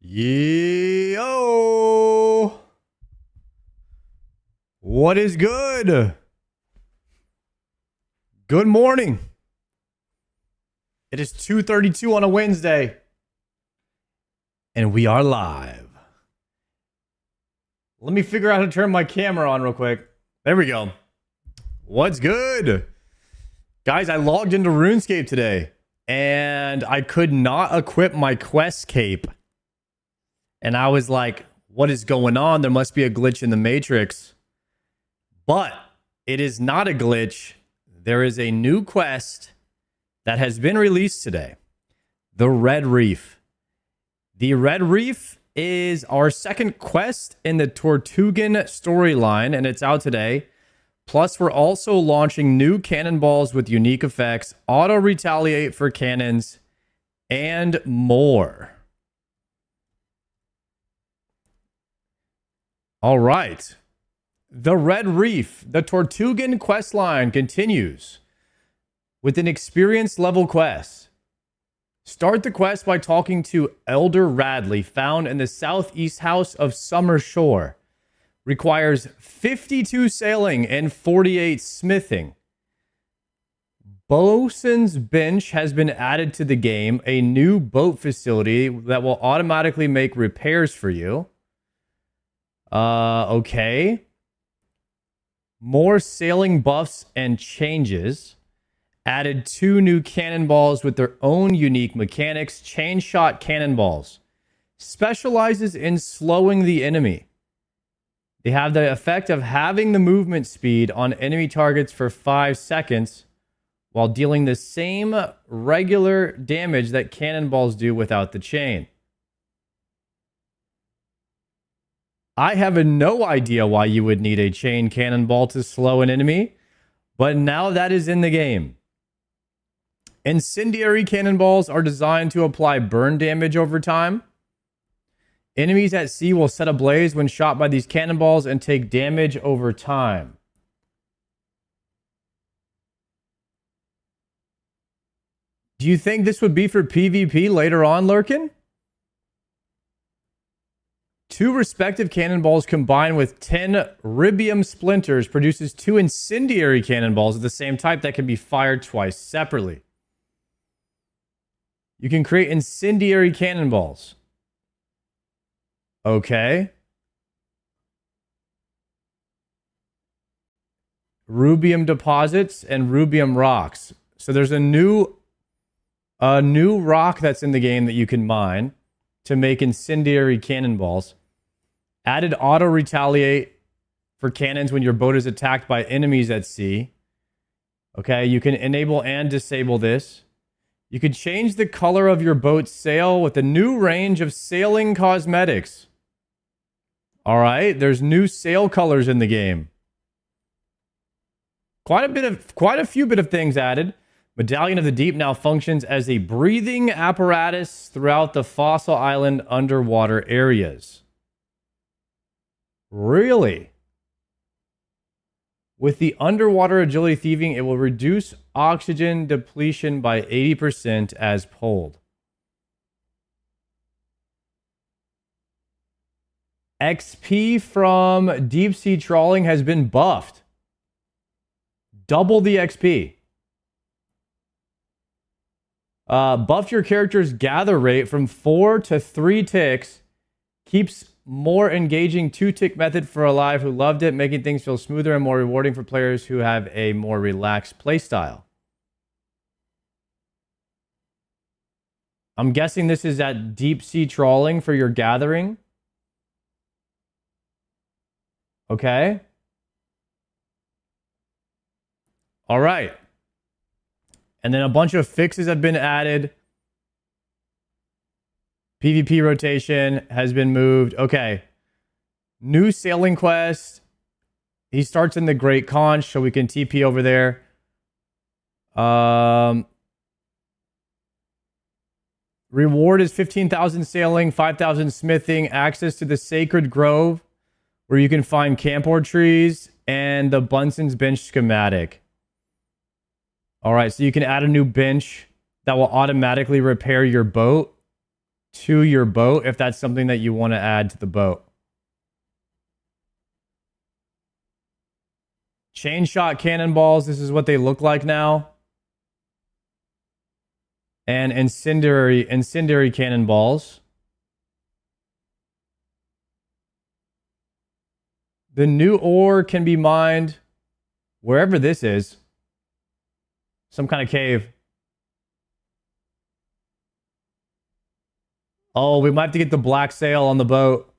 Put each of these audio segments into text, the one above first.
Yo! What is good? Good morning. It is 2:32 on a Wednesday. And we are live. Let me figure out how to turn my camera on real quick. There we go. What's good? Guys, I logged into RuneScape today. And I could not equip my quest cape. And I was like, what is going on? There must be a glitch in the Matrix. But it is not a glitch. There is a new quest that has been released today. The Red Reef. The Red Reef is our second quest in the Tortugan storyline, and it's out today. Plus, we're also launching new cannonballs with unique effects, auto retaliate for cannons, and more. All right. The Red Reef, the Tortugan questline continues with an experience level quest. Start the quest by talking to Elder Radley, found in the southeast house of Summer Shore. Requires 52 sailing and 48 smithing. Bosun's Bench has been added to the game, a new boat facility that will automatically make repairs for you. Okay. More sailing buffs and changes. Added 2 new cannonballs with their own unique mechanics. Chain shot cannonballs. Specializes in slowing the enemy. They have the effect of having the movement speed on enemy targets for 5 seconds while dealing the same regular damage that cannonballs do without the chain. I have no idea why you would need a chain cannonball to slow an enemy, but now that is in the game. Incendiary cannonballs are designed to apply burn damage over time. Enemies at sea will set ablaze when shot by these cannonballs and take damage over time. Do you think this would be for PvP later on, Lurkin? 2 respective cannonballs combined with 10 ribium splinters produces 2 incendiary cannonballs of the same type that can be fired twice separately. You can create incendiary cannonballs. Okay. Rubium deposits and rubium rocks. So there's a new rock that's in the game that you can mine to make incendiary cannonballs. Added auto retaliate for cannons when your boat is attacked by enemies at sea. Okay, you can enable and disable this. You can change the color of your boat's sail with a new range of sailing cosmetics. All right, there's new sail colors in the game. Quite a few bit of things added. Medallion of the Deep now functions as a breathing apparatus throughout the Fossil Island underwater areas. Really? With the underwater agility thieving, it will reduce oxygen depletion by 80% as pulled. XP from deep sea trawling has been buffed. Double the XP. Buffed your character's gather rate from 4 to 3 ticks. Keeps more engaging 2-tick method for alive who loved it, making things feel smoother and more rewarding for players who have a more relaxed playstyle. I'm guessing this is at deep sea trawling for your gathering. Okay. All right. And then a bunch of fixes have been added. PvP rotation has been moved. Okay. New sailing quest. He starts in the Great Conch, so we can TP over there. Reward is 15,000 sailing, 5,000 smithing, access to the Sacred Grove, where you can find camphor trees, and the Bunsen's Bench schematic. All right, so you can add a new bench that will automatically repair your boat to your boat if that's something that you want to add to the boat. Chain shot cannonballs, this is what they look like now. And incendiary cannonballs. The new ore can be mined wherever this is. Some kind of cave. Oh, we might have to get the black sail on the boat.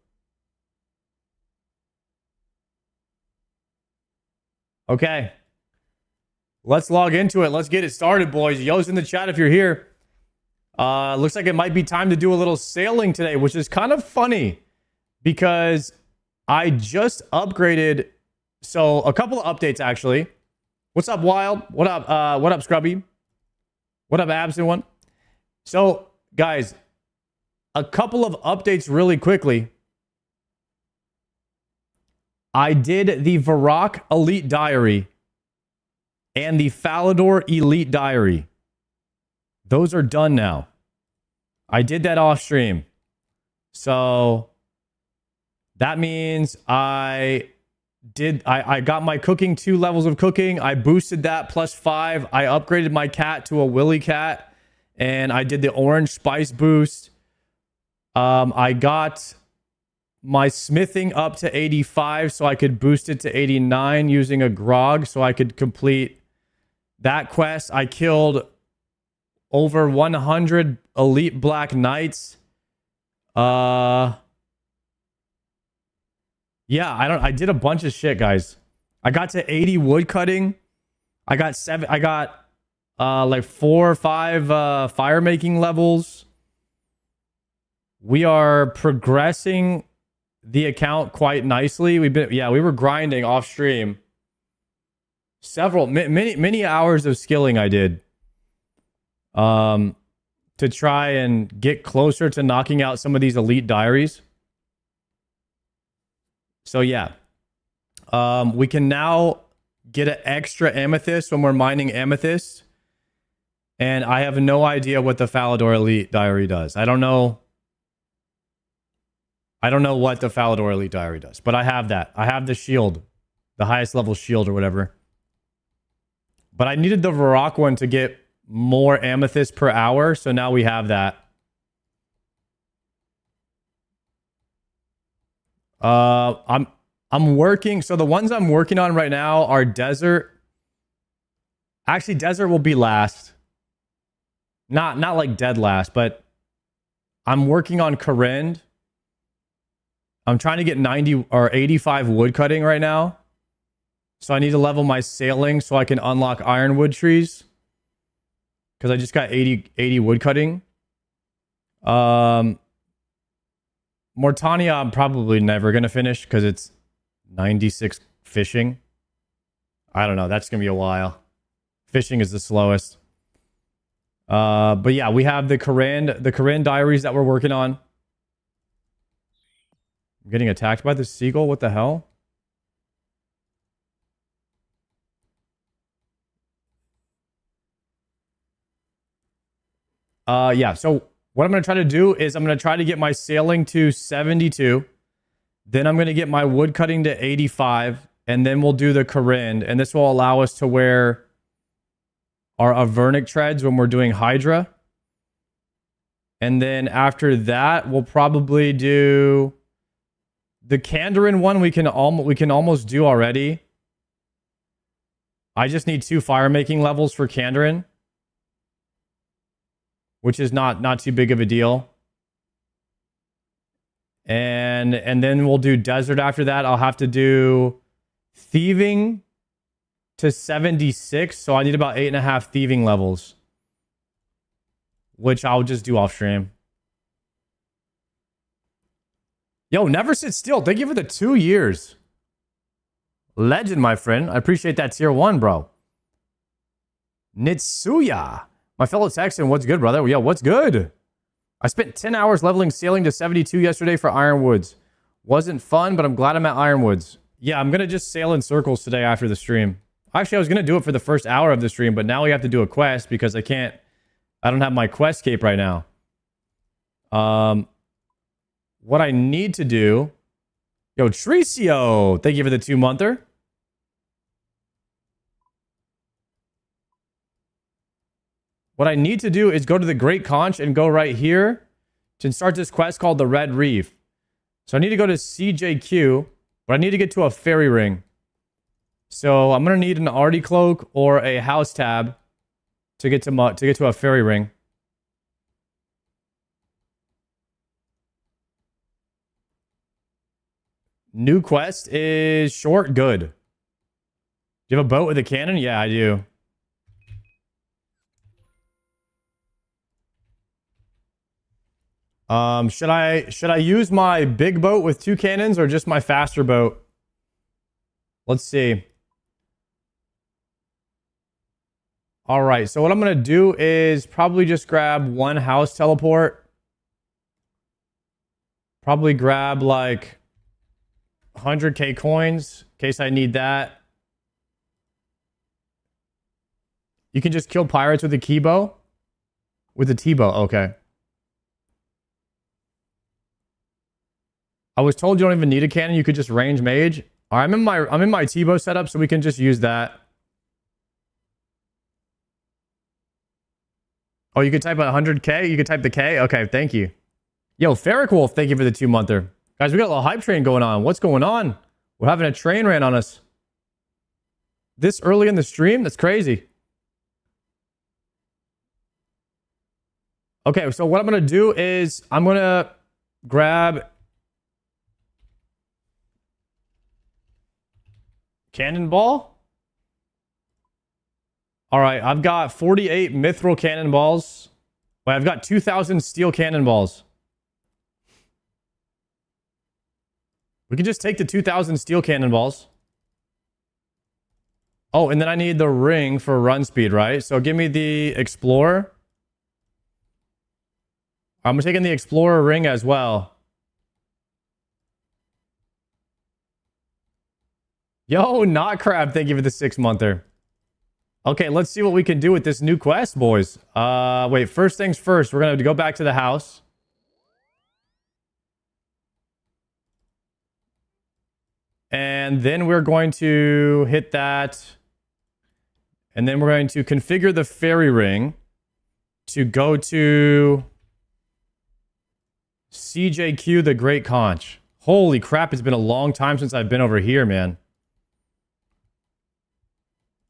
Okay. Let's log into it. Let's get it started, boys. Yo's in the chat if you're here. Looks like it might be time to do a little sailing today, which is kind of funny because I just upgraded. So a couple of updates, actually. What's up, Wild? What up, Scrubby? What up, Absent One? So, guys, a couple of updates really quickly. I did the Varrock Elite Diary and the Falador Elite Diary. Those are done now. I did that off stream. So that means I got my cooking 2 levels of cooking. I boosted that +5. I upgraded my cat to a Willy cat. And I did the orange spice boost. I got my smithing up to 85 so I could boost it to 89 using a grog so I could complete that quest. I killed over 100 elite black knights. Yeah, I did a bunch of shit, guys. I got to 80 wood cutting. I got like 4 or 5 fire making levels. We are progressing the account quite nicely. We were grinding off stream. Many hours of skilling I did. To try and get closer to knocking out some of these elite diaries. So yeah. We can now get an extra amethyst when we're mining amethyst. And I have no idea what the Falador Elite Diary does. I don't know what the Falador Elite Diary does, but I have that. I have the shield, the highest level shield or whatever. But I needed the Varrock one to get more amethyst per hour, so now we have that. I'm working. So the ones I'm working on right now are desert. Actually, desert will be last. Not like dead last, but I'm working on Corrend. I'm trying to get 90 or 85 wood cutting right now. So I need to level my sailing so I can unlock ironwood trees. Because I just got 80 wood cutting. Mortania I'm probably never going to finish because it's 96 fishing. I don't know. That's going to be a while. Fishing is the slowest. But yeah, we have the Corrend diaries that we're working on. I'm getting attacked by the seagull. What the hell? Yeah, so what I'm going to try to do is I'm going to try to get my sailing to 72. Then I'm going to get my wood cutting to 85. And then we'll do the Corrend. And this will allow us to wear our Avernic treads when we're doing Hydra. And then after that, we'll probably do the Kandarin one. We can almost do already. I just need 2 fire making levels for Kandarin, which is not too big of a deal. And then we'll do desert after that. I'll have to do thieving to 76. So I need about 8.5 thieving levels, which I'll just do off stream. Yo, never sit still. Thank you for the 2 years. Legend, my friend. I appreciate that tier 1, bro. Nitsuya. My fellow Texan, what's good, brother? Yo, what's good? I spent 10 hours leveling sailing to 72 yesterday for Ironwoods. Wasn't fun, but I'm glad I'm at Ironwoods. Yeah, I'm going to just sail in circles today after the stream. Actually, I was going to do it for the first hour of the stream, but now we have to do a quest because I don't have my quest cape right now. What I need to do... Yo, Tricio, thank you for the 2-monther. What I need to do is go to the Great Conch and go right here to start this quest called the Red Reef. So I need to go to CJQ, but I need to get to a fairy ring. So I'm going to need an Artie Cloak or a House Tab to get to a fairy ring. New quest is short good. Do you have a boat with a cannon? Yeah, I do. Should I use my big boat with 2 cannons or just my faster boat? Let's see. All right, so what I'm going to do is probably just grab 1 house teleport. Probably grab like 100k coins in case I need that. You can just kill pirates with a Tbow? With a Tbow, okay. I was told you don't even need a cannon, you could just range mage. All right, I'm in my Tbow setup, so we can just use that. Oh, you could type 100k? You could type the K? Okay, thank you. Yo, Ferric Wolf, thank you for the 2-monther. Guys, we got a little hype train going on. What's going on? We're having a train ran on us. This early in the stream? That's crazy. Okay, so what I'm going to do is I'm going to grab Cannonball. All right, I've got 48 mithril cannonballs. Wait, I've got 2,000 steel cannonballs. We can just take the 2,000 steel cannonballs. Oh, and then I need the ring for run speed, right? So give me the Explorer. I'm taking the Explorer ring as well. Yo, Not Crab, thank you for the 6-monther. Okay, let's see what we can do with this new quest, boys. Wait, first things first, we're going to go back to the house. And then we're going to hit that. And then we're going to configure the fairy ring to go to CJQ, the Great Conch. Holy crap, it's been a long time since I've been over here, man.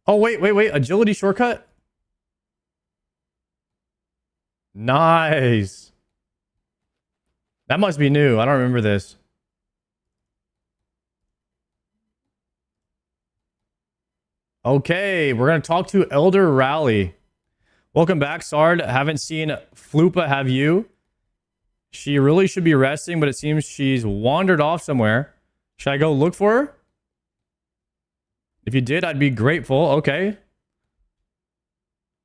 Oh, wait. Agility shortcut? Nice. That must be new. I don't remember this. Okay, we're going to talk to Elder Rally. Welcome back, Sard. Haven't seen Floopa, have you? She really should be resting, but it seems she's wandered off somewhere. Should I go look for her? If you did, I'd be grateful. Okay.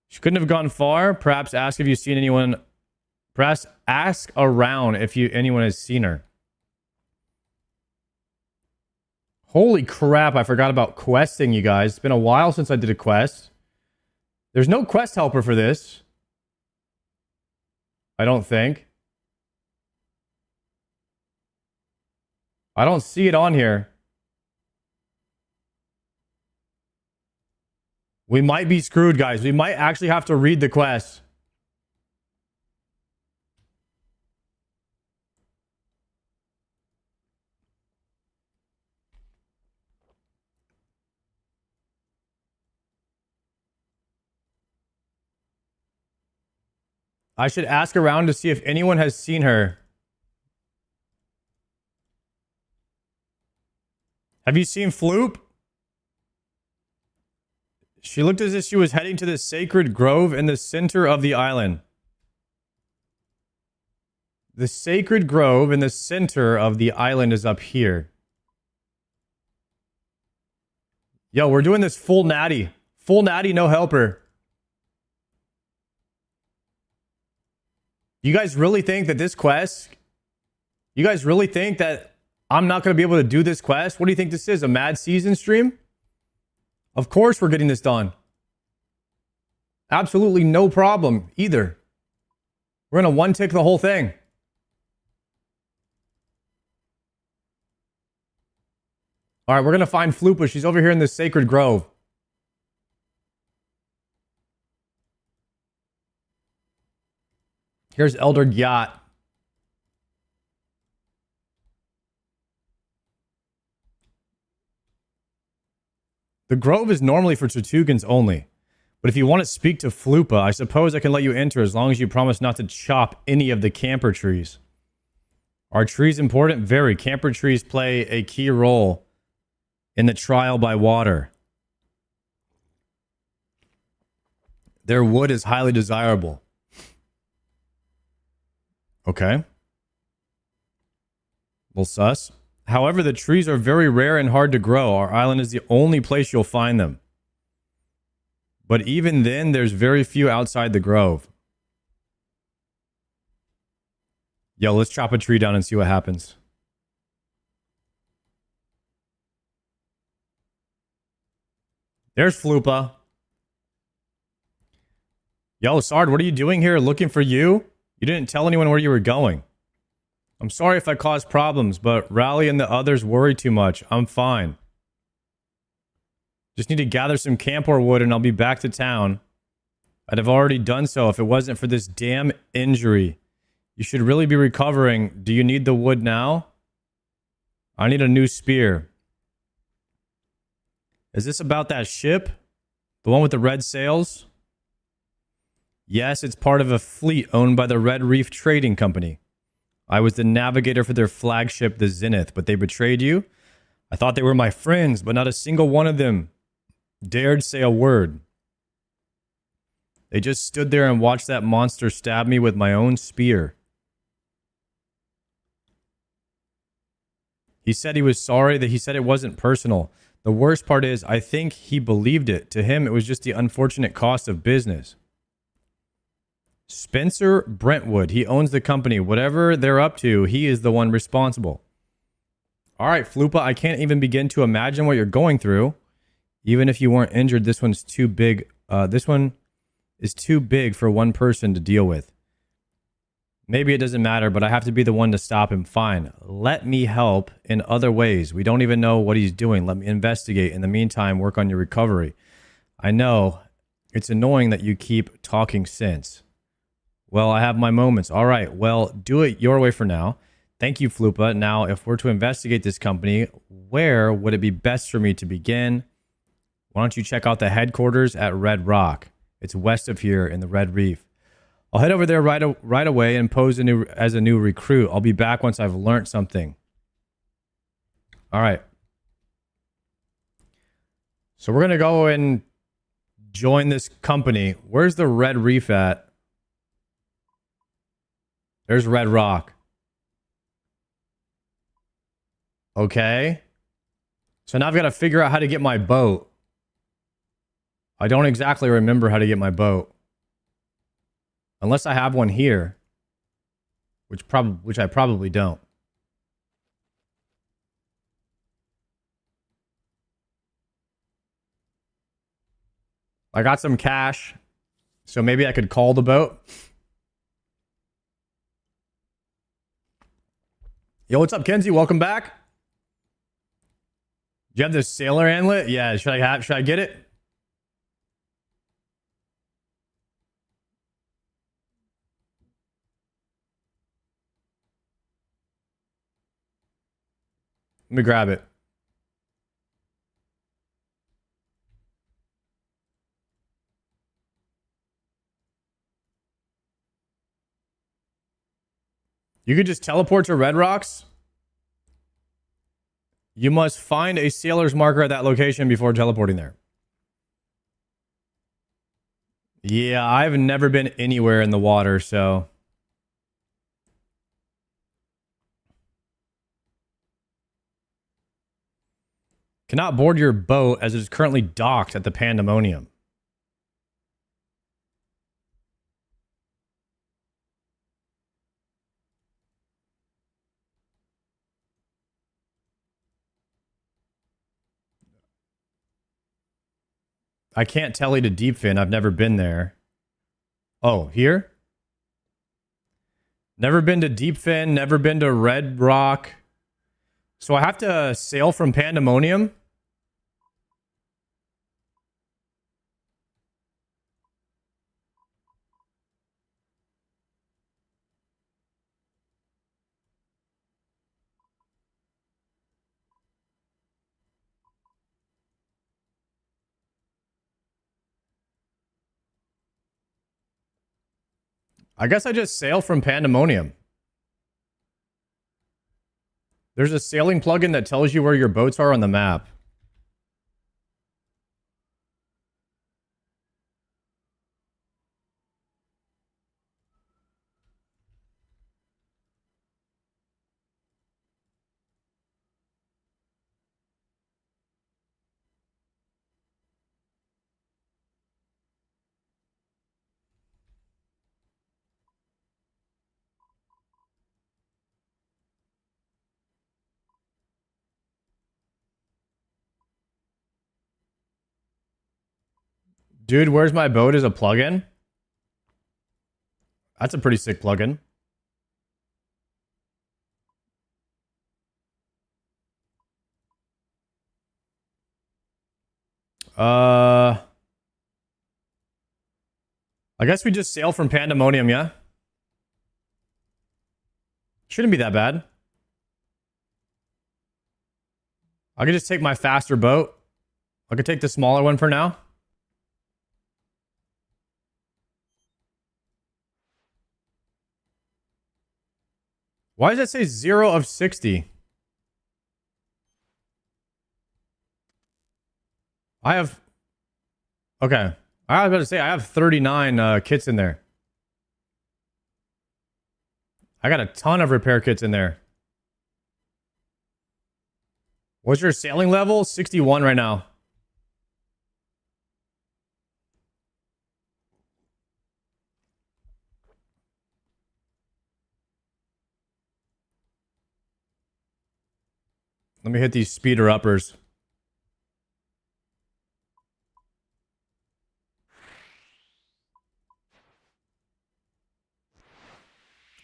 She couldn't have gone far. Perhaps ask if you've seen anyone. Perhaps ask around if anyone has seen her. Holy crap, I forgot about questing, you guys. It's been a while since I did a quest. There's no quest helper for this. I don't think. I don't see it on here. We might be screwed, guys. We might actually have to read the quest. I should ask around to see if anyone has seen her. Have you seen Floop? She looked as if she was heading to the sacred grove in the center of the island. The sacred grove in the center of the island is up here. Yo, we're doing this full natty. Full natty, no helper. You guys really think that this quest... You guys really think that I'm not going to be able to do this quest? What do you think this is? A Mad Season stream? Of course we're getting this done. Absolutely no problem either. We're going to one-tick the whole thing. All right, we're going to find Flupa. She's over here in this sacred grove. Here's Elder Gyat. The grove is normally for Tortugans only. But if you want to speak to Flupa, I suppose I can let you enter as long as you promise not to chop any of the camper trees. Are trees important? Very. Camper trees play a key role in the trial by water. Their wood is highly desirable. Okay. Well, sus. However, the trees are very rare and hard to grow. Our island is the only place you'll find them. But even then, there's very few outside the grove. Yo, let's chop a tree down and see what happens. There's Flupa. Yo, Sard, what are you doing here? Looking for you? You didn't tell anyone where you were going. I'm sorry if I caused problems, but Rally and the others worry too much. I'm fine. Just need to gather some camphor wood and I'll be back to town. I'd have already done so if it wasn't for this damn injury. You should really be recovering. Do you need the wood now? I need a new spear. Is this about that ship? The one with the red sails? Yes, it's part of a fleet owned by the Red Reef Trading Company. I was the navigator for their flagship, the Zenith, but they betrayed you? I thought they were my friends, but not a single one of them dared say a word. They just stood there and watched that monster stab me with my own spear. He said he was sorry, that he said it wasn't personal. The worst part is, I think he believed it. To him, it was just the unfortunate cost of business. Spencer Brentwood, he owns the company. Whatever they're up to, he is the one responsible. All right, Flupa, I can't even begin to imagine what you're going through. Even if you weren't injured, this one's too big. This one is too big for one person to deal with. Maybe it doesn't matter, but I have to be the one to stop him. Fine. Let me help in other ways. We don't even know what he's doing. Let me investigate. In the meantime, work on your recovery. I know it's annoying that you keep talking sense. Well, I have my moments. All right. Well, do it your way for now. Thank you, Flupa. Now, if we're to investigate this company, where would it be best for me to begin? Why don't you check out the headquarters at Red Rock? It's west of here in the Red Reef. I'll head over there right away and pose as a new recruit. I'll be back once I've learned something. All right. So we're going to go and join this company. Where's the Red Reef at? There's Red Rock. Okay. So now I've got to figure out how to get my boat. I don't exactly remember how to get my boat. Unless I have one here. Which I probably don't. I got some cash. So maybe I could call the boat. Yo, what's up, Kenzie? Welcome back. Do you have this sailor amulet? Yeah, should I get it? Let me grab it. You could just teleport to Red Rocks? You must find a sailor's marker at that location before teleporting there. Yeah, I've never been anywhere in the water, so... Cannot board your boat as it is currently docked at the Pandemonium. I can't tell you to Deepfin. I've never been there. Oh, here? Never been to Deepfin. Never been to Red Rock. So I have to sail from Pandemonium. I guess I just sail from Pandemonium. There's a sailing plugin that tells you where your boats are on the map. Dude, where's my boat is a plugin? That's a pretty sick plugin. I guess we just sail from Pandemonium, yeah? Shouldn't be that bad. I could just take my faster boat. I could take the smaller one for now. Why does that say 0 of 60? I have... Okay. I was about to say, I have 39 kits in there. I got a ton of repair kits in there. What's your sailing level? 61 right now. Let me hit these speeder uppers.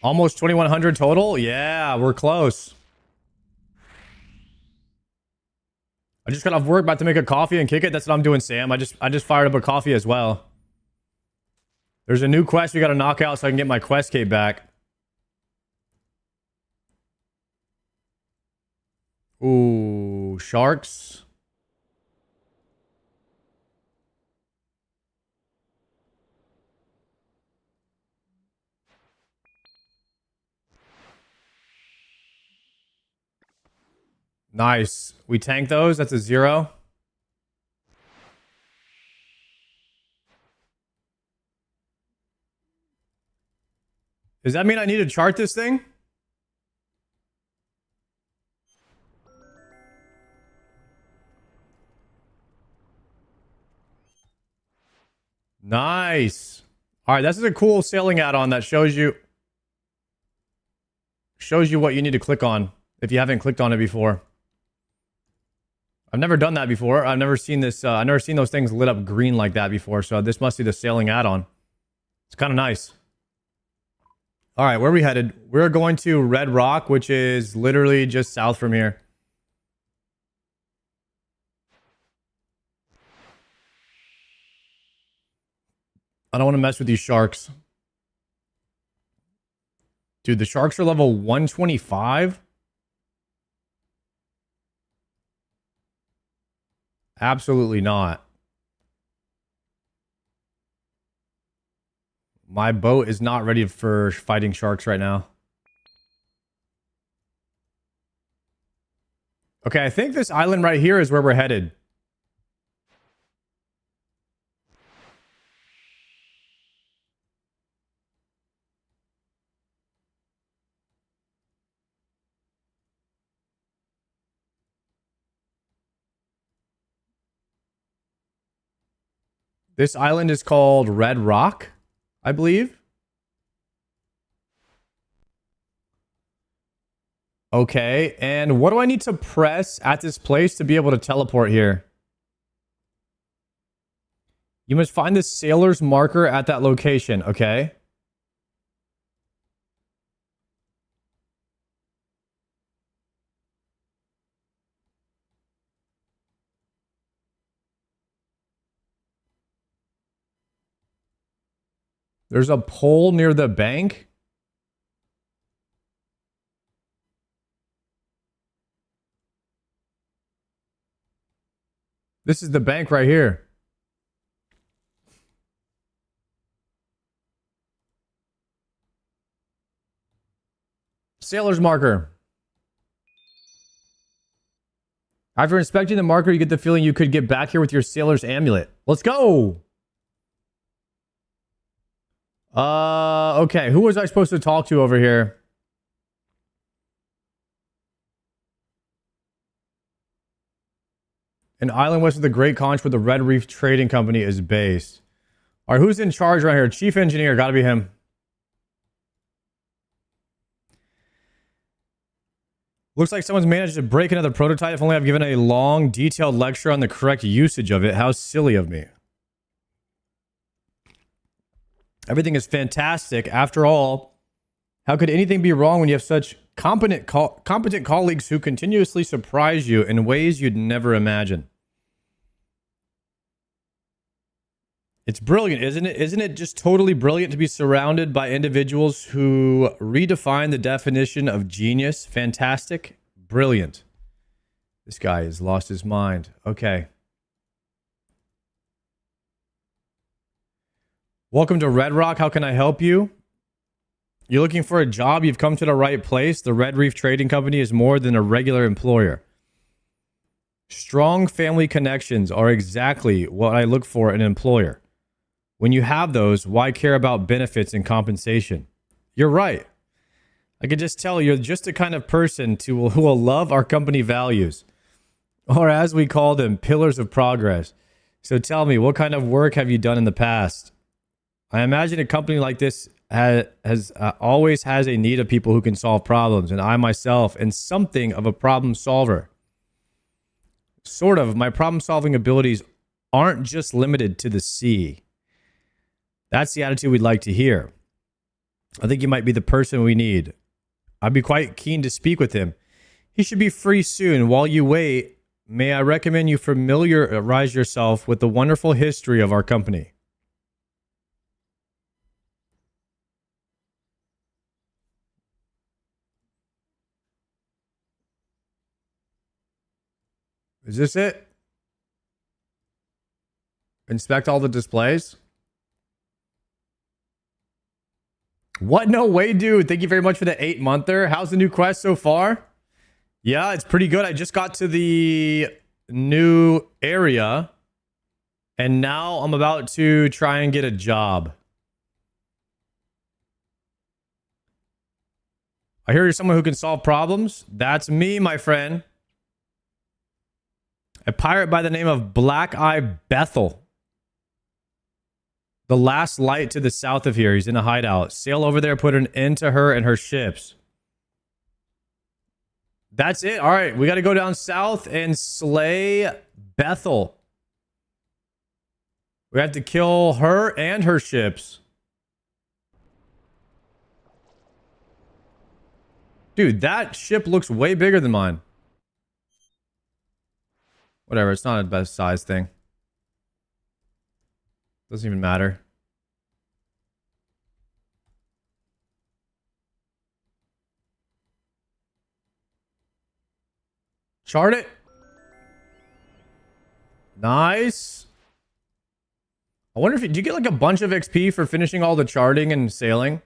Almost 2,100 total? Yeah, we're close. I just got off work, about to make a coffee and kick it. That's what I'm doing, Sam. I just fired up a coffee as well. There's a new quest we got to knock out so I can get my quest cape back. Ooh, sharks. Nice. We tank those. That's a 0. Does that mean I need to chart this thing? Nice. All right, this is a cool sailing add-on that shows you what you need to click on if you haven't clicked on it before. I've never done that before. I've never seen this. I've never seen those things lit up green like that before. So this must be the sailing add-on. It's kind of nice. All right, where are we headed? We're going to Red Rock, which is literally just south from here. I don't want to mess with these sharks. Dude, the sharks are level 125? Absolutely not. My boat is not ready for fighting sharks right now. Okay, I think this island right here is where we're headed. This island is called Red Rock, I believe. Okay, and what do I need to press at this place to be able to teleport here? You must find the sailor's marker at that location, okay? There's a pole near the bank. This is the bank right here. Sailor's marker. After inspecting the marker, you get the feeling you could get back here with your sailor's amulet. Let's go. Okay. Who was I supposed to talk to over here? An island west of the Great Conch where the Red Reef Trading Company is based. All right, who's in charge right here? Chief engineer, gotta be him. Looks like someone's managed to break another prototype. If only I've given a long, detailed lecture on the correct usage of it. How silly of me. Everything is fantastic. After all, how could anything be wrong when you have such competent colleagues who continuously surprise you in ways you'd never imagine? It's brilliant, isn't it? Isn't it just totally brilliant to be surrounded by individuals who redefine the definition of genius? Fantastic. Brilliant. This guy has lost his mind. Okay. Welcome to Red Rock. How can I help you? You're looking for a job? You've come to the right place. The Red Reef Trading Company is more than a regular employer. Strong family connections are exactly what I look for in an employer. When you have those, why care about benefits and compensation? You're right. I can just tell you're just the kind of person who will love our company values, or as we call them, pillars of progress. So tell me, what kind of work have you done in the past? I imagine a company like this always has a need of people who can solve problems, and I myself am something of a problem solver. Sort of. My problem-solving abilities aren't just limited to the sea. That's the attitude we'd like to hear. I think you might be the person we need. I'd be quite keen to speak with him. He should be free soon. While you wait, may I recommend you familiarize yourself with the wonderful history of our company. Is this it? Inspect all the displays? What? No way, dude. Thank you very much for the 8-monther. How's the new quest so far? Yeah, it's pretty good. I just got to the new area, and now I'm about to try and get a job. I hear you're someone who can solve problems. That's me, my friend. A pirate by the name of Black Eye Bethel. The last light to the south of here. He's in a hideout. Sail over there, put an end to her and her ships. That's it. All right, we got to go down south and slay Bethel. We have to kill her and her ships. Dude, that ship looks way bigger than mine. Whatever, it's not a best size thing. Doesn't even matter. Chart it. Nice. I wonder if do you get like a bunch of XP for finishing all the charting and sailing?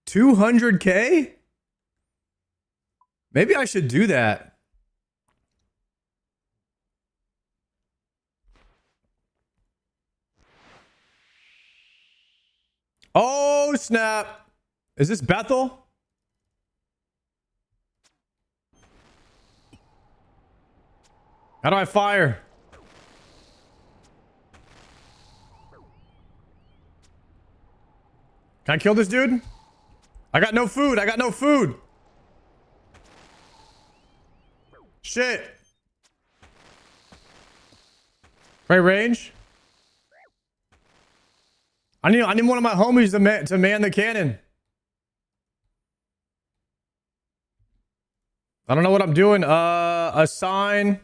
$200K? Maybe I should do that. Oh, snap. Is this Bethel? How do I fire? Can I kill this dude? I got no food. I got no food. Shit. Right range. I need one of my homies to man the cannon. I don't know what I'm doing. Assign.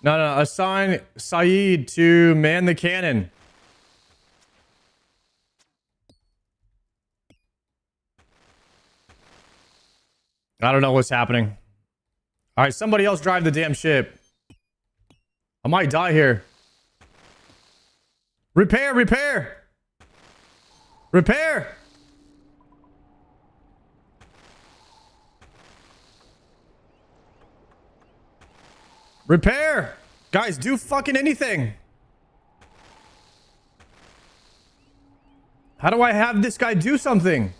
No. Assign Saeed to man the cannon. I don't know what's happening. All right, somebody else drive the damn ship. I might die here. Repair, repair. Repair. Repair. Guys, do fucking anything. How do I have this guy do something?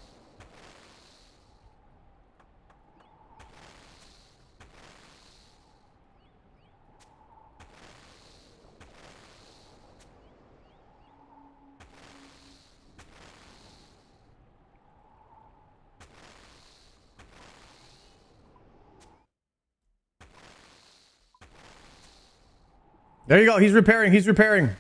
There you go. He's repairing. He's repairing.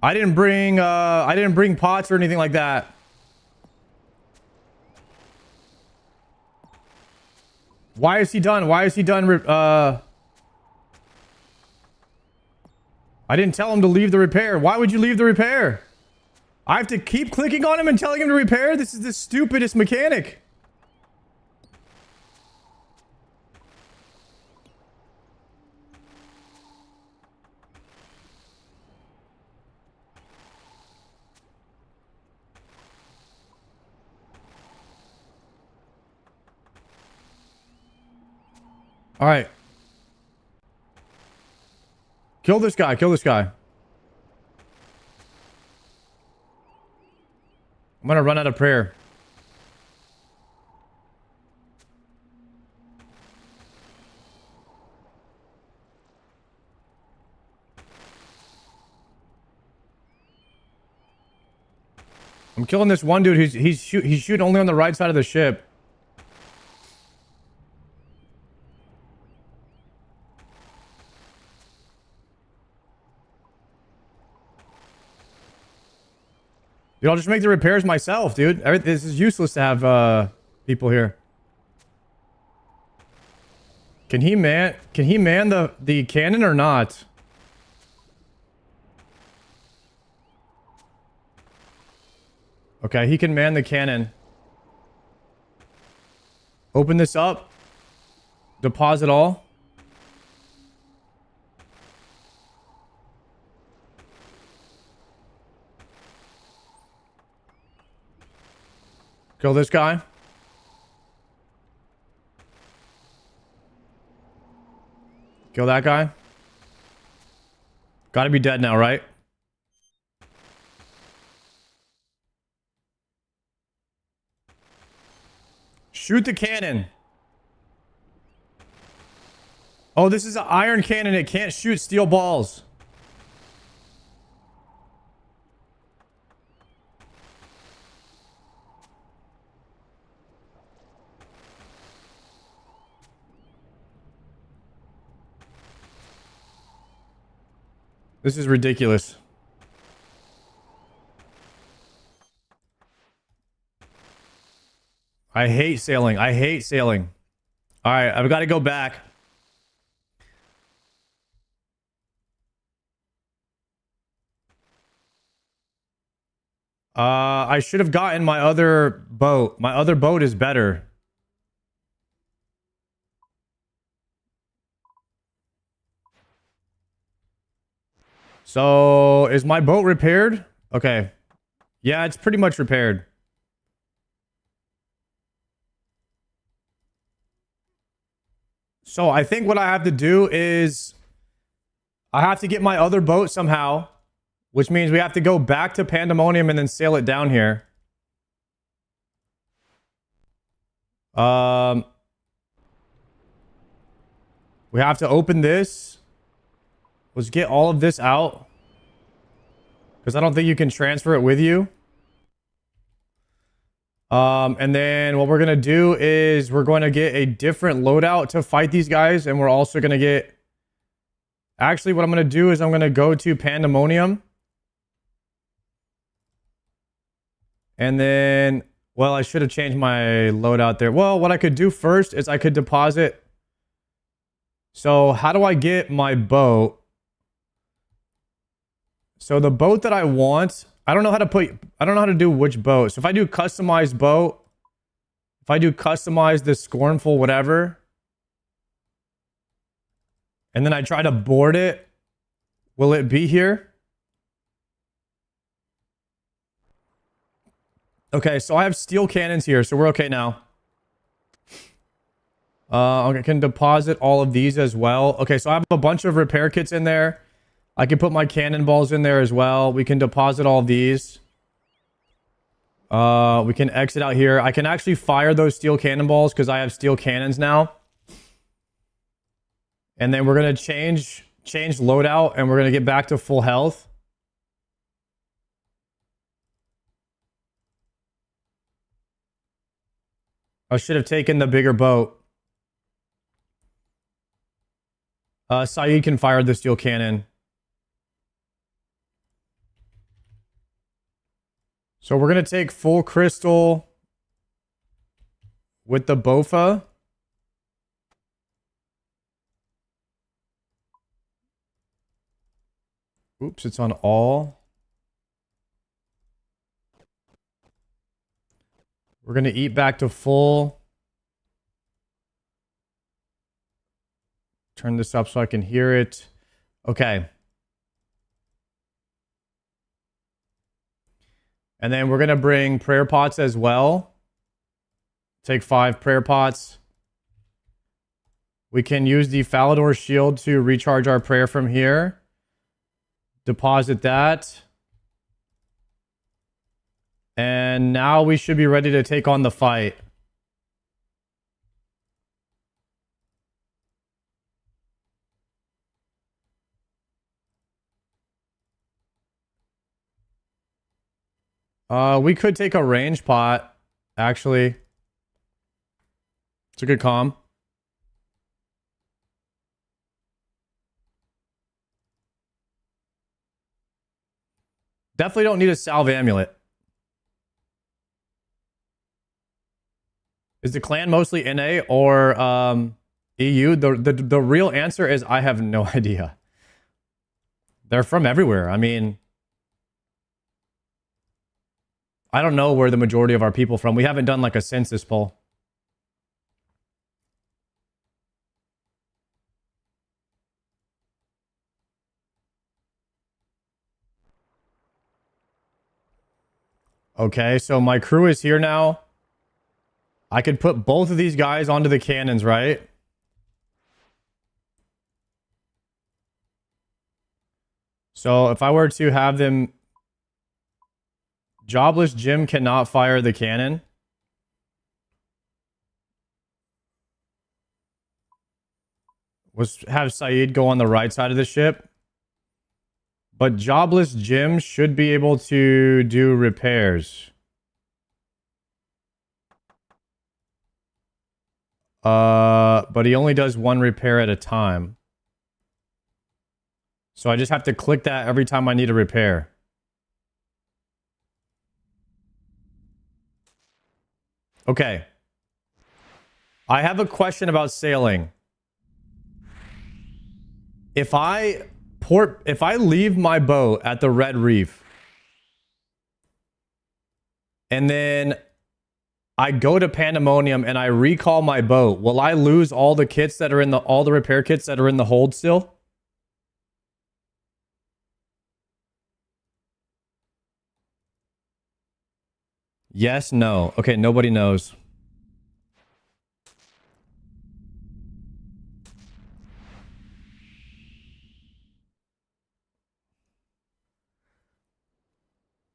I didn't bring pots or anything like that. Why is he done? Why is he done? I didn't tell him to leave the repair. Why would you leave the repair? I have to keep clicking on him and telling him to repair? This is the stupidest mechanic. All right. Kill this guy. Kill this guy. I'm gonna run out of prayer. I'm killing this one dude who's he's shooting only on the right side of the ship. Dude, I'll just make the repairs myself, dude. This is useless to have people here. Can he man the cannon or not? Okay, he can man the cannon. Open this up. Deposit all. Kill this guy. Kill that guy. Gotta be dead now, right? Shoot the cannon. Oh, this is an iron cannon. It can't shoot steel balls. This is ridiculous. I hate sailing. I hate sailing. All right, I've got to go back. I should have gotten my other boat. My other boat is better. So, is my boat repaired? Okay. Yeah, it's pretty much repaired. So, I think what I have to do is I have to get my other boat somehow, which means we have to go back to Pandemonium and then sail it down here. We have to open this. Let's get all of this out. Because I don't think you can transfer it with you. And then what we're going to do is we're going to get a different loadout to fight these guys. And we're also going to get... Actually, what I'm going to do is I'm going to go to Pandemonium. And then... Well, I should have changed my loadout there. Well, what I could do first is I could deposit... So how do I get my boat? So the boat that I want... I don't know how to do which boat. So if I do customized boat, if I do customize this scornful whatever, and then I try to board it, will it be here? Okay, so I have steel cannons here, so we're okay now. I can deposit all of these as well. Okay, so I have a bunch of repair kits in there. I can put my cannonballs in there as well. We can deposit all of these. We can exit out here. I can actually fire those steel cannonballs because I have steel cannons now. And then we're going to change loadout and we're going to get back to full health. I should have taken the bigger boat. Saeed can fire the steel cannon. So we're going to take full crystal with the Bofa. Oops, it's on all. We're going to eat back to full. Turn this up so I can hear it. Okay. And then we're going to bring prayer pots as well. Take 5 prayer pots. We can use the Falador shield to recharge our prayer from here. Deposit that. And now we should be ready to take on the fight. We could take a range pot, actually. It's a good comm. Definitely don't need a salve amulet. Is the clan mostly NA or EU? The real answer is I have no idea. They're from everywhere. I mean, I don't know where the majority of our people from. We haven't done like a census poll. Okay, so my crew is here now. I could put both of these guys onto the cannons, right? So if I were to have them... Jobless Jim cannot fire the cannon. Let's have Saeed go on the right side of the ship. But Jobless Jim should be able to do repairs. But he only does 1 repair at a time. So I just have to click that every time I need a repair. Okay. I have a question about sailing. If I leave my boat at the Red Reef and then I go to Pandemonium and I recall my boat, will I lose all the kits that are in all the repair kits that are in the hold still? Yes, no. Okay, nobody knows.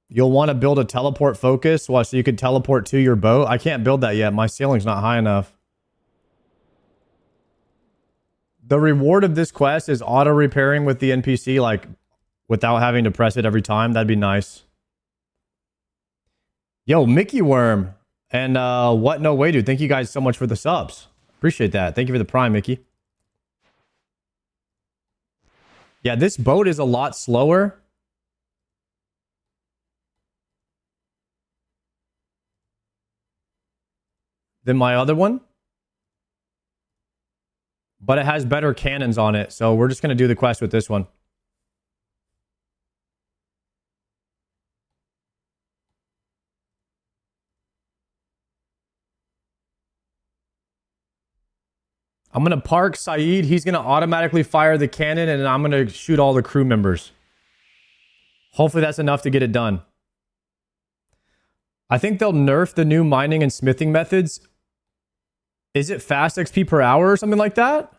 You'll want to build a teleport focus so you can teleport to your boat. I can't build that yet. My ceiling's not high enough. The reward of this quest is auto repairing with the NPC, like without having to press it every time. That'd be nice. Yo, Mickey Worm. And what? No way, dude. Thank you guys so much for the subs. Appreciate that. Thank you for the prime, Mickey. Yeah, this boat is a lot slower than my other one. But it has better cannons on it. So we're just going to do the quest with this one. I'm going to park Saeed. He's going to automatically fire the cannon, and I'm going to shoot all the crew members. Hopefully that's enough to get it done. I think they'll nerf the new mining and smithing methods. Is it fast XP per hour or something like that?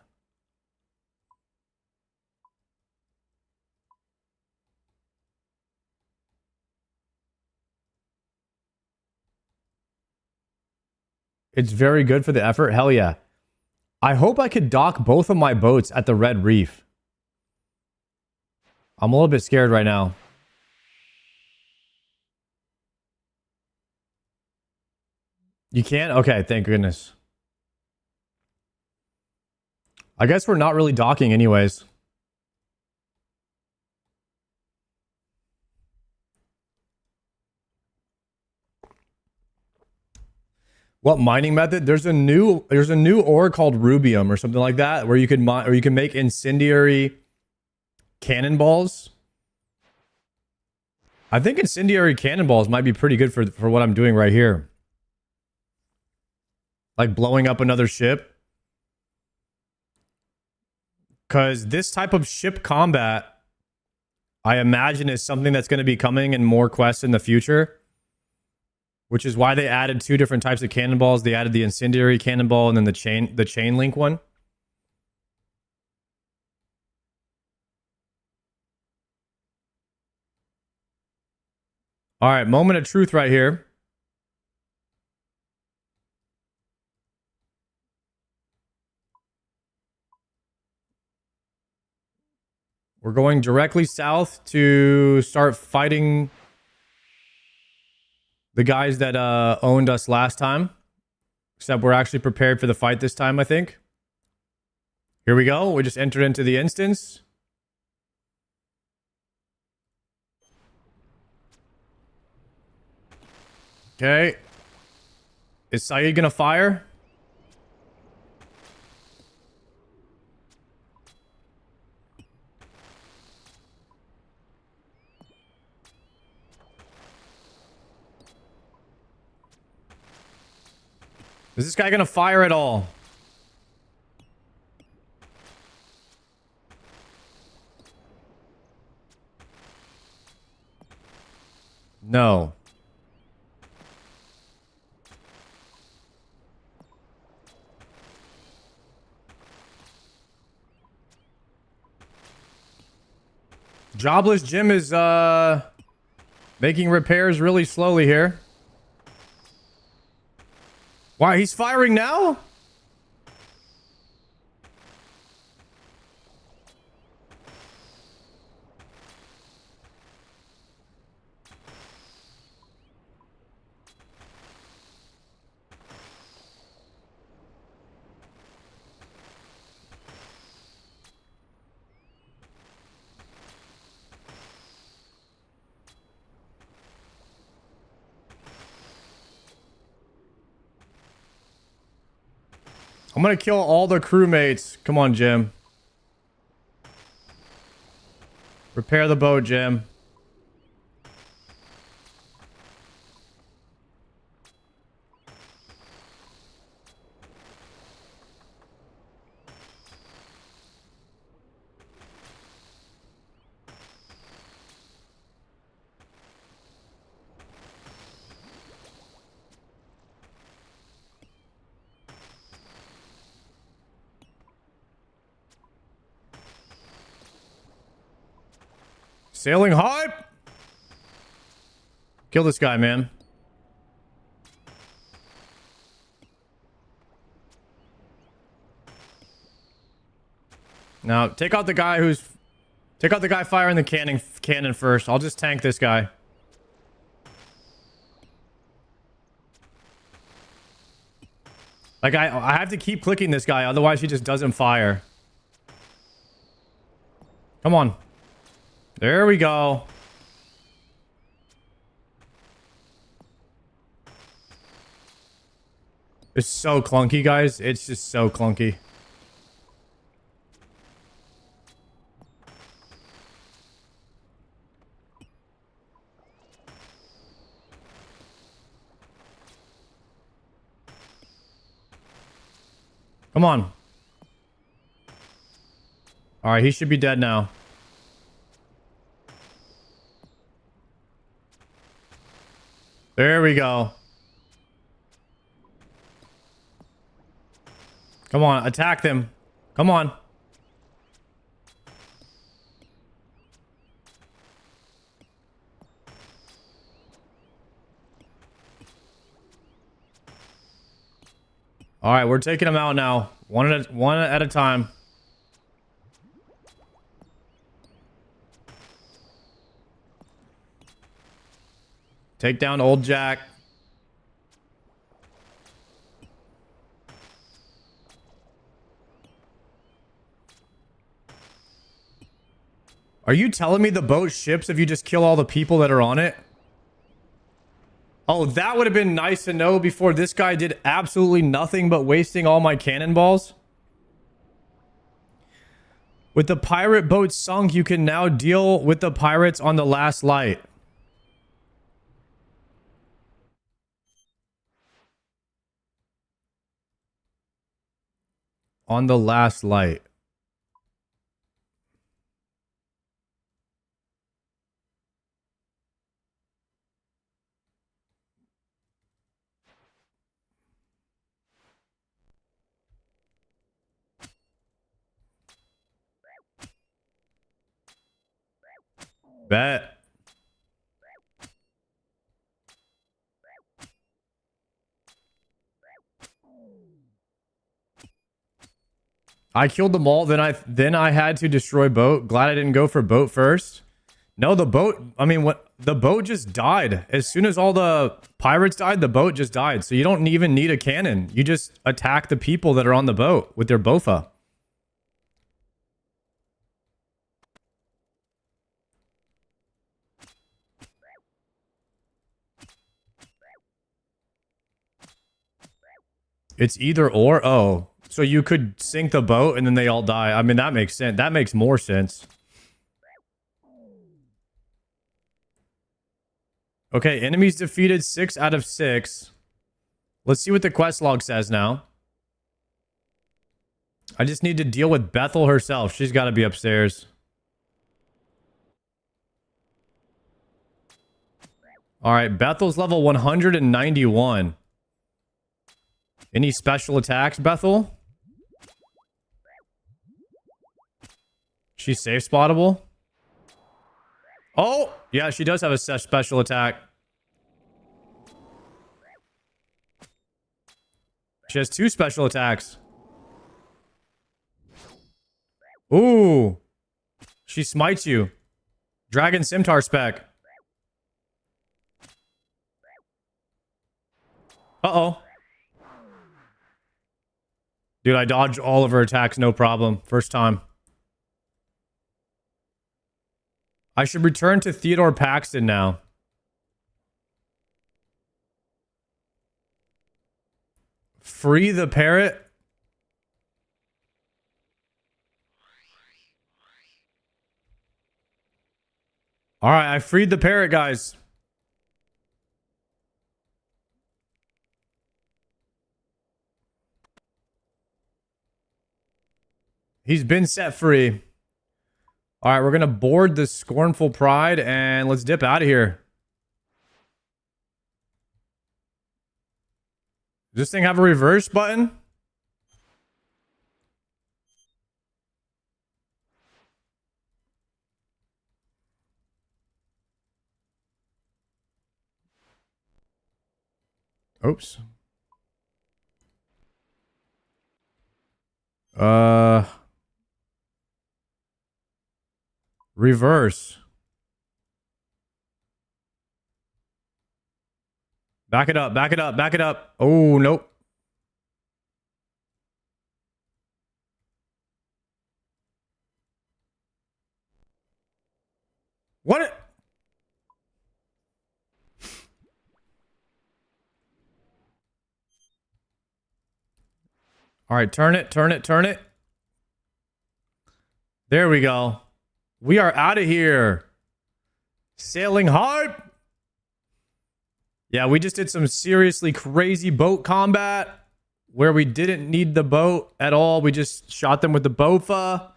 It's very good for the effort. Hell yeah. I hope I could dock both of my boats at the Red Reef. I'm a little bit scared right now. You can't? Okay, thank goodness. I guess we're not really docking anyways. What mining method? There's a new ore called rubium or something like that where you can mine or you can make incendiary cannonballs. I think incendiary cannonballs might be pretty good for what I'm doing right here. Like blowing up another ship. Because this type of ship combat, I imagine, is something that's going to be coming in more quests in the future. Which is why they added two different types of cannonballs. They added the incendiary cannonball and then the chain link one. All right, moment of truth right here. We're going directly south to start fighting the guys that owned us last time. Except we're actually prepared for the fight this time, I think. Here we go. We just entered into the instance. Okay. Is Saeed gonna fire? Is this guy gonna fire at all? No. Jobless Jim is making repairs really slowly here. Why, he's firing now? I'm gonna kill all the crewmates. Come on, Jim. Repair the boat, Jim. Sailing hype! Kill this guy, man. Now, take out the guy who's... Take out the guy firing the cannon first. I'll just tank this guy. Like, I have to keep clicking this guy, otherwise he just doesn't fire. Come on. There we go. It's so clunky, guys. It's just so clunky. Come on. All right, he should be dead now. There we go. Come on, attack them. Come on. All right, we're taking them out now. One at a time. Take down old Jack. Are you telling me the boat ships if you just kill all the people that are on it? Oh, that would have been nice to know before this guy did absolutely nothing but wasting all my cannonballs. With the pirate boat sunk, you can now deal with the pirates on the last light. On the last light. Bet. I killed them all, then I had to destroy boat. Glad I didn't go for boat first. No, the boat, I mean, what, the boat just died. As soon as all the pirates died, the boat just died. So you don't even need a cannon. You just attack the people that are on the boat with their bofa. It's either or. Oh, so you could sink the boat and then they all die. I mean, that makes sense. That makes more sense. Okay, enemies defeated 6 out of 6. Let's see what the quest log says now. I just need to deal with Bethel herself. She's got to be upstairs. All right, Bethel's level 191. Any special attacks, Bethel? She's safe spottable. Oh, yeah, she does have a special attack. She has 2 special attacks. Ooh. She smites you. Dragon Scimitar spec. Uh-oh. Dude, I dodged all of her attacks, no problem. First time. I should return to Theodore Paxton now. Free the parrot? Alright, I freed the parrot, guys. He's been set free. All right, we're going to board the Scornful Pride and let's dip out of here. Does this thing have a reverse button? Oops. Reverse. Back it up, back it up, back it up. Oh, nope. All right, turn it, turn it, turn it. There we go. We are out of here. Sailing hard. Yeah, we just did some seriously crazy boat combat where we didn't need the boat at all. We just shot them with the bofa.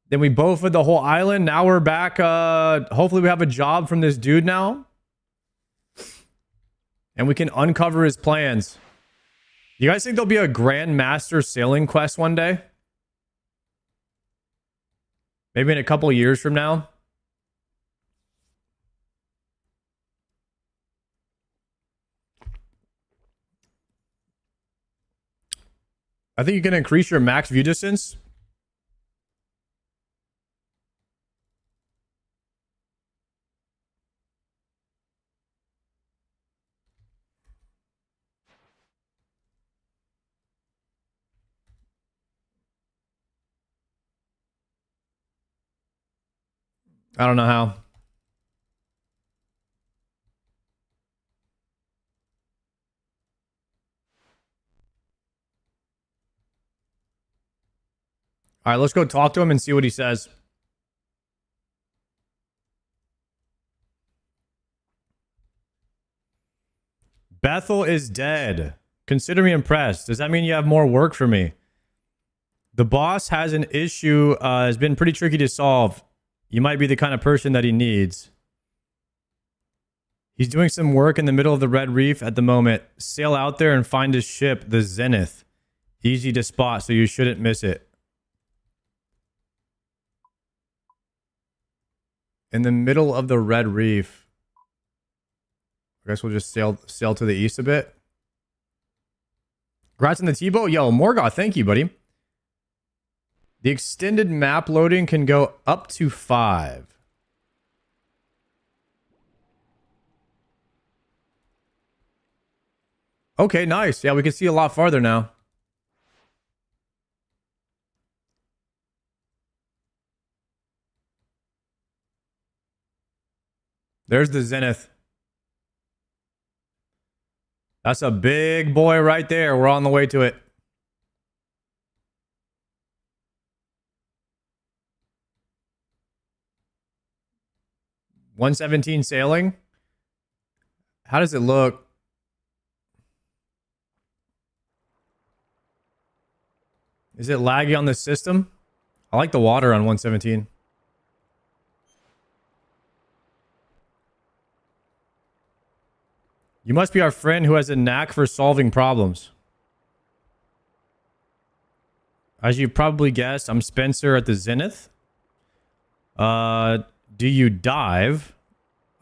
Then we bofa the whole island. Now we're back. Hopefully we have a job from this dude now. And we can uncover his plans. You guys think there'll be a Grandmaster sailing quest one day? Maybe in a couple of years from now? I think you can increase your max view distance. I don't know how. All right, let's go talk to him and see what he says. Bethel is dead. Consider me impressed. Does that mean you have more work for me? The boss has an issue. Has been pretty tricky to solve. You might be the kind of person that he needs. He's doing some work in the middle of the Red Reef at the moment. Sail out there and find his ship, the Zenith. Easy to spot, so you shouldn't miss it. In the middle of the Red Reef. I guess we'll just sail to the east a bit. Congrats on the Tbow. Yo, Morgoth, thank you, buddy. The extended map loading can go up to 5. Okay, nice. Yeah, we can see a lot farther now. There's the Zenith. That's a big boy right there. We're on the way to it. $117 sailing. How does it look? Is it laggy on the system? I like the water on 117. You must be our friend who has a knack for solving problems. As you probably guessed, I'm Spencer at the Zenith. Do you dive?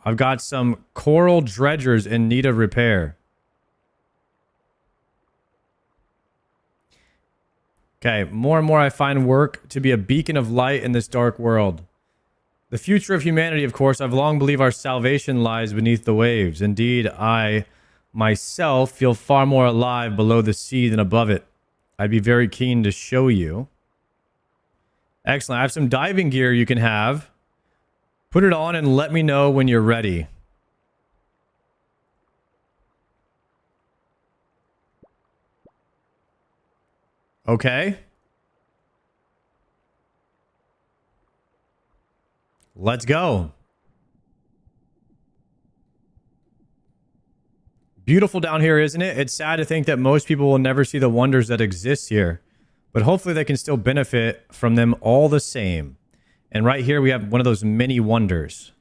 I've got some coral dredgers in need of repair. Okay, more and more I find work to be a beacon of light in this dark world. The future of humanity, of course, I've long believed our salvation lies beneath the waves. Indeed, I myself feel far more alive below the sea than above it. I'd be very keen to show you. Excellent. I have some diving gear you can have. Put it on and let me know when you're ready. Okay. Let's go. Beautiful down here, isn't it? It's sad to think that most people will never see the wonders that exist here, but hopefully they can still benefit from them all the same. And right here we have one of those many wonders.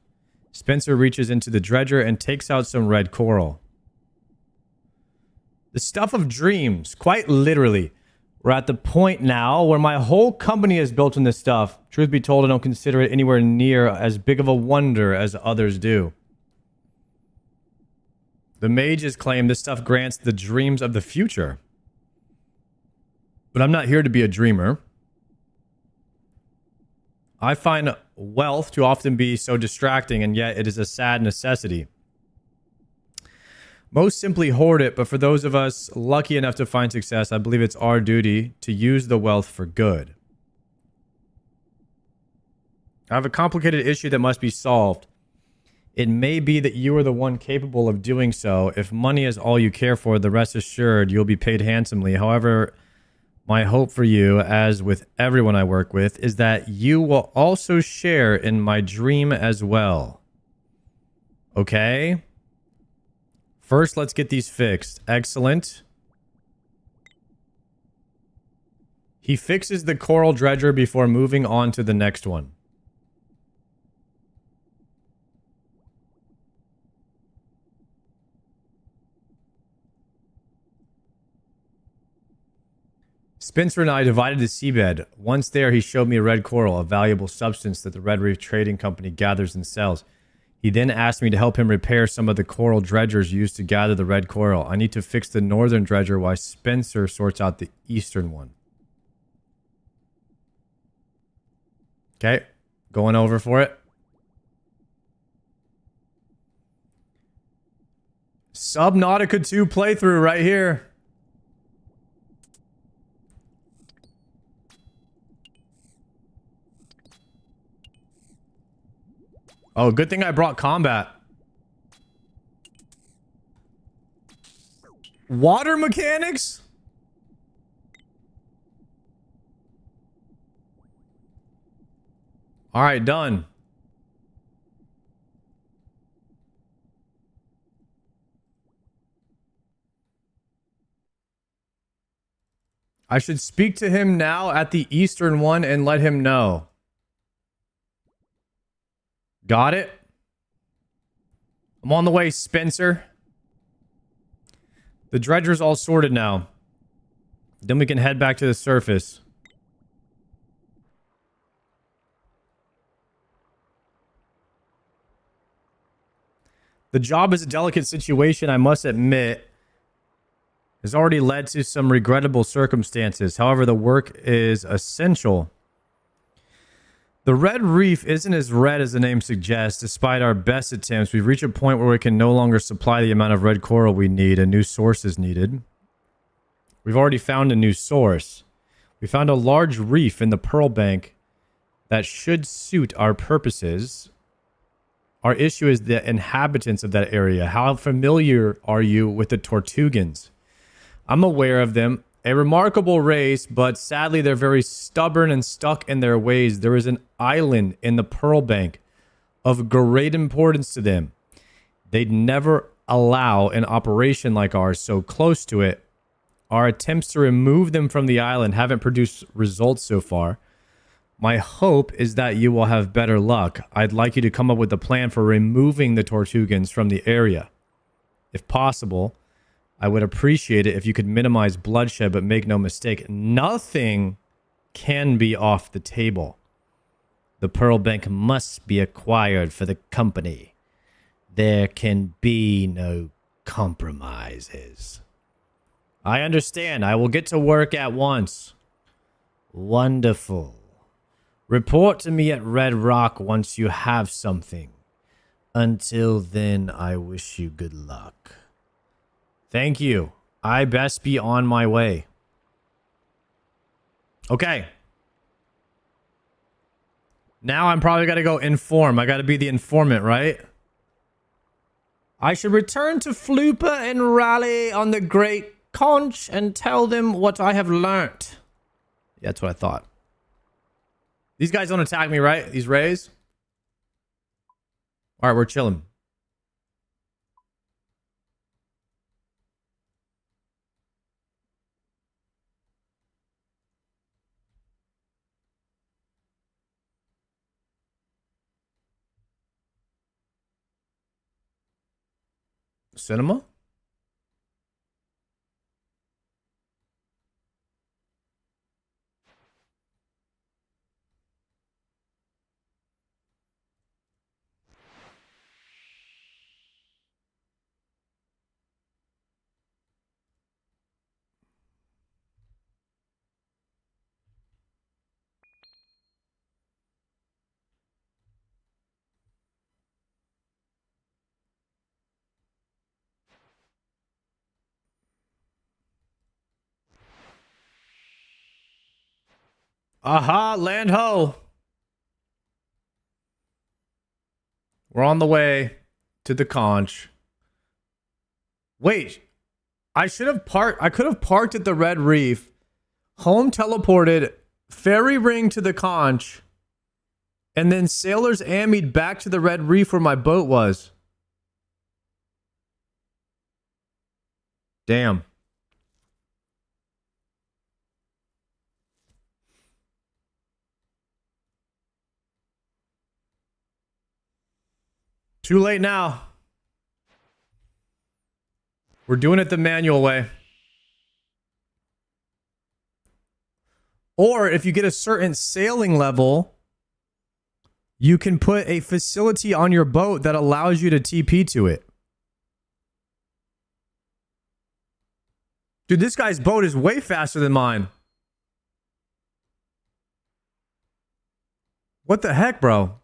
Spencer reaches into the dredger and takes out some red coral. The stuff of dreams, quite literally. We're at the point now where my whole company is built on this stuff. Truth be told, I don't consider it anywhere near as big of a wonder as others do. The mages claim this stuff grants the dreams of the future. But I'm not here to be a dreamer. I find wealth to often be so distracting, and yet it is a sad necessity. Most simply hoard it, but for those of us lucky enough to find success, I believe it's our duty to use the wealth for good. I have a complicated issue that must be solved. It may be that you are the one capable of doing so. If money is all you care for, the rest assured you'll be paid handsomely. However, My hope for you, as with everyone I work with, is that you will also share in my dream as well. Okay? First, let's get these fixed. Excellent. He fixes the coral dredger before moving on to the next one. Spencer and I divided the seabed. Once there, he showed me a red coral, a valuable substance that the Red Reef Trading Company gathers and sells. He then asked me to help him repair some of the coral dredgers used to gather the red coral. I need to fix the northern dredger while Spencer sorts out the eastern one. Okay, going over for it. Subnautica 2 playthrough right here. Oh, good thing I brought combat. Water mechanics? All right, done. I should speak to him now at the eastern one and let him know. Got it? I'm on the way, Spencer. The dredger's all sorted now. Then we can head back to the surface. The job is a delicate situation, I must admit. Has already led to some regrettable circumstances. However, the work is essential. The red reef isn't as red as the name suggests. Despite our best attempts, we've reached a point where we can no longer supply the amount of red coral we need. A new source is needed. We've already found a new source. We found a large reef in the Pearl Bank that should suit our purposes. Our issue is the inhabitants of that area. How familiar are you with the Tortugans? I'm aware of them. A remarkable race, but sadly they're very stubborn and stuck in their ways. There is an island in the Pearl Bank of great importance to them. They'd never allow an operation like ours so close to it. Our attempts to remove them from the island haven't produced results so far. My hope is that you will have better luck. I'd like you to come up with a plan for removing the Tortugans from the area. If possible, I would appreciate it if you could minimize bloodshed, but make no mistake, nothing can be off the table. The Pearl Bank must be acquired for the company. There can be no compromises. I understand. I will get to work at once. Wonderful. Report to me at Red Rock once you have something. Until then, I wish you good luck. Thank you. I best be on my way. Okay. Now I'm probably got to go inform. I got to be the informant, right? I should return to Flooper and rally on the Great Conch and tell them what I have learnt. Yeah, that's what I thought. These guys don't attack me, right? These rays? All right, we're chilling. Cinema? Aha, land ho. We're on the way to the conch. Wait, I could have parked at the Red Reef, Home teleported, ferry ring to the conch, and then sailors ammied back to the red reef where my boat was. Damn. Too late now. We're doing it the manual way. Or if you get a certain sailing level, you can put a facility on your boat that allows you to TP to it. Dude, this guy's boat is way faster than mine. What the heck, bro?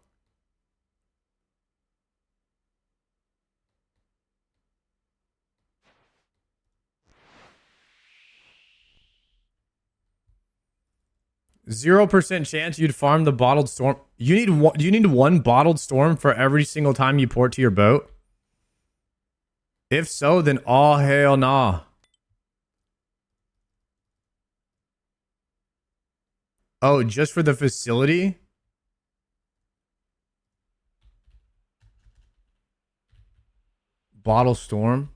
%0 chance you'd farm the bottled storm. You need one bottled storm for every single time you port to your boat? If so, then oh hell nah. Oh, just for the facility? Bottle storm?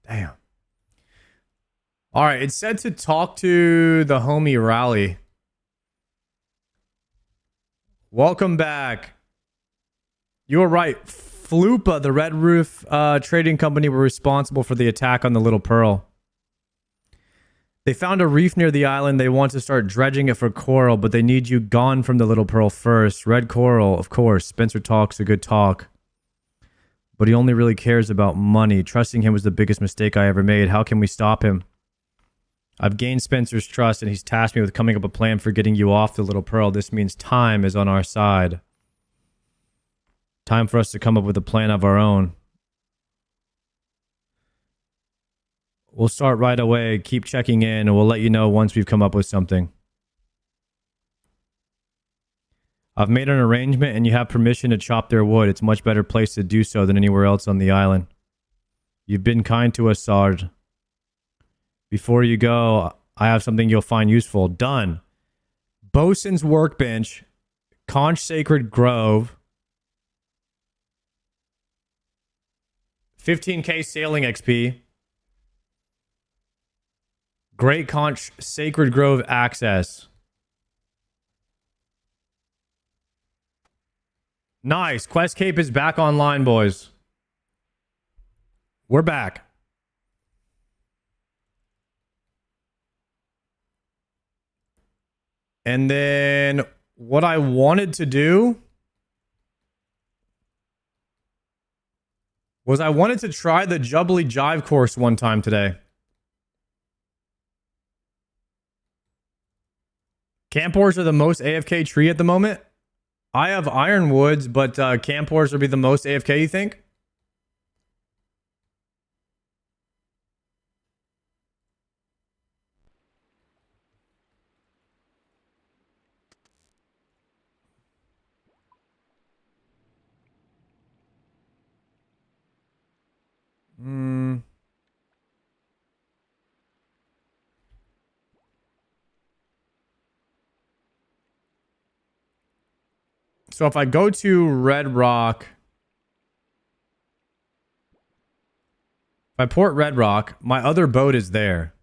Damn. All right, it said to talk to the homie Rally. Welcome back. You were right. Flupa, the Red Roof trading company, were responsible for the attack on the Little Pearl. They found a reef near the island. They want to start dredging it for coral, but they need you gone from the Little Pearl first. Red coral, of course. Spencer talks a good talk. But he only really cares about money. Trusting him was the biggest mistake I ever made. How can we stop him? I've gained Spencer's trust, and he's tasked me with coming up a plan for getting you off the Little Pearl. This means time is on our side. Time for us to come up with a plan of our own. We'll start right away. Keep checking in, and we'll let you know once we've come up with something. I've made an arrangement, and you have permission to chop their wood. It's a much better place to do so than anywhere else on the island. You've been kind to us, Sarge. Before you go, I have something you'll find useful. Done. Bosun's Workbench. Conch Sacred Grove. 15k sailing XP. Great Conch Sacred Grove access. Nice. Quest Cape is back online, boys. We're back. And then what I wanted to do was I wanted to try the Jubbly Jive course one time today. Campors are the most AFK tree at the moment. I have Ironwoods, but Campors would be the most AFK, you think? So if I go to Red Rock, if I port Red Rock, my other boat is there.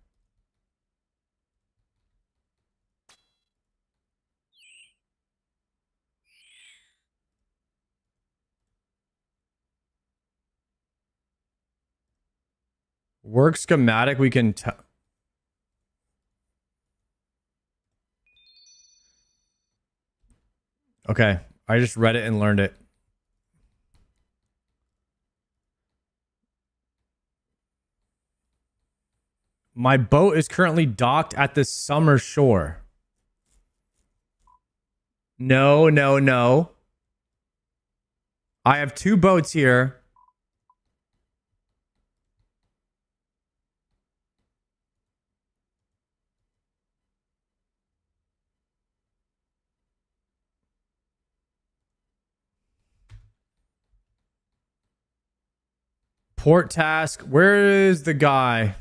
Work schematic, we can tell. Okay, I just read it and learned it. My boat is currently docked at the summer shore. No, no, no. I have two boats here. Port task. Where is the guy?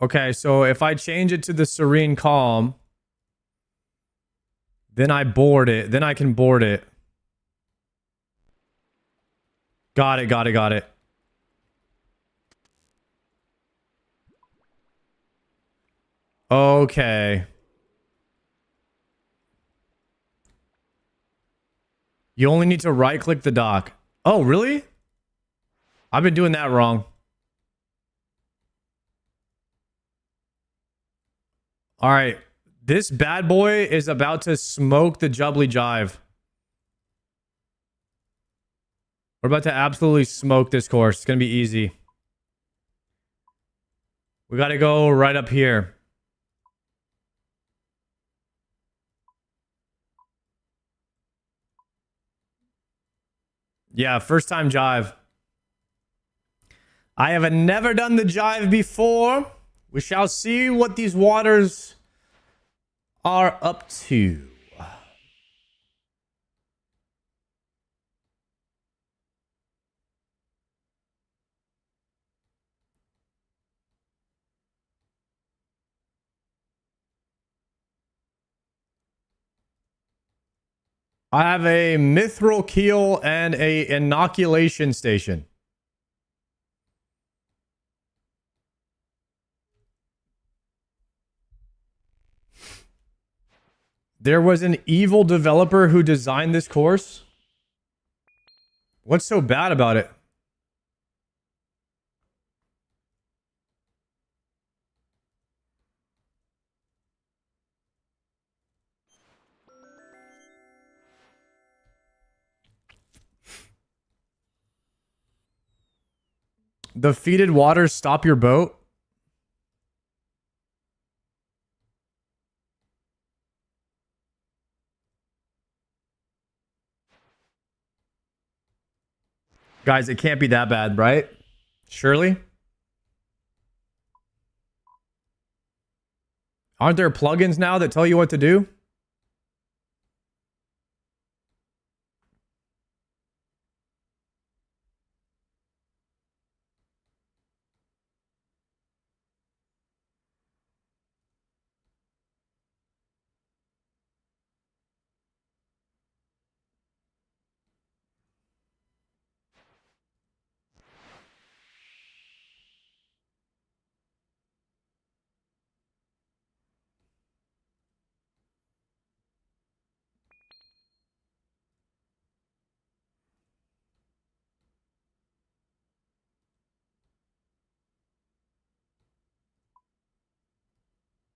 Okay, so if I change it to the serene calm, then I board it. Then I can board it. Got it, got it, got it. Okay. You only need to right-click the dock. Oh, really? I've been doing that wrong. All right. This bad boy is about to smoke the jubbly jive. We're about to absolutely smoke this course. It's going to be easy. We got to go right up here. Yeah, first time jive. I have never done the jive before. We shall see what these waters are up to. I have a mithril keel and a inoculation station. There was an evil developer who designed this course. What's so bad about it? The fetid waters stop your boat? Guys, it can't be that bad, right? Surely? Aren't there plugins now that tell you what to do?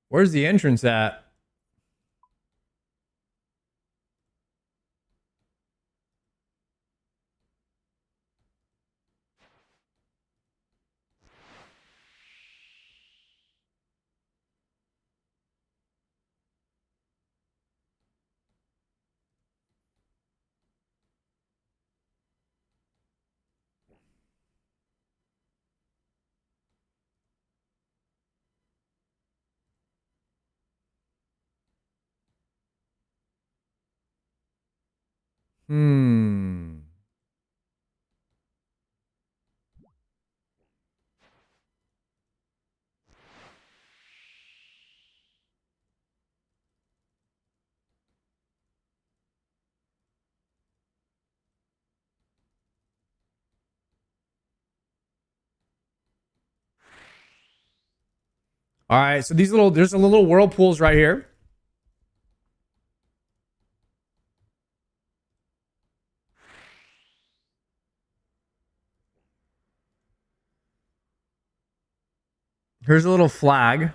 Where's the entrance at? Hmm. All right, so there's a little whirlpools right here. Here's a little flag.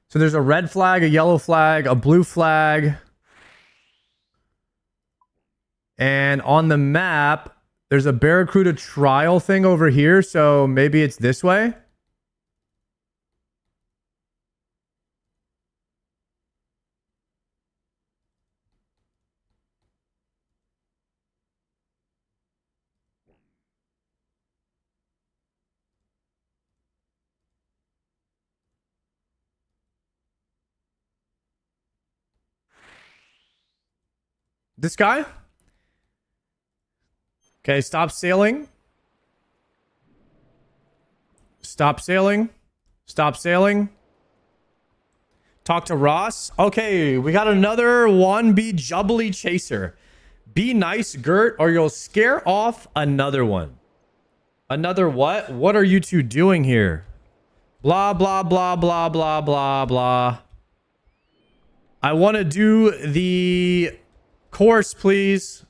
So there's a red flag, a yellow flag, a blue flag. And on the map, there's a Barracuda trial thing over here. So maybe it's this way. This guy? Okay, stop sailing. Stop sailing. Stop sailing. Talk to Ross. Okay, we got another 1B Jubbly Chaser. Be nice, Gert, or you'll scare off another one. Another what? What are you two doing here? Blah, blah, blah, blah, blah, blah, blah. I want to do the course, please.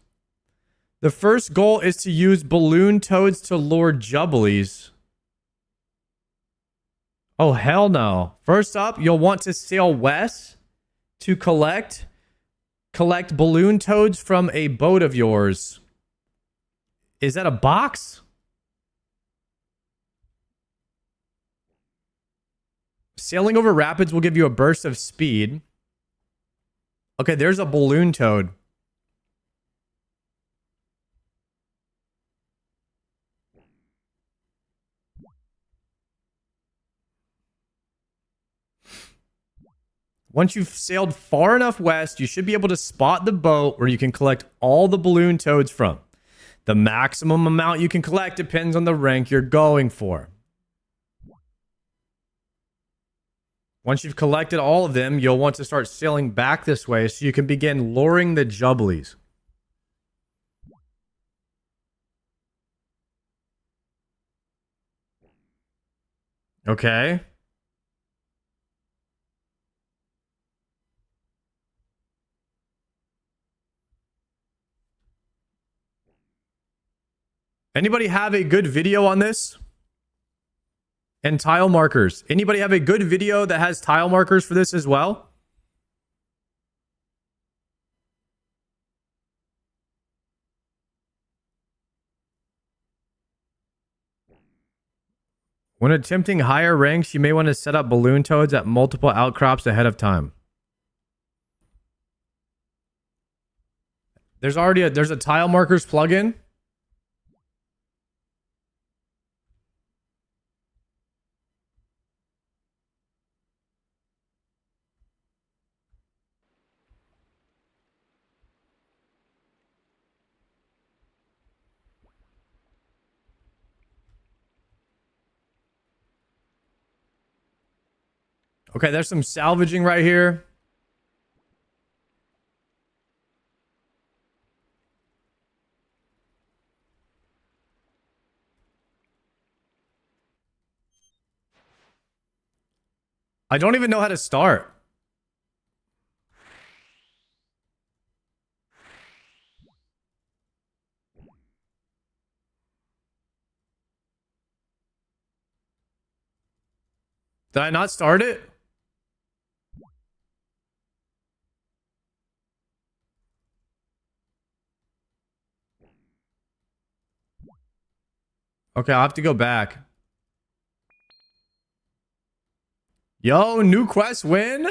The first goal is to use balloon toads to lure Jubblies. Oh, hell no. First up, you'll want to sail west to collect balloon toads from a boat of yours. Is that a box? Sailing over rapids will give you a burst of speed. Okay, there's a balloon toad. Once you've sailed far enough west, you should be able to spot the boat where you can collect all the balloon toads from. The maximum amount you can collect depends on the rank you're going for. Once you've collected all of them, you'll want to start sailing back this way so you can begin luring the Jubblies. Okay. Anybody have a good video on this? And tile markers. Anybody have a good video that has tile markers for this as well? When attempting higher ranks, you may want to set up balloon toads at multiple outcrops ahead of time. There's a tile markers plugin. Okay, there's some salvaging right here. I don't even know how to start. Did I not start it? Okay, I'll have to go back. Yo, new quest win.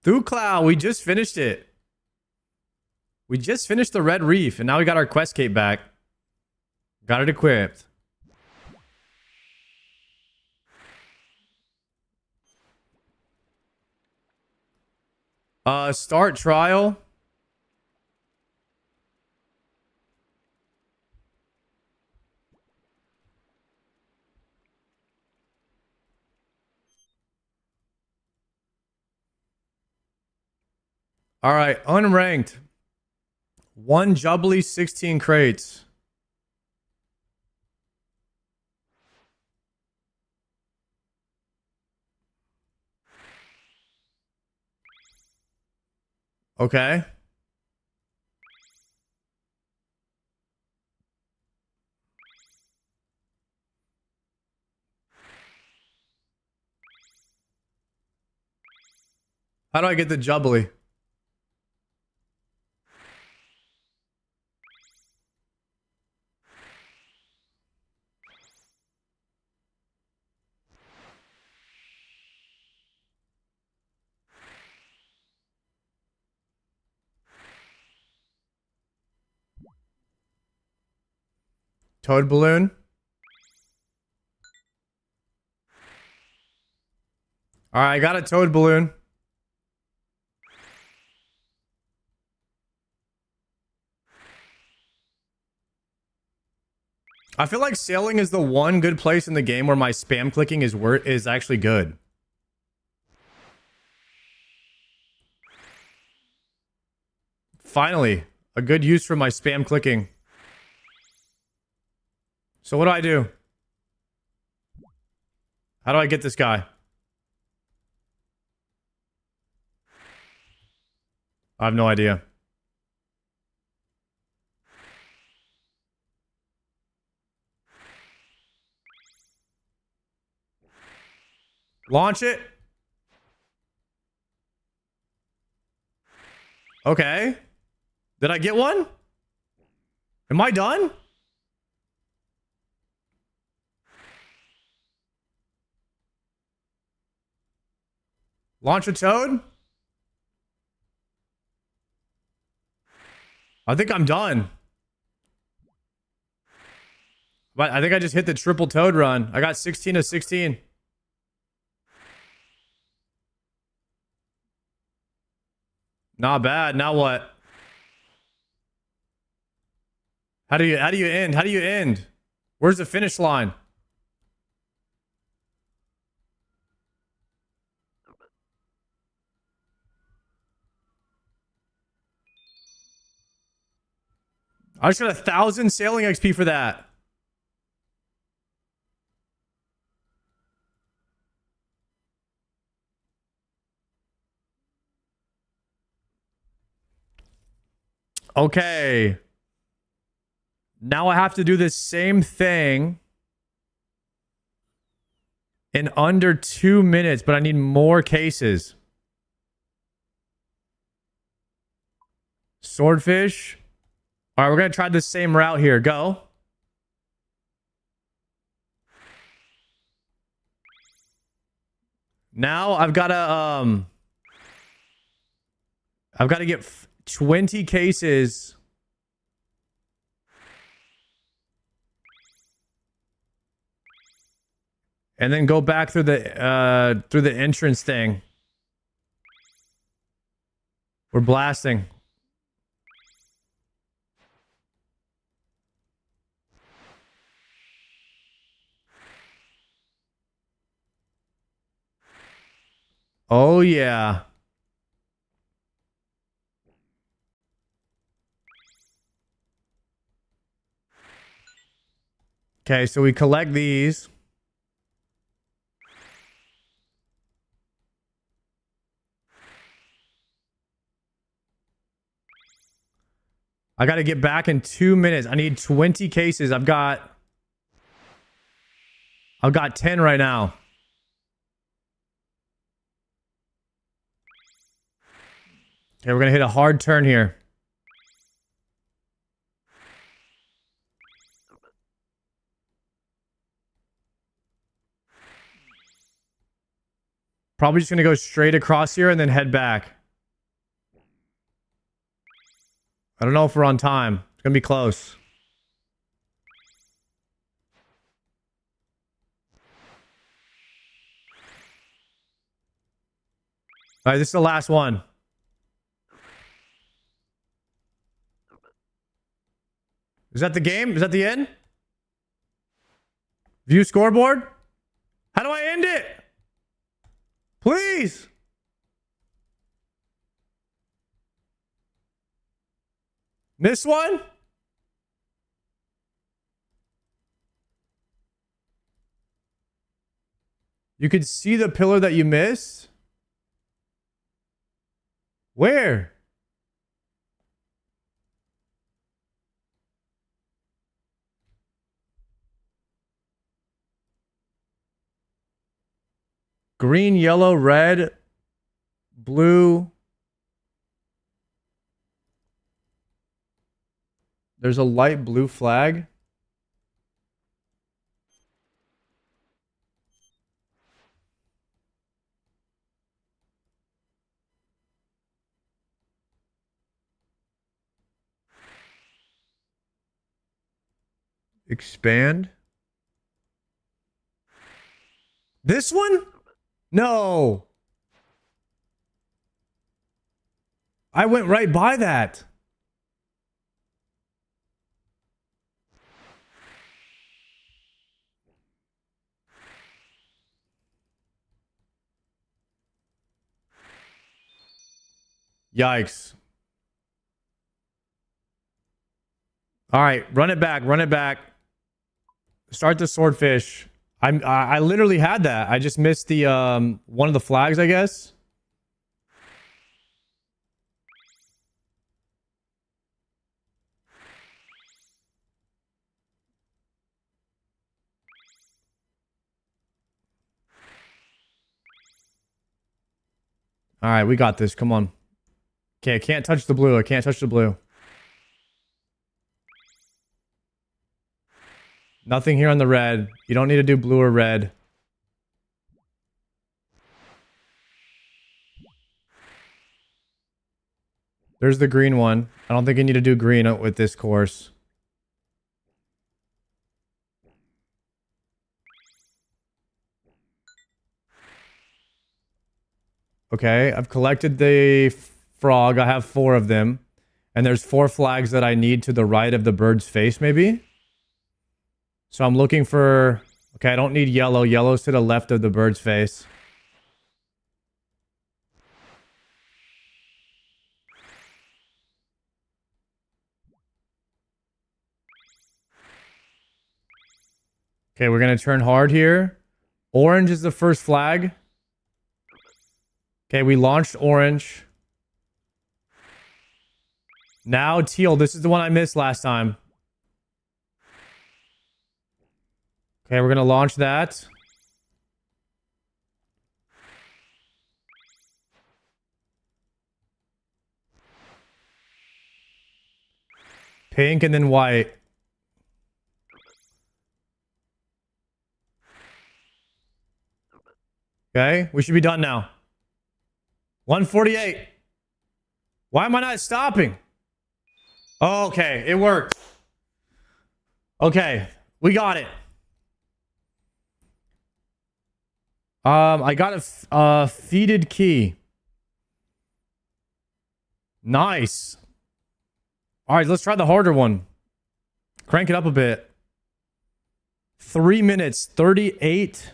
Through Cloud, we just finished it. We just finished the Red Reef, and now we got our quest cape back. Got it equipped. Start trial. All right, unranked. 1 Jubbly, 16 crates. Okay. How do I get the Jubbly? Toad balloon. All right, I got a toad balloon. I feel like sailing is the one good place in the game where my spam clicking is actually good. Finally, a good use for my spam clicking. So what do I do? How do I get this guy? I have no idea. Launch it. Okay. Did I get one? Am I done? Launch a toad? I think I'm done. But I think I just hit the triple toad run. I got 16 to 16. Not bad. Now what? How do you end? How do you end? Where's the finish line? I just got 1,000 sailing XP for that. Okay. Now I have to do the same thing in under 2 minutes, but I need more cases. Swordfish. All right, we're going to try the same route here. Go. Now I've got to get 20 cases. And then go back through the entrance thing. We're blasting. Oh yeah. Okay, so we collect these. I got to get back in 2 minutes. I need 20 cases. I've got 10 right now. Okay, we're going to hit a hard turn here. Probably just going to go straight across here and then head back. I don't know if we're on time. It's going to be close. All right, this is the last one. Is that the game? Is that the end? View scoreboard? How do I end it? Please. This one? You could see the pillar that you missed? Where? Green, yellow, red, blue. There's a light blue flag. Expand. This one? No. I went right by that. Yikes. All right, run it back. Run it back. Start the swordfish. I literally had that. I just missed the one of the flags, I guess. All right, we got this. Come on. Okay, I can't touch the blue. I can't touch the blue. Nothing here on the red. You don't need to do blue or red. There's the green one. I don't think you need to do green with this course. Okay, I've collected the frog. I have 4 of them. And there's 4 flags that I need to the right of the bird's face, maybe? So I'm looking for... Okay, I don't need yellow. Yellow's to the left of the bird's face. Okay, we're going to turn hard here. Orange is the first flag. Okay, we launched orange. Now teal. This is the one I missed last time. Okay, we're going to launch that. Pink and then white. Okay, we should be done now. 148. Why am I not stopping? Oh, okay, it worked. Okay, we got it. I got a feeded key. Nice. All right, let's try the harder one. Crank it up a bit. 3 minutes, 38.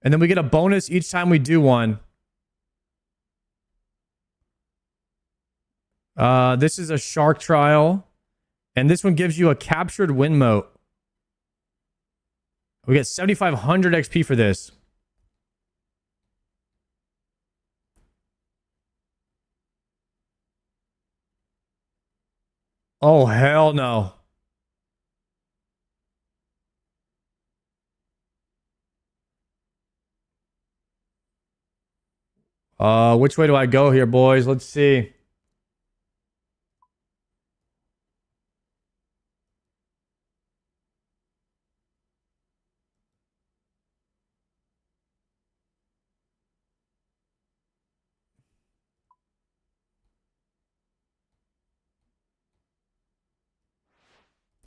And then we get a bonus each time we do one. This is a shark trial. And this one gives you a captured win mote. We get 7,500 XP for this. Oh, hell no. Which way do I go here, boys? Let's see.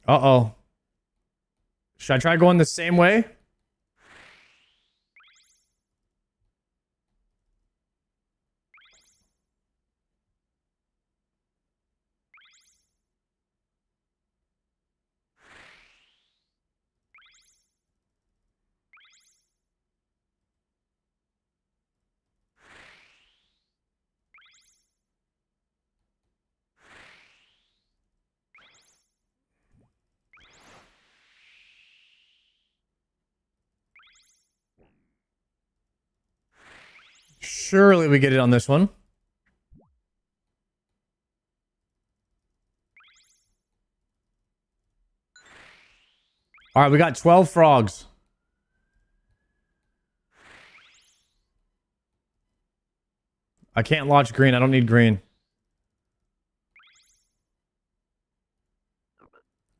Uh-oh. Should I try going the same way? Surely we get it on this one. All right, we got 12 frogs. I can't launch green. I don't need green.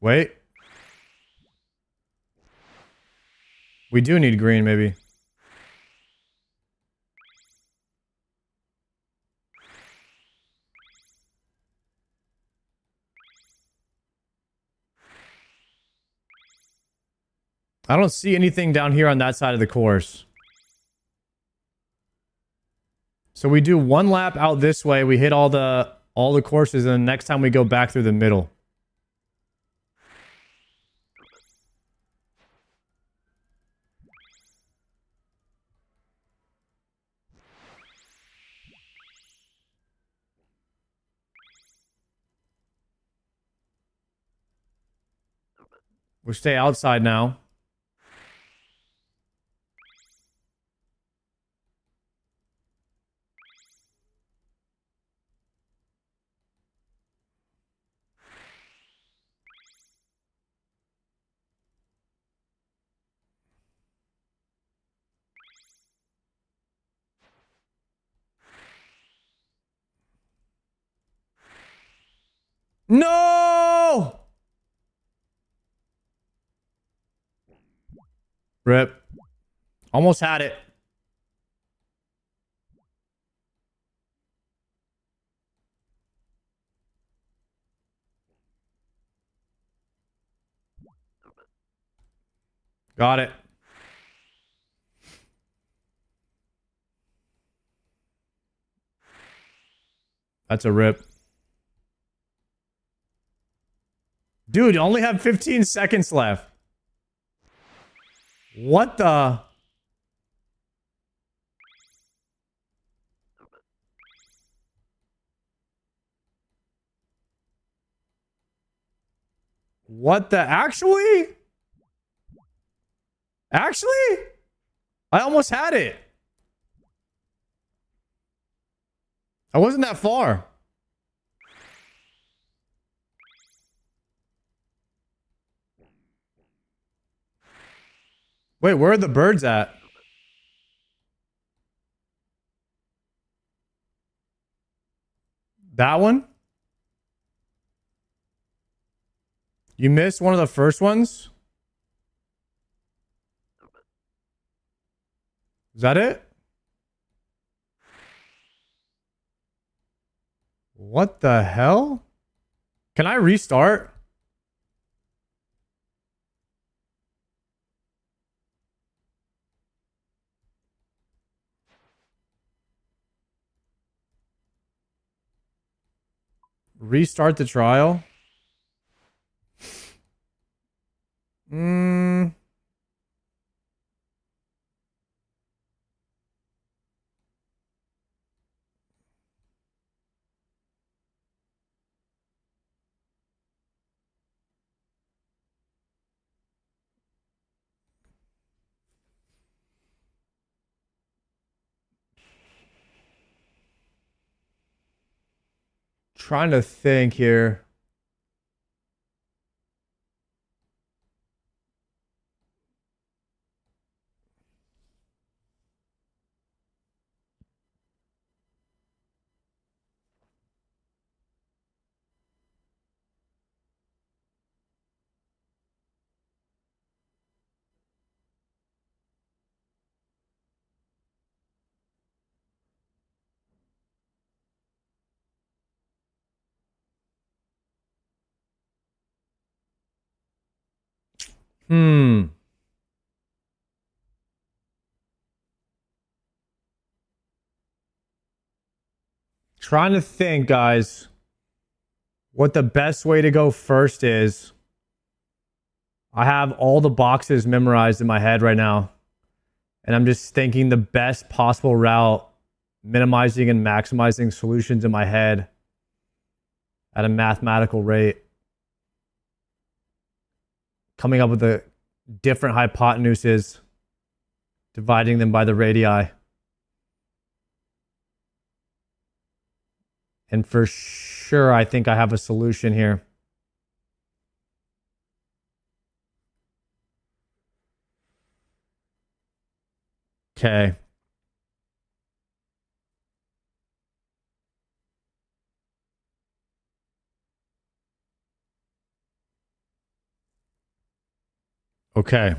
Wait. We do need green, maybe. I don't see anything down here on that side of the course. So we do 1 lap out this way. We hit all the courses, and the next time we go back through the middle. We'll stay outside now. No! Rip. Almost had it. Got it. That's a rip. Dude, you only have 15 seconds left. What the? What the? Actually? Actually? I almost had it. I wasn't that far. Wait, where are the birds at? That one? You missed one of the first ones? Is that it? What the hell? Can I restart? Restart the trial? Trying to think here. Trying to think, guys, what the best way to go first is. I have all the boxes memorized in my head right now. And I'm just thinking the best possible route, minimizing and maximizing solutions in my head at a mathematical rate. Coming up with the different hypotenuses, dividing them by the radii. And for sure, I think I have a solution here. Okay. Okay.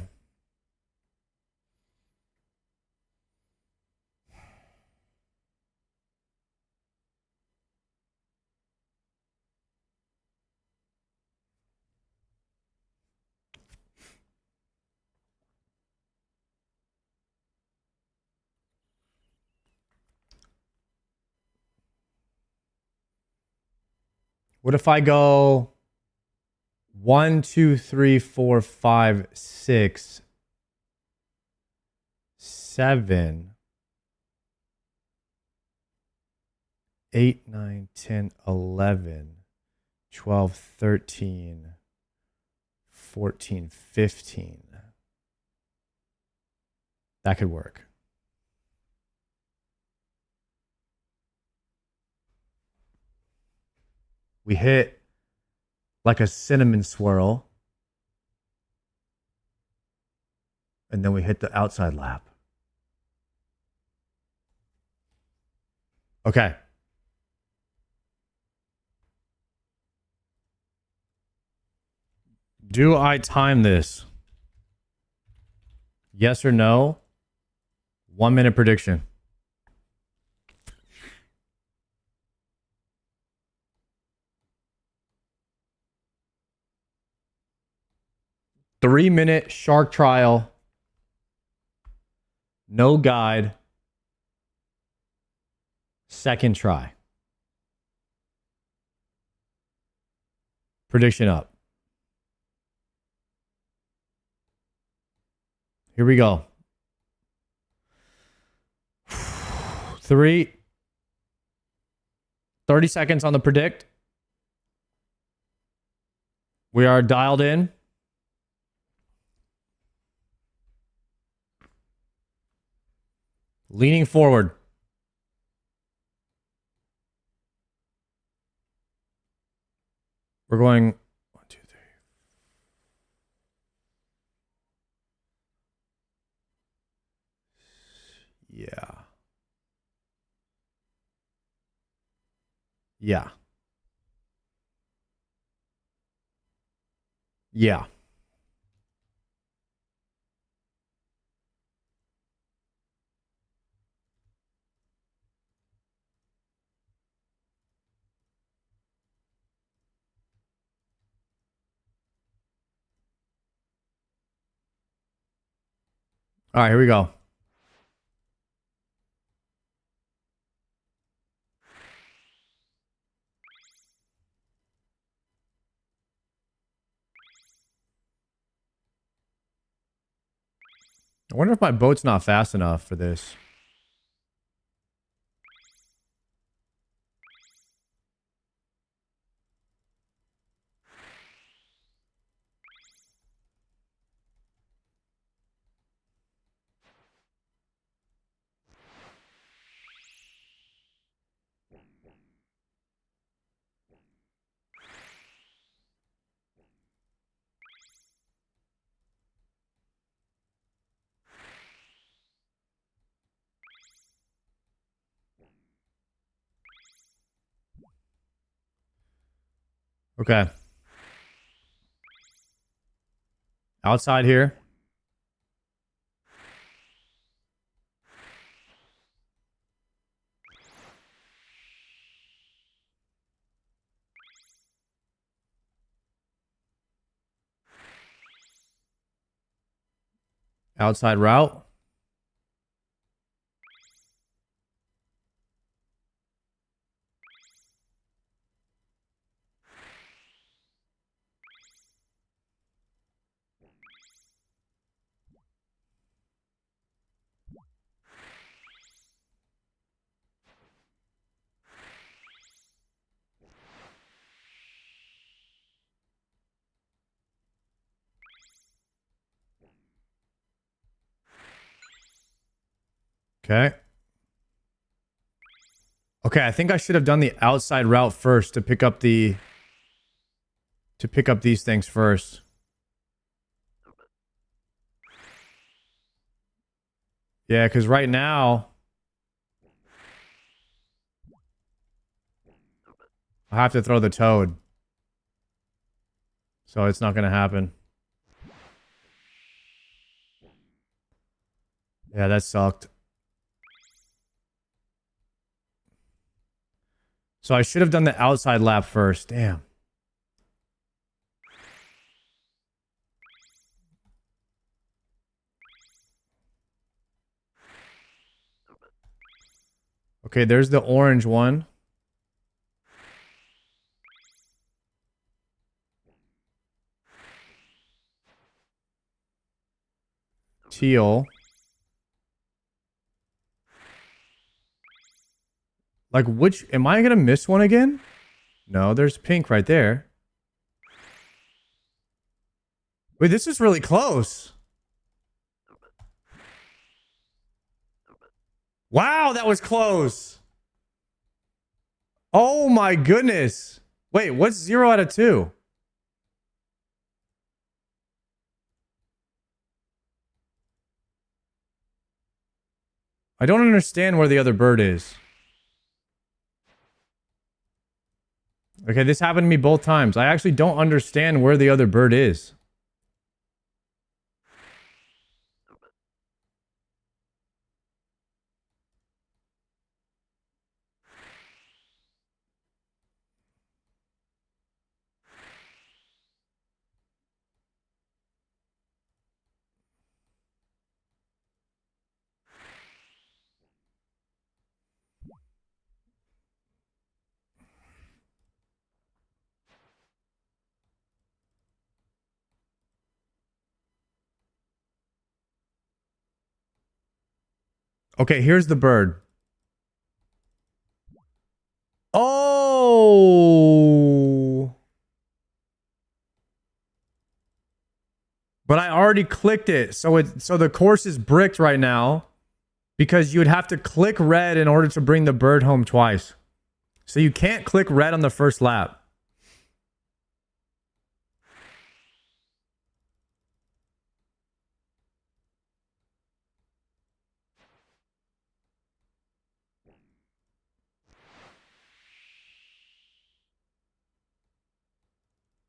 What if I go 1, 2, 3, 4, 5, 6, 7, 8, 9, 10, 11, 12, 13, 14, 15. That could work. We hit like a cinnamon swirl. And then we hit the outside lap. Okay. Do I time this? Yes or no? 1 minute prediction. Three-minute shark trial. No guide. Second try. Prediction up. Here we go. 30 seconds on the predict. We are dialed in. Leaning forward. We're going 1, 2, 3. Yeah. Yeah. Yeah. All right, here we go. I wonder if my boat's not fast enough for this. Okay. Outside here. Outside route. Okay. Okay, I think I should have done the outside route first to pick up these things first. Yeah, because right now I have to throw the toad. So it's not going to happen. Yeah, that sucked. So I should have done the outside lap first. Damn. Okay, there's the orange one. Teal. Like, which... Am I going to miss one again? No, there's pink right there. Wait, this is really close. Wow, that was close. Oh my goodness. Wait, what's 0 out of 2? I don't understand where the other bird is. Okay, this happened to me both times. I actually don't understand where the other bird is. Okay, here's the bird. Oh. But I already clicked it. So the course is bricked right now because you would have to click red in order to bring the bird home twice. So you can't click red on the first lap.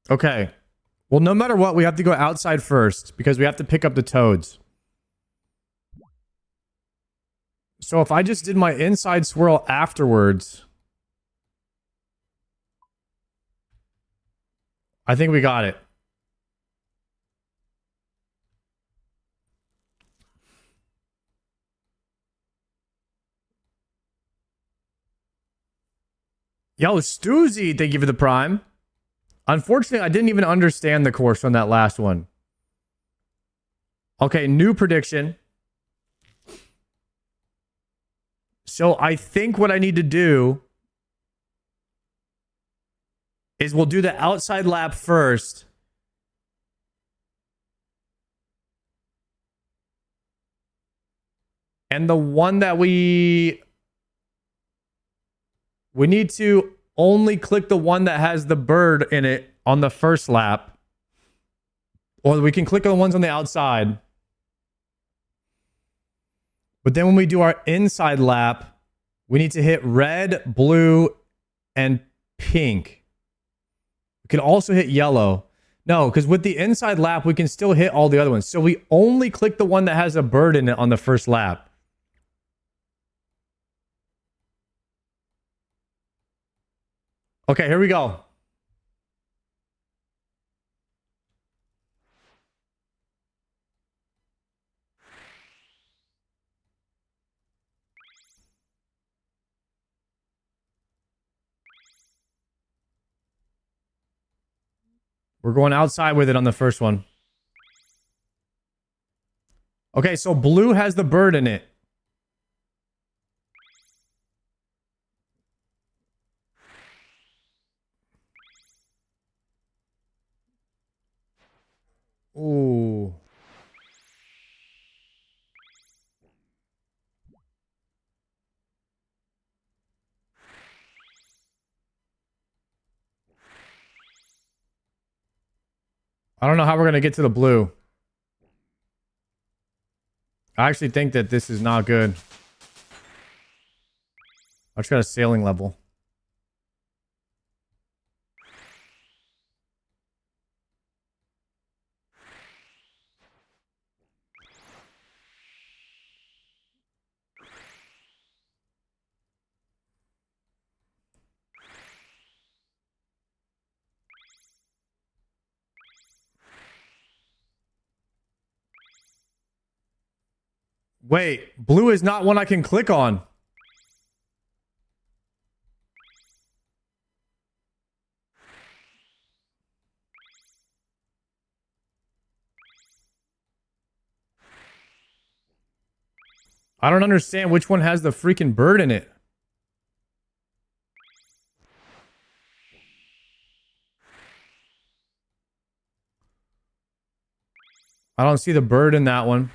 Okay. Well, no matter what, we have to go outside first because we have to pick up the toads. So if I just did my inside swirl afterwards, I think we got it. Yo, Stoozy, thank you for the prime. Unfortunately, I didn't even understand the course on that last one. Okay, new prediction. So I think what I need to do is we'll do the outside lap first. And the one that we need to only click the one that has the bird in it on the first lap. Or we can click on the ones on the outside. But then when we do our inside lap, we need to hit red, blue, and pink. We can also hit yellow. No, because with the inside lap, we can still hit all the other ones. So we only click the one that has a bird in it on the first lap. Okay, here we go. We're going outside with it on the first one. Okay, so blue has the bird in it. Ooh. I don't know how we're going to get to the blue. I actually think that this is not good. I just got a sailing level. Wait, blue is not one I can click on. I don't understand which one has the freaking bird in it. I don't see the bird in that one.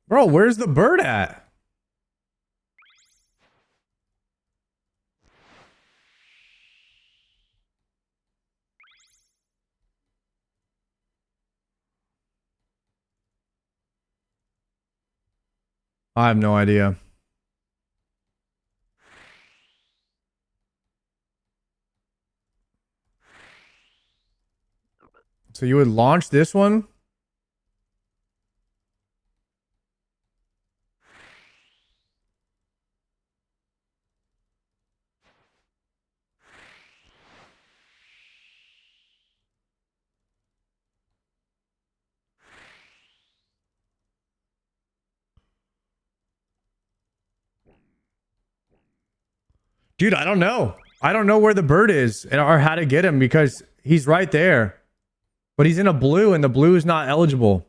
Bro, where's the bird at? I have no idea. So you would launch this one? Dude, I don't know. I don't know where the bird is or how to get him because he's right there. But he's in a blue and the blue is not eligible.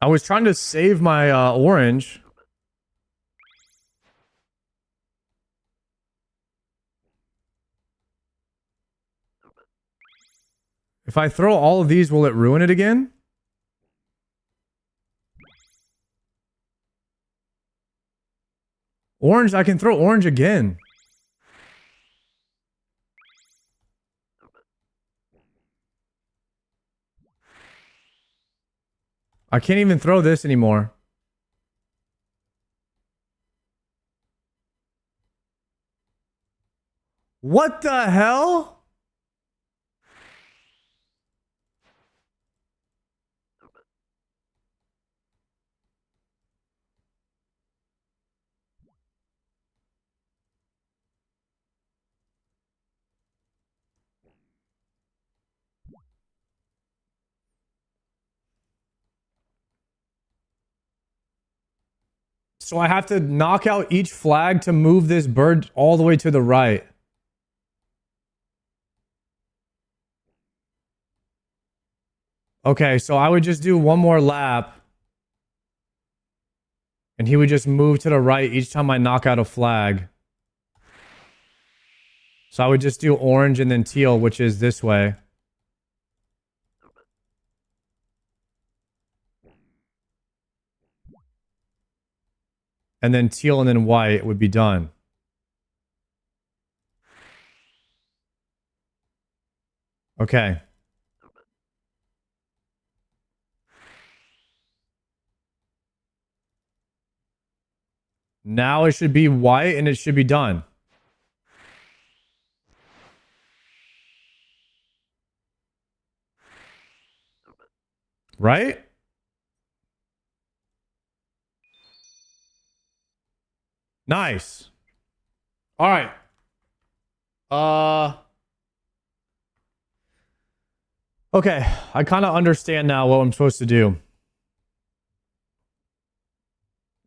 I was trying to save my orange. If I throw all of these, will it ruin it again? Orange, I can throw orange again. I can't even throw this anymore. What the hell? So I have to knock out each flag to move this bird all the way to the right. Okay, so I would just do one more lap. And he would just move to the right each time I knock out a flag. So I would just do orange and then teal, which is this way. And then teal and then white would be done. Okay. Now it should be white and it should be done. Right? Nice. All right. Okay, I kind of understand now what I'm supposed to do.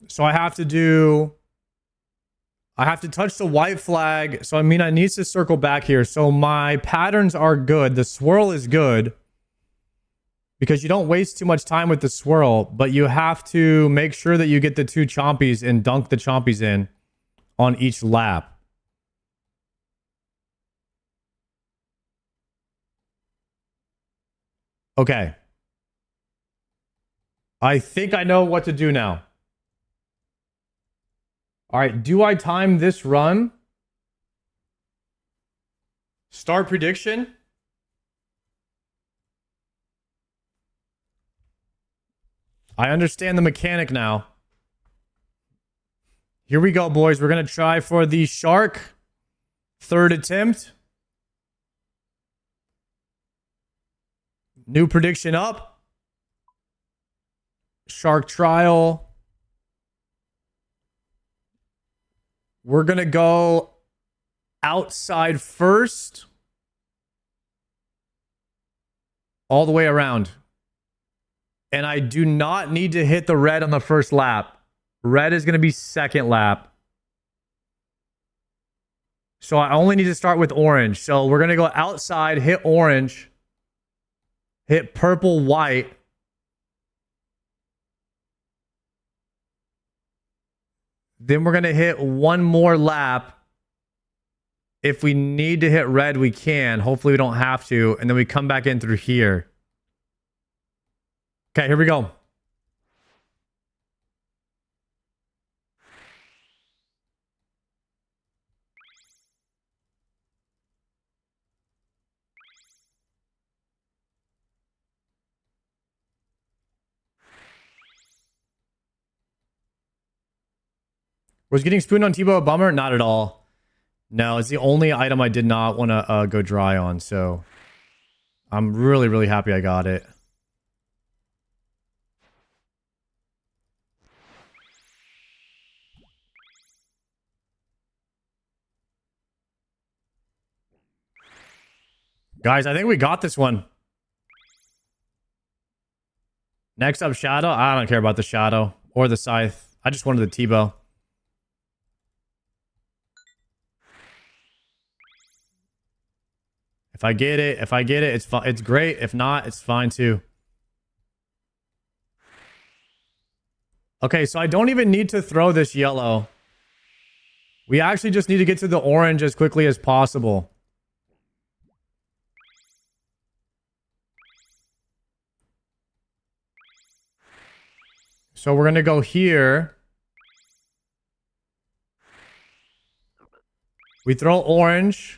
So I have to touch the white flag. So I mean, I need to circle back here. So my patterns are good. The swirl is good because you don't waste too much time with the swirl, but you have to make sure that you get the two chompies and dunk the chompies in on each lap. Okay. I think I know what to do now. All right, do I time this run? Start prediction. I understand the mechanic now. Here we go, boys. We're going to try for the shark. Third attempt. New prediction up. Shark trial. We're going to go outside first. All the way around. And I do not need to hit the red on the first lap. Red is going to be second lap. So I only need to start with orange. So we're going to go outside, hit orange, hit purple, white. Then we're going to hit one more lap. If we need to hit red, we can. Hopefully we don't have to. And then we come back in through here. Okay, here we go. Was getting spooned on Tbow a bummer? Not at all. No, it's the only item I did not want to go dry on. So I'm really, really happy I got it. Guys, I think we got this one. Next up, Shadow. I don't care about the Shadow or the Scythe. I just wanted the Tbow. If I get it, it's fine. It's great. If not, it's fine too. Okay, so I don't even need to throw this yellow. We actually just need to get to the orange as quickly as possible. So we're going to go here. We throw orange.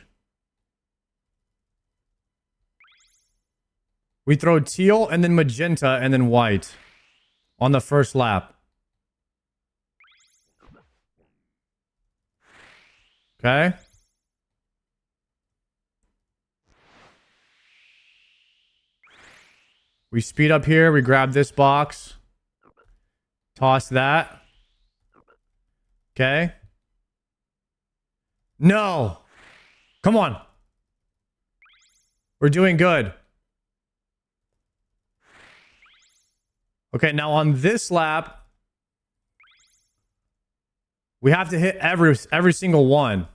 We throw teal and then magenta and then white on the first lap. Okay. We speed up here. We grab this box. Toss that. Okay. No. Come on. We're doing good. Okay, now on this lap, we have to hit every single one.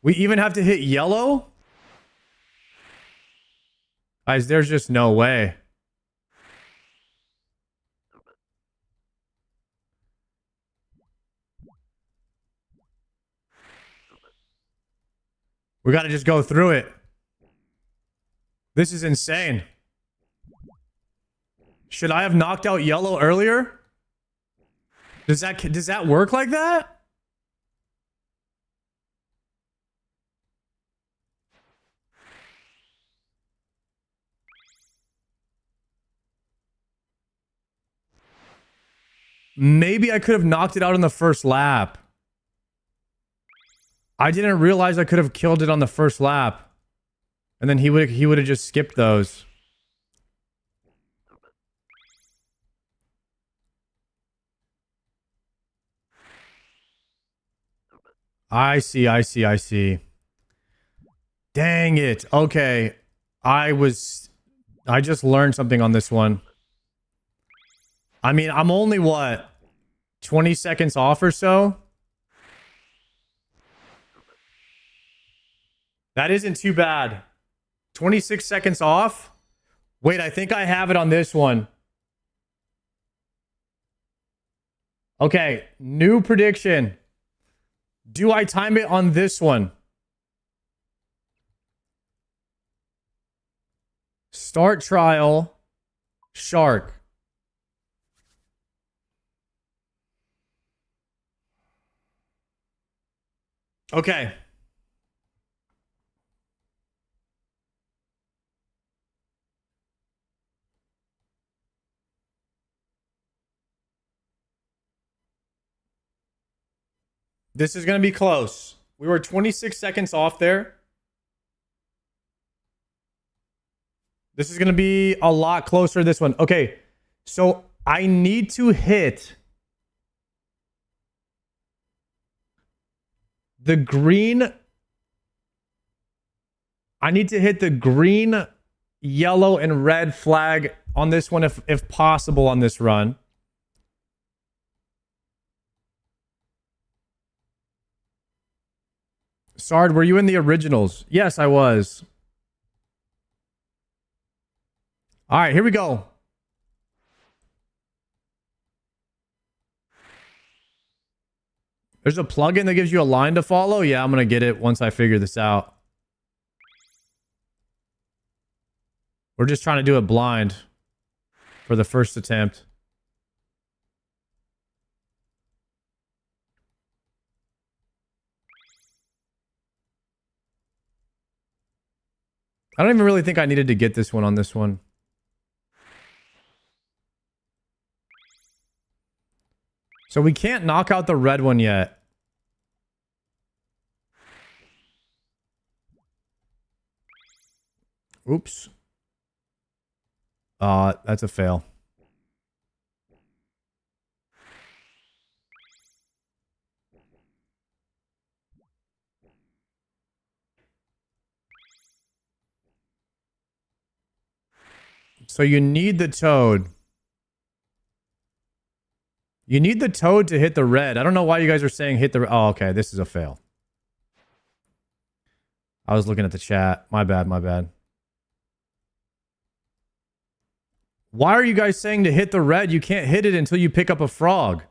We even have to hit yellow? Guys, there's just no way. We got to just go through it. This is insane. Should I have knocked out yellow earlier? Does that work like that? Maybe I could have knocked it out on the first lap. I didn't realize I could have killed it on the first lap. And then he would have just skipped those. I see. Dang it. Okay. I just learned something on this one. I mean, I'm only what? 20 seconds off or so? That isn't too bad. 26 seconds off? Wait, I think I have it on this one. Okay, new prediction. Do I time it on this one? Start trial. Shark. Okay. This is going to be close. We were 26 seconds off there. This is going to be a lot closer, this one. Okay, so I need to hit the green. I need to hit the green, yellow, and red flag on this one if possible on this run. Sard, were you in the originals? Yes, I was. All right, here we go. There's a plugin that gives you a line to follow. Yeah, I'm going to get it once I figure this out. We're just trying to do it blind for the first attempt. I don't even really think I needed to get this one on this one. So we can't knock out the red one yet. Oops. That's a fail. So you need the toad. You need the toad to hit the red. I don't know why you guys are saying hit the... Oh, okay. This is a fail. I was looking at the chat. My bad, my bad. Why are you guys saying to hit the red? You can't hit it until you pick up a frog.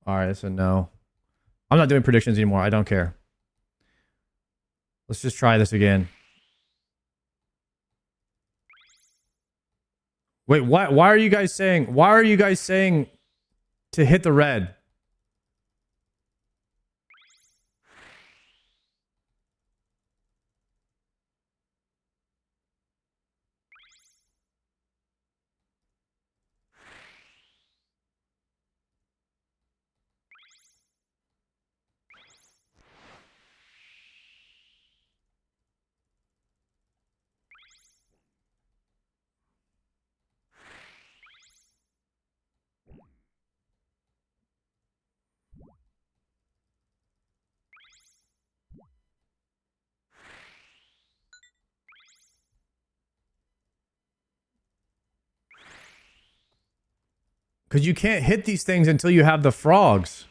Alright, that's a no. I'm not doing predictions anymore. I don't care. Let's just try this again. Wait, why are you guys saying to hit the red? Because you can't hit these things until you have the frogs.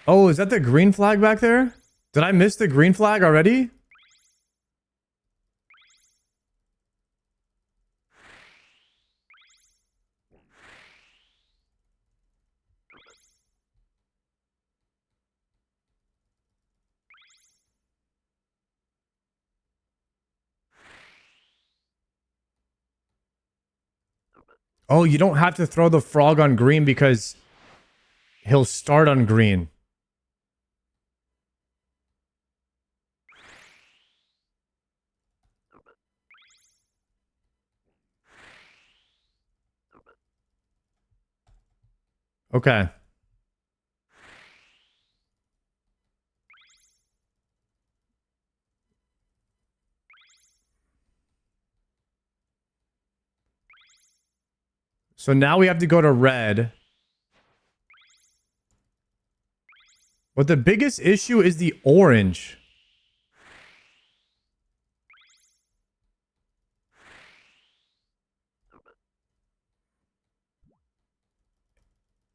Oh, is that the green flag back there? Did I miss the green flag already? Oh, you don't have to throw the frog on green because he'll start on green. Okay. So now we have to go to red. But the biggest issue is the orange.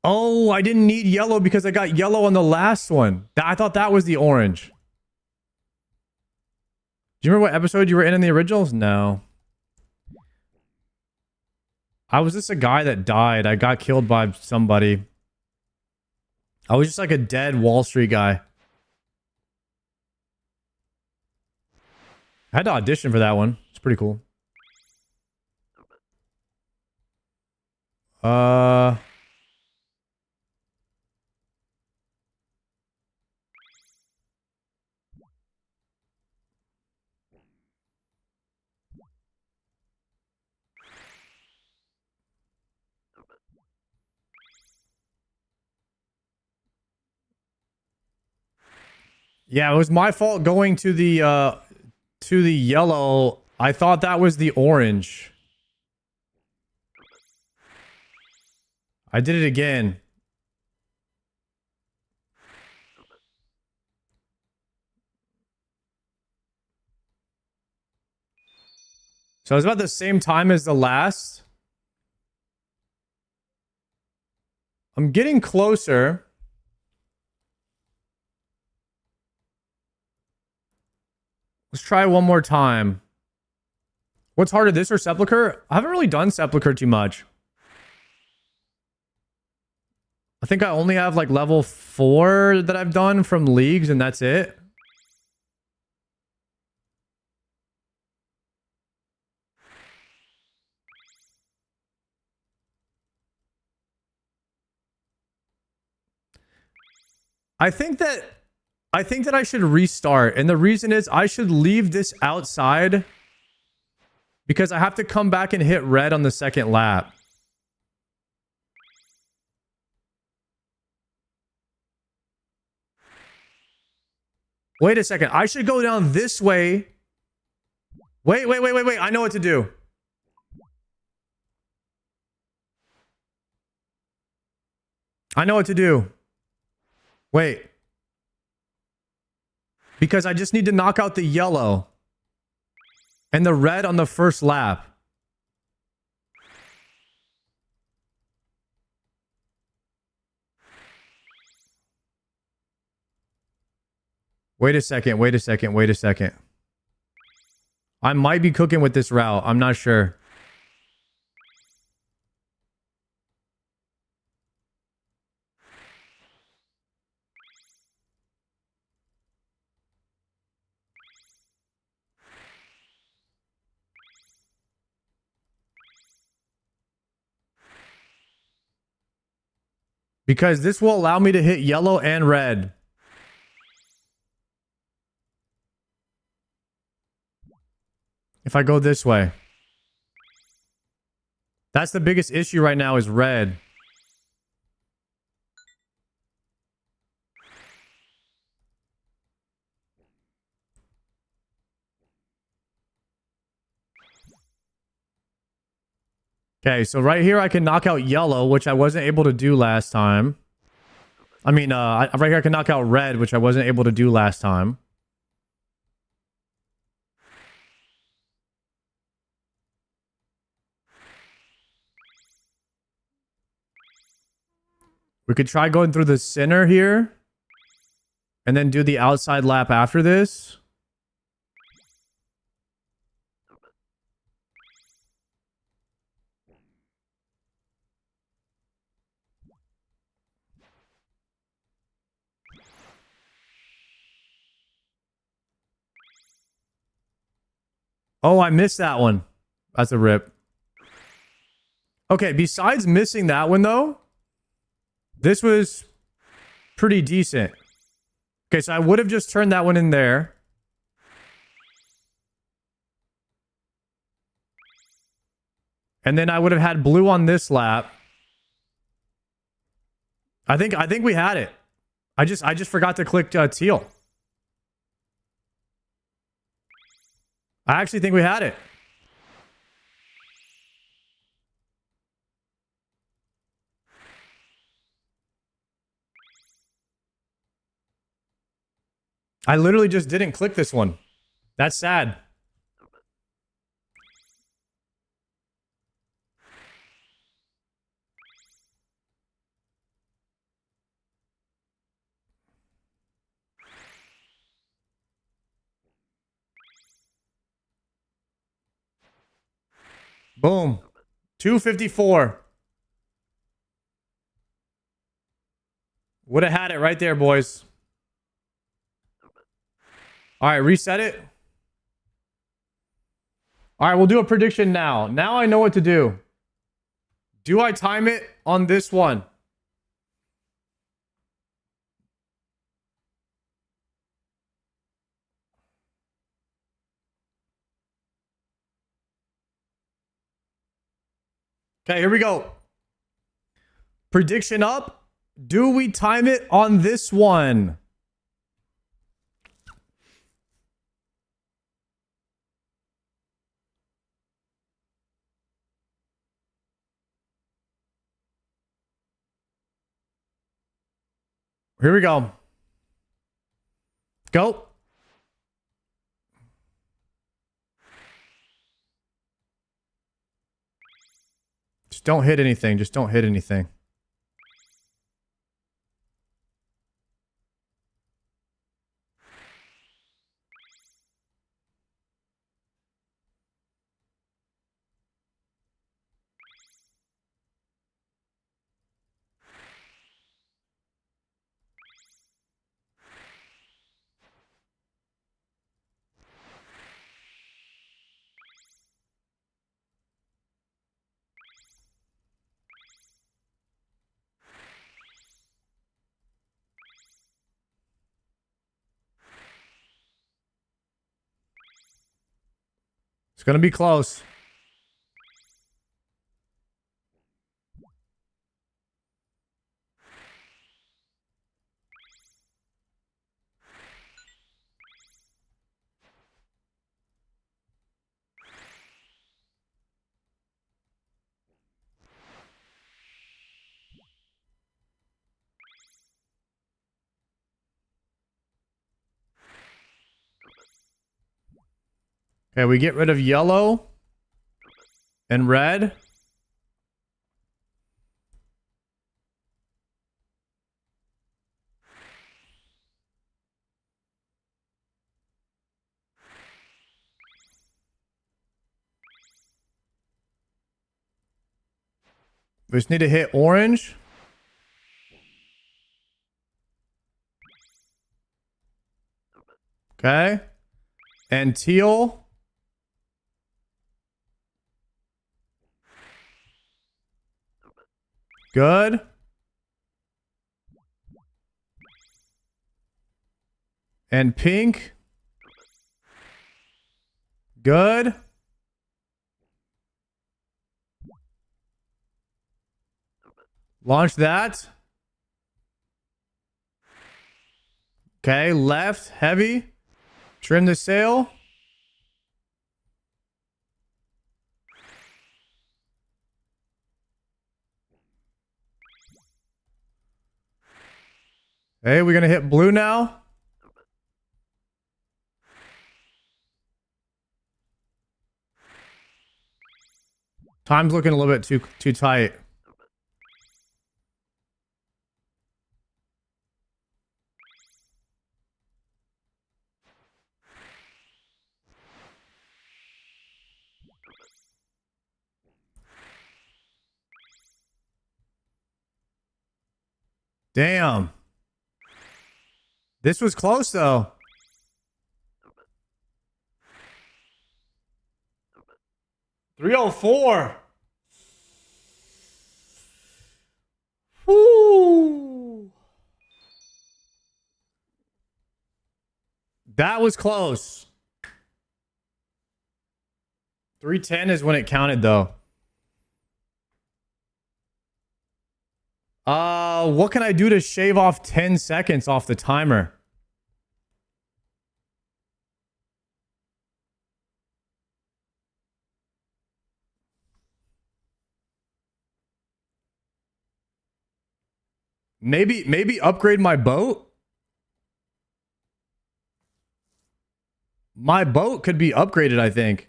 Oh, I didn't need yellow because I got yellow on the last one. I thought that was the orange. Do you remember what episode you were in the originals? No. I was just a guy that died. I got killed by somebody. I was just like a dead Wall Street guy. I had to audition for that one. It's pretty cool. Yeah, it was my fault going to the yellow. I thought that was the orange. I did it again. So it's about the same time as the last. I'm getting closer. Let's try one more time. What's harder, this or Sepulcher? I haven't really done Sepulcher too much. I think I only have like level 4 that I've done from leagues, and that's it. I think that I should restart, and the reason is I should leave this outside because I have to come back and hit red on the second lap. Wait a second. I should go down this way. Wait. I know what to do. I know what to do. Wait. Because I just need to knock out the yellow and the red on the first lap. Wait a second. I might be cooking with this route. I'm not sure. Because this will allow me to hit yellow and red. If I go this way. That's the biggest issue right now is red. Okay, so right here I can knock out yellow, which I wasn't able to do last time. I mean, right here I can knock out red, which I wasn't able to do last time. We could try going through the center here. And then do the outside lap after this. Oh, I missed that one. That's a rip. Okay, besides missing that one, though, this was pretty decent. Okay, so I would have just turned that one in there. And then I would have had blue on this lap. I think we had it. I just forgot to click teal. I actually think we had it. I literally just didn't click this one. That's sad. Boom. 254. Would have had it right there, boys. All right, reset it. All right, we'll do a prediction now. Now I know what to do. Do I time it on this one? Okay, here we go. Prediction up. Do we time it on this one? Here we go. Go. Just don't hit anything. Just don't hit anything. It's going to be close. Okay, we get rid of yellow and red. We just need to hit orange. Okay. And teal. Good. And pink. Good. Launch that. Okay, left, heavy. Trim the sail. Hey, we're gonna hit blue now. Time's looking a little bit too tight. Damn. This was close though. $304. Woo. That was close. 310 is when it counted though. What can I do to shave off 10 seconds off the timer? Maybe upgrade my boat? My boat could be upgraded, I think.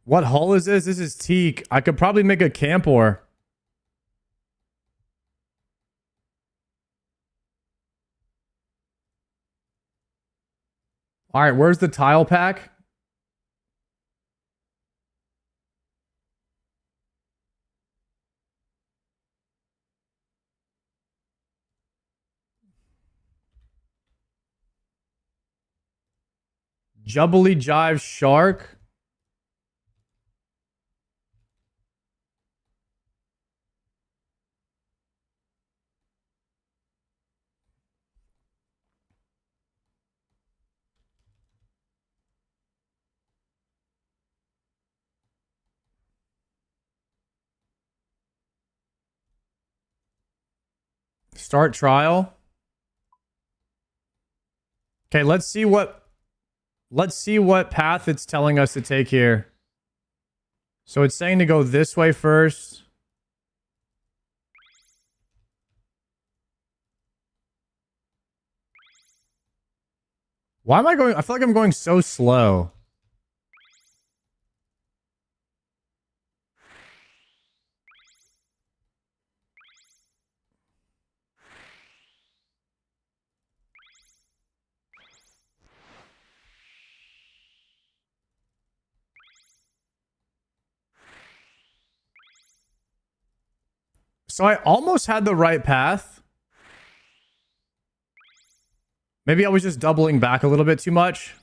What hull is this? This is teak. I could probably make a camp ore. All right, where's the tile pack? Jubbly Jive Shark. Start trial. Okay, let's see what path it's telling us to take here. So it's saying to go this way first. Why am I going? I feel like I'm going so slow. So I almost had the right path. Maybe I was just doubling back a little bit too much.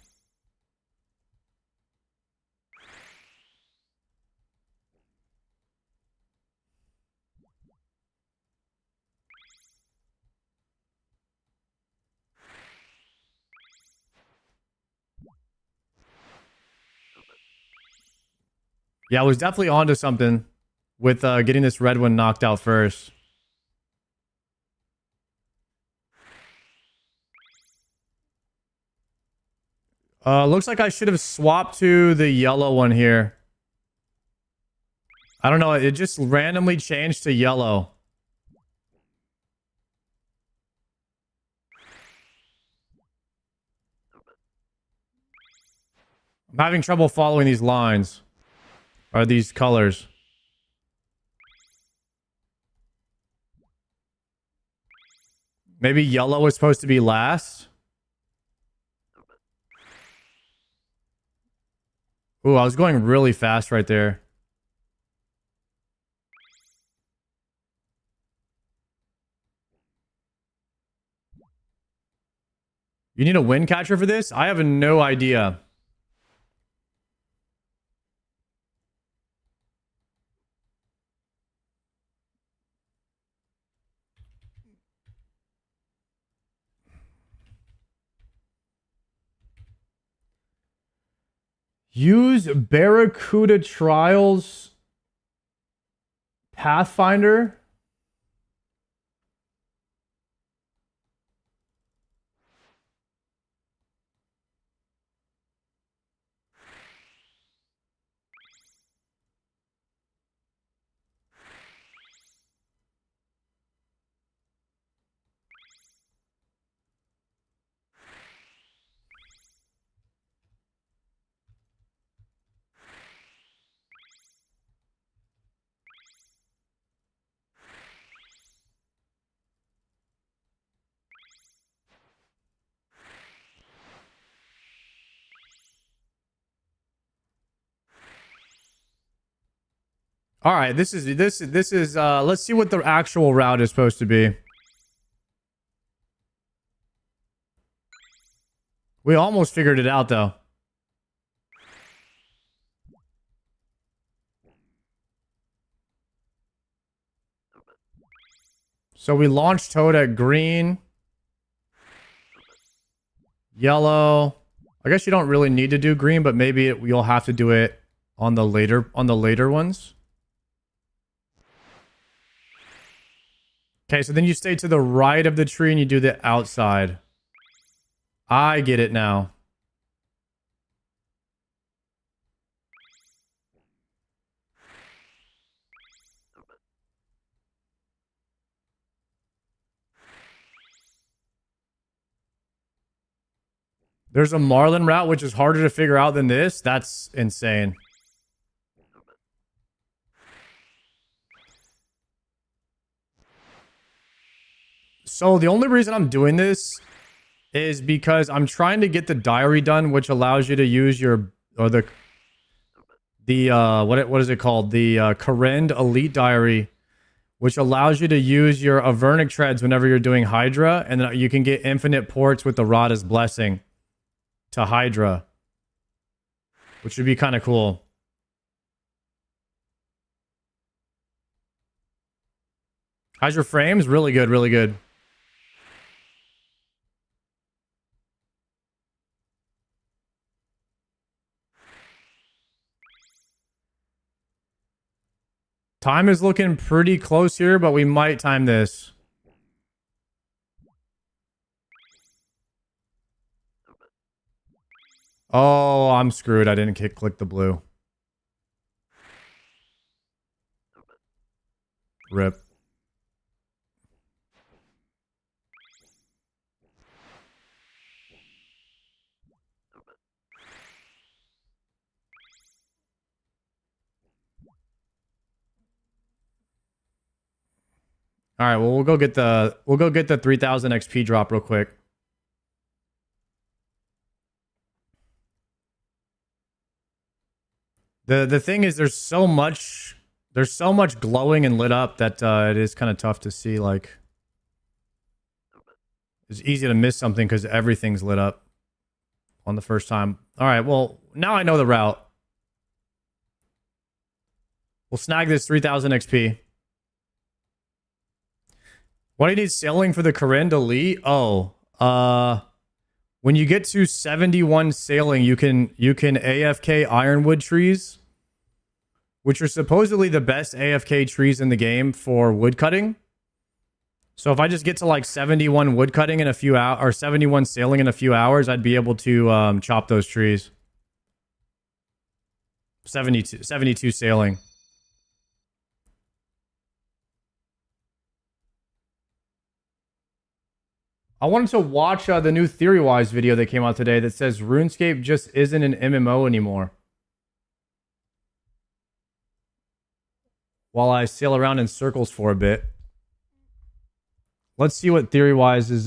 Yeah, I was definitely onto something with getting this red one knocked out first. Looks like I should have swapped to the yellow one here. I don't know. It just randomly changed to yellow. I'm having trouble following these lines. Or these colors. Maybe yellow was supposed to be last. Ooh, I was going really fast right there. You need a wind catcher for this? I have no idea. Use Barracuda Trials Pathfinder. All right, this is let's see what the actual route is supposed to be. We almost figured it out though. So we launched Toad at green, yellow. I guess you don't really need to do green, but maybe you'll have to do it on the later ones. Okay, so then you stay to the right of the tree and you do the outside. I get it now. There's a Marlin route, which is harder to figure out than this. That's insane. So the only reason I'm doing this is because I'm trying to get the diary done, which allows you to use your, or the what is it called? The Karend Elite Diary, which allows you to use your Avernic Treads whenever you're doing Hydra, and then you can get infinite ports with the Rada's Blessing to Hydra, which would be kind of cool. How's your frames? Really good, really good. Time is looking pretty close here, but we might time this. Oh, I'm screwed. I didn't click the blue. Rip. All right, well, we'll go get the 3000 XP drop real quick. The thing is, there's so much glowing and lit up that it is kind of tough to see. Like, it's easy to miss something because everything's lit up on the first time. All right, well, now I know the route. We'll snag this 3000 XP. What do you need sailing for the Corinne Elite? Oh, when you get to 71 sailing, you can AFK ironwood trees, which are supposedly the best AFK trees in the game for wood cutting. So if I just get to like 71 wood cutting in a few hours, or 71 sailing in a few hours, I'd be able to chop those trees. 72 sailing. I wanted to watch the new Theory-Wise video that came out today that says RuneScape just isn't an MMO anymore. While I sail around in circles for a bit. Let's see what Theory-Wise is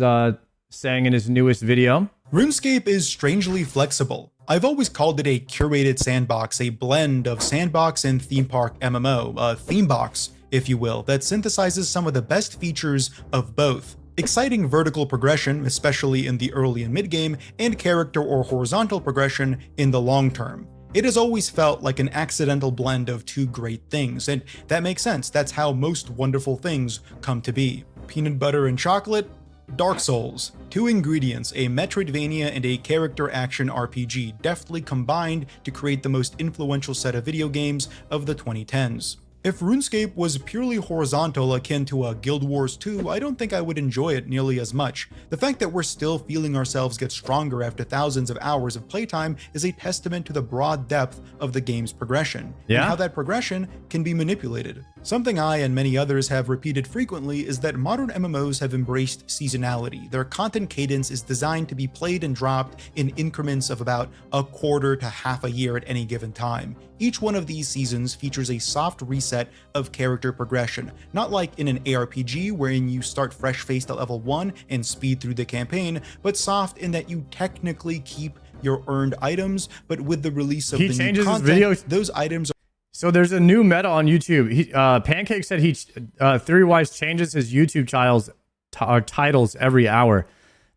saying in his newest video. RuneScape is strangely flexible. I've always called it a curated sandbox, a blend of sandbox and theme park MMO, a theme box, if you will, that synthesizes some of the best features of both. Exciting vertical progression, especially in the early and mid-game, and character or horizontal progression in the long term. It has always felt like an accidental blend of two great things, and that makes sense. That's how most wonderful things come to be. Peanut butter and chocolate? Dark Souls. Two ingredients, a Metroidvania and a character action RPG, deftly combined to create the most influential set of video games of the 2010s. If RuneScape was purely horizontal akin to a Guild Wars 2, I don't think I would enjoy it nearly as much. The fact that we're still feeling ourselves get stronger after thousands of hours of playtime is a testament to the broad depth of the game's progression, and how that progression can be manipulated. Something I and many others have repeated frequently is that modern MMOs have embraced seasonality. Their content cadence is designed to be played and dropped in increments of about a quarter to half a year at any given time. Each one of these seasons features a soft reset of character progression, not like in an ARPG wherein you start fresh-faced at level 1 and speed through the campaign, but soft in that you technically keep your earned items, but with the release of the new content, those items are... So there's a new meta on YouTube. Pancake said he Theory-Wise changes his YouTube titles every hour.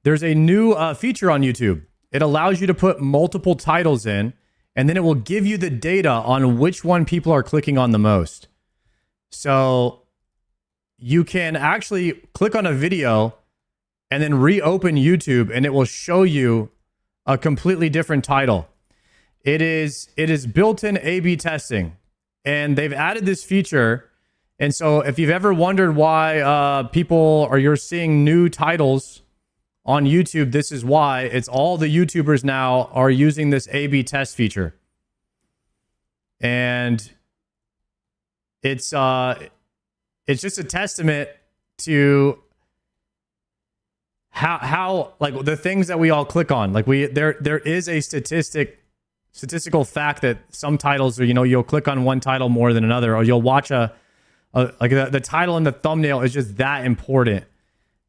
There's a new feature on YouTube. It allows you to put multiple titles in, and then it will give you the data on which one people are clicking on the most. So you can actually click on a video and then reopen YouTube, and it will show you a completely different title. It is built-in A/B testing, and they've added this feature. And so if you've ever wondered why you're seeing new titles on YouTube, this is why. It's all the YouTubers now are using this A/B test feature. And it's just a testament to how like the things that we all click on. Like there is a statistical fact that some titles are, you'll click on one title more than another, or you'll watch like the title and the thumbnail is just that important.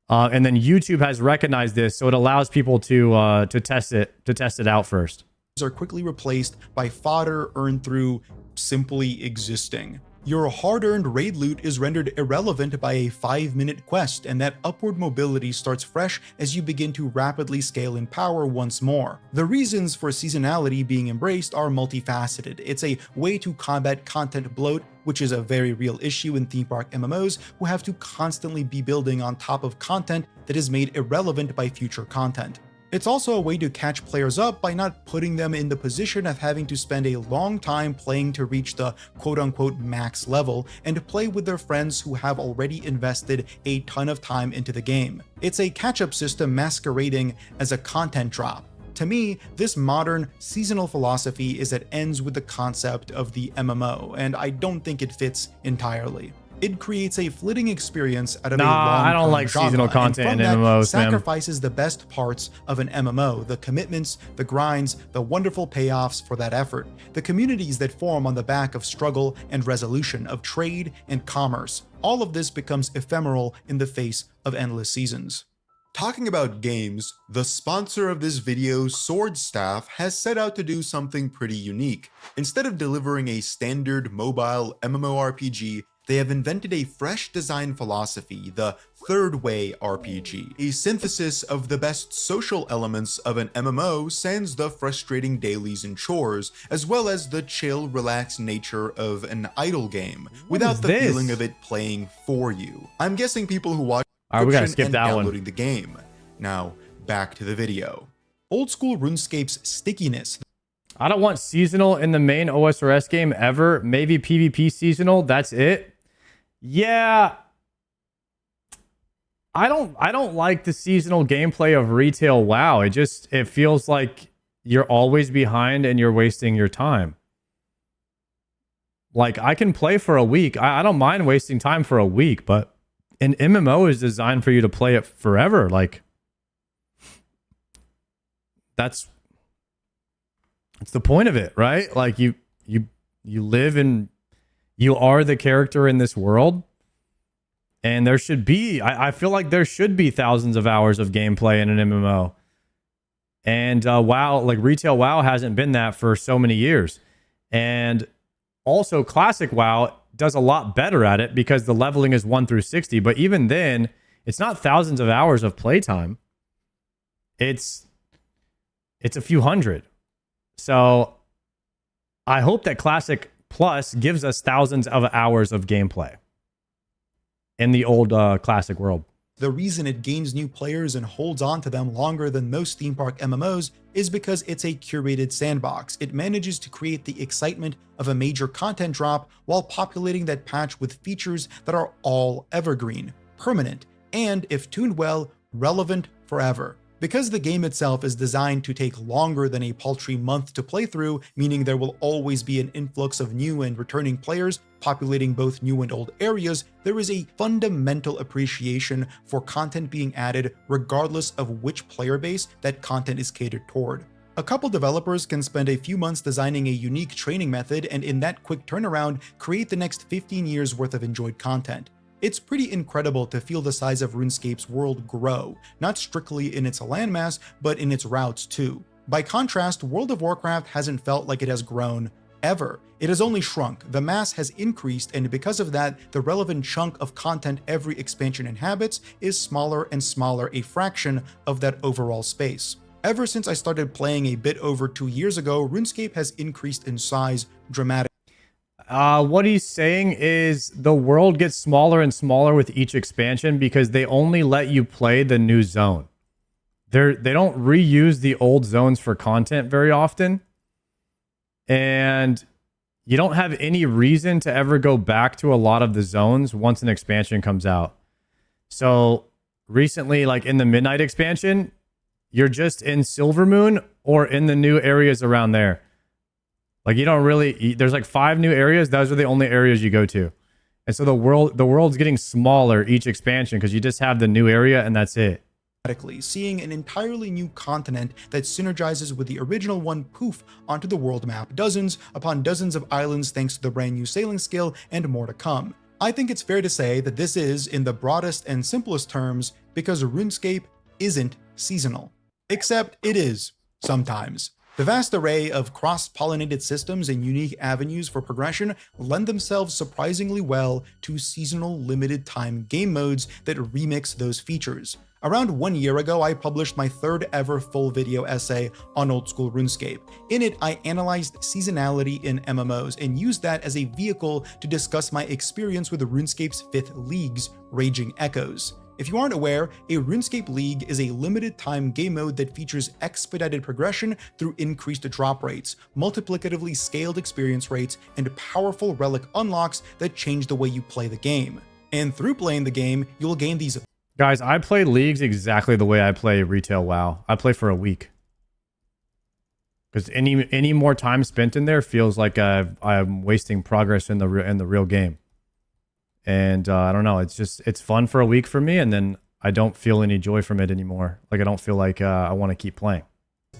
And then YouTube has recognized this, so it allows people to test it out first. Are quickly replaced by fodder earned through simply existing. Your hard-earned raid loot is rendered irrelevant by a 5-minute quest, and that upward mobility starts fresh as you begin to rapidly scale in power once more. The reasons for seasonality being embraced are multifaceted. It's a way to combat content bloat, which is a very real issue in theme park MMOs, who have to constantly be building on top of content that is made irrelevant by future content. It's also a way to catch players up by not putting them in the position of having to spend a long time playing to reach the quote-unquote max level and play with their friends who have already invested a ton of time into the game. It's a catch-up system masquerading as a content drop. To me, this modern seasonal philosophy is at ends with the concept of the MMO, and I don't think it fits entirely. It creates a flitting experience out of a Nah, I don't long-term like genre, seasonal and content from in that MMOs, man. sacrifices the best parts of an MMO, the commitments, the grinds, the wonderful payoffs for that effort, the communities that form on the back of struggle and resolution, of trade and commerce. All of this becomes ephemeral in the face of endless seasons. Talking about games, the sponsor of this video, Sword Staff, has set out to do something pretty unique. Instead of delivering a standard mobile MMORPG, they have invented a fresh design philosophy, the Third Way RPG, a synthesis of the best social elements of an MMO sans the frustrating dailies and chores, as well as the chill, relaxed nature of an idle game, without the feeling of it playing for you. I'm guessing people who watch All right, we gotta skip and that downloading one. the game. Now, back to the video. Old school RuneScape's stickiness, I don't want seasonal in the main OSRS game ever. Maybe PvP seasonal. That's it. Yeah. I don't like the seasonal gameplay of retail WoW. It feels like you're always behind and you're wasting your time. Like, I can play for a week. I don't mind wasting time for a week, but an MMO is designed for you to play it forever. Like, that's the point of it, right? Like, you live and you are the character in this world, and there should be, I feel like there should be thousands of hours of gameplay in an MMO. And WoW, like retail WoW, hasn't been that for so many years. And also, classic WoW does a lot better at it because the leveling is 1 through 60. But even then, it's not thousands of hours of playtime. It's a few hundred. So I hope that Classic Plus gives us thousands of hours of gameplay in the old Classic world. the reason it gains new players and holds on to them longer than most theme park MMOs is because it's a curated sandbox. It manages to create the excitement of a major content drop while populating that patch with features that are all evergreen, permanent, and, if tuned well, relevant forever. Because the game itself is designed to take longer than a paltry month to play through, meaning there will always be an influx of new and returning players populating both new and old areas, there is a fundamental appreciation for content being added regardless of which player base that content is catered toward. A couple developers can spend a few months designing a unique training method and in that quick turnaround create the next 15 years worth of enjoyed content. It's pretty incredible to feel the size of RuneScape's world grow, not strictly in its landmass, but in its routes too. By contrast, World of Warcraft hasn't felt like it has grown ever. It has only shrunk. The mass has increased, and because of that, the relevant chunk of content every expansion inhabits is smaller and smaller, a fraction of that overall space. Ever since I started playing a bit over 2 years ago, RuneScape has increased in size dramatically. What he's saying is the world gets smaller and smaller with each expansion because they only let you play the new zone. They don't reuse the old zones for content very often. And you don't have any reason to ever go back to a lot of the zones once an expansion comes out. So recently, like in the Midnight expansion, you're just in Silvermoon or in the new areas around there. Like you don't really, there's like 5 new areas. Those are the only areas you go to. And so the world's getting smaller each expansion because you just have the new area and that's it. Seeing an entirely new continent that synergizes with the original one poof onto the world map, dozens upon dozens of islands thanks to the brand new sailing skill and more to come. I think it's fair to say that this is, in the broadest and simplest terms, because RuneScape isn't seasonal. Except it is, sometimes. The vast array of cross-pollinated systems and unique avenues for progression lend themselves surprisingly well to seasonal limited-time game modes that remix those features. Around 1 year ago, I published my 3rd ever full video essay on old school RuneScape. In it, I analyzed seasonality in MMOs and used that as a vehicle to discuss my experience with RuneScape's 5th leagues, Raging Echoes. If you aren't aware, a RuneScape League is a limited-time game mode that features expedited progression through increased drop rates, multiplicatively scaled experience rates, and powerful relic unlocks that change the way you play the game. And through playing the game, you'll gain these. Guys, I play leagues exactly the way I play retail WoW. I play for a week. Because any more time spent in there feels like I'm wasting progress in the real game. And I don't know, it's fun for a week for me, and then I don't feel any joy from it anymore. Like I don't feel like I want to keep playing.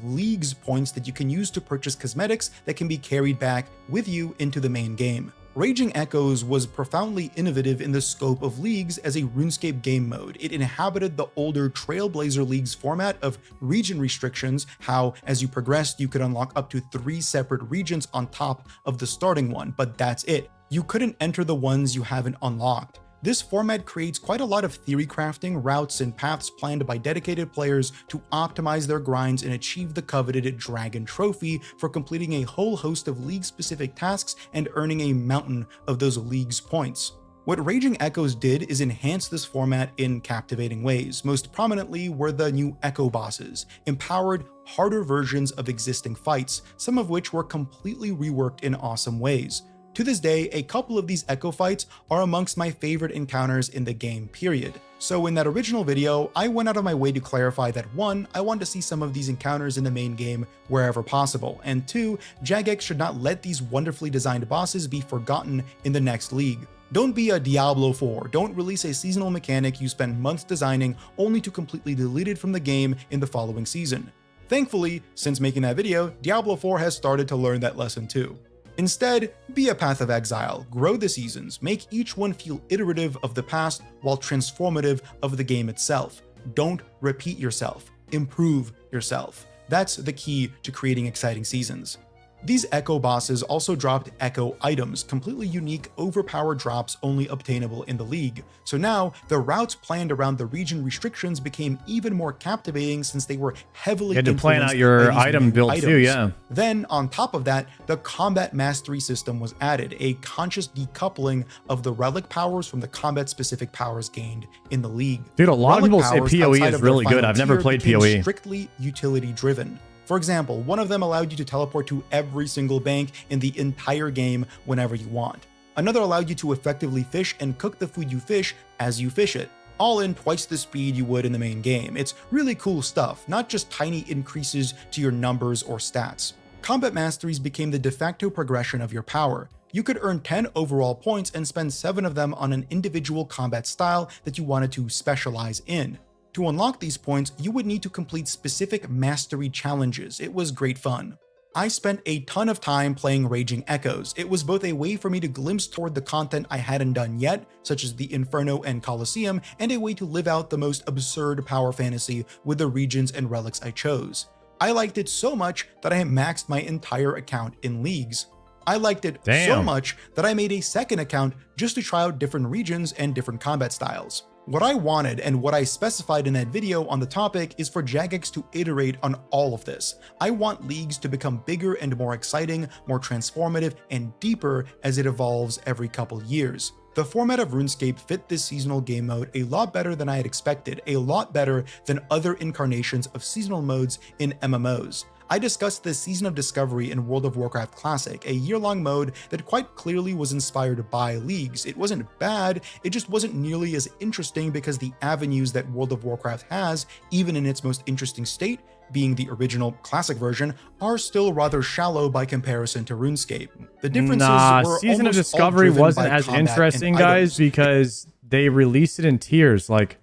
Leagues points that you can use to purchase cosmetics that can be carried back with you into the main game. Raging Echoes was profoundly innovative in the scope of Leagues as a RuneScape game mode. It inhabited the older Trailblazer Leagues format of region restrictions, how as you progressed you could unlock up to 3 separate regions on top of the starting one, but that's it. You couldn't enter the ones you haven't unlocked. This format creates quite a lot of theory crafting, routes, and paths planned by dedicated players to optimize their grinds and achieve the coveted Dragon Trophy for completing a whole host of League-specific tasks and earning a mountain of those League's points. What Raging Echoes did is enhance this format in captivating ways. Most prominently were the new Echo bosses, empowered, harder versions of existing fights, some of which were completely reworked in awesome ways. To this day, a couple of these Echo fights are amongst my favorite encounters in the game, period. So in that original video, I went out of my way to clarify that 1, I want to see some of these encounters in the main game wherever possible, and 2, Jagex should not let these wonderfully designed bosses be forgotten in the next league. Don't be a Diablo 4, don't release a seasonal mechanic you spend months designing only to completely delete it from the game in the following season. Thankfully, since making that video, Diablo 4 has started to learn that lesson too. Instead, be a Path of Exile, grow the seasons, make each one feel iterative of the past while transformative of the game itself. Don't repeat yourself, improve yourself. That's the key to creating exciting seasons. These Echo bosses also dropped Echo items, completely unique, overpowered drops only obtainable in the league. So now, the routes planned around the region restrictions became even more captivating since they were heavily You had to plan out influenced your by these item new build items. too, yeah. Then, on top of that, the combat mastery system was added, a conscious decoupling of the relic powers from the combat-specific powers gained in the league. Dude, a lot of Relic people say powers PoE outside is of their really good. final I've never tier played became PoE. Strictly utility-driven. For example, one of them allowed you to teleport to every single bank in the entire game whenever you want. Another allowed you to effectively fish and cook the food you fish as you fish it, all in twice the speed you would in the main game. It's really cool stuff, not just tiny increases to your numbers or stats. Combat masteries became the de facto progression of your power. You could earn 10 overall points and spend 7 of them on an individual combat style that you wanted to specialize in. To unlock these points, you would need to complete specific mastery challenges. It was great fun. I spent a ton of time playing Raging Echoes. It was both a way for me to glimpse toward the content I hadn't done yet, such as the Inferno and Colosseum, and a way to live out the most absurd power fantasy with the regions and relics I chose. I liked it so much that I maxed my entire account in Leagues. I liked it so much that I made a second account just to try out different regions and different combat styles. What I wanted and what I specified in that video on the topic is for Jagex to iterate on all of this. I want Leagues to become bigger and more exciting, more transformative, and deeper as it evolves every couple years. The format of RuneScape fit this seasonal game mode a lot better than I had expected, a lot better than other incarnations of seasonal modes in MMOs. I discussed the Season of Discovery in World of Warcraft Classic, a year-long mode that quite clearly was inspired by Leagues. It wasn't bad, it just wasn't nearly as interesting because the avenues that World of Warcraft has, even in its most interesting state, being the original classic version, are still rather shallow by comparison to RuneScape. The differences were Season of almost Discovery all driven wasn't by as combat interesting, and guys, items. because they released it in tiers. Like,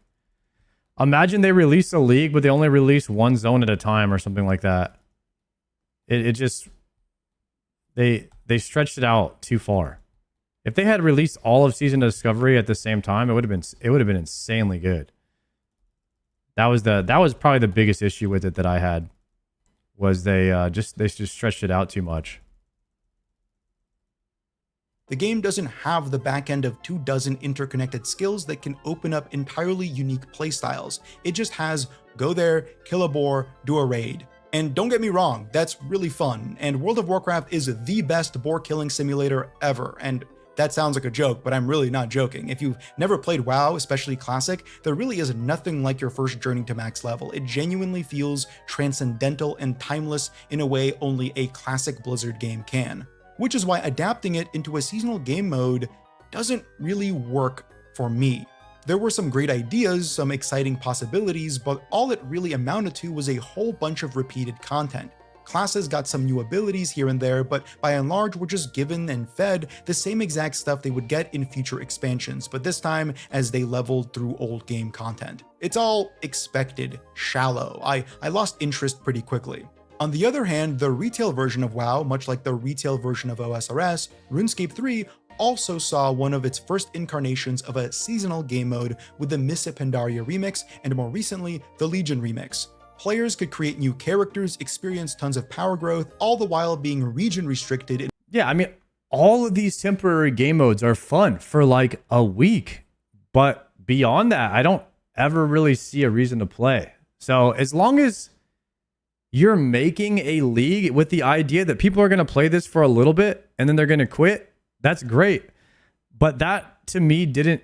imagine they released a league, but they only released one zone at a time or something like that. It just they stretched it out too far. If they had released all of Season of Discovery at the same time, it would have been insanely good. That was probably the biggest issue with it that I had, was they just stretched it out too much. The game doesn't have the back end of 24 interconnected skills that can open up entirely unique playstyles. It just has go there, kill a boar, do a raid. And don't get me wrong, that's really fun, and World of Warcraft is the best boar killing simulator ever, and that sounds like a joke, but I'm really not joking. If you've never played WoW, especially Classic, there really is nothing like your first journey to max level. It genuinely feels transcendental and timeless in a way only a classic Blizzard game can. Which is why adapting it into a seasonal game mode doesn't really work for me. There were some great ideas, some exciting possibilities, but all it really amounted to was a whole bunch of repeated content. Classes got some new abilities here and there, but by and large were just given and fed the same exact stuff they would get in future expansions, but this time as they leveled through old game content. It's all expected, shallow. I lost interest pretty quickly. On the other hand, the retail version of WoW, much like the retail version of OSRS, RuneScape 3 also saw one of its first incarnations of a seasonal game mode with the Miss Pandaria remix and more recently, the Legion remix. Players could create new characters, experience tons of power growth, all the while being region restricted. Yeah, I mean, all of these temporary game modes are fun for like a week, but beyond that, I don't ever really see a reason to play. So as long as you're making a league with the idea that people are going to play this for a little bit and then they're going to quit, that's great. But that to me didn't...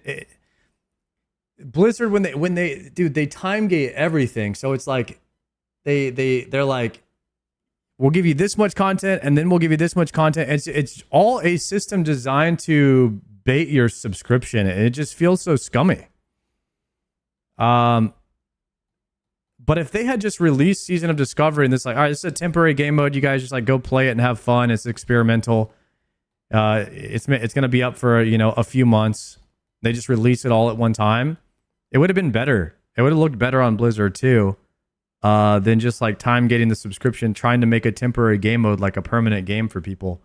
Blizzard, when they time gate everything. So it's like they're like, we'll give you this much content and then we'll give you this much content. It's all a system designed to bait your subscription. And it just feels so scummy. But if they had just released Season of Discovery and it's like, all right, this is a temporary game mode, you guys just like go play it and have fun. It's experimental. It's going to be up for, a few months. They just release it all at one time. It would have been better. It would have looked better on Blizzard too, than just like time getting the subscription, trying to make a temporary game mode like a permanent game for people.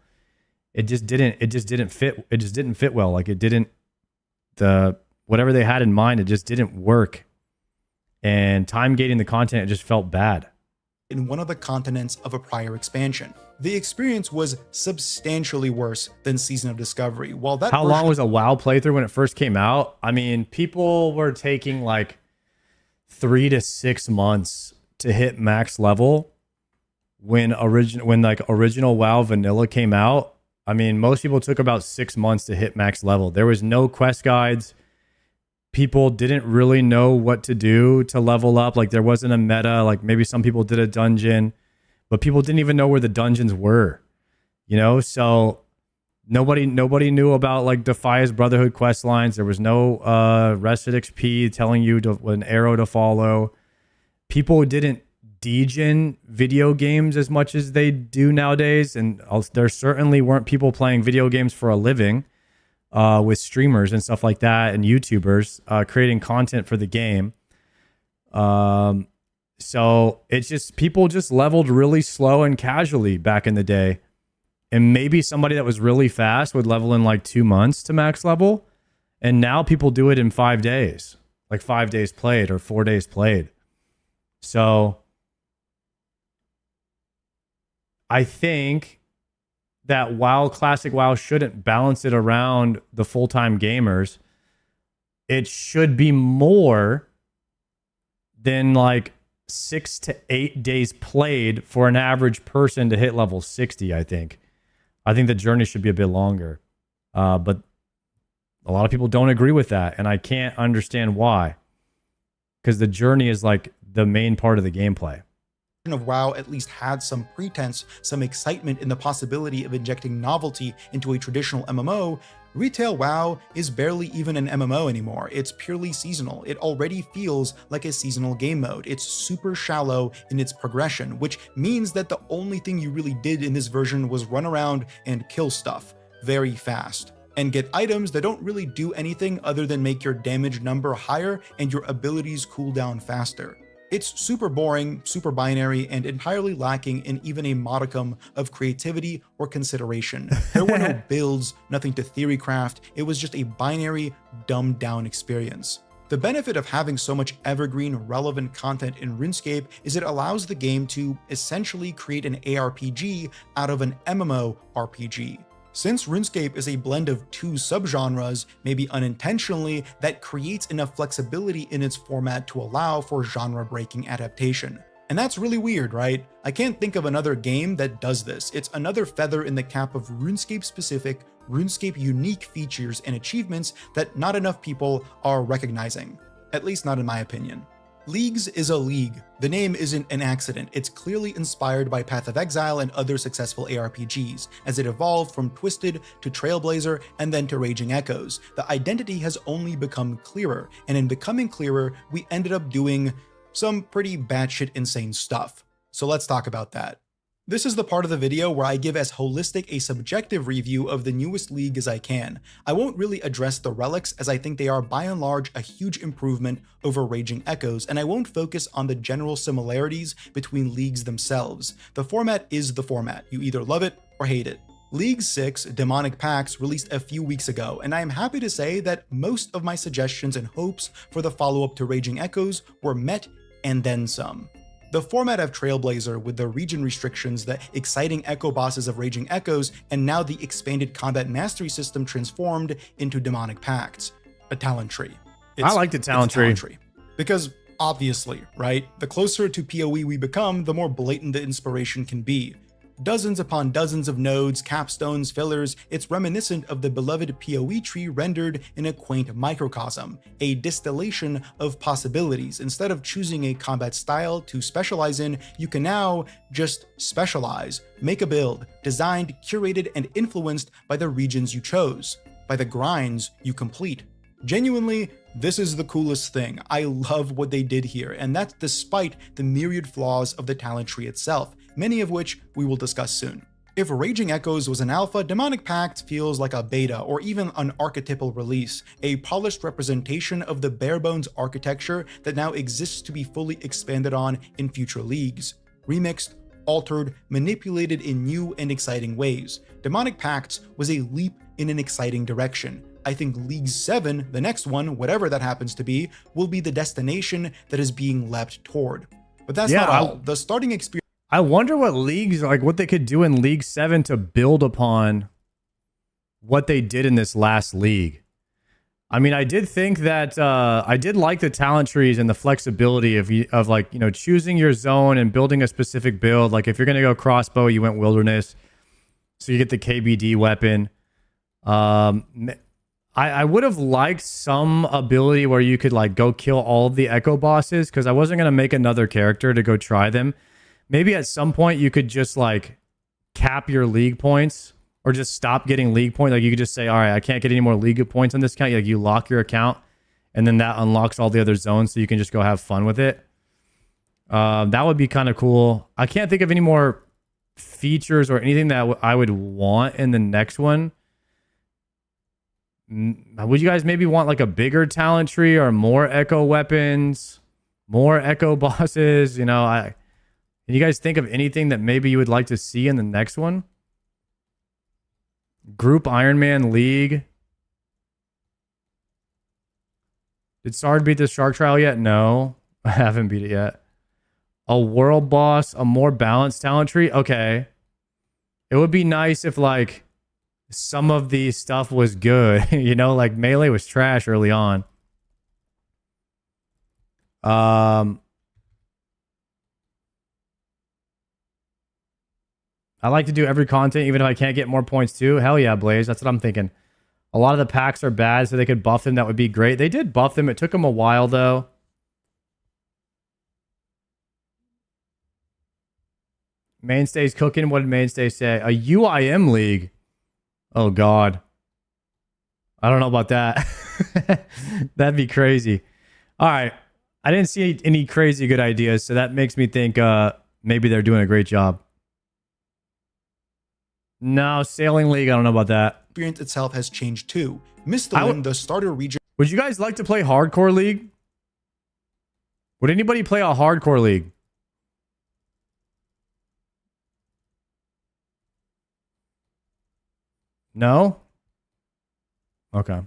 It just didn't fit. It just didn't fit well. Like whatever they had in mind, it just didn't work. And time gating the content, it just felt bad. In one of the continents of a prior expansion. The experience was substantially worse than Season of Discovery. How long was a WoW playthrough when it first came out? I mean, people were taking like 3 to 6 months to hit max level when original WoW vanilla came out. I mean, most people took about 6 months to hit max level. There was no quest guides. People didn't really know what to do to level up. Like there wasn't a meta. Like maybe some people did a dungeon, but people didn't even know where the dungeons were, So nobody knew about like Defia's Brotherhood quest lines. There was no rested XP telling you an arrow to follow. People didn't degen video games as much as they do nowadays, and there certainly weren't people playing video games for a living. With streamers and stuff like that and YouTubers creating content for the game. So it's just people just leveled really slow and casually back in the day. And maybe somebody that was really fast would level in like 2 months to max level. And now people do it in 5 days, like 5 days played or 4 days played. So I think that while Classic WoW shouldn't balance it around the full-time gamers, it should be more than like 6 to 8 days played for an average person to hit level 60, I think. I think the journey should be a bit longer. But a lot of people don't agree with that, and I can't understand why. Because the journey is like the main part of the gameplay. Of WoW at least had some pretense, some excitement in the possibility of injecting novelty into a traditional MMO, retail WoW is barely even an MMO anymore. It's purely seasonal. It already feels like a seasonal game mode. It's super shallow in its progression, which means that the only thing you really did in this version was run around and kill stuff very fast and get items that don't really do anything other than make your damage number higher and your abilities cool down faster. It's super boring, super binary, and entirely lacking in even a modicum of creativity or consideration. There were no builds, nothing to theorycraft. It was just a binary, dumbed down experience. The benefit of having so much evergreen, relevant content in RuneScape is it allows the game to essentially create an ARPG out of an MMORPG. Since RuneScape is a blend of 2 subgenres, maybe unintentionally, that creates enough flexibility in its format to allow for genre-breaking adaptation. And that's really weird, right? I can't think of another game that does this. It's another feather in the cap of RuneScape-specific, RuneScape-unique features and achievements that not enough people are recognizing. At least not in my opinion. Leagues is a league. The name isn't an accident. It's clearly inspired by Path of Exile and other successful ARPGs, as it evolved from Twisted to Trailblazer and then to Raging Echoes. The identity has only become clearer, and in becoming clearer, we ended up doing some pretty batshit insane stuff. So let's talk about that. This is the part of the video where I give as holistic a subjective review of the newest league as I can. I won't really address the relics as I think they are by and large a huge improvement over Raging Echoes, and I won't focus on the general similarities between leagues themselves. The format is the format. You either love it or hate it. League 6, Demonic Pacts, released a few weeks ago, and I am happy to say that most of my suggestions and hopes for the follow-up to Raging Echoes were met and then some. The format of Trailblazer with the region restrictions, the exciting echo bosses of Raging Echoes, and now the expanded combat mastery system transformed into Demonic Pacts. A talent tree. I like the talent tree. Because obviously, right? The closer to PoE we become, the more blatant the inspiration can be. Dozens upon dozens of nodes, capstones, fillers, it's reminiscent of the beloved PoE tree rendered in a quaint microcosm, a distillation of possibilities. Instead of choosing a combat style to specialize in, you can now just specialize, make a build, designed, curated, and influenced by the regions you chose, by the grinds you complete. Genuinely, this is the coolest thing. I love what they did here, and that's despite the myriad flaws of the talent tree itself, many of which we will discuss soon. If Raging Echoes was an alpha, Demonic Pact feels like a beta or even an archetypal release, a polished representation of the bare-bones architecture that now exists to be fully expanded on in future leagues. Remixed, altered, manipulated in new and exciting ways. Demonic Pacts was a leap in an exciting direction. I think League 7, the next one, whatever that happens to be, will be the destination that is being leapt toward. But that's not all. The starting experience. I wonder what leagues, like what they could do in League 7 to build upon what they did in this last league. I mean, I did think that I did like the talent trees and the flexibility of like, you know, choosing your zone and building a specific build. Like if you're going to go crossbow, you went wilderness. So you get the KBD weapon. I would have liked some ability where you could like go kill all of the echo bosses, because I wasn't going to make another character to go try them. Maybe at some point you could just like cap your league points or just stop getting league points. Like you could just say, all right, I can't get any more league points on this account. Like you lock your account and then that unlocks all the other zones so you can just go have fun with it. That would be kind of cool. I can't think of any more features or anything that I would want in the next one. Would you guys maybe want like a bigger talent tree or more echo weapons, more echo bosses? You know, can you guys think of anything that maybe you would like to see in the next one? Group Iron Man League. Did Sard beat the Shark Trial yet? No, I haven't beat it yet. A world boss, a more balanced talent tree. Okay. It would be nice if like some of the stuff was good. You know, like Melee was trash early on. I like to do every content, even if I can't get more points too. Hell yeah, Blaze. That's what I'm thinking. A lot of the packs are bad, so they could buff them. That would be great. They did buff them. It took them a while, though. Mainstay's cooking. What did Mainstay say? A UIM league. Oh, God. I don't know about that. That'd be crazy. All right. I didn't see any crazy good ideas, so that makes me think maybe they're doing a great job. No, Sailing League, I don't know about that. Experience itself has changed too. Misthalin, the starter region. Would you guys like to play Hardcore League? Would anybody play a Hardcore League? No? Okay.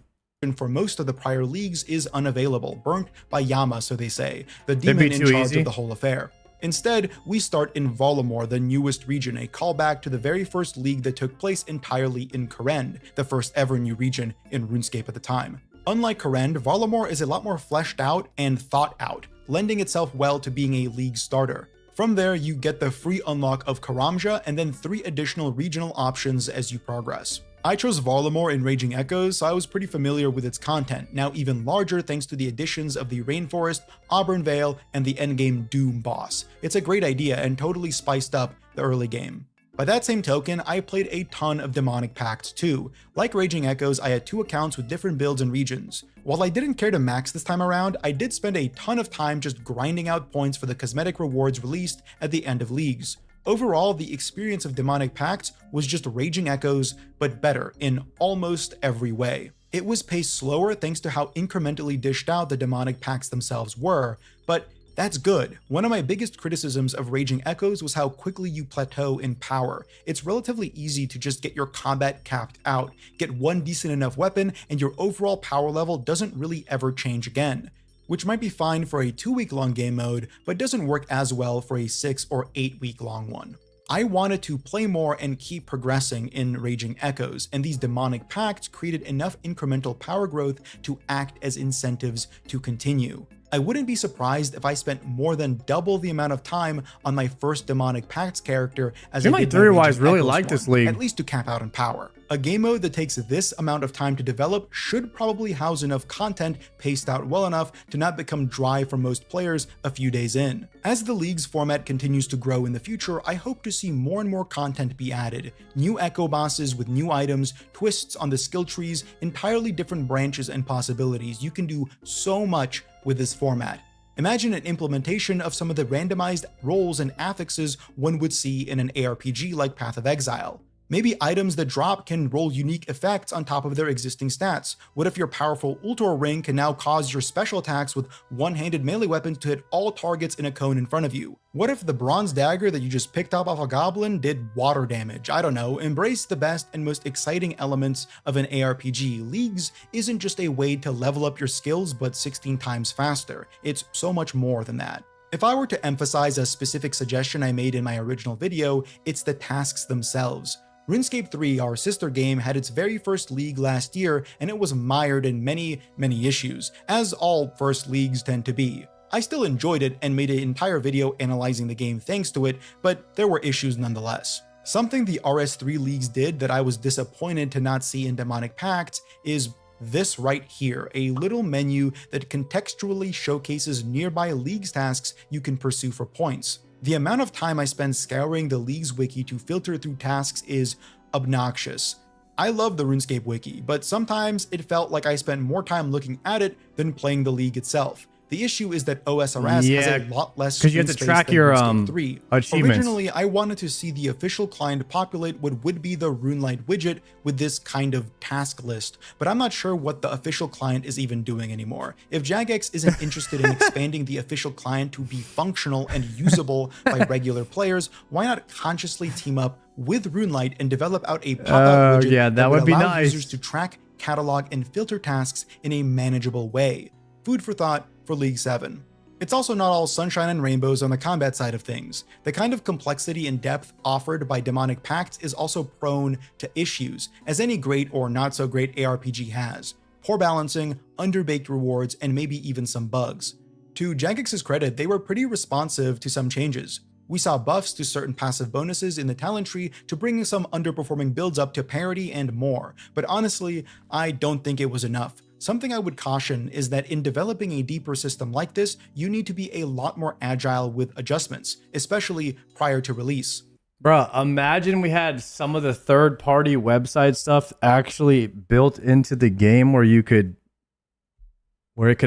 For most of the prior leagues is unavailable, burnt by Yama, so they say, the demon in charge of the whole affair. Instead, we start in Volamore, the newest region, a callback to the very first league that took place entirely in Kourend, the first ever new region in RuneScape at the time. Unlike Kourend, Volamore is a lot more fleshed out and thought out, lending itself well to being a league starter. From there, you get the free unlock of Karamja and then 3 additional regional options as you progress. I chose Volamore in Raging Echoes, so I was pretty familiar with its content, now even larger thanks to the additions of the Rainforest, Auburn Vale, and the endgame Doom boss. It's a great idea and totally spiced up the early game. By that same token, I played a ton of Demonic Pacts too. Like Raging Echoes, I had 2 accounts with different builds and regions. While I didn't care to max this time around, I did spend a ton of time just grinding out points for the cosmetic rewards released at the end of leagues. Overall, the experience of Demonic Pact was just Raging Echoes, but better in almost every way. It was paced slower thanks to how incrementally dished out the Demonic Pacts themselves were, but that's good. One of my biggest criticisms of Raging Echoes was how quickly you plateau in power. It's relatively easy to just get your combat capped out, get one decent enough weapon, and your overall power level doesn't really ever change again, which might be fine for a 2-week-long game mode, but doesn't work as well for a 6 or 8-week-long one. I wanted to play more and keep progressing in Raging Echoes, and these Demonic Pacts created enough incremental power growth to act as incentives to continue. I wouldn't be surprised if I spent more than double the amount of time on my first Demonic Pacts character as I did my theory-wise Raging really Echoes like this one, league. at least to cap out in power. A game mode that takes this amount of time to develop should probably house enough content paced out well enough to not become dry for most players a few days in. As the league's format continues to grow in the future, I hope to see more and more content be added. New Echo bosses with new items, twists on the skill trees, entirely different branches and possibilities. You can do so much with this format. Imagine an implementation of some of the randomized roles and affixes one would see in an ARPG like Path of Exile. Maybe items that drop can roll unique effects on top of their existing stats. What if your powerful Ultor Ring can now cause your special attacks with one-handed melee weapons to hit all targets in a cone in front of you? What if the bronze dagger that you just picked up off a goblin did water damage? I don't know. Embrace the best and most exciting elements of an ARPG. Leagues isn't just a way to level up your skills, but 16 times faster. It's so much more than that. If I were to emphasize a specific suggestion I made in my original video, it's the tasks themselves. RuneScape 3, our sister game, had its very first league last year, and it was mired in many issues, as all first leagues tend to be. I still enjoyed it and made an entire video analyzing the game thanks to it, but there were issues nonetheless. Something the RS3 leagues did that I was disappointed to not see in Demonic Pact is this right here, a little menu that contextually showcases nearby leagues tasks you can pursue for points. The amount of time I spend scouring the League's wiki to filter through tasks is obnoxious. I love the RuneScape wiki, but sometimes it felt like I spent more time looking at it than playing the League itself. The issue is that osrs has a lot less because you have to screen track space than your RuneScape 3. achievements. Originally, I wanted to see the official client populate what would be the RuneLite widget with this kind of task list, but I'm not sure what the official client is even doing anymore. If Jagex isn't interested in expanding the official client to be functional and usable by regular players, why not consciously team up with RuneLite and develop out a pop-up widget that would be allow nice. users to track, catalog, and filter tasks in a manageable way? Food for thought for League 7. It's also not all sunshine and rainbows on the combat side of things. The kind of complexity and depth offered by Demonic Pact is also prone to issues, as any great or not so great ARPG has. Poor balancing, underbaked rewards, and maybe even some bugs. To Jagex's credit, they were pretty responsive to some changes. We saw buffs to certain passive bonuses in the talent tree to bring some underperforming builds up to parity and more, but honestly, I don't think it was enough. Something I would caution is that in developing a deeper system like this, you need to be a lot more agile with adjustments, especially prior to release. Bruh, imagine we had some of the third-party website stuff actually built into the game where it could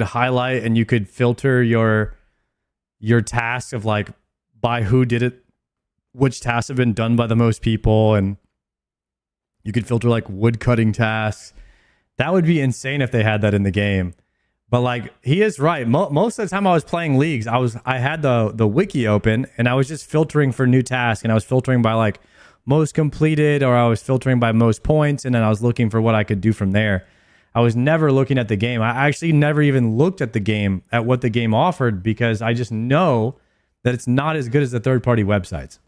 highlight and you could filter your tasks of like by who did it, which tasks have been done by the most people, and you could filter like wood cutting tasks. That would be insane if they had that in the game. But like, he is right. Most of the time I was playing leagues, I had the wiki open and I was just filtering for new tasks, and I was filtering by like most completed, or I was filtering by most points, and then I was looking for what I could do from there. I was never looking at the game. I actually never even looked at the game, at what the game offered, because I just know that it's not as good as the third-party websites.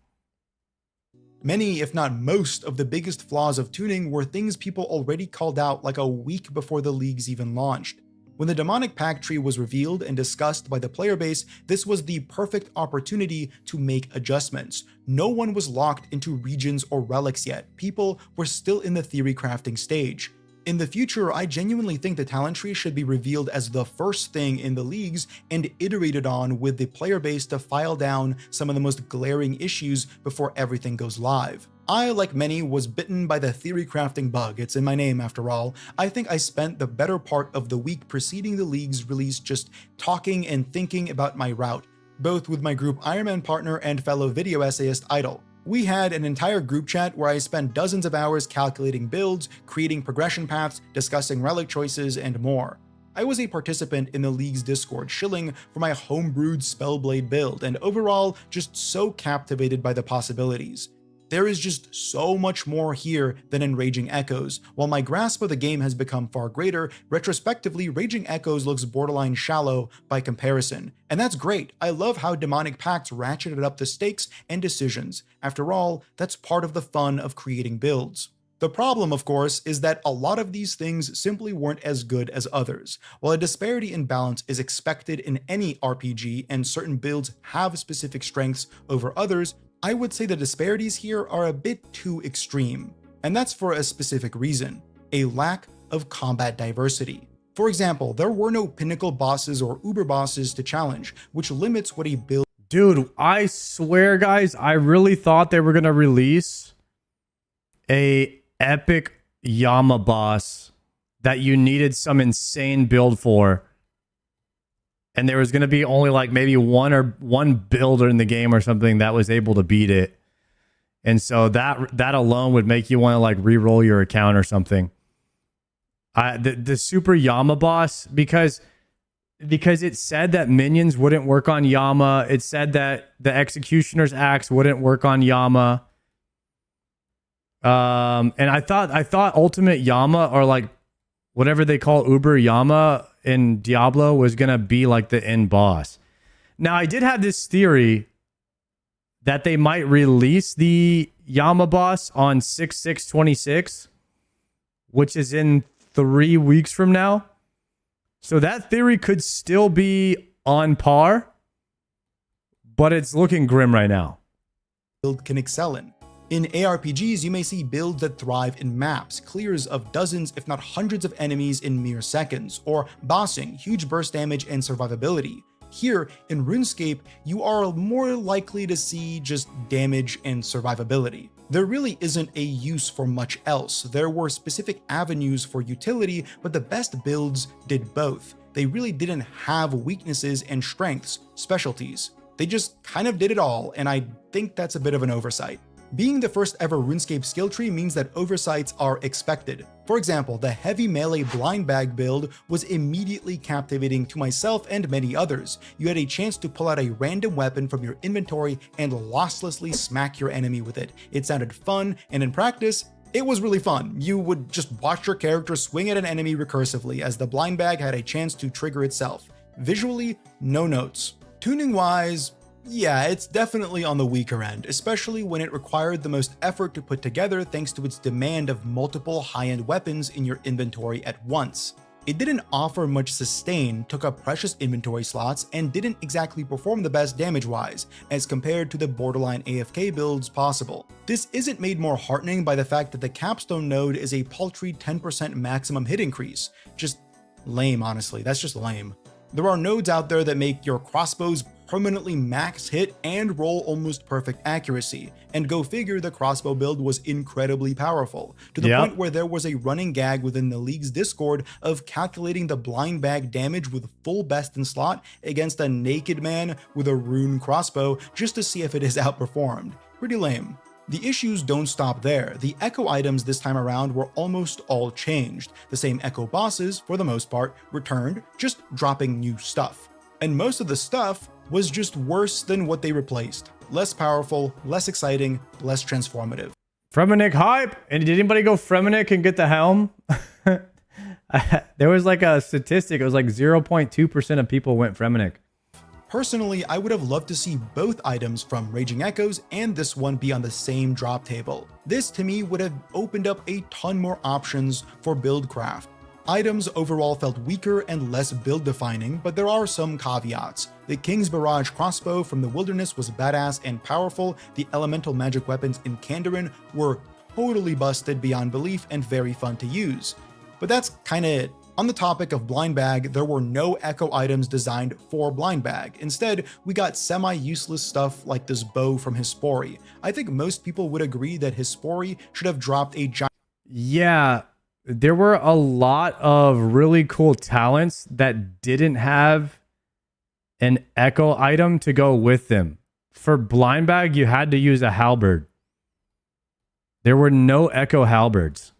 Many, if not most, of the biggest flaws of tuning were things people already called out like a week before the leagues even launched. When the Demonic Pact tree was revealed and discussed by the player base, this was the perfect opportunity to make adjustments. No one was locked into regions or relics yet. People were still in the theory crafting stage. In the future, I genuinely think the talent tree should be revealed as the first thing in the leagues and iterated on with the player base to file down some of the most glaring issues before everything goes live. I, like many, was bitten by the theory crafting bug. It's in my name after all. I think I spent the better part of the week preceding the league's release just talking and thinking about my route, both with my group Ironman partner and fellow video essayist Idle. We had an entire group chat where I spent dozens of hours calculating builds, creating progression paths, discussing relic choices, and more. I was a participant in the league's Discord, shilling for my homebrewed Spellblade build, and overall just so captivated by the possibilities. There is just so much more here than in Raging Echoes. While my grasp of the game has become far greater, retrospectively, Raging Echoes looks borderline shallow by comparison. And that's great. I love how Demonic Pacts ratcheted up the stakes and decisions. After all, that's part of the fun of creating builds. The problem, of course, is that a lot of these things simply weren't as good as others. While a disparity in balance is expected in any RPG and certain builds have specific strengths over others, I would say the disparities here are a bit too extreme. And that's for a specific reason: a lack of combat diversity. For example, there were no pinnacle bosses or uber bosses to challenge, which limits what a build. Dude, I swear, guys, I really thought they were going to release a epic Yama boss that you needed some insane build for. And there was going to be only like maybe one builder in the game or something that was able to beat it. And so that alone would make you want to like re-roll your account or something. The Super Yama boss, because it said that minions wouldn't work on Yama. It said that the Executioner's Axe wouldn't work on Yama. And I thought Ultimate Yama, or like whatever they call Uber Yama in Diablo, was going to be like the end boss. Now, I did have this theory that they might release the Yama boss on 6/6/26, which is in 3 weeks from now. So that theory could still be on par, but it's looking grim right now. Build can excel in. In ARPGs, you may see builds that thrive in maps, clears of dozens if not hundreds of enemies in mere seconds, or bossing, huge burst damage and survivability. Here, in RuneScape, you are more likely to see just damage and survivability. There really isn't a use for much else. There were specific avenues for utility, but the best builds did both. They really didn't have weaknesses and strengths, specialties. They just kind of did it all, and I think that's a bit of an oversight. Being the first ever RuneScape skill tree means that oversights are expected. For example, the heavy melee blind bag build was immediately captivating to myself and many others. You had a chance to pull out a random weapon from your inventory and losslessly smack your enemy with it. It sounded fun, and in practice, it was really fun. You would just watch your character swing at an enemy recursively as the blind bag had a chance to trigger itself. Visually, no notes. Tuning wise, yeah, it's definitely on the weaker end, especially when it required the most effort to put together thanks to its demand of multiple high-end weapons in your inventory at once. It didn't offer much sustain, took up precious inventory slots, and didn't exactly perform the best damage-wise, as compared to the borderline AFK builds possible. This isn't made more heartening by the fact that the capstone node is a paltry 10% maximum hit increase. Just lame, honestly. That's just lame. There are nodes out there that make your crossbows permanently max hit and roll almost perfect accuracy, and go figure, the crossbow build was incredibly powerful, to the point where there was a running gag within the league's Discord of calculating the blind bag damage with full best in slot against a naked man with a rune crossbow just to see if it is outperformed. Pretty lame. The issues don't stop there. The echo items this time around were almost all changed. The same echo bosses, for the most part, returned, just dropping new stuff. And most of the stuff was just worse than what they replaced. Less powerful, less exciting, less transformative. Fremenic hype! And did anybody go Fremenic and get the helm? There was like a statistic, it was like 0.2% of people went Fremenic. Personally, I would have loved to see both items from Raging Echoes and this one be on the same drop table. This to me would have opened up a ton more options for build craft. Items overall felt weaker and less build defining, but there are some caveats. The King's Barrage crossbow from the Wilderness was badass and powerful. The elemental magic weapons in Kandarin were totally busted beyond belief and very fun to use. But that's kinda it. On the topic of blind bag, there were no echo items designed for blind bag. Instead, we got semi-useless stuff like this bow from Hispori. I think most people would agree that Hispori should have dropped a giant— Yeah, there were a lot of really cool talents that didn't have an echo item to go with them. For blind bag, you had to use a halberd. There were no echo halberds.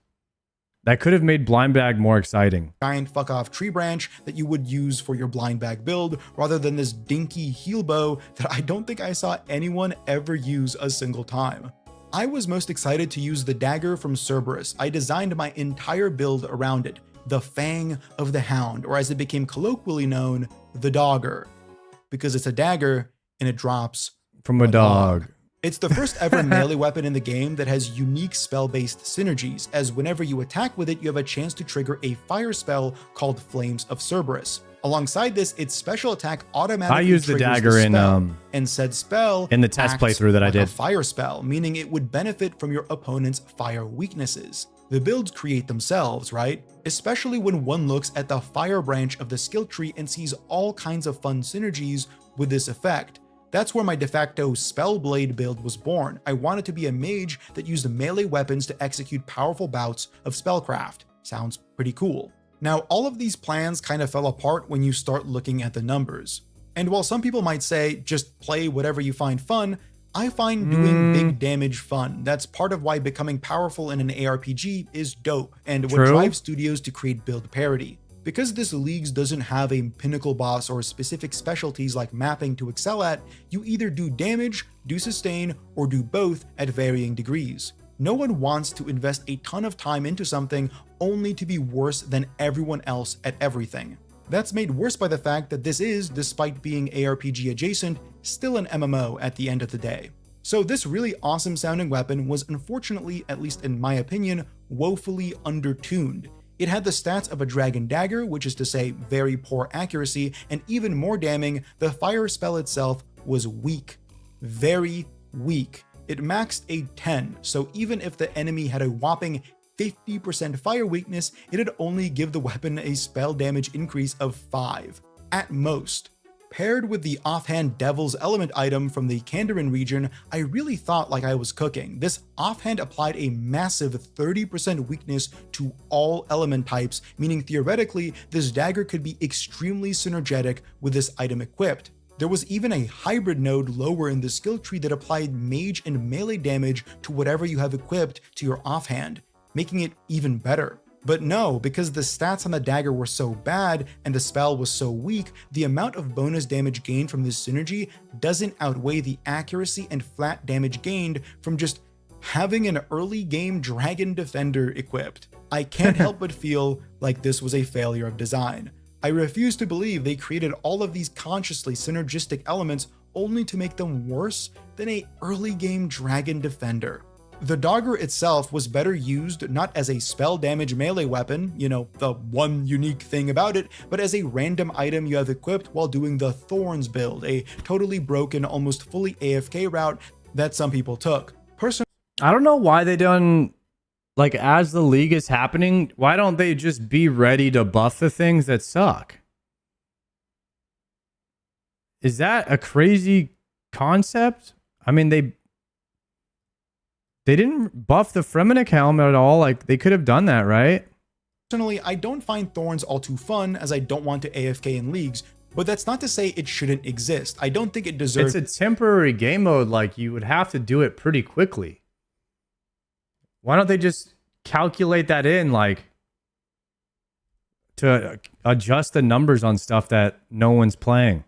That could have made blind bag more exciting. Giant fuck off tree branch that you would use for your blind bag build, rather than this dinky heel bow that I don't think I saw anyone ever use a single time. I was most excited to use the dagger from Cerberus. I designed my entire build around it, the Fang of the Hound, or as it became colloquially known, the Dogger, because it's a dagger and it drops from a dog. It's the first ever melee weapon in the game that has unique spell-based synergies, as whenever you attack with it, you have a chance to trigger a fire spell called Flames of Cerberus. Alongside this, its special attack automatically I used the dagger and said spell in the test playthrough that I did. A fire spell, meaning it would benefit from your opponent's fire weaknesses. The builds create themselves, right? Especially when one looks at the fire branch of the skill tree and sees all kinds of fun synergies with this effect. That's where my de facto Spellblade build was born. I wanted to be a mage that used melee weapons to execute powerful bouts of spellcraft. Sounds pretty cool. Now, all of these plans kind of fell apart when you start looking at the numbers. And while some people might say, just play whatever you find fun, I find doing big damage fun. That's part of why becoming powerful in an ARPG is dope, and what drives studios to create build parity. Because this league doesn't have a pinnacle boss or specific specialties like mapping to excel at, you either do damage, do sustain, or do both at varying degrees. No one wants to invest a ton of time into something only to be worse than everyone else at everything. That's made worse by the fact that this is, despite being ARPG adjacent, still an MMO at the end of the day. So this really awesome sounding weapon was unfortunately, at least in my opinion, woefully undertuned. It had the stats of a dragon dagger, which is to say very poor accuracy, and even more damning, the fire spell itself was weak. Very weak. It maxed a 10, so even if the enemy had a whopping 50% fire weakness, it'd only give the weapon a spell damage increase of 5, at most. Paired with the offhand Devil's Element item from the Kandarin region, I really thought like I was cooking. This offhand applied a massive 30% weakness to all element types, meaning theoretically, this dagger could be extremely synergetic with this item equipped. There was even a hybrid node lower in the skill tree that applied mage and melee damage to whatever you have equipped to your offhand, making it even better. But no, because the stats on the dagger were so bad and the spell was so weak, the amount of bonus damage gained from this synergy doesn't outweigh the accuracy and flat damage gained from just having an early game Dragon Defender equipped. I can't help but feel like this was a failure of design. I refuse to believe they created all of these consciously synergistic elements only to make them worse than a early game Dragon Defender. The dagger itself was better used not as a spell damage melee weapon, you know, the one unique thing about it, but as a random item you have equipped while doing the Thorns build, a totally broken, almost fully AFK route that some people took. Personally, I don't know why they done, like, as the league is happening, why don't they just be ready to buff the things that suck? Is that a crazy concept? I mean, they didn't buff the Fremennik helmet at all. Like, they could have done that, right? Personally, I don't find Thorns all too fun, as I don't want to AFK in leagues, but that's not to say it shouldn't exist. I don't think it deserves... It's a temporary game mode. Like, you would have to do it pretty quickly. Why don't they just calculate that in, like, to adjust the numbers on stuff that no one's playing?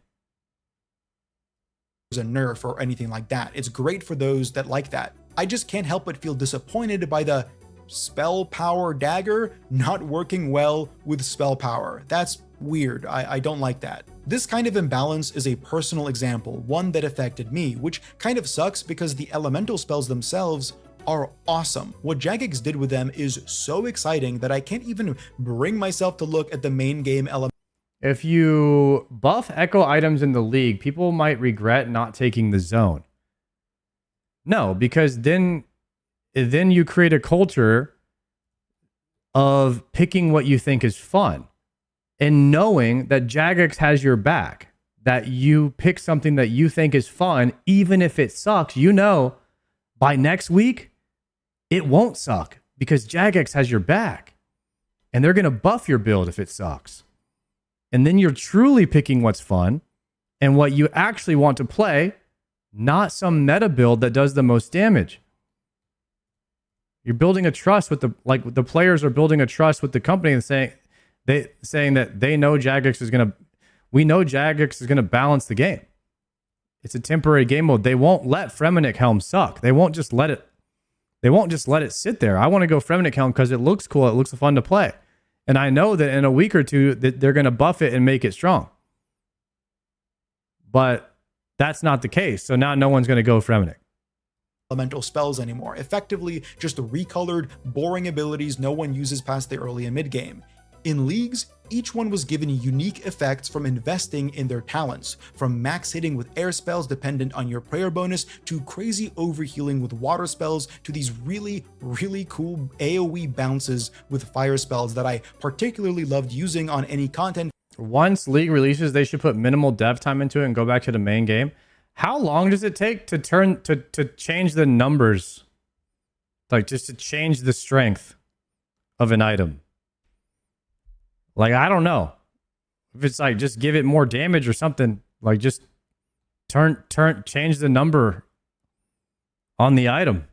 A nerf or anything like that. It's great for those that like that. I just can't help but feel disappointed by the spell power dagger not working well with spell power. That's weird. I don't like that. This kind of imbalance is a personal example, one that affected me, which kind of sucks because the elemental spells themselves are awesome. What Jagex did with them is so exciting that I can't even bring myself to look at the main game element. If you buff echo items in the league, people might regret not taking the zone. No, because then you create a culture of picking what you think is fun and knowing that Jagex has your back, that you pick something that you think is fun, even if it sucks, you know, by next week, it won't suck because Jagex has your back and they're going to buff your build if it sucks. And then you're truly picking what's fun and what you actually want to play, not some meta build that does the most damage. You're building a trust with the players are building a trust with the company and saying that they know Jagex is gonna. We know Jagex is gonna balance the game. It's a temporary game mode. They won't let Fremenic Helm suck. They won't just let it. They won't just let it sit there. I want to go Fremenic Helm because it looks cool. It looks fun to play, and I know that in a week or two that they're gonna buff it and make it strong. But that's not the case. So now no one's gonna go Fremenic. Elemental spells anymore. Effectively, just recolored, boring abilities no one uses past the early and mid game. In leagues, each one was given unique effects from investing in their talents, from max hitting with air spells dependent on your prayer bonus, to crazy overhealing with water spells, to these really, really cool AoE bounces with fire spells that I particularly loved using on any content. Once League releases, they should put minimal dev time into it and go back to the main game. How long does it take to change the numbers? Like, just to change the strength of an item? Like, I don't know. If it's like, just give it more damage or something. Like, just change the number on the item.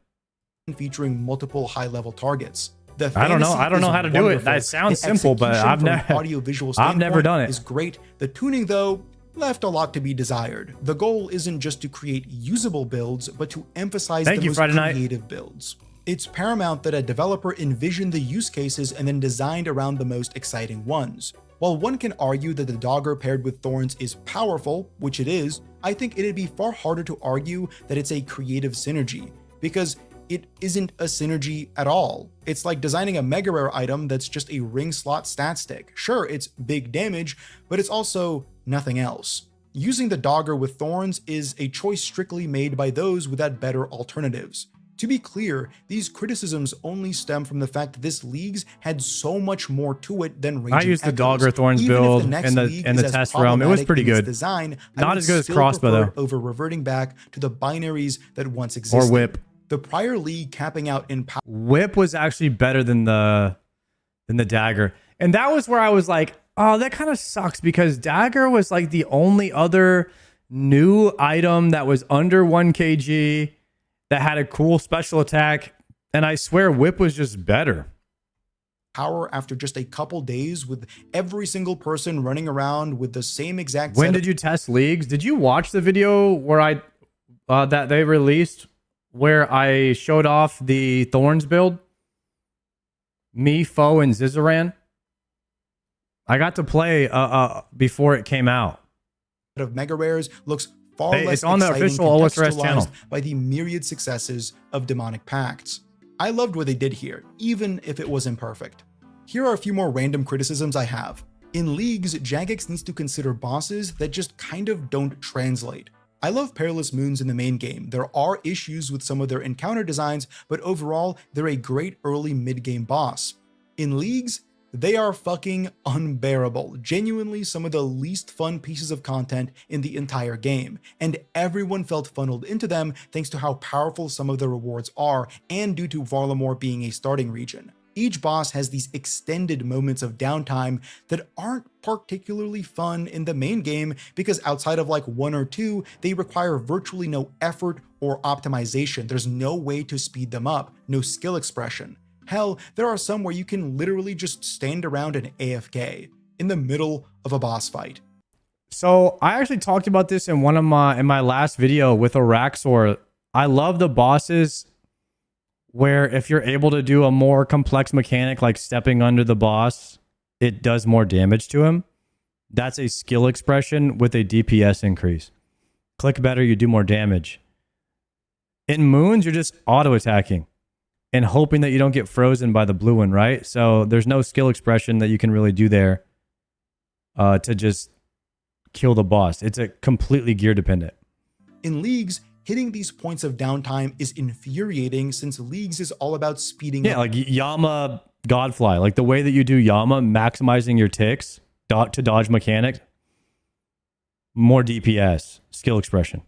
Featuring multiple high-level targets. I don't know how to do it. That sounds simple, but I've never done it. Is great. The tuning, though, left a lot to be desired. The goal isn't just to create usable builds, but to emphasize the most creative builds. It's paramount that a developer envision the use cases and then designed around the most exciting ones. While one can argue that the Dogger paired with Thorns is powerful, which it is, I think it'd be far harder to argue that it's a creative synergy, because it isn't a synergy at all. It's like designing a mega rare item that's just a ring slot stat stick. Sure, it's big damage, but it's also nothing else. Using the Dogger with Thorns is a choice strictly made by those without better alternatives. To be clear, these criticisms only stem from the fact that this league's had so much more to it than Raging I used the Echoes. Dogger Thorns build in the test realm. It was pretty good. Design, not as good as Crossbow though. Over reverting back to the binaries that once existed. Or Whip. The prior league capping out in power. Whip was actually better than the Dagger. And that was where I was like, oh, that kind of sucks, because Dagger was like the only other new item that was under 1 kg that had a cool special attack. And I swear Whip was just better. Power after just a couple days with every single person running around with the same exact When did you test leagues? Did you watch the video where that they released where I showed off the Thorns build? Me, Foe, and Zizaran. I got to play before it came out. Of mega rares looks far less it's on the official OSRS channel by the myriad successes of demonic pacts. I loved what they did here, even if it was imperfect. Here are a few more random criticisms I have. In leagues, Jagex needs to consider bosses that just kind of don't translate. I love Perilous Moons in the main game. There are issues with some of their encounter designs, but overall, they're a great early mid-game boss. In leagues, they are fucking unbearable. Genuinely some of the least fun pieces of content in the entire game, and everyone felt funneled into them thanks to how powerful some of the rewards are, and due to Varlamore being a starting region. Each boss has these extended moments of downtime that aren't particularly fun in the main game, because outside of like 1 or 2, they require virtually no effort or optimization. There's no way to speed them up, no skill expression. Hell, there are some where you can literally just stand around and AFK in the middle of a boss fight. So I actually talked about this in my last video with Araxor. I love the bosses where if you're able to do a more complex mechanic like stepping under the boss, it does more damage to him. That's a skill expression with a DPS increase. Click better, you do more damage. In Moons, you're just auto-attacking and hoping that you don't get frozen by the blue one, right? So there's no skill expression that you can really do there to just kill the boss. It's a completely gear dependent. In leagues, hitting these points of downtime is infuriating, since leagues is all about speeding up. Yeah, like Yama Godfly, like the way that you do Yama, maximizing your ticks to dodge mechanic, more DPS, skill expression.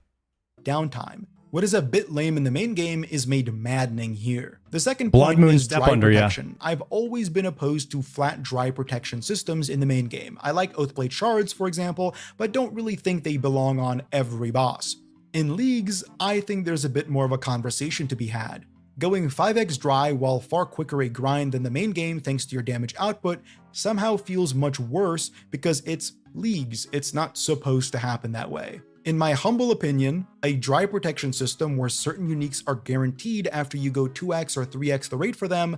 Downtime. What is a bit lame in the main game is made maddening here. The second Blood point Moon is Step dry Under, yeah. protection. I've always been opposed to flat dry protection systems in the main game. I like Oathblade shards, for example, but don't really think they belong on every boss. In leagues, I think there's a bit more of a conversation to be had. Going 5x dry while far quicker a grind than the main game thanks to your damage output somehow feels much worse because it's leagues. It's not supposed to happen that way. In my humble opinion, a dry protection system where certain uniques are guaranteed after you go 2x or 3x the rate for them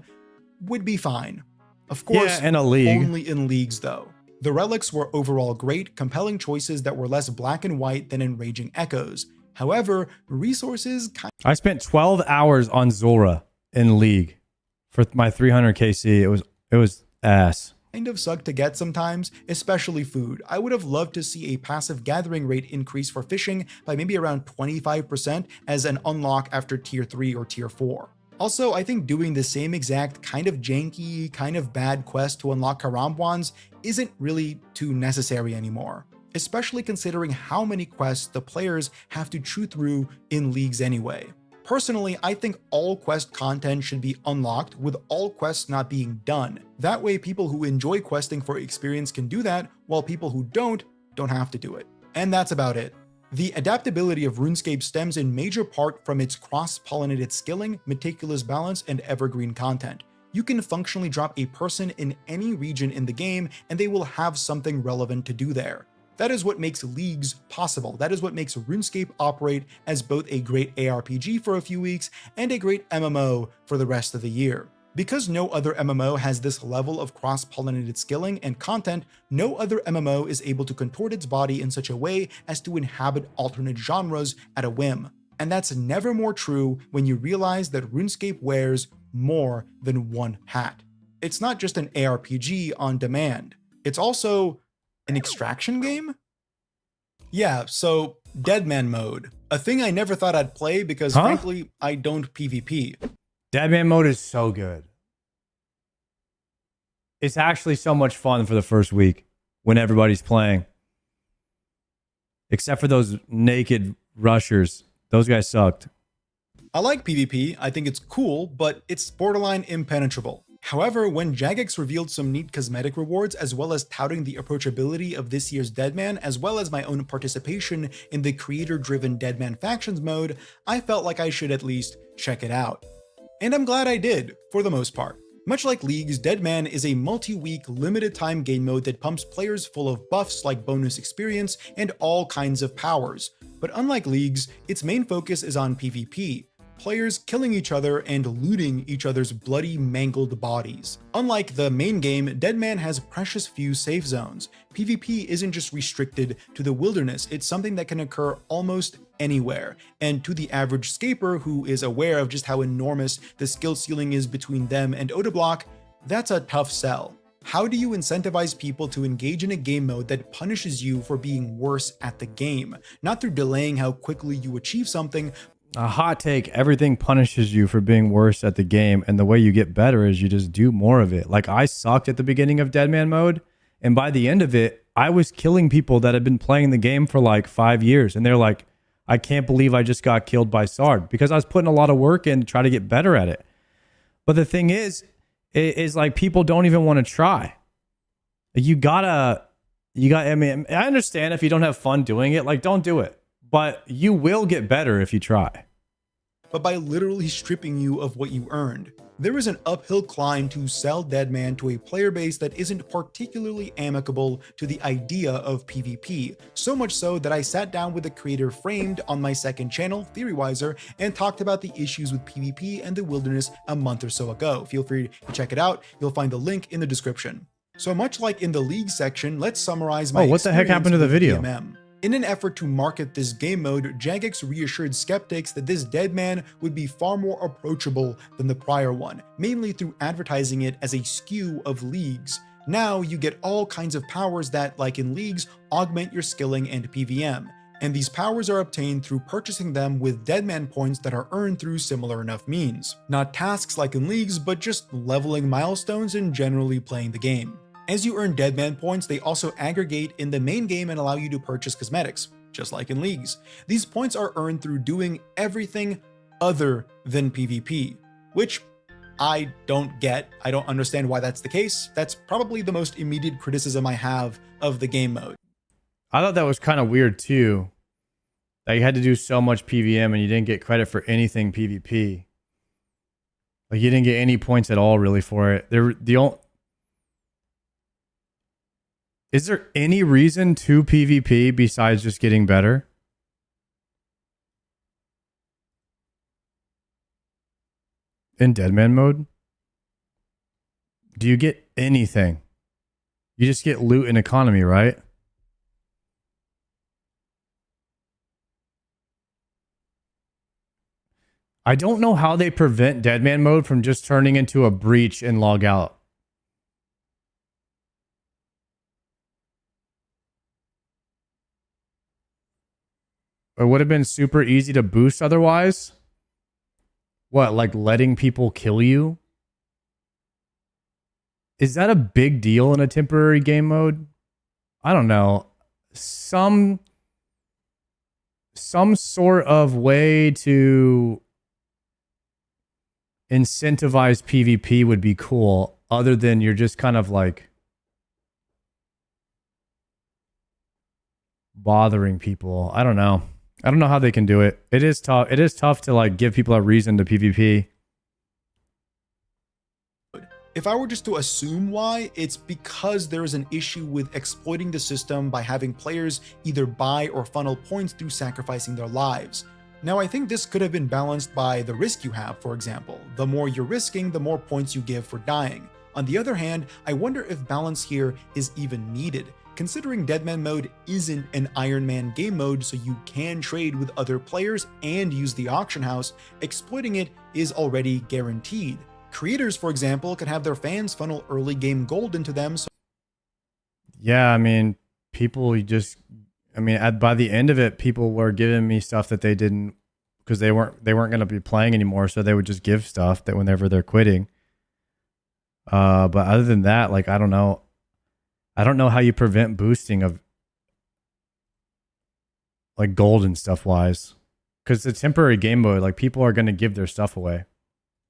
would be fine. Of course, Yeah, in a league. only in leagues though. The relics were overall great, compelling choices that were less black and white than in Raging Echoes. However, resources I spent 12 hours on Zora in League for my 300 KC. It was ass. kind of suck to get sometimes, especially food. I would have loved to see a passive gathering rate increase for fishing by maybe around 25% as an unlock after tier 3 or tier 4. Also, I think doing the same exact kind of janky, kind of bad quest to unlock Karambwans isn't really too necessary anymore, especially considering how many quests the players have to chew through in leagues anyway. Personally, I think all quest content should be unlocked with all quests not being done. That way people who enjoy questing for experience can do that, while people who don't have to do it. And that's about it. The adaptability of RuneScape stems in major part from its cross-pollinated skilling, meticulous balance, and evergreen content. You can functionally drop a person in any region in the game and they will have something relevant to do there. That is what makes leagues possible. That is what makes RuneScape operate as both a great ARPG for a few weeks and a great MMO for the rest of the year. Because no other MMO has this level of cross-pollinated skilling and content, no other MMO is able to contort its body in such a way as to inhabit alternate genres at a whim. And that's never more true when you realize that RuneScape wears more than one hat. It's not just an ARPG on demand. It's also an extraction game? Yeah, so Deadman mode. A thing I never thought I'd play because frankly, I don't PvP. Deadman mode is so good. It's actually so much fun for the first week when everybody's playing. Except for those naked rushers. Those guys sucked. I like PvP, I think it's cool, but it's borderline impenetrable. However, when Jagex revealed some neat cosmetic rewards as well as touting the approachability of this year's Deadman as well as my own participation in the creator-driven Deadman Factions mode, I felt like I should at least check it out. And I'm glad I did, for the most part. Much like Leagues, Deadman is a multi-week, limited-time game mode that pumps players full of buffs like bonus experience and all kinds of powers. But unlike Leagues, its main focus is on PvP, players killing each other and looting each other's bloody, mangled bodies. Unlike the main game, Deadman has precious few safe zones. PvP isn't just restricted to the wilderness, it's something that can occur almost anywhere. And to the average scaper who is aware of just how enormous the skill ceiling is between them and Odablock, that's a tough sell. How do you incentivize people to engage in a game mode that punishes you for being worse at the game? Not through delaying how quickly you achieve something. A hot take, everything punishes you for being worse at the game, and the way you get better is you just do more of it. Like, I sucked at the beginning of Deadman mode, and by the end of it, I was killing people that had been playing the game for like 5 years, and they're like, I can't believe I just got killed by Sard, because I was putting a lot of work in to try to get better at it. But the thing is like people don't even want to try. I mean, I understand if you don't have fun doing it, like, don't do it. But you will get better if you try. But by literally stripping you of what you earned. There is an uphill climb to sell Deadman to a player base that isn't particularly amicable to the idea of PvP, so much so that I sat down with the creator Framed on my second channel, Theorywiser, and talked about the issues with PvP and the wilderness a month or so ago. Feel free to check it out, you'll find the link in the description. So much like in the League section, let's summarize my what the heck happened to the video? DMM. In an effort to market this game mode, Jagex reassured skeptics that this Deadman would be far more approachable than the prior one, mainly through advertising it as a skew of Leagues. Now you get all kinds of powers that, like in Leagues, augment your skilling and PVM, and these powers are obtained through purchasing them with Deadman points that are earned through similar enough means. Not tasks like in Leagues, but just leveling milestones and generally playing the game. As you earn Deadman points, they also aggregate in the main game and allow you to purchase cosmetics. just like in leagues. These points are earned through doing everything other than PvP, which I don't get. I don't understand why that's the case. That's probably the most immediate criticism I have of the game mode. I thought that was kind of weird too, that you had to do so much PVM and you didn't get credit for anything PvP. Like you didn't get any points at all really for it. Is there any reason to PvP besides just getting better? In Deadman mode? Do you get anything? You just get loot and economy, right? I don't know how they prevent Deadman mode from just turning into a breach and log out. It would have been super easy to boost otherwise. What, like letting people kill you? Is that a big deal in a temporary game mode? I don't know. Some sort of way to incentivize PvP would be cool, other than you're just kind of like bothering people. I don't know. I don't know how they can do it. It is tough. It is tough to like give people a reason to PvP. If I were just to assume why, it's because there is an issue with exploiting the system by having players either buy or funnel points through sacrificing their lives. Now, I think this could have been balanced by the risk you have, for example. The more you're risking, the more points you give for dying. On the other hand, I wonder if balance here is even needed, considering Deadman mode isn't an Iron Man game mode, so you can trade with other players and use the auction house. Exploiting it is already guaranteed. Creators, for example, can have their fans funnel early game gold into them. Yeah, I mean, by the end of it, people were giving me stuff that they didn't, because they weren't going to be playing anymore, so they would just give stuff that whenever they're quitting. But other than that, like, I don't know how you prevent boosting of like gold and stuff wise, because it's a temporary game mode. Like, people are going to give their stuff away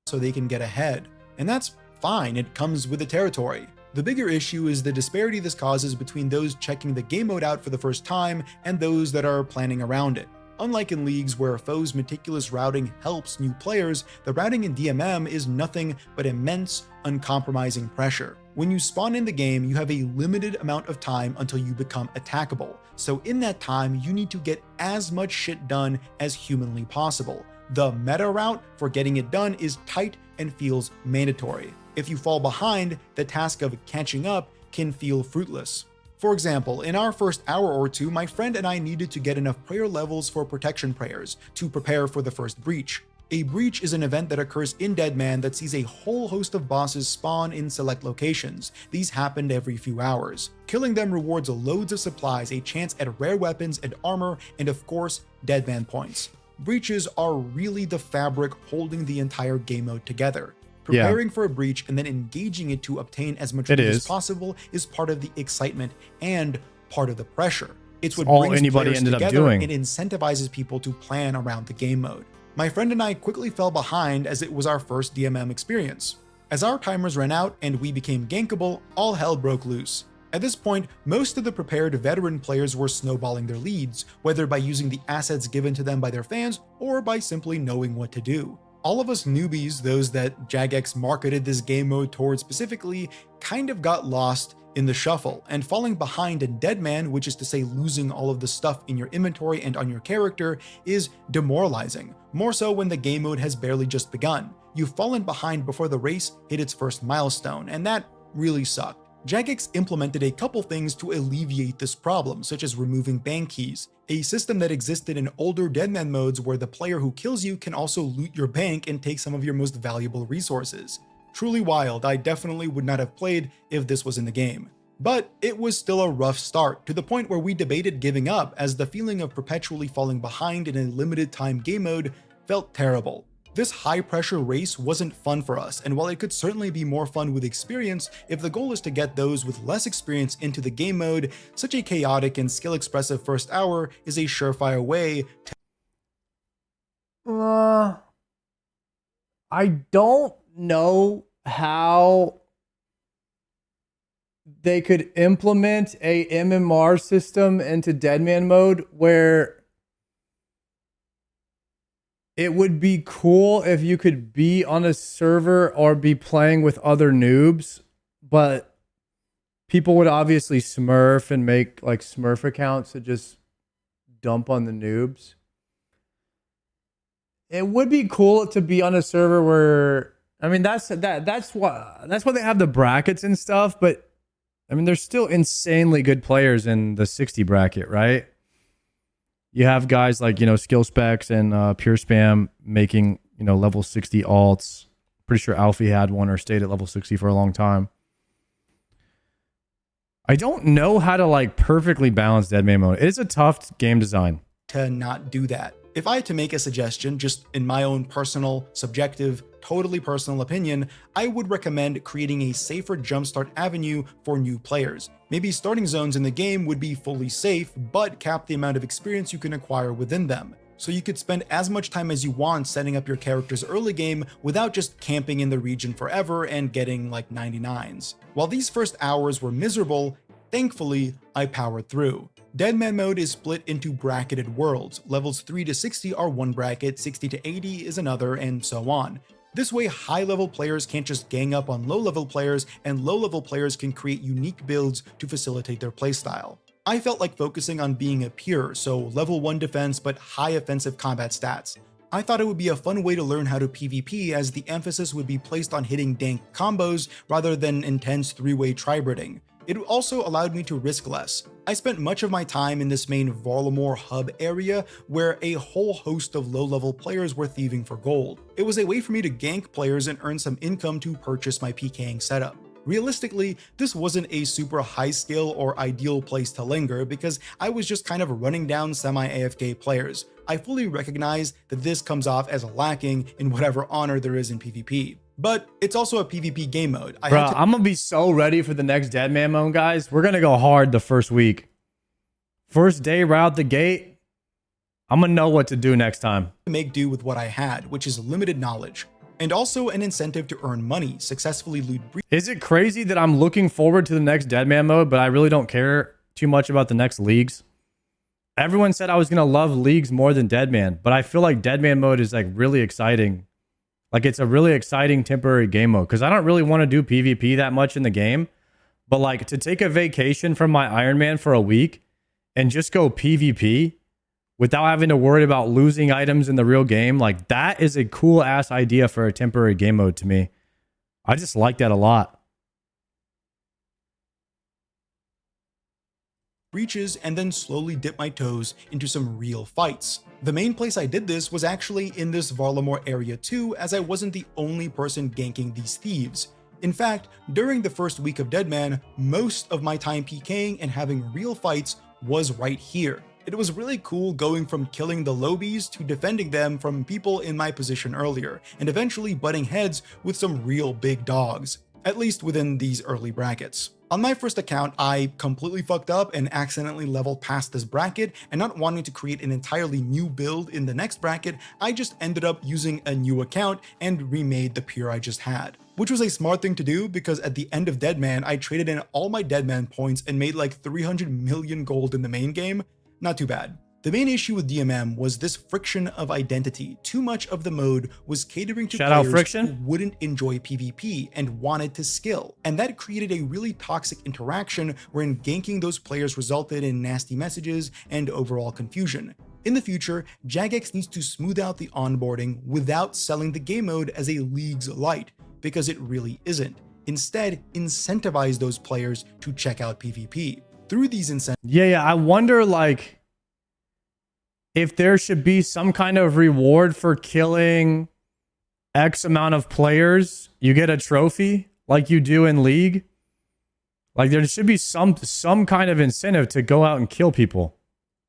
so they can get ahead. And that's fine, it comes with the territory. The bigger issue is the disparity this causes between those checking the game mode out for the first time and those that are planning around it. Unlike in leagues where foes' meticulous routing helps new players, the routing in DMM is nothing but immense, uncompromising pressure. When you spawn in the game, you have a limited amount of time until you become attackable. So in that time, you need to get as much shit done as humanly possible. The meta route for getting it done is tight and feels mandatory. If you fall behind, the task of catching up can feel fruitless. For example, in our first hour or two, my friend and I needed to get enough prayer levels for protection prayers to prepare for the first breach. A breach is an event that occurs in Deadman that sees a whole host of bosses spawn in select locations. These happened every few hours. Killing them rewards loads of supplies, a chance at rare weapons and armor, and of course, Deadman points. Breaches are really the fabric holding the entire game mode together. Preparing for a breach and then engaging it to obtain as much loot as possible is part of the excitement and part of the pressure. It's what all brings anybody players ended up together doing. and incentivizes people to plan around the game mode. My friend and I quickly fell behind as it was our first DMM experience. As our timers ran out and we became gankable, all hell broke loose. At this point, most of the prepared veteran players were snowballing their leads, whether by using the assets given to them by their fans or by simply knowing what to do. All of us newbies, those that Jagex marketed this game mode towards specifically, kind of got lost in the shuffle, and falling behind in Deadman, which is to say losing all of the stuff in your inventory and on your character, is demoralizing, more so when the game mode has barely just begun. You've fallen behind before the race hit its first milestone, and that really sucked. Jagex implemented a couple things to alleviate this problem, such as removing bank keys, a system that existed in older Deadman modes where the player who kills you can also loot your bank and take some of your most valuable resources. Truly wild. I definitely would not have played if this was in the game. But it was still a rough start, to the point where we debated giving up, as the feeling of perpetually falling behind in a limited time game mode felt terrible. This high-pressure race wasn't fun for us, and while it could certainly be more fun with experience, if the goal is to get those with less experience into the game mode, such a chaotic and skill-expressive first hour is a surefire way to... I don't know how they could implement a MMR system into Deadman mode where it would be cool if you could be on a server or be playing with other noobs, but people would obviously smurf and make like smurf accounts to just dump on the noobs. It would be cool to be on a server where, I mean, that's why they have the brackets and stuff, but I mean, there's still insanely good players in the 60 bracket, right? You have guys like, Skill Specs and Pure Spam making, level 60 alts. Pretty sure Alfie had one or stayed at level 60 for a long time. I don't know how to like perfectly balance Deadman mode. It is a tough game design. To not do that. If I had to make a suggestion, just in my own personal, subjective, totally personal opinion, I would recommend creating a safer jumpstart avenue for new players. Maybe starting zones in the game would be fully safe, but cap the amount of experience you can acquire within them. So you could spend as much time as you want setting up your character's early game without just camping in the region forever and getting like 99s. While these first hours were miserable, thankfully, I powered through. Deadman mode is split into bracketed worlds. Levels 3 to 60 are one bracket, 60 to 80 is another, and so on. This way, high-level players can't just gang up on low-level players, and low-level players can create unique builds to facilitate their playstyle. I felt like focusing on being a pure, so level 1 defense but high offensive combat stats. I thought it would be a fun way to learn how to PvP, as the emphasis would be placed on hitting dank combos rather than intense 3-way tri-breeding. It also allowed me to risk less. I spent much of my time in this main Varlamore hub area where a whole host of low-level players were thieving for gold. It was a way for me to gank players and earn some income to purchase my PKing setup. Realistically, this wasn't a super high skill or ideal place to linger because I was just kind of running down semi-AFK players. I fully recognize that this comes off as lacking in whatever honor there is in PvP. But it's also a PvP game mode. Bro, I'm going to be so ready for the next Deadman mode, guys. We're going to go hard the first week. First day right out the gate, I'm going to know what to do next time. Make do with what I had, which is limited knowledge. And also an incentive to earn money, successfully loot breaches. Is it crazy that I'm looking forward to the next Deadman mode, but I really don't care too much about the next leagues? Everyone said I was going to love leagues more than Deadman, but I feel like Deadman mode is like really exciting. Like it's a really exciting temporary game mode because I don't really want to do PvP that much in the game. But like to take a vacation from my Iron Man for a week and just go PvP without having to worry about losing items in the real game, like that is a cool ass idea for a temporary game mode to me. I just like that a lot. Breaches and then slowly dip my toes into some real fights. The main place I did this was actually in this Varlamore area too, as I wasn't the only person ganking these thieves. In fact, during the first week of Deadman, most of my time PKing and having real fights was right here. It was really cool going from killing the lobies to defending them from people in my position earlier, and eventually butting heads with some real big dogs, at least within these early brackets. On my first account, I completely fucked up and accidentally leveled past this bracket, and not wanting to create an entirely new build in the next bracket, I just ended up using a new account and remade the pure I just had. Which was a smart thing to do because at the end of Deadman, I traded in all my Deadman points and made like 300 million gold in the main game. Not too bad. The main issue with DMM was this friction of identity. Too much of the mode was catering to players who wouldn't enjoy PvP and wanted to skill. And that created a really toxic interaction wherein ganking those players resulted in nasty messages and overall confusion. In the future, Jagex needs to smooth out the onboarding without selling the game mode as a League's Light, because it really isn't. Instead, incentivize those players to check out PvP. Through these incentives... Yeah, I wonder like if there should be some kind of reward for killing X amount of players, you get a trophy like you do in League. Like there should be some kind of incentive to go out and kill people.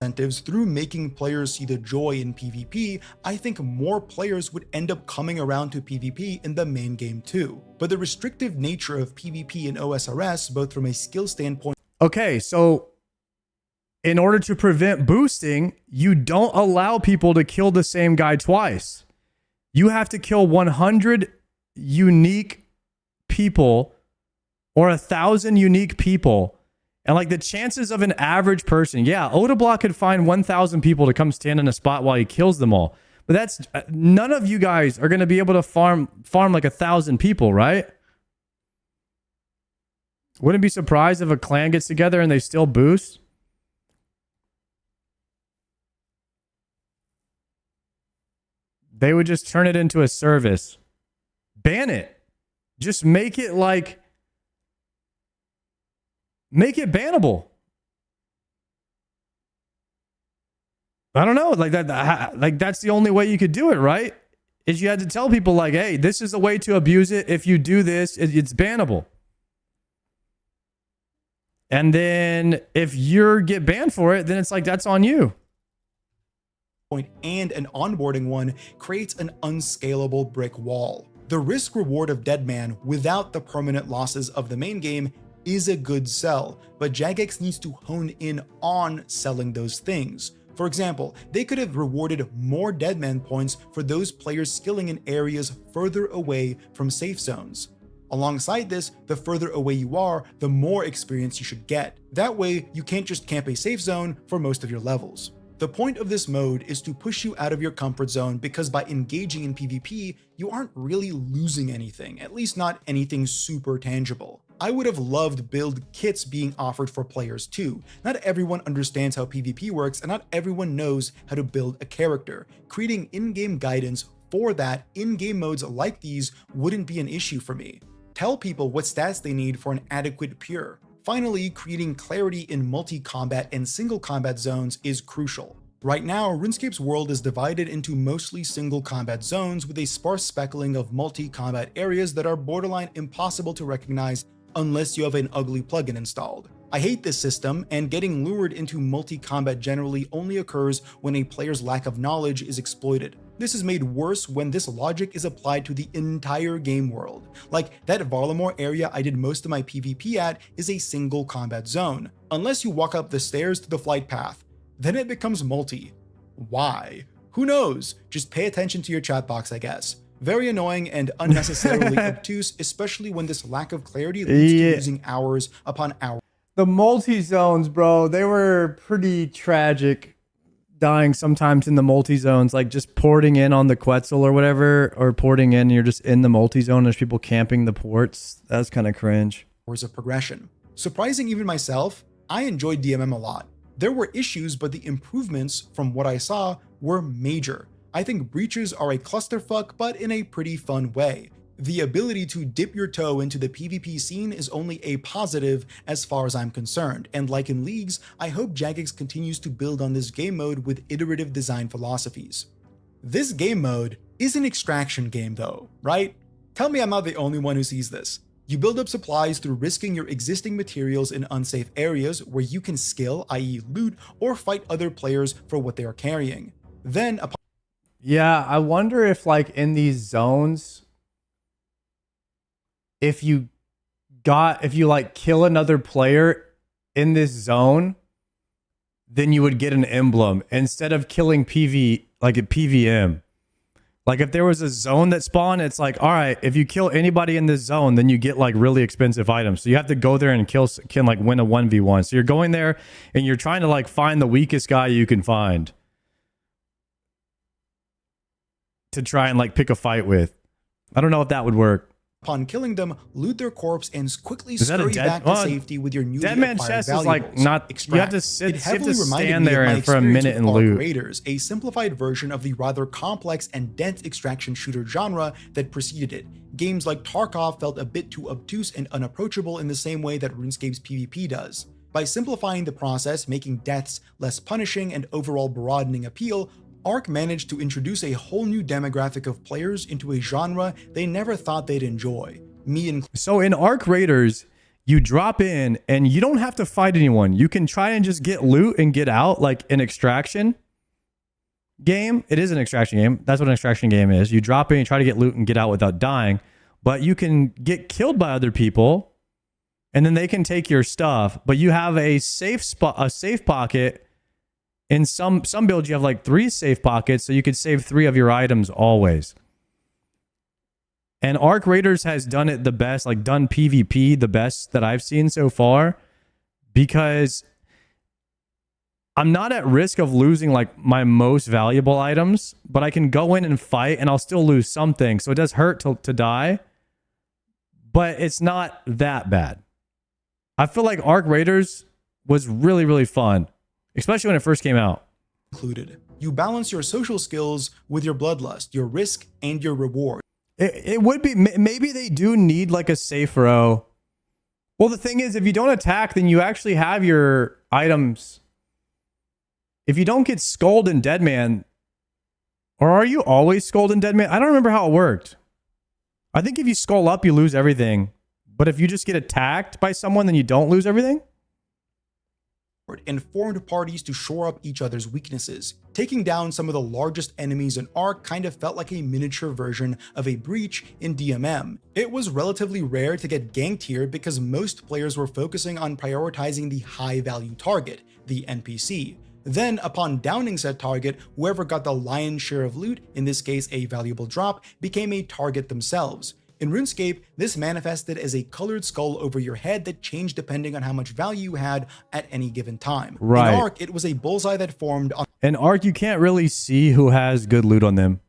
incentives through making players see the joy in PvP, I think more players would end up coming around to PvP in the main game too. But the restrictive nature of PvP in OSRS, both from a skill standpoint. Okay, so in order to prevent boosting, you don't allow people to kill the same guy twice. You have to kill 100 unique people or 1,000 unique people. And like the chances of an average person, yeah, Odablock could find 1,000 people to come stand in a spot while he kills them all. But that's none of you guys are going to be able to farm like 1,000 people, right? Wouldn't be surprised if a clan gets together and they still boost. They would just turn it into a service. Ban it. Just make it like, make it bannable. I don't know, like that, like that's the only way you could do it, right? Is you had to tell people like, hey, this is the way to abuse it. If you do this, it's bannable. And then if you get banned for it, then it's like, that's on you. And an onboarding one creates an unscalable brick wall. The risk reward of Deadman without the permanent losses of the main game is a good sell, but Jagex needs to hone in on selling those things. For example, they could have rewarded more Deadman points for those players skilling in areas further away from safe zones. Alongside this, the further away you are, the more experience you should get. That way, you can't just camp a safe zone for most of your levels. The point of this mode is to push you out of your comfort zone because by engaging in PvP, you aren't really losing anything, at least not anything super tangible. I would have loved build kits being offered for players too. Not everyone understands how PvP works and not everyone knows how to build a character. Creating in-game guidance for that in-game modes like these wouldn't be an issue for me. Tell people what stats they need for an adequate pure. Finally, creating clarity in multi-combat and single combat zones is crucial. Right now, RuneScape's world is divided into mostly single combat zones with a sparse speckling of multi-combat areas that are borderline impossible to recognize unless you have an ugly plugin installed. I hate this system, and getting lured into multi-combat generally only occurs when a player's lack of knowledge is exploited. This is made worse when this logic is applied to the entire game world. Like, that Varlamore area I did most of my PvP at is a single combat zone. Unless you walk up the stairs to the flight path, then it becomes multi. Why? Who knows? Just pay attention to your chat box, I guess. Very annoying and unnecessarily obtuse, especially when this lack of clarity leads to losing hours upon hours. The multi-zones, bro, they were pretty tragic. Dying sometimes in the multi-zones, like just porting in on the Quetzal or whatever, or porting in, you're just in the multi-zone, there's people camping the ports. That's kind of cringe. Hours of progression. Surprising even myself, I enjoyed DMM a lot. There were issues, but the improvements from what I saw were major. I think breaches are a clusterfuck, but in a pretty fun way. The ability to dip your toe into the PvP scene is only a positive as far as I'm concerned, and like in Leagues, I hope Jagex continues to build on this game mode with iterative design philosophies. This game mode is an extraction game though, right? Tell me I'm not the only one who sees this. You build up supplies through risking your existing materials in unsafe areas where you can skill, i.e. loot, or fight other players for what they are carrying. Then yeah, I wonder if like in these zones, if you like kill another player in this zone, then you would get an emblem instead of killing PV, like a PVM. Like if there was a zone that spawned, it's like, all right, if you kill anybody in this zone, then you get like really expensive items. So you have to go there and can like win a 1v1. So you're going there and you're trying to like find the weakest guy you can find to try and like pick a fight with. I don't know if that would work. Upon killing them, loot their corpse and quickly scurry back to safety with your newly acquired valuables. Chest is like not. Extract. You have to sit. You have to stand there and for a minute and loot. Raiders, a simplified version of the rather complex and dense extraction shooter genre that preceded it. Games like Tarkov felt a bit too obtuse and unapproachable in the same way that RuneScape's PvP does. By simplifying the process, making deaths less punishing, and overall broadening appeal, Ark managed to introduce a whole new demographic of players into a genre they never thought they'd enjoy. Me included. So in Ark Raiders, You drop in and you don't have to fight anyone. You can try and just get loot and get out like an extraction game. It is an extraction game. That's what an extraction game is. You drop in, you try to get loot and get out without dying, but you can get killed by other people and then they can take your stuff, but you have a safe spot, a safe pocket. In some builds, you have like 3 safe pockets, so you could save 3 of your items always. And Arc Raiders has done it the best, like done PvP the best that I've seen so far, because I'm not at risk of losing like my most valuable items, but I can go in and fight and I'll still lose something. So it does hurt to die, but it's not that bad. I feel like Arc Raiders was really, really fun, especially when it first came out. Included. You balance your social skills with your bloodlust, your risk, and your reward. It would be, maybe they do need like a safe row. Well, the thing is, if you don't attack, then you actually have your items. If you don't get skulled in Deadman, or are you always skulled in Deadman? I don't remember how it worked. I think if you skull up, you lose everything. But if you just get attacked by someone, then you don't lose everything? And formed parties to shore up each other's weaknesses. Taking down some of the largest enemies in Arc kind of felt like a miniature version of a breach in DMM. It was relatively rare to get ganked here because most players were focusing on prioritizing the high value target, the NPC. Then, upon downing said target, whoever got the lion's share of loot, in this case a valuable drop, became a target themselves. In RuneScape, this manifested as a colored skull over your head that changed depending on how much value you had at any given time. Right. In Arc, it was a bullseye that formed on... In Arc, you can't really see who has good loot on them.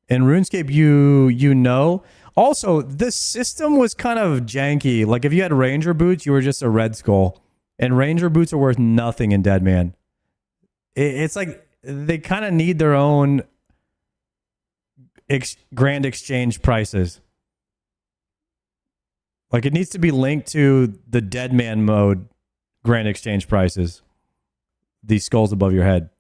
In RuneScape, you know. Also, this system was kind of janky. Like, if you had Ranger boots, you were just a red skull. And Ranger boots are worth nothing in Deadman. It's like they kind of need their own grand exchange prices. Like, it needs to be linked to the Deadman mode grand exchange prices. These skulls above your head.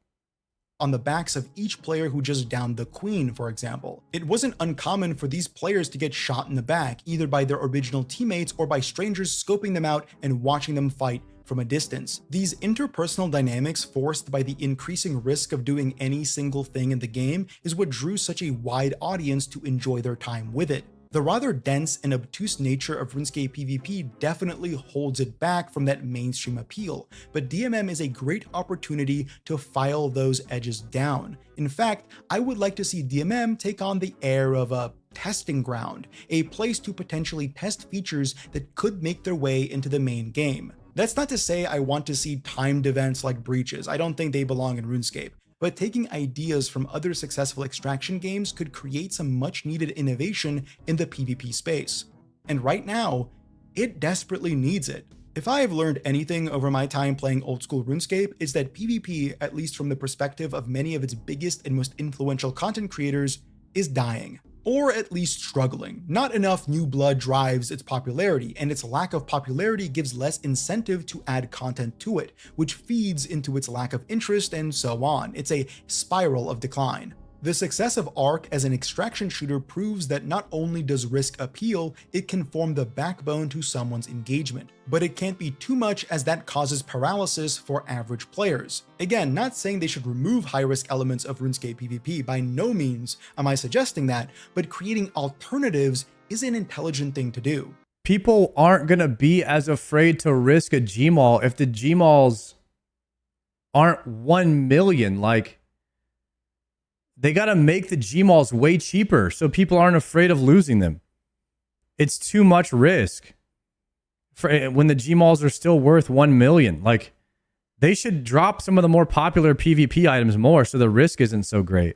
On the backs of each player who just downed the queen, for example. It wasn't uncommon for these players to get shot in the back, either by their original teammates or by strangers scoping them out and watching them fight from a distance. These interpersonal dynamics forced by the increasing risk of doing any single thing in the game is what drew such a wide audience to enjoy their time with it. The rather dense and obtuse nature of RuneScape PvP definitely holds it back from that mainstream appeal, but DMM is a great opportunity to file those edges down. In fact, I would like to see DMM take on the air of a testing ground, a place to potentially test features that could make their way into the main game. That's not to say I want to see timed events like breaches. I don't think they belong in RuneScape. But taking ideas from other successful extraction games could create some much needed innovation in the PvP space. And right now, it desperately needs it. If I have learned anything over my time playing old school RuneScape, it's that PvP, at least from the perspective of many of its biggest and most influential content creators, is dying. Or at least struggling. Not enough new blood drives its popularity, and its lack of popularity gives less incentive to add content to it, which feeds into its lack of interest and so on. It's a spiral of decline. The success of Arc as an extraction shooter proves that not only does risk appeal, it can form the backbone to someone's engagement. But it can't be too much, as that causes paralysis for average players. Again, not saying they should remove high-risk elements of RuneScape PvP, by no means am I suggesting that, but creating alternatives is an intelligent thing to do. People aren't going to be as afraid to risk a Gmaul if the Gmauls aren't 1 million. Like, they got to make the Gmauls way cheaper so people aren't afraid of losing them. It's too much risk for when the Gmauls are still worth 1 million. Like, they should drop some of the more popular PvP items more so the risk isn't so great.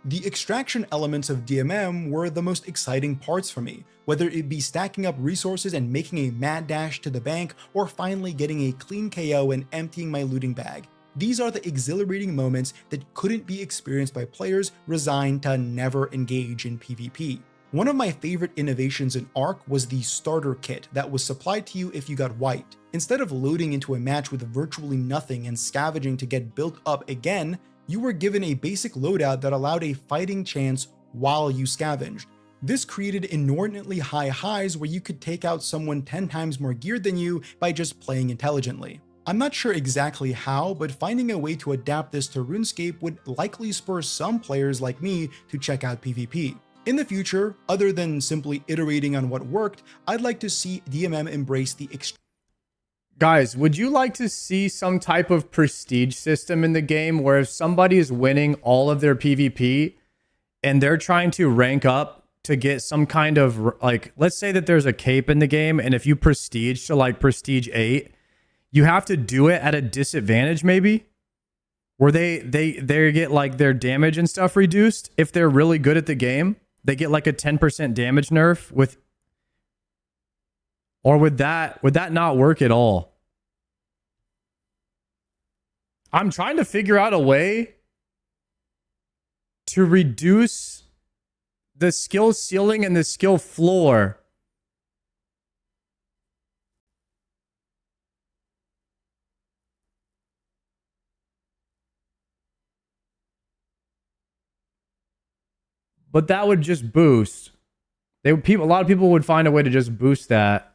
The extraction elements of DMM were the most exciting parts for me, whether it be stacking up resources and making a mad dash to the bank, or finally getting a clean KO and emptying my looting bag. These are the exhilarating moments that couldn't be experienced by players resigned to never engage in PvP. One of my favorite innovations in Arc was the starter kit that was supplied to you if you got wiped. Instead of loading into a match with virtually nothing and scavenging to get built up again, you were given a basic loadout that allowed a fighting chance while you scavenged. This created inordinately high highs where you could take out someone 10 times more geared than you by just playing intelligently. I'm not sure exactly how, but finding a way to adapt this to RuneScape would likely spur some players like me to check out PvP. In the future, other than simply iterating on what worked, I'd like to see DMM embrace the Guys, would you like to see some type of prestige system in the game where if somebody is winning all of their PvP and they're trying to rank up to get some kind of, like, let's say that there's a cape in the game, and if you prestige to like prestige 8, you have to do it at a disadvantage maybe? Where they get like their damage and stuff reduced if they're really good at the game? They get like a 10% damage nerf with, or would that not work at all? I'm trying to figure out a way to reduce the skill ceiling and the skill floor. But that would just boost. A lot of people would find a way to just boost that.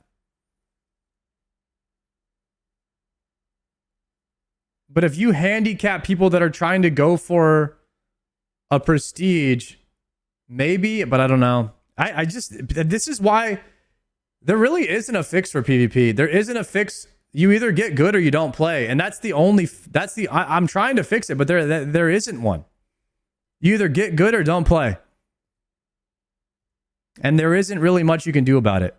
But if you handicap people that are trying to go for a prestige, maybe, but I don't know. This is why there really isn't a fix for PvP. There isn't a fix. You either get good or you don't play. And I'm trying to fix it, but there isn't one. You either get good or don't play. And there isn't really much you can do about it.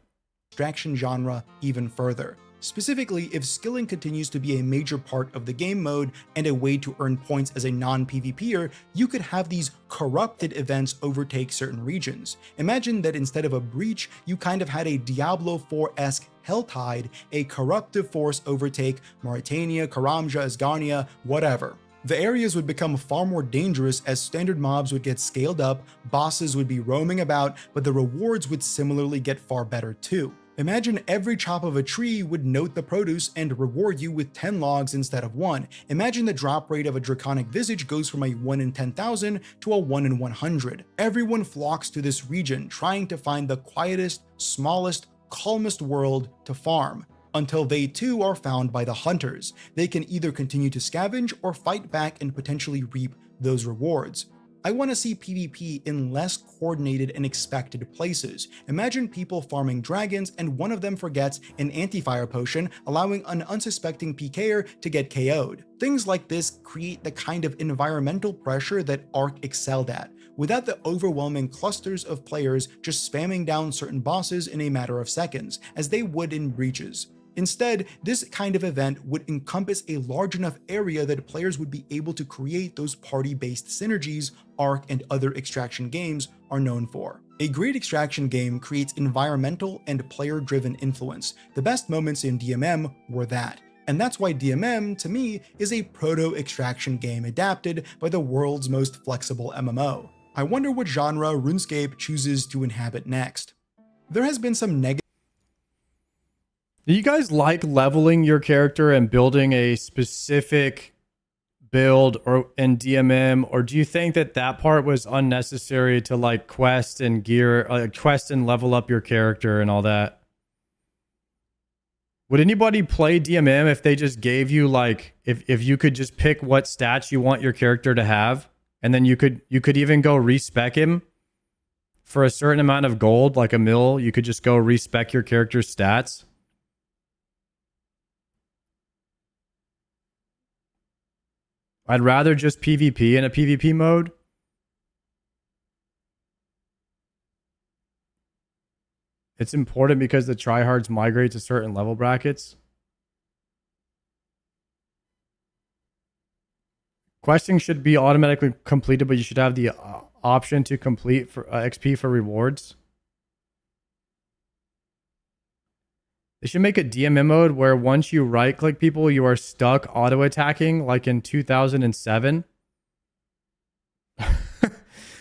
extraction genre even further. Specifically, if skilling continues to be a major part of the game mode and a way to earn points as a non-PvPer, you could have these corrupted events overtake certain regions. Imagine that instead of a breach, you kind of had a Diablo 4-esque Helltide, a corruptive force overtake Mauritania, Karamja, Asgarnia, whatever. The areas would become far more dangerous as standard mobs would get scaled up, bosses would be roaming about, but the rewards would similarly get far better too. Imagine every chop of a tree would note the produce and reward you with 10 logs instead of 1. Imagine the drop rate of a draconic visage goes from a 1 in 10,000 to a 1 in 100. Everyone flocks to this region trying to find the quietest, smallest, calmest world to farm, until they too are found by the hunters. They can either continue to scavenge or fight back and potentially reap those rewards. I want to see PvP in less coordinated and expected places. Imagine people farming dragons and one of them forgets an anti-fire potion, allowing an unsuspecting PKer to get KO'd. Things like this create the kind of environmental pressure that Ark excelled at, without the overwhelming clusters of players just spamming down certain bosses in a matter of seconds, as they would in breaches. Instead, this kind of event would encompass a large enough area that players would be able to create those party-based synergies Ark and other extraction games are known for. A great extraction game creates environmental and player-driven influence. The best moments in DMM were that. And that's why DMM, to me, is a proto-extraction game adapted by the world's most flexible MMO. I wonder what genre RuneScape chooses to inhabit next. There has been some negative. Do you guys like leveling your character and building a specific build or in DMM, or do you think that that part was unnecessary to like quest and gear, quest and level up your character and all that? Would anybody play DMM if they just gave you like, if you could just pick what stats you want your character to have, and then you could even go respec him for a certain amount of gold, like a mil, you could just go respec your character's stats? I'd rather just PvP in a PvP mode. It's important because the tryhards migrate to certain level brackets. Questing should be automatically completed, but you should have the option to complete for XP for rewards. They should make a DMM mode where once you right-click people, you are stuck auto-attacking, like in 2007.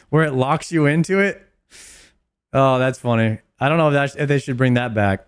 Where it locks you into it. Oh, that's funny. I don't know if they should bring that back.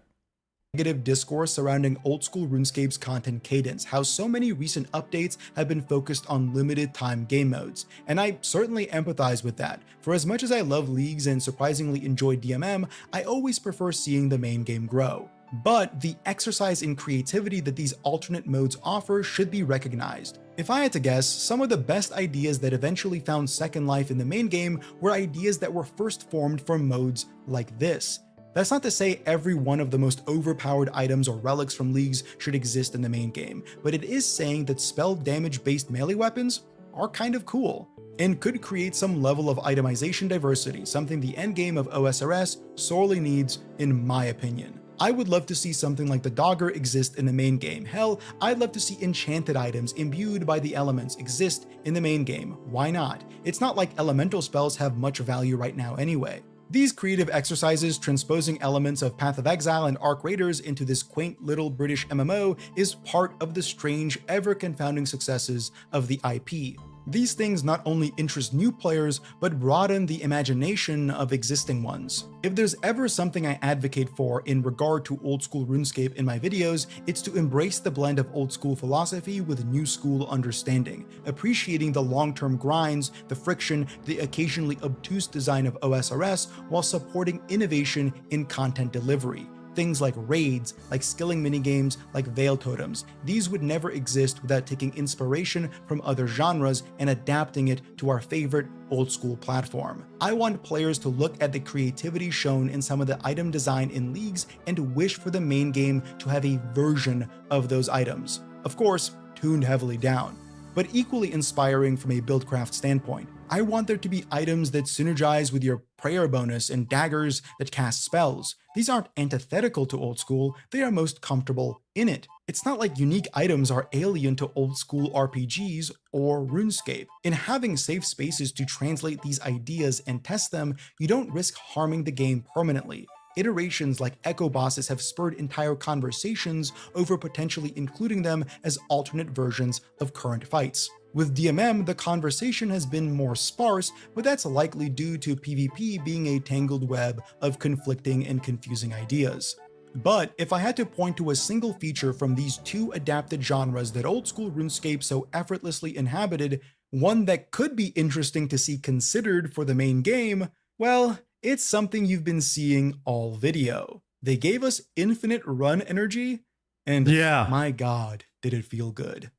negative discourse surrounding old school RuneScape's content cadence, how so many recent updates have been focused on limited time game modes, and I certainly empathize with that. For as much as I love leagues and surprisingly enjoy DMM, I always prefer seeing the main game grow. But the exercise in creativity that these alternate modes offer should be recognized. If I had to guess, some of the best ideas that eventually found second life in the main game were ideas that were first formed from modes like this. That's not to say every one of the most overpowered items or relics from leagues should exist in the main game, but it is saying that spell damage based melee weapons are kind of cool and could create some level of itemization diversity, something the endgame of OSRS sorely needs in my opinion. I would love to see something like the Dogger exist in the main game. Hell, I'd love to see enchanted items imbued by the elements exist in the main game. Why not? It's not like elemental spells have much value right now anyway. These creative exercises transposing elements of Path of Exile and Arc Raiders into this quaint little British MMO is part of the strange, ever-confounding successes of the IP. These things not only interest new players, but broaden the imagination of existing ones. If there's ever something I advocate for in regard to old school RuneScape in my videos, it's to embrace the blend of old school philosophy with new school understanding, appreciating the long-term grinds, the friction, the occasionally obtuse design of OSRS, while supporting innovation in content delivery. Things like raids, like skilling minigames, like Veil Totems. These would never exist without taking inspiration from other genres and adapting it to our favorite old school platform. I want players to look at the creativity shown in some of the item design in leagues and wish for the main game to have a version of those items. Of course, tuned heavily down, but equally inspiring from a buildcraft standpoint. I want there to be items that synergize with your prayer bonus and daggers that cast spells. These aren't antithetical to old school, they are most comfortable in it. It's not like unique items are alien to old school RPGs or RuneScape. In having safe spaces to translate these ideas and test them, you don't risk harming the game permanently. Iterations like Echo Bosses have spurred entire conversations over potentially including them as alternate versions of current fights. With DMM, the conversation has been more sparse, but that's likely due to PvP being a tangled web of conflicting and confusing ideas. But if I had to point to a single feature from these two adapted genres that old school RuneScape so effortlessly inhabited, one that could be interesting to see considered for the main game, well, it's something you've been seeing all video. They gave us infinite run energy, and my god, did it feel good.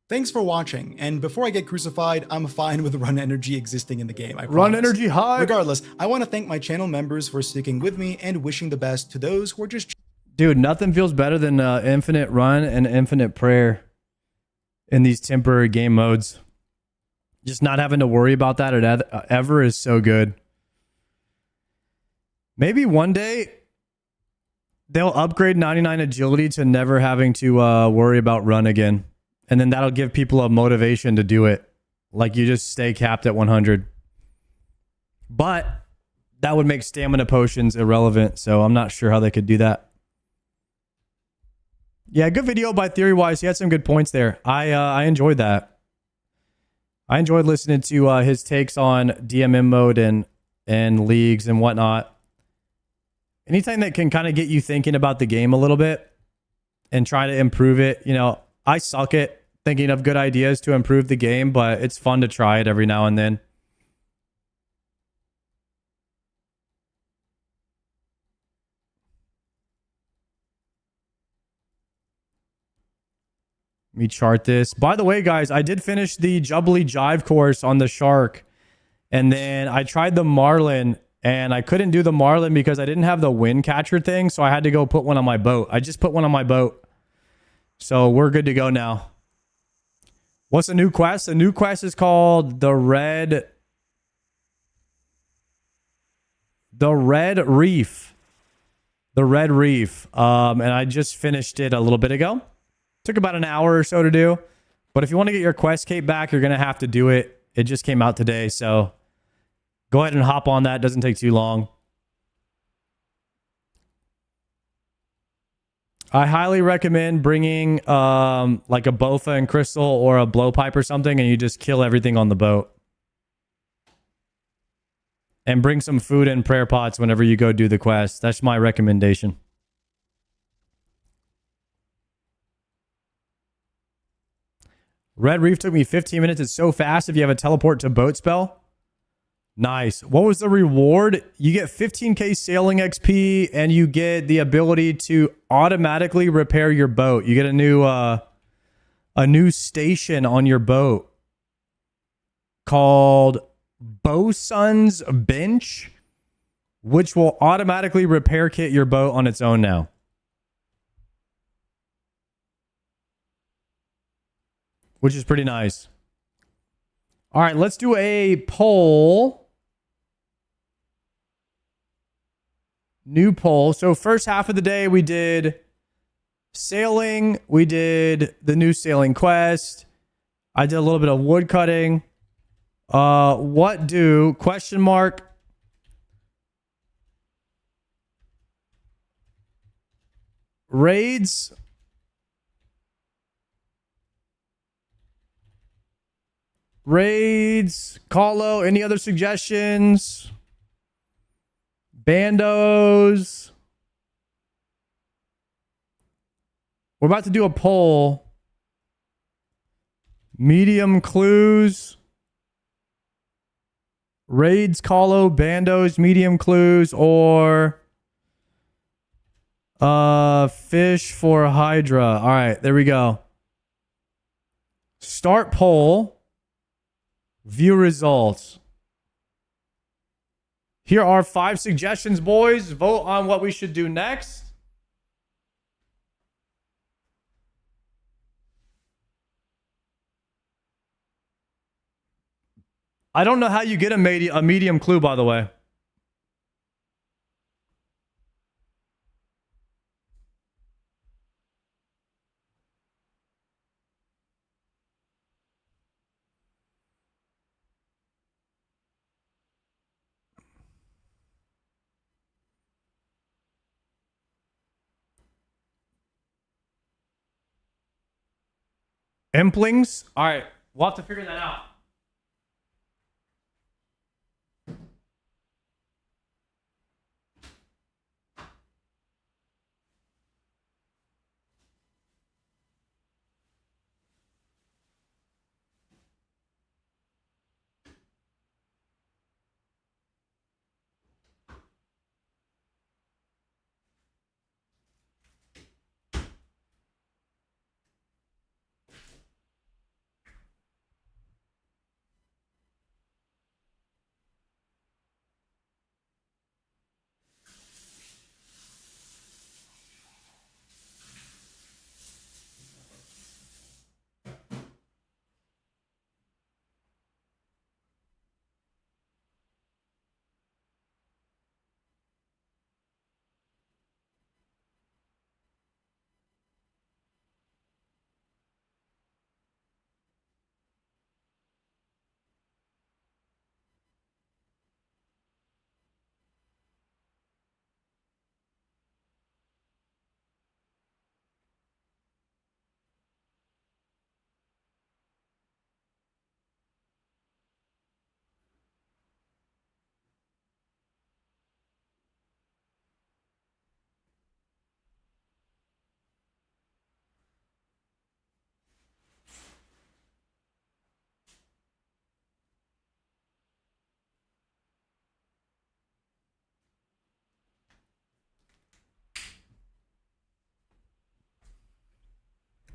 Thanks for watching, and before I get crucified, I'm fine with run energy existing in the game, I promise. Run energy high! Regardless, I want to thank my channel members for sticking with me and wishing the best to those who are just... Dude, nothing feels better than infinite run and infinite prayer in these temporary game modes. Just not having to worry about that ever is so good. Maybe one day they'll upgrade 99 agility to never having to worry about run again. And then that'll give people a motivation to do it. Like you just stay capped at 100. But that would make stamina potions irrelevant. So I'm not sure how they could do that. Yeah, good video by Theory-Wise. He had some good points there. I enjoyed that. I enjoyed listening to his takes on DMM mode and leagues and whatnot. Anything that can kind of get you thinking about the game a little bit and try to improve it. You know, I suck at thinking of good ideas to improve the game, but it's fun to try it every now and then. Let me chart this. By the way, guys, I did finish the Jubbly Jive course on the Shark. And then I tried the Marlin, and I couldn't do the Marlin because I didn't have the wind catcher thing, so I had to go put one on my boat. I just put one on my boat. So we're good to go now. What's the new quest? The new quest is called the Red Reef. The Red Reef. And I just finished it a little bit ago. Took about an hour or so to do. But if you want to get your quest cape back, you're going to have to do it. It just came out today, so go ahead and hop on that. It doesn't take too long. I highly recommend bringing like a Bofa and Crystal or a blowpipe or something, and you just kill everything on the boat. And bring some food and prayer pots whenever you go do the quest. That's my recommendation. Red Reef took me 15 minutes. It's so fast if you have a teleport to boat spell. Nice. What was the reward? You get 15k sailing XP and you get the ability to automatically repair your boat. You get a new station on your boat called Bosun's Bench, which will automatically repair kit your boat on its own now. Which is pretty nice. All right, let's do a poll. New poll. So first half of the day, we did sailing. We did the new sailing quest. I did a little bit of wood cutting. What do, question mark, raids, Call-O, any other suggestions? Bandos. We're about to do a poll. Medium clues. Raids, Call-O, Bandos, medium clues, or fish for Hydra. All right, there we go. Start poll. View results. Here are 5 suggestions, boys. Vote on what we should do next. I don't know how you get a medium clue, by the way. Implings? All right, we'll have to figure that out.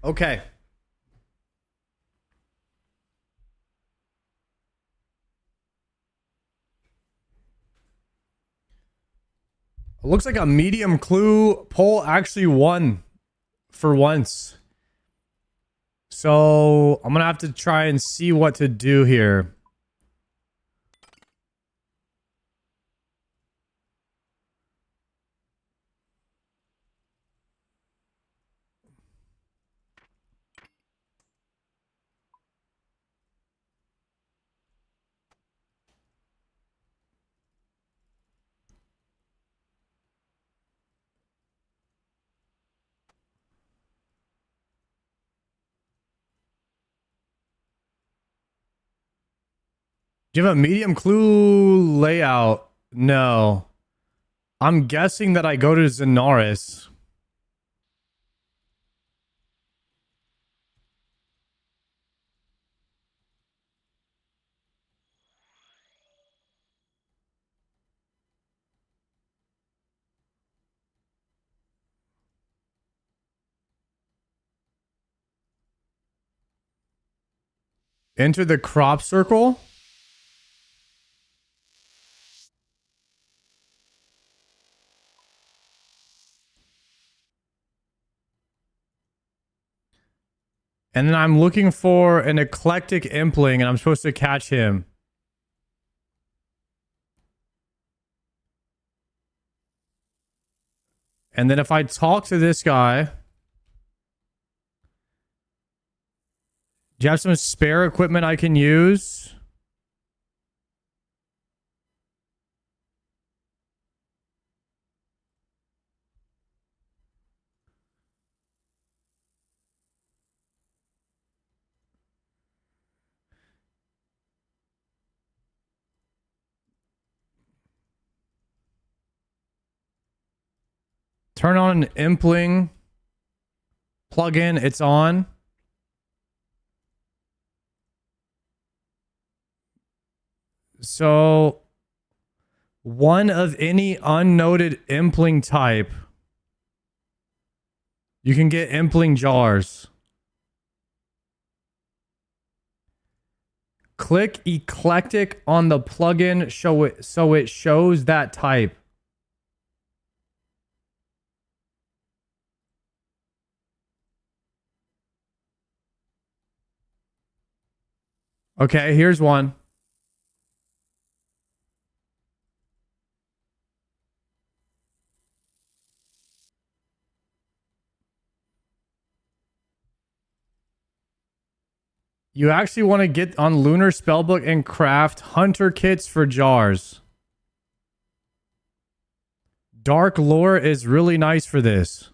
Okay. It looks like a medium clue poll actually won for once. So I'm going to have to try and see what to do here. Do you have a medium clue layout? No. I'm guessing that I go to Zenaris. Enter the crop circle. And then I'm looking for an eclectic impling, and I'm supposed to catch him. And then if I talk to this guy, do you have some spare equipment I can use? Turn on an impling plugin. It's on. So, one of any unnoted impling type. You can get impling jars. Click eclectic on the plugin so it shows that type. Okay, here's one. You actually want to get on Lunar Spellbook and craft hunter kits for jars. Dark lore is really nice for this.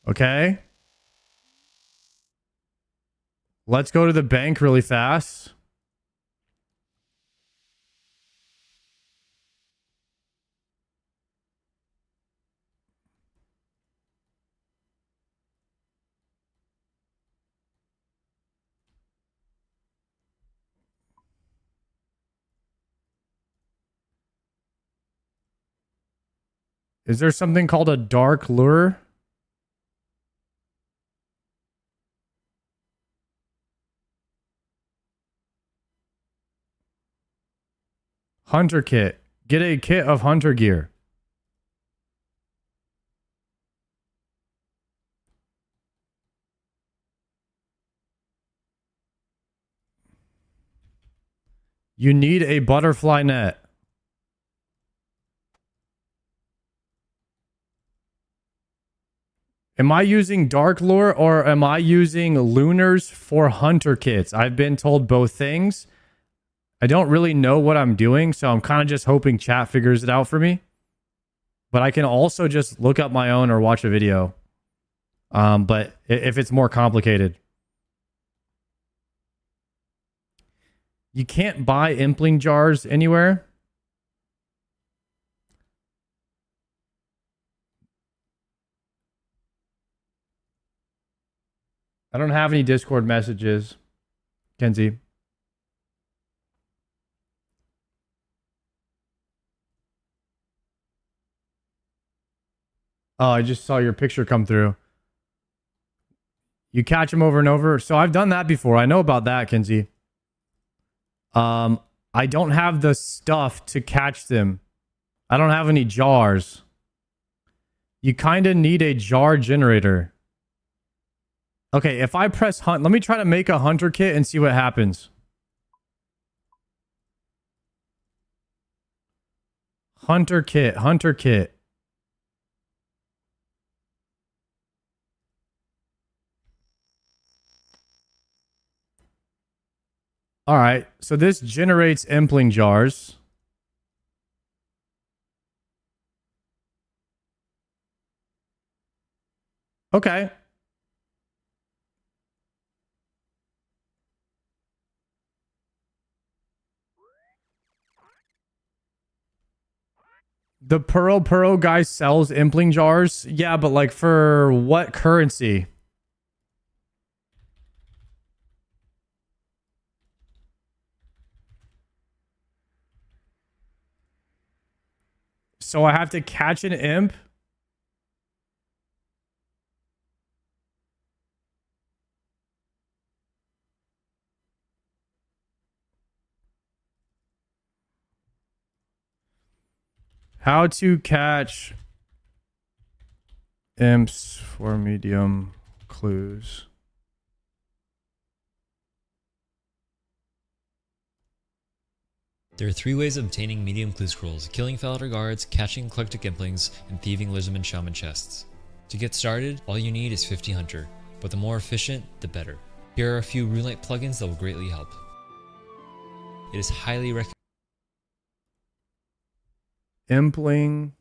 Okay. Let's go to the bank really fast. Is there something called a dark lure? Hunter kit. Get a kit of hunter gear. You need a butterfly net. Am I using dark lore or am I using lunars for hunter kits? I've been told both things. I don't really know what I'm doing, so I'm kind of just hoping chat figures it out for me. But I can also just look up my own or watch a video. But if it's more complicated. You can't buy impling jars anywhere. I don't have any Discord messages, Kenzie. Oh, I just saw your picture come through. You catch them over and over. So I've done that before. I know about that, Kenzie. I don't have the stuff to catch them. I don't have any jars. You kind of need a jar generator. Okay, if I press hunt, let me try to make a hunter kit and see what happens. Hunter kit, hunter kit. All right, so this generates impling jars. Okay. The Puro guy sells impling jars. Yeah, but like for what currency? So I have to catch an imp. . How to catch imps for medium clues. There are 3 ways of obtaining medium clue scrolls: killing Felder guards, catching eclectic implings, and thieving Lizardman Shaman chests. To get started, all you need is 50 Hunter, but the more efficient, the better. Here are a few RuneLite plugins that will greatly help. It is highly recommended. Impling.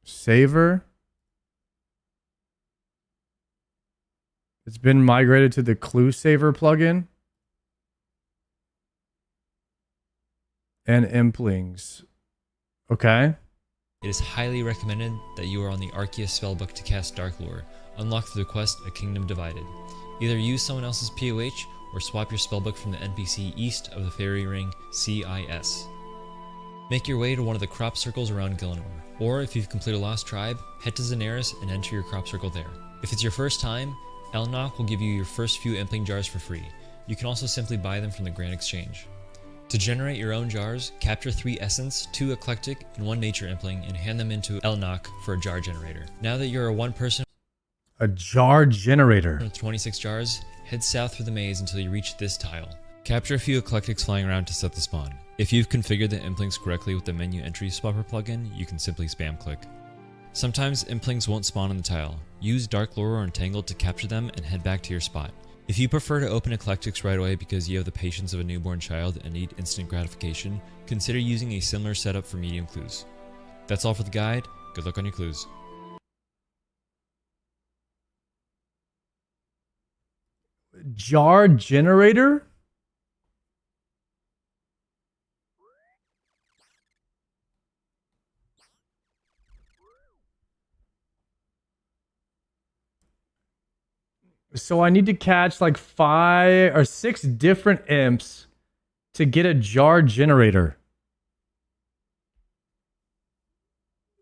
Saver. It's been migrated to the Clue Saver plugin. And Implings. Okay. It is highly recommended that you are on the Arceus spellbook to cast Dark Lore. Unlock through the quest A Kingdom Divided. Either use someone else's POH or swap your spellbook from the NPC east of the Fairy Ring CIS. Make your way to one of the crop circles around Gielinor, or if you've completed Lost Tribe, head to Zanaris and enter your crop circle there. If it's your first time, Elnock will give you your first few Impling jars for free. You can also simply buy them from the Grand Exchange. To generate your own jars, capture 3 Essence, 2 Eclectic, and 1 Nature Impling and hand them into Elnock for a jar generator. Now that you're a 1-person A jar generator. with 26 jars, head south through the maze until you reach this tile. Capture a few Eclectics flying around to set the spawn. If you've configured the Implings correctly with the menu entry swapper plugin, you can simply spam click. Sometimes Implings won't spawn on the tile. Use Dark Lore or Entangled to capture them and head back to your spot. If you prefer to open Eclectics right away because you have the patience of a newborn child and need instant gratification, consider using a similar setup for medium clues. That's all for the guide. Good luck on your clues. Jar generator? So I need to catch like 5 or 6 different imps to get a jar generator.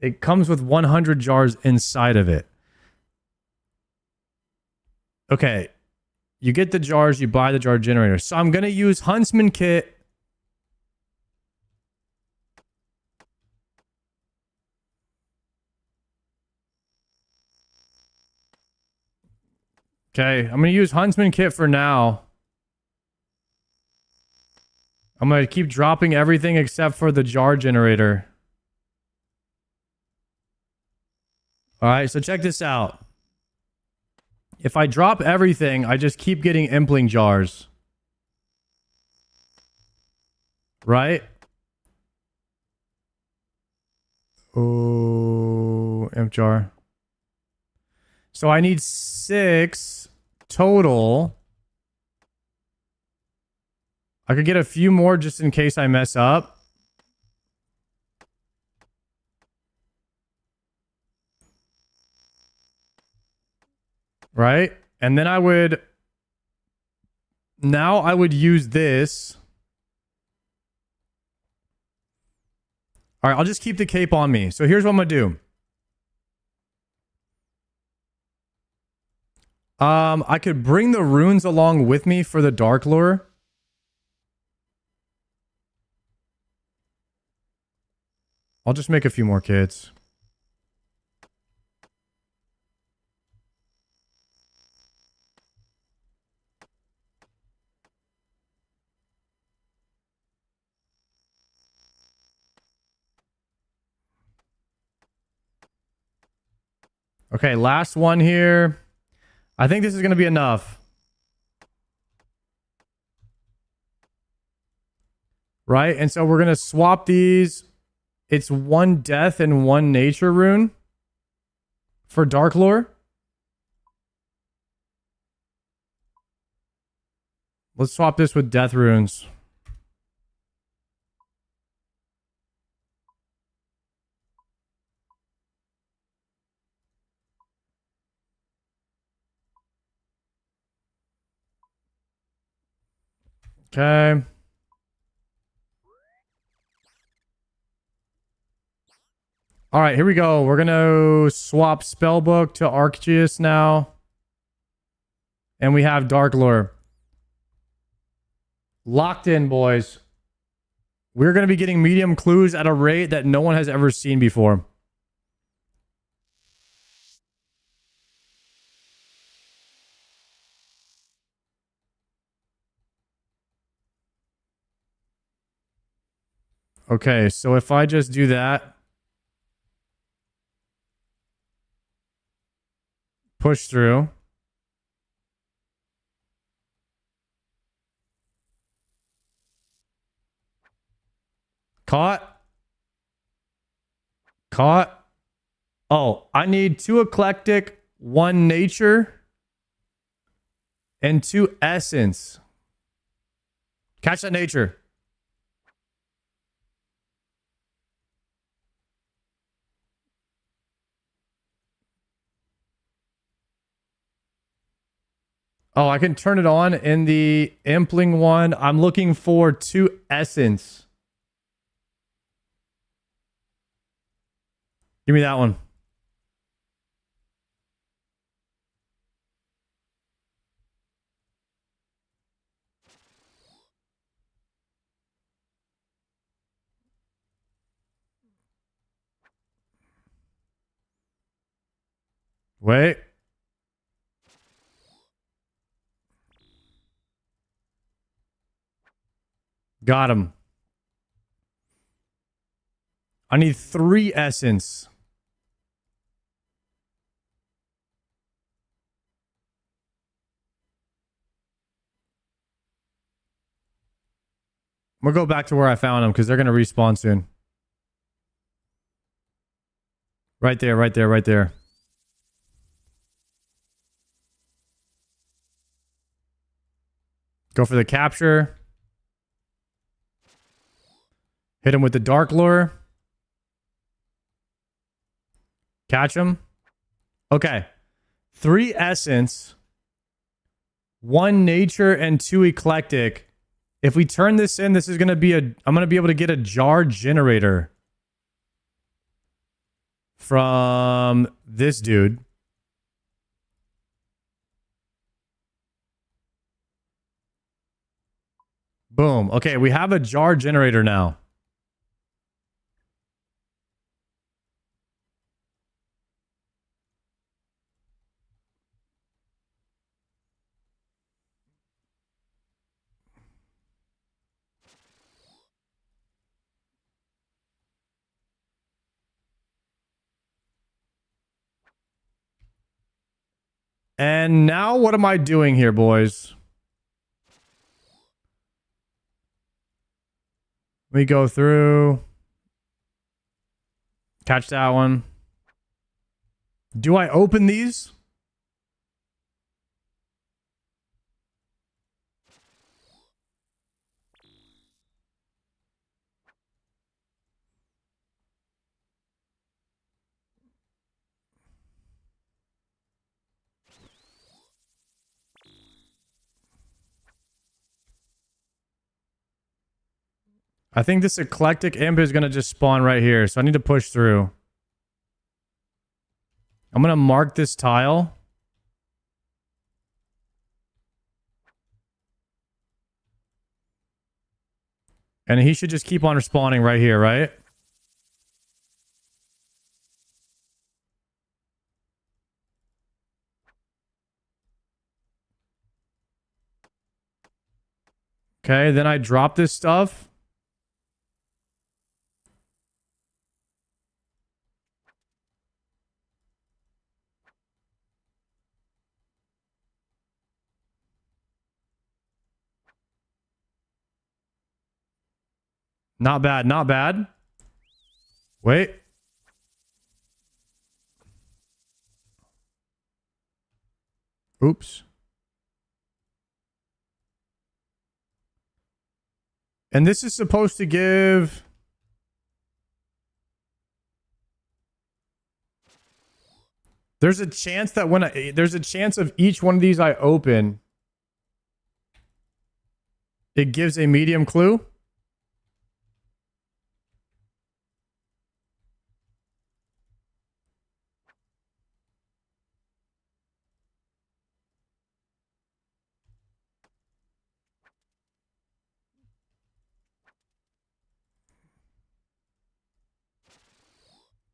It comes with 100 jars inside of it. Okay. You get the jars, you buy the jar generator. So I'm going to use Huntsman Kit. Okay, I'm going to use Huntsman Kit for now. I'm going to keep dropping everything except for the jar generator. Alright, so check this out. If I drop everything, I just keep getting Impling jars. Right? Oh, imp jar. So I need 6 total. I could get a few more just in case I mess up. Right? And then I would... Now I would use this. Alright, I'll just keep the cape on me. So here's what I'm going to do. I could bring the runes along with me for the Dark Lore. I'll just make a few more kits. Okay, last one here. I think this is going to be enough. Right? And so we're going to swap these. It's 1 death and 1 nature rune for Dark Lore. Let's swap this with death runes. Okay. All right, here we go. We're going to swap Spellbook to Arceus now. And we have Dark Lore. Locked in, boys. We're going to be getting medium clues at a rate that no one has ever seen before. Okay, so if I just do that, push through. Caught. Caught. Oh, I need 2 eclectic, 1 nature, and 2 essence. Catch that nature. Oh, I can turn it on in the impling one. I'm looking for 2 essence. Give me that one. Wait. Got him. I need 3 essence. I'm gonna go back to where I found them because they're gonna respawn soon. Right there, right there, right there. Go for the capture. Hit him with the dark lure. Catch him. Okay. 3 essence, 1 nature, and 2 eclectic. If we turn this in, this is going to be I'm going to be able to get a jar generator from this dude. Boom. Okay, we have a jar generator now. And now what am I doing here, boys? We go through. Catch that one. Do I open these? I think this eclectic imp is going to just spawn right here. So I need to push through. I'm going to mark this tile. And he should just keep on respawning right here, right? Okay, then I drop this stuff. Not bad, not bad. Wait. Oops. And this is supposed to give... There's a chance that there's a chance of each one of these I open, it gives a medium clue.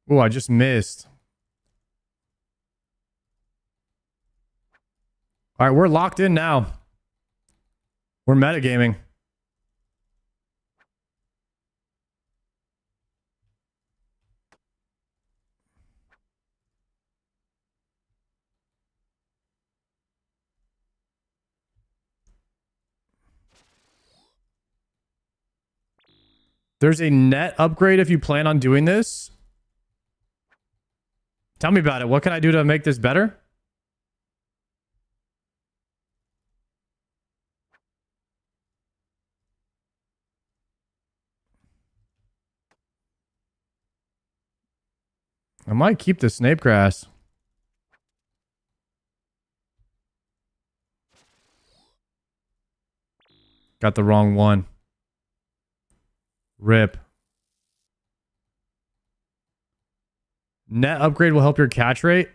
Oh, I just missed. All right, we're locked in now. We're metagaming. There's a net upgrade if you plan on doing this. Tell me about it. What can I do to make this better? I might keep the snape grass. Got the wrong one. Rip. Net upgrade will help your catch rate.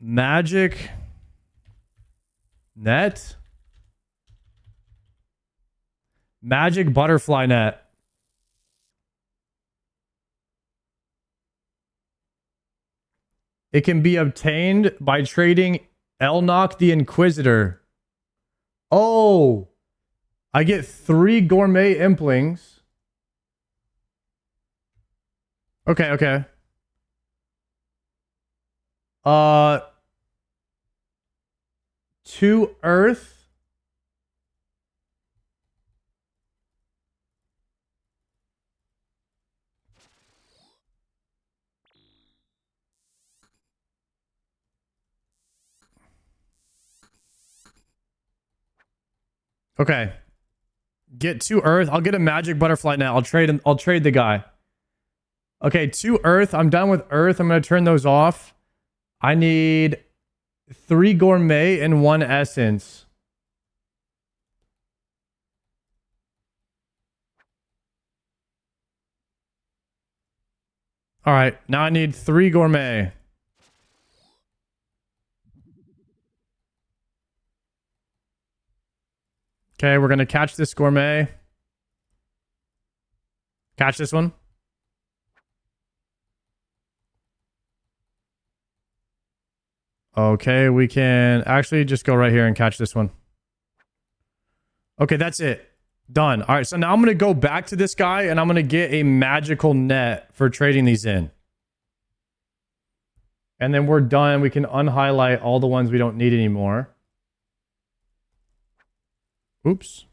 Magic. Net. Magic butterfly net. It can be obtained by trading Elnock the Inquisitor. Oh, I get 3 gourmet implings. Okay, okay. 2 earth. Okay. Get 2 earth. I'll get a magic butterfly now. I'll trade the guy. Okay, 2 earth. I'm done with earth. I'm going to turn those off. I need 3 gourmet and 1 essence. All right, now I need 3 gourmet. Okay, we're going to catch this gourmet. Catch this one. Okay, we can actually just go right here and catch this one. Okay, that's it. Done. All right, so now I'm going to go back to this guy and I'm going to get a magical net for trading these in. And then we're done. We can unhighlight all the ones we don't need anymore. Oops.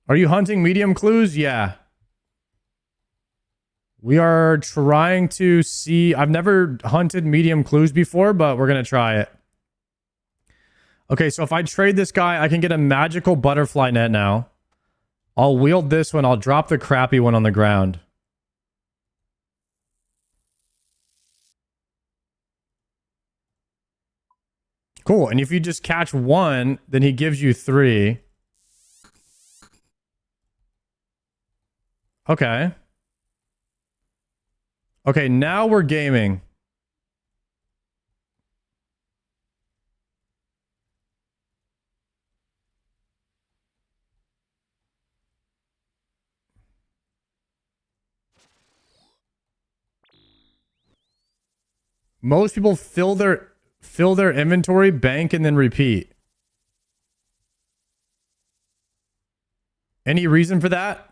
Are you hunting medium clues? Yeah. We are trying to see. I've never hunted medium clues before, but we're going to try it. Okay, so if I trade this guy, I can get a magical butterfly net now. I'll wield this one. I'll drop the crappy one on the ground. Cool. And if you just catch 1, then he gives you 3. Okay. Okay, now we're gaming. Most people fill their inventory, bank, and then repeat. Any reason for that?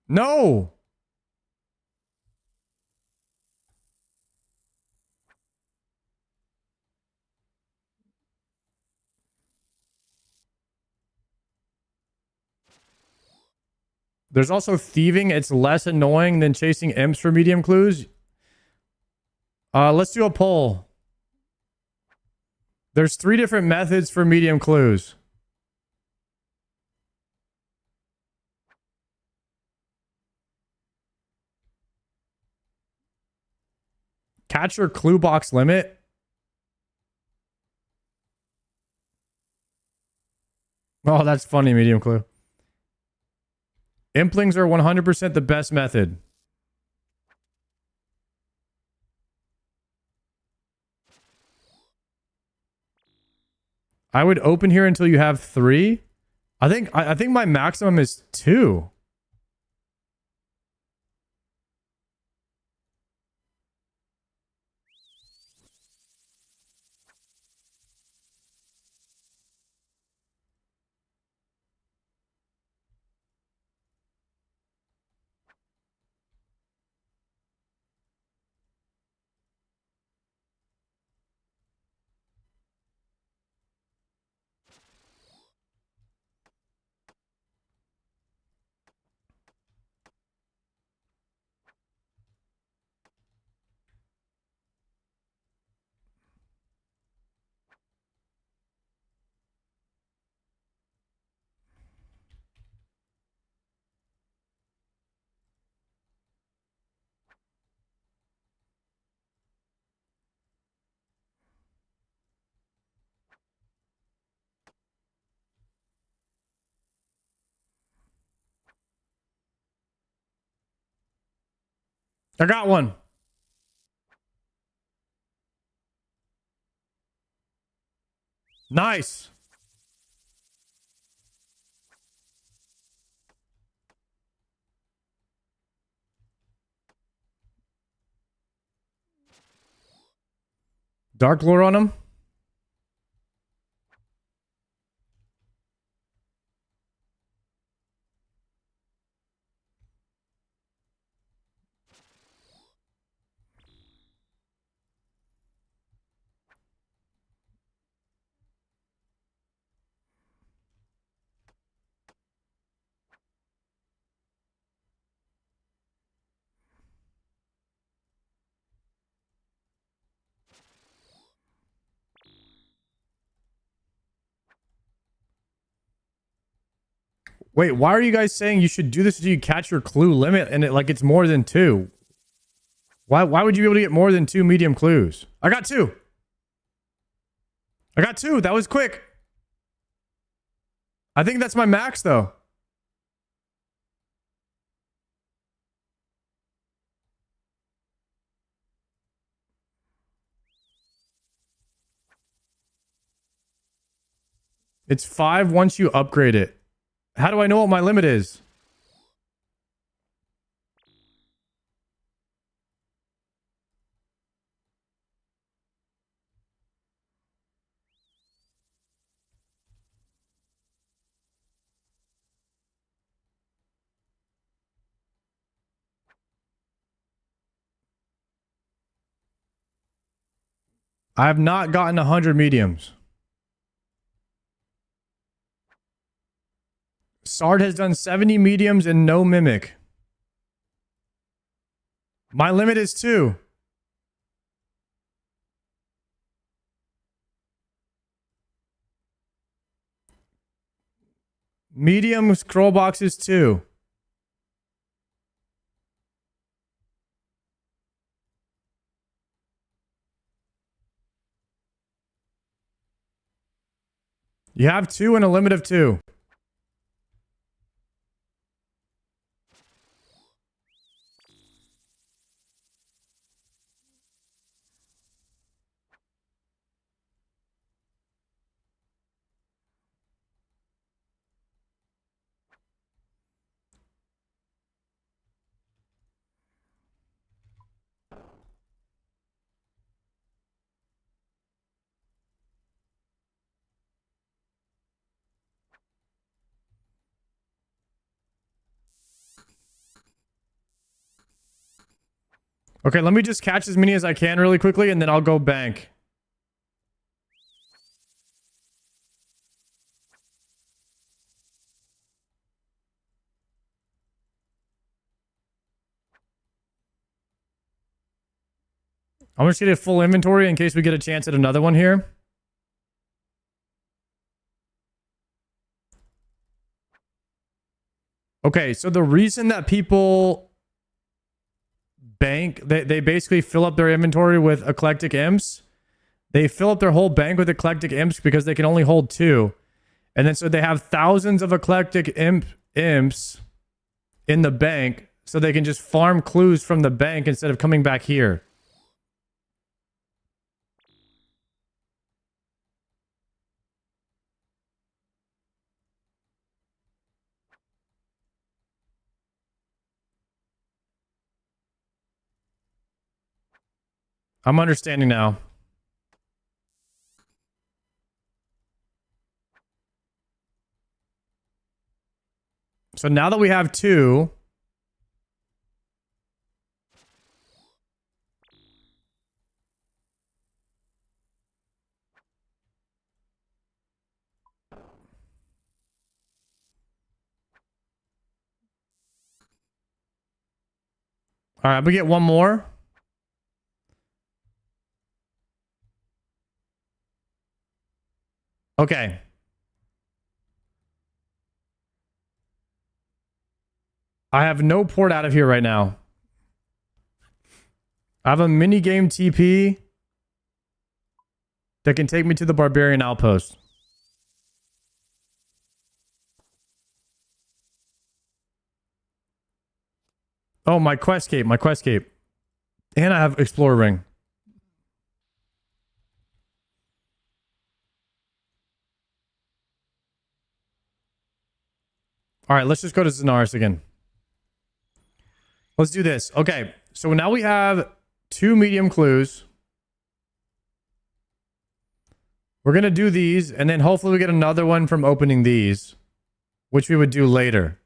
No. There's also thieving. It's less annoying than chasing imps for medium clues. Let's do a poll. There's 3 different methods for medium clues. Catcher clue box limit. Oh, that's funny, medium clue. Implings are 100% the best method. I would open here until you have 3. I think my maximum is 2. I got one. Nice. Dark lore on him. Wait, why are you guys saying you should do this until you catch your clue limit and it's more than 2? Why would you be able to get more than 2 medium clues? I got 2. I got 2. That was quick. I think that's my max though. It's 5 once you upgrade it. How do I know what my limit is? I have not gotten 100 mediums. Sard has done 70 mediums and no mimic. My limit is 2. Medium scroll box is 2. You have 2 and a limit of 2. Okay, let me just catch as many as I can really quickly, and then I'll go bank. I'm just gonna get a full inventory in case we get a chance at another one here. Okay, so the reason that people bank. They basically fill up their inventory with eclectic imps. They fill up their whole bank with eclectic imps because they can only hold 2. And then so they have thousands of eclectic imps in the bank so they can just farm clues from the bank instead of coming back here. I'm understanding now. So now that we have 2, all right, we get one more. Okay. I have no port out of here right now. I have a mini game TP that can take me to the Barbarian Outpost. Oh, my quest cape, my quest cape. And I have Explorer Ring. All right, let's just go to Zenaris again. Let's do this. Okay, so now we have 2 medium clues. We're going to do these, and then hopefully we get another one from opening these, which we would do later.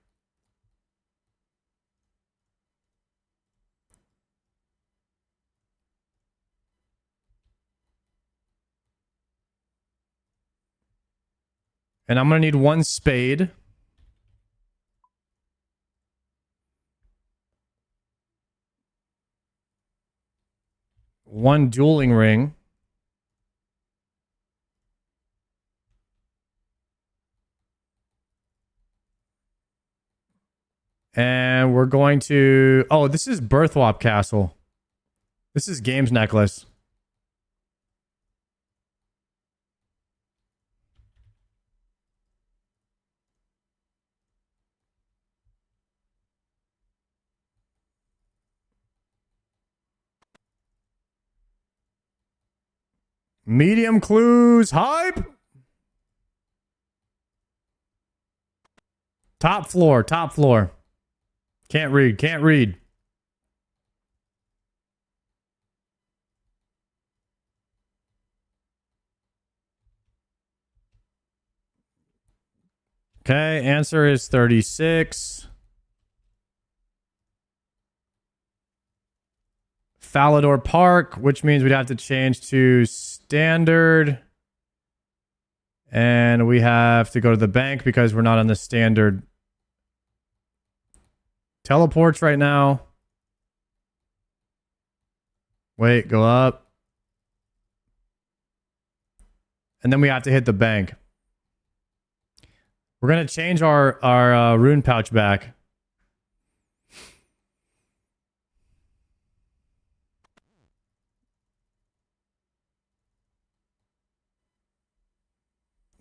And I'm going to need 1 spade. One dueling ring. And we're going to... Oh, this is Birthwap Castle. This is Games Necklace. Medium clues. Hype. Top floor. Top floor. Can't read. Can't read. Okay. Answer is 36. Falador Park, which means we'd have to change to standard. And we have to go to the bank because we're not on the standard teleports right now. Wait, go up. And then we have to hit the bank. We're going to change our rune pouch back.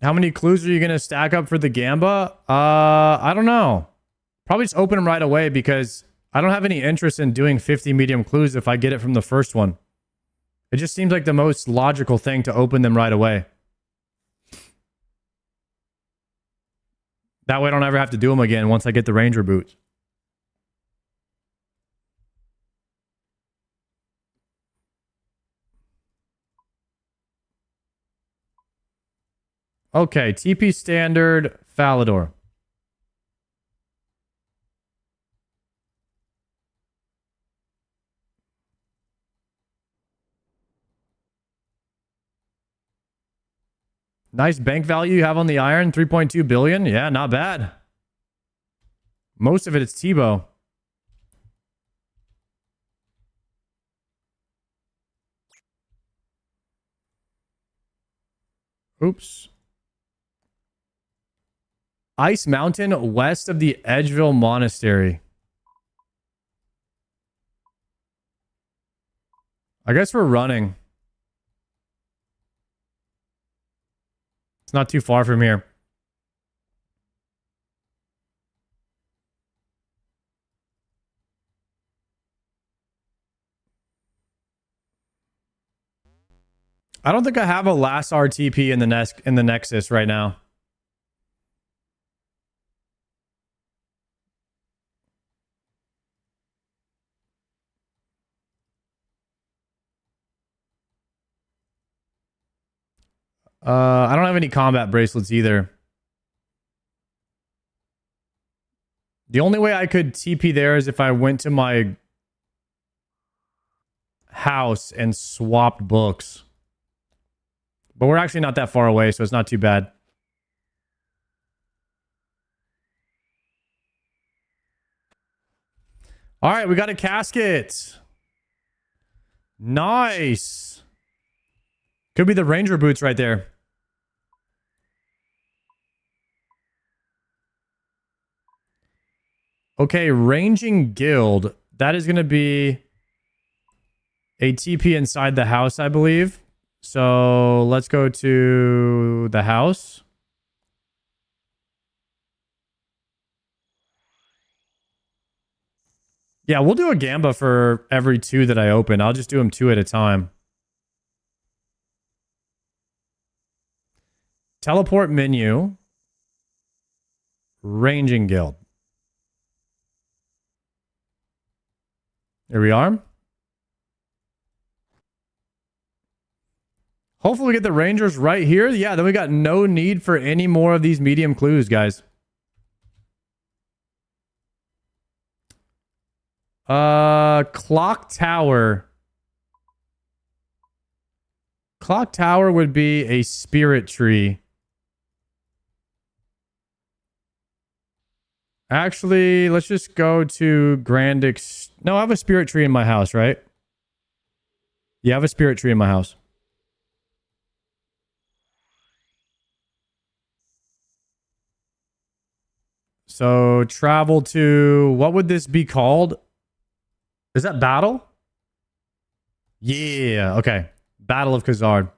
How many clues are you going to stack up for the Gamba? I don't know. Probably just open them right away because I don't have any interest in doing 50 medium clues if I get it from the first one. It just seems like the most logical thing to open them right away. That way I don't ever have to do them again once I get the Ranger boots. Okay, TP standard, Falador. Nice bank value you have on the iron, 3.2 billion. Yeah, not bad. Most of it is Tbow. Oops. Ice Mountain west of the Edgeville Monastery. I guess we're running. It's not too far from here. I don't think I have a last RTP in the Nexus right now. I don't have any combat bracelets either. The only way I could TP there is if I went to my house and swapped books. But we're actually not that far away, so it's not too bad. All right, we got a casket. Nice. Could be the ranger boots right there. Okay, ranging guild. That is going to be a TP inside the house, I believe. So let's go to the house. Yeah, we'll do a gamba for every 2 that I open. I'll just do them 2 at a time. Teleport menu. Ranging guild. Here we are. Hopefully we get the rangers right here. Yeah, then we got no need for any more of these medium clues, guys. Clock tower. Clock tower would be a spirit tree. Actually, let's just go to No, I have a spirit tree in my house, right? Yeah, I have a spirit tree in my house. So travel to, what would this be called? Is that battle? Yeah, okay. Battle of Khazard.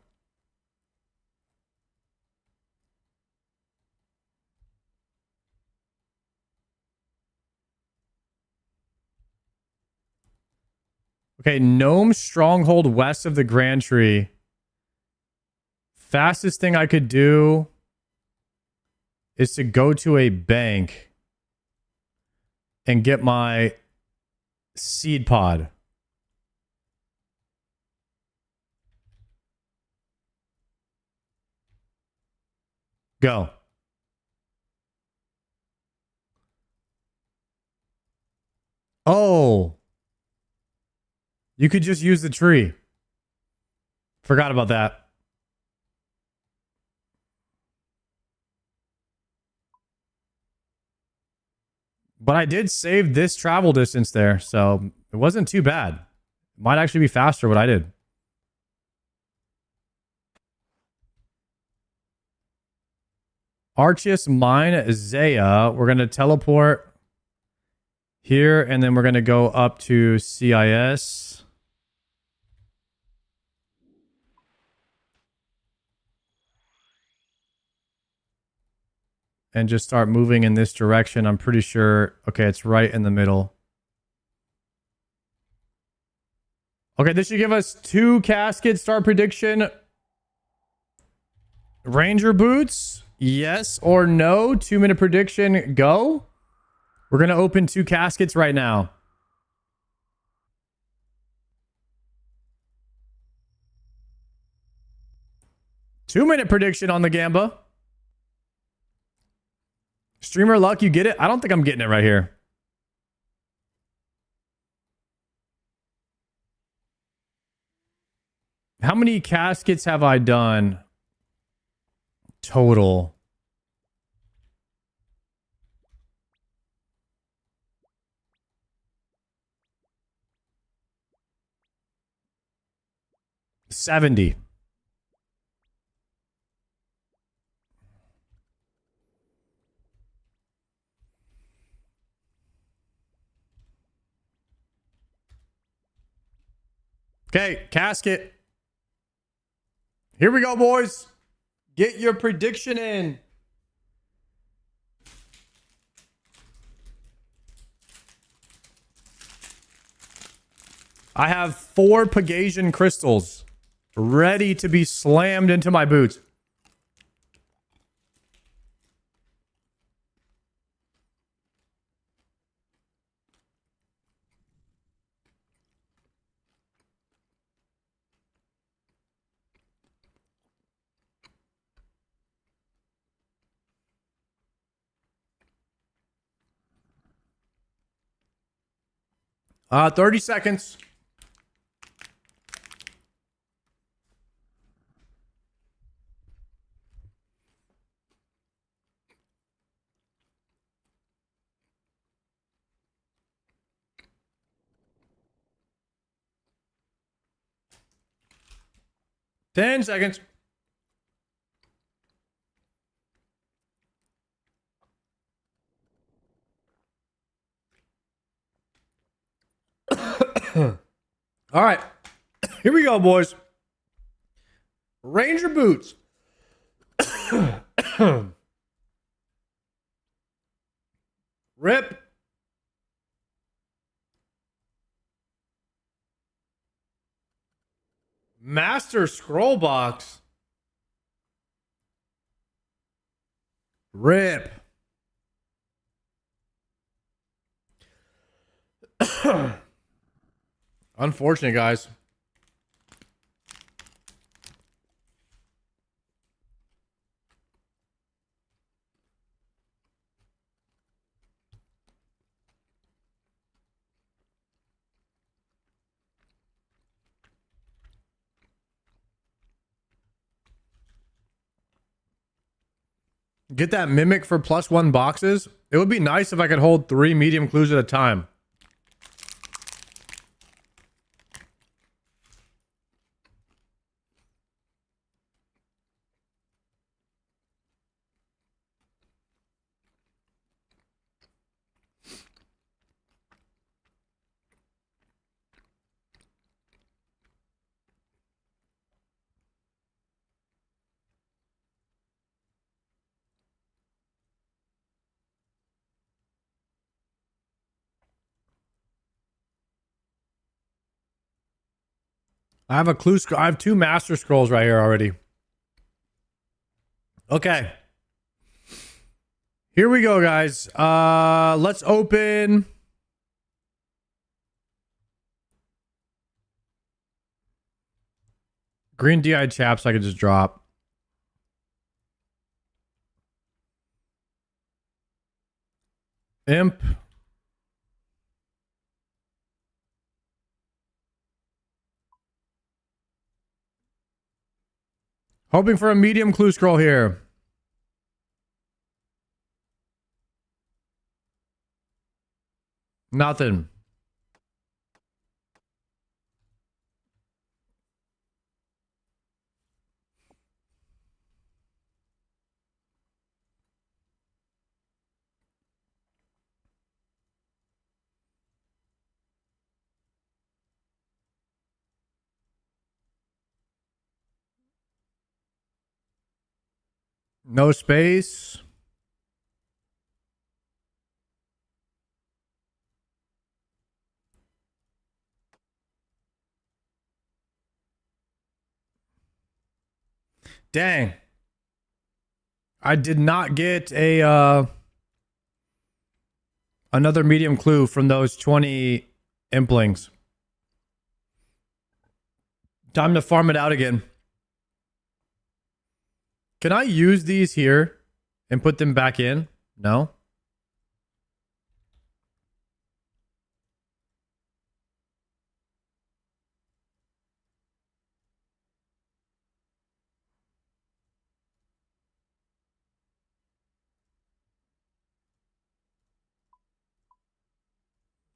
Okay, Gnome Stronghold west of the Grand Tree. Fastest thing I could do is to go to a bank and get my seed pod. Go. Oh. You could just use the tree. Forgot about that. But I did save this travel distance there, so it wasn't too bad. It might actually be faster what I did. Arceus Mine Zaya. We're going to teleport here, and then we're going to go up to CIS. And just start moving in this direction. I'm pretty sure. Okay, it's right in the middle. Okay, this should give us 2 caskets. Start prediction. Ranger boots. Yes or no. 2-minute prediction. Go. We're going to open 2 caskets right now. Two-minute prediction on the Gamba. Streamer luck, you get it? I don't think I'm getting it right here. How many caskets have I done total? $70. Okay, casket. Here we go, boys. Get your prediction in. I have 4 Pegasian crystals ready to be slammed into my boots. Uh, 30 seconds. Ten seconds. All right. Here we go, boys. Ranger boots. Rip. Master scroll box. Rip. Unfortunate, guys. Get that mimic for +1 boxes. It would be nice if I could hold 3 medium clues at a time. I have a clue. I have 2 master scrolls right here already. Okay. Here we go, guys. Let's open. Green DI chaps I could just drop. Imp. Hoping for a medium clue scroll here. Nothing. No space. Dang. I did not get a another medium clue from those 20 implings. Time to farm it out again. Can I use these here and put them back in? No.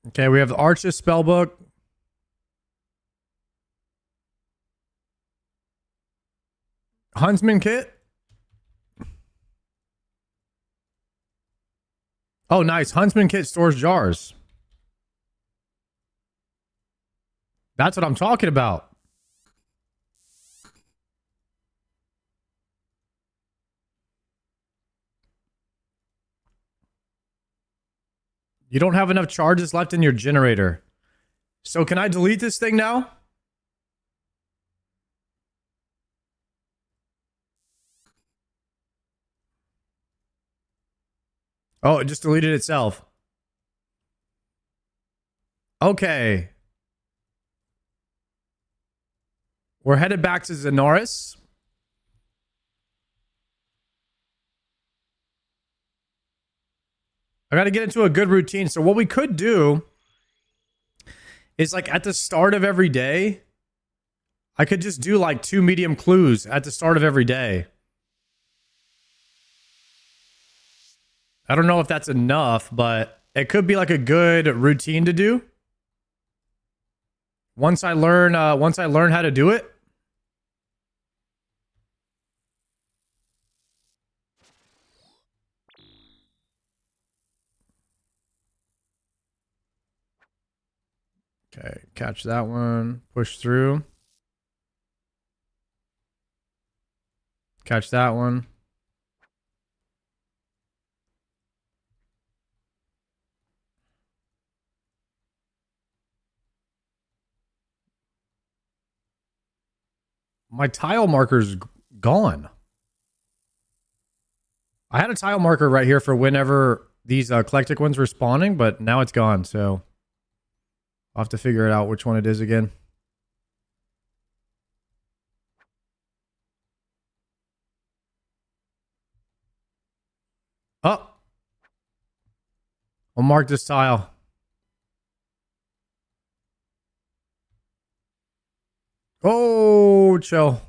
Okay, we have the Arches spellbook. Huntsman kit. Oh, nice. Huntsman kit stores jars. That's what I'm talking about. You don't have enough charges left in your generator. So can I delete this thing now? Oh, it just deleted itself. Okay. We're headed back to Zenoris. I got to get into a good routine. So what we could do is like at the start of every day, I could just do like 2 medium clues at the start of every day. I don't know if that's enough, but it could be like a good routine to do. Once I learn how to do it. Okay, catch that one. Push through. Catch that one. My tile marker's gone. I had a tile marker right here for whenever these eclectic ones were spawning, but now it's gone, so I'll have to figure it out which one it is again. Oh! I'll mark this tile. Oh, chill.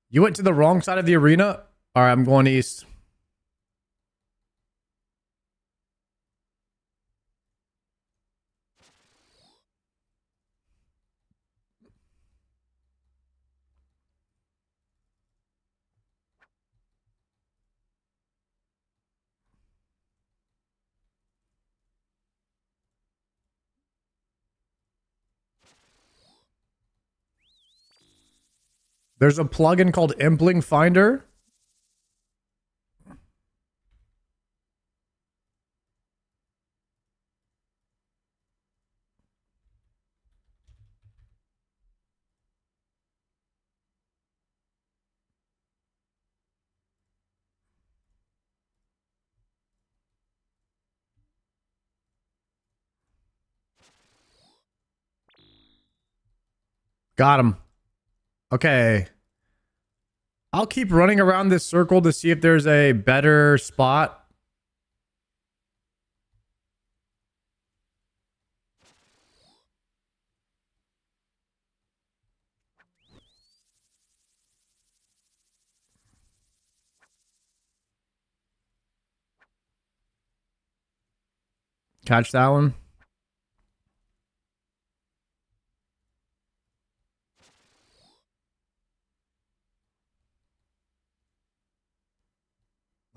You went to the wrong side of the arena? All right, I'm going east. There's a plugin called Impling Finder. Got him. Okay. I'll keep running around this circle to see if there's a better spot. Catch that one.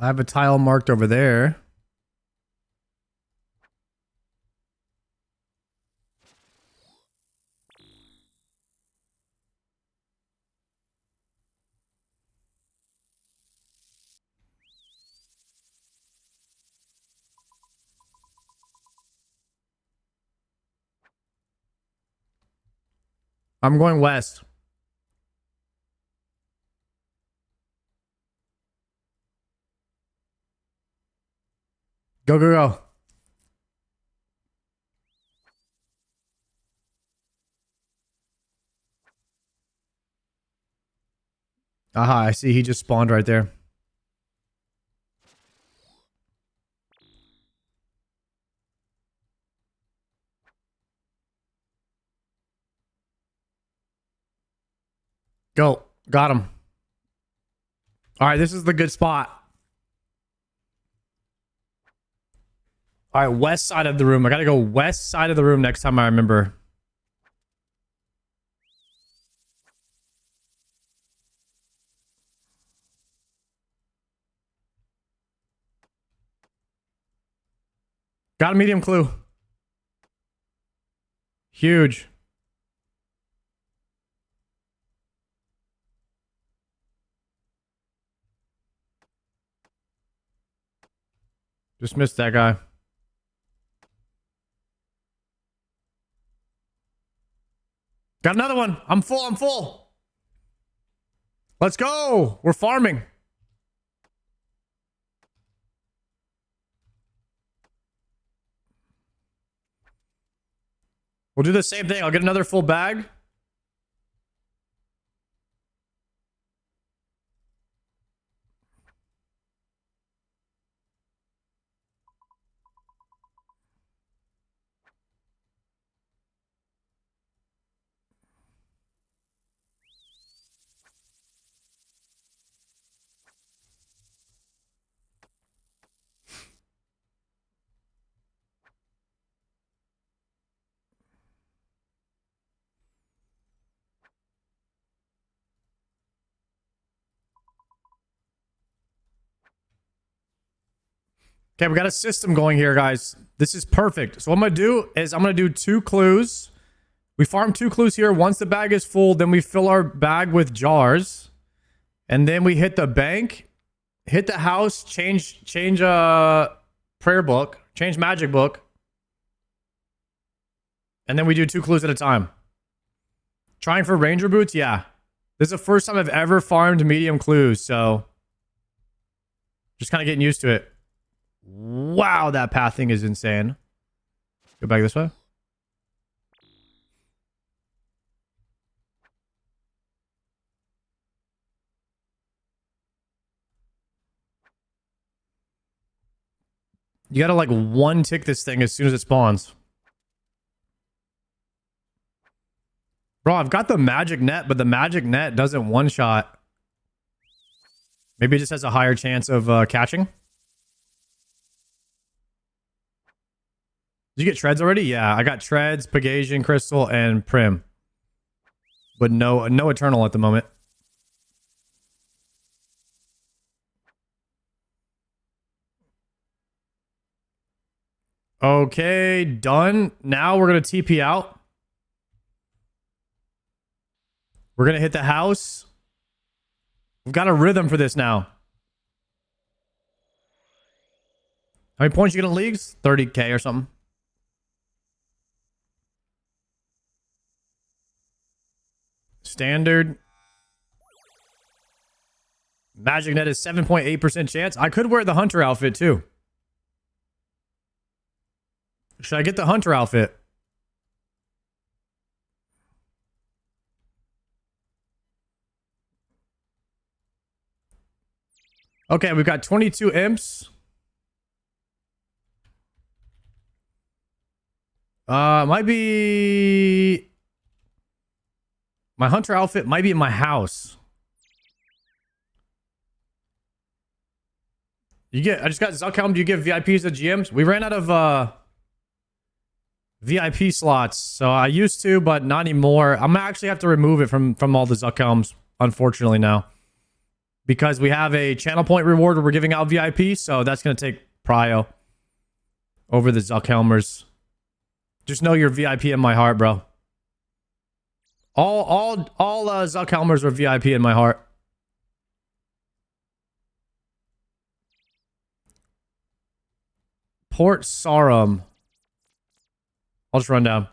I have a tile marked over there. I'm going west. Go, go, go. Aha, I see he just spawned right there. Go. Got him. All right, this is the good spot. All right, west side of the room. I got to go west side of the room next time I remember. Got a medium clue. Huge. Just missed that guy. Got another one. I'm full. I'm full. Let's go. We're farming. We'll do the same thing. I'll get another full bag. Okay, we got a system going here, guys. This is perfect. So what I'm going to do is I'm going to do 2 clues. We farm 2 clues here. Once the bag is full, then we fill our bag with jars. And then we hit the bank, hit the house, change prayer book, change magic book. And then we do 2 clues at a time. Trying for ranger boots? Yeah. This is the first time I've ever farmed medium clues, so just kind of getting used to it. Wow, that pathing is insane. Go back this way. You gotta like 1-tick this thing as soon as it spawns. Bro, I've got the magic net, but the magic net doesn't one-shot. Maybe it just has a higher chance of catching. Did you get treads already? Yeah, I got treads, Pegasian crystal, and prim. But no eternal at the moment. Okay, done. Now we're going to TP out. We're going to hit the house. We've got a rhythm for this now. How many points you get in leagues? 30k or something. Standard. Magic net is 7.8% chance. I could wear the hunter outfit too. Should I get the hunter outfit? Okay, we've got 22 imps. Might be... My hunter outfit might be in my house. I just got Zuckelm. Do you give VIPs to GMs? We ran out of VIP slots, so I used to, but not anymore. I'm gonna actually have to remove it from all the Zuckelms, unfortunately now, because we have a channel point reward where we're giving out VIP, so that's gonna take prio over the Zuckelmers. Just know you're VIP in my heart, bro. All Zuckelmers are VIP in my heart. Port Sarum. I'll just run down.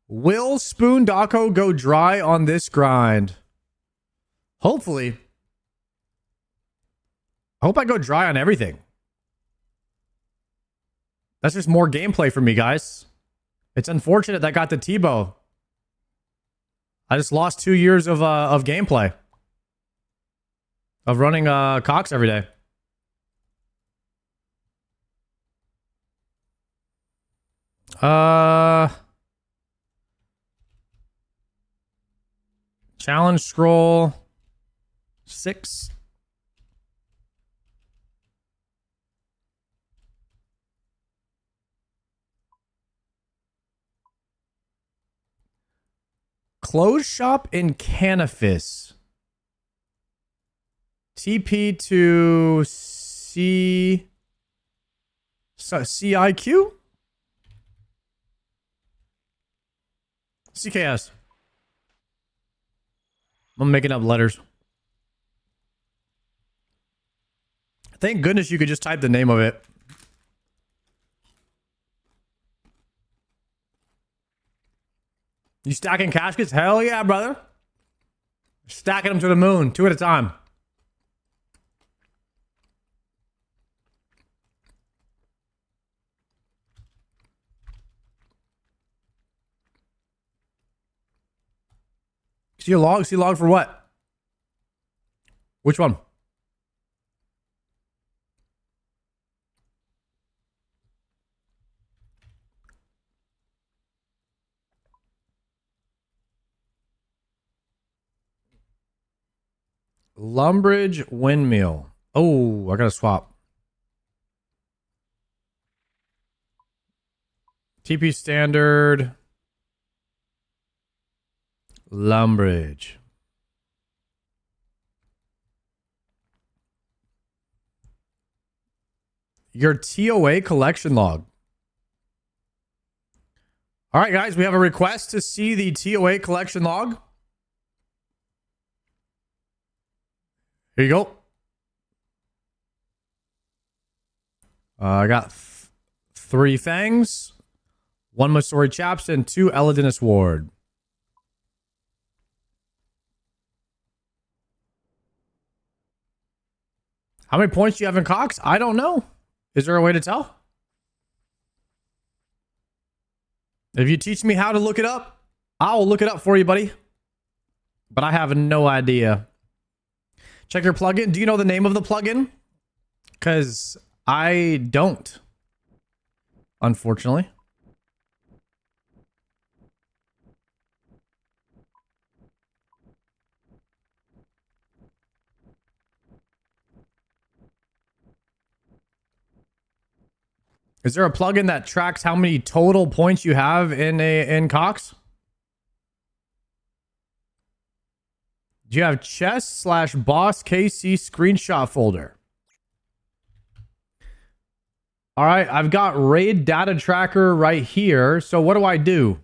Will Spoon Daco go dry on this grind? Hopefully. I hope I go dry on everything. That's just more gameplay for me, guys. It's unfortunate that I got the Tbow. I just lost 2 years of gameplay. Of running Cox every day. Challenge scroll 6. Clothes shop in Canifis. TP to CIQ? CKS. I'm making up letters. Thank goodness you could just type the name of it. You stacking caskets? Hell yeah, brother. Stacking them to the moon, 2 at a time. See a log? See a log for what? Which one? Lumbridge windmill. Oh, I gotta swap. TP standard. Lumbridge. Your TOA collection log. All right, guys, we have a request to see the TOA collection log. Here you go. I got 3 fangs, 1 Masori chaps, and 2 Eladinus ward. How many points do you have in Cox? I don't know. Is there a way to tell? If you teach me how to look it up, I'll look it up for you, buddy. But I have no idea. Check your plugin. Do you know the name of the plugin? Because I don't, unfortunately. Is there a plugin that tracks how many total points you have in Cox? Do you have chess/boss KC screenshot folder? All right, I've got raid data tracker right here. So what do?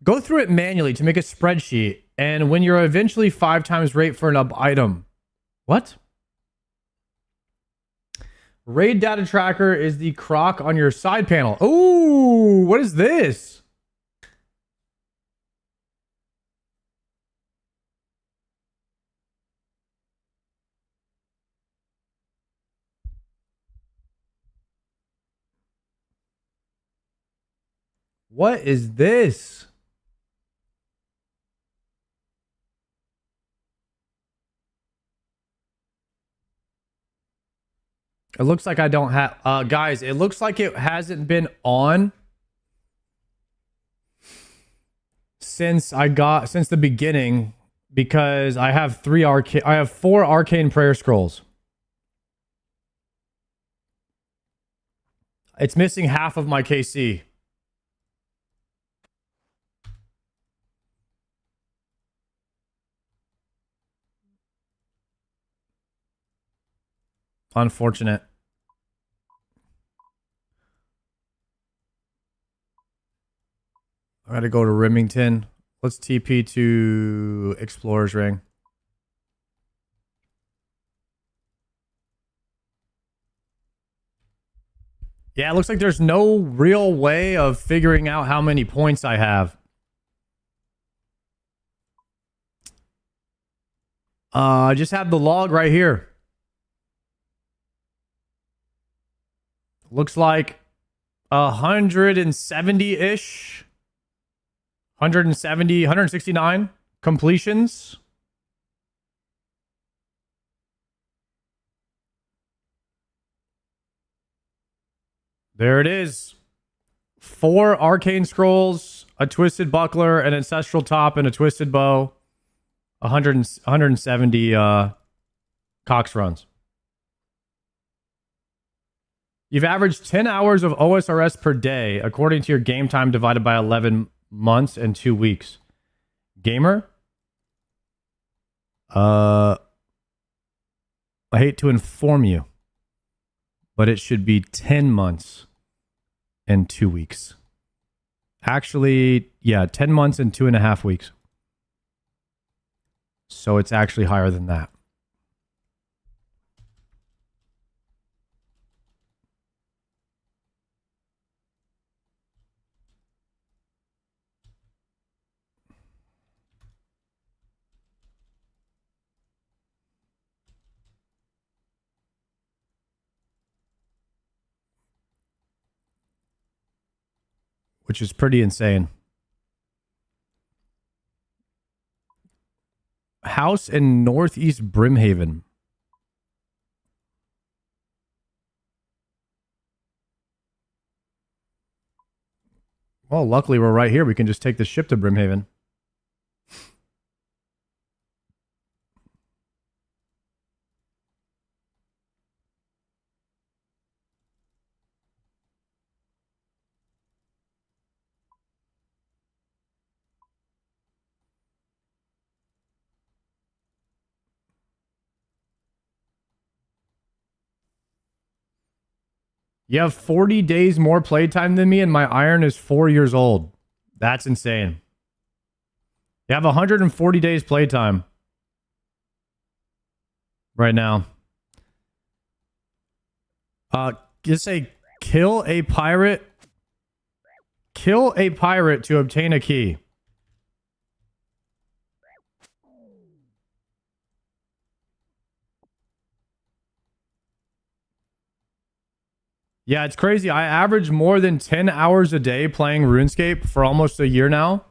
Go through it manually to make a spreadsheet. And when you're eventually 5 times rate for an item. What? Raid data tracker is the croc on your side panel. Ooh, what is this? What is this? It looks like I don't have... guys, it looks like it hasn't been on since the beginning, because I have 4 arcane prayer scrolls. It's missing half of my KC. Unfortunate. I gotta go to Remington. Let's TP to Explorer's Ring. Yeah, it looks like there's no real way of figuring out how many points I have. I just have the log right here. Looks like 170-ish. 169 completions. There it is. 4 arcane scrolls, a twisted buckler, an ancestral top, and a twisted bow. 170 Cox runs. You've averaged 10 hours of OSRS per day, according to your game time divided by 11 months and 2 weeks. Gamer? I hate to inform you, but it should be 10 months and 2 weeks. Actually, yeah, 10 months and 2.5 weeks. So it's actually higher than that. Which is pretty insane. House in Northeast Brimhaven. Well, luckily we're right here. We can just take the ship to Brimhaven. You have 40 days more playtime than me, and my iron is 4 years old. That's insane. You have 140 days playtime right now. Just say kill a pirate. Kill a pirate to obtain a key. Yeah, it's crazy. I average more than 10 hours a day playing RuneScape for almost a year now.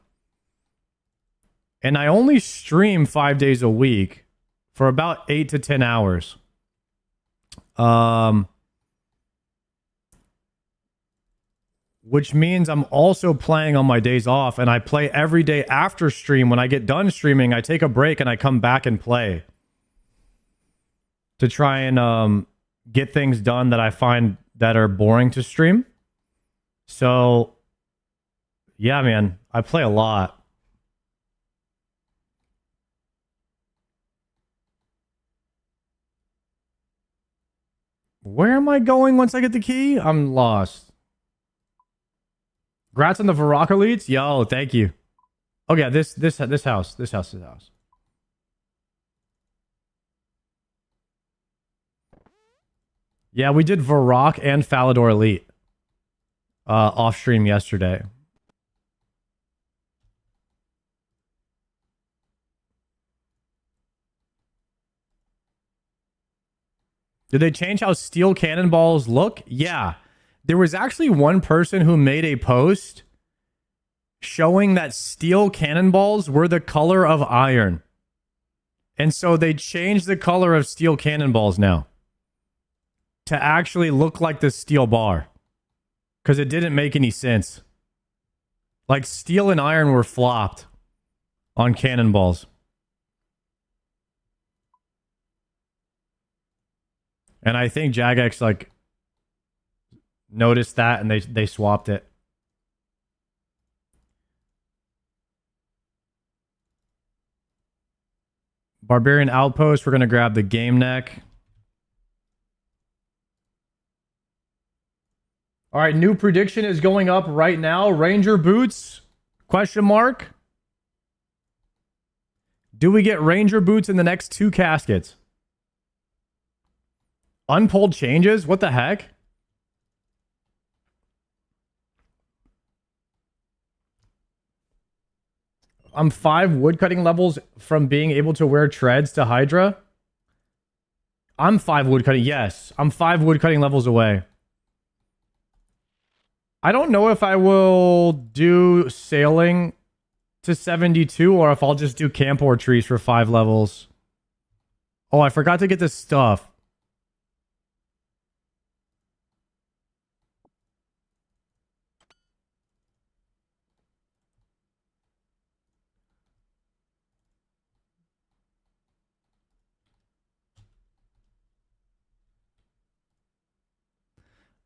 And I only stream 5 days a week for about 8 to 10 hours. Which means I'm also playing on my days off, and I play every day after stream. When I get done streaming, I take a break and I come back and play to try and get things done that I find that are boring to stream. So, yeah, man, I play a lot. Where am I going once I get the key? I'm lost. Congrats on the Varrock elites. Yo, thank you. Oh yeah, this house. Yeah, we did Varrock and Falador Elite off stream yesterday. Did they change how steel cannonballs look? Yeah. There was actually one person who made a post showing that steel cannonballs were the color of iron. And so they changed the color of steel cannonballs now to actually look like the steel bar, because it didn't make any sense. Like, steel and iron were flopped on cannonballs. And I think Jagex like noticed that and they swapped it. Barbarian Outpost, we're going to grab the game neck. All right, new prediction is going up right now. Ranger boots? Question mark. Do we get Ranger boots in the next 2 caskets? Unpulled changes? What the heck? I'm 5 woodcutting levels from being able to wear treads to Hydra. I'm 5 woodcutting. Yes, I'm 5 woodcutting levels away. I don't know if I will do sailing to 72 or if I'll just do camp or trees for 5 levels. Oh, I forgot to get this stuff.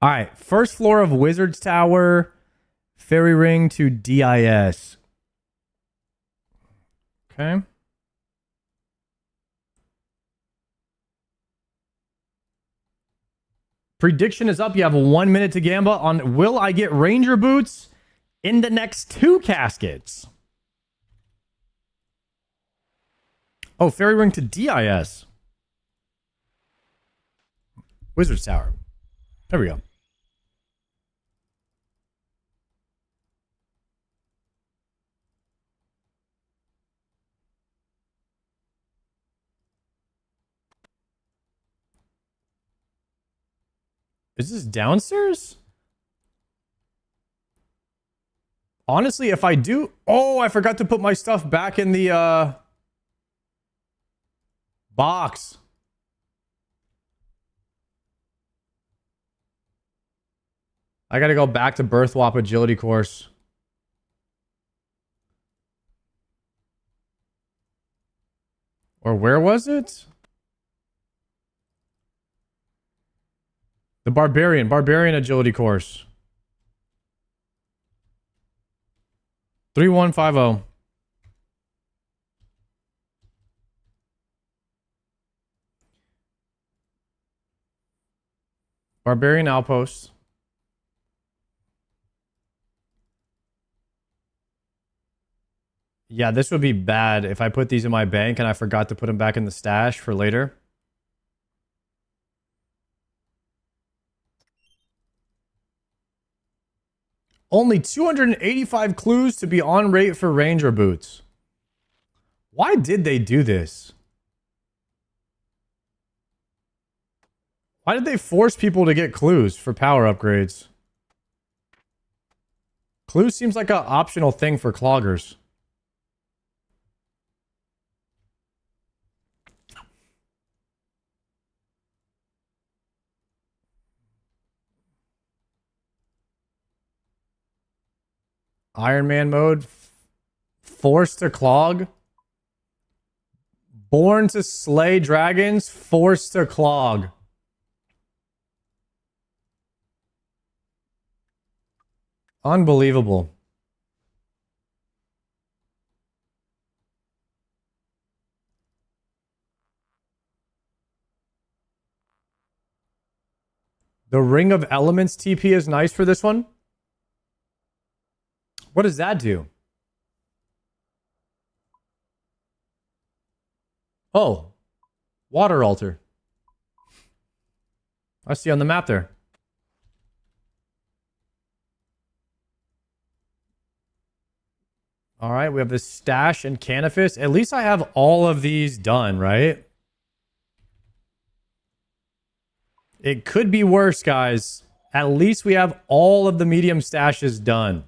All right, first floor of Wizard's Tower, Fairy Ring to DIS. Okay. Prediction is up. You have 1 minute to gamble on will I get Ranger boots in the next 2 caskets? Oh, Fairy Ring to DIS. Wizard's Tower. There we go. Is this downstairs? Honestly, if I do... Oh, I forgot to put my stuff back in the box. I gotta go back to Birthwap Agility course. Or where was it? The Barbarian Agility course. 3150. Barbarian Outpost. Yeah, this would be bad if I put these in my bank and I forgot to put them back in the stash for later. Only 285 clues to be on rate for Ranger boots. Why did they do this? Why did they force people to get clues for power upgrades? Clues seems like an optional thing for cloggers. Iron Man mode. Forced to clog. Born to slay dragons. Forced to clog. Unbelievable. The Ring of Elements TP is nice for this one. What does that do? Oh, water altar. I see on the map there. All right, we have this stash and Canifis. At least I have all of these done, right? It could be worse, guys. At least we have all of the medium stashes done.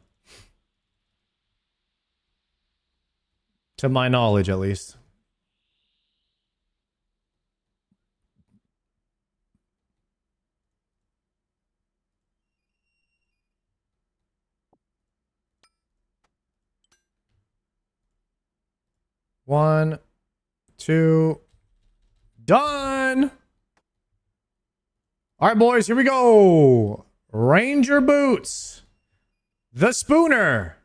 To my knowledge, at least. One, two, done. All right, boys, here we go. Ranger boots. The Spooner.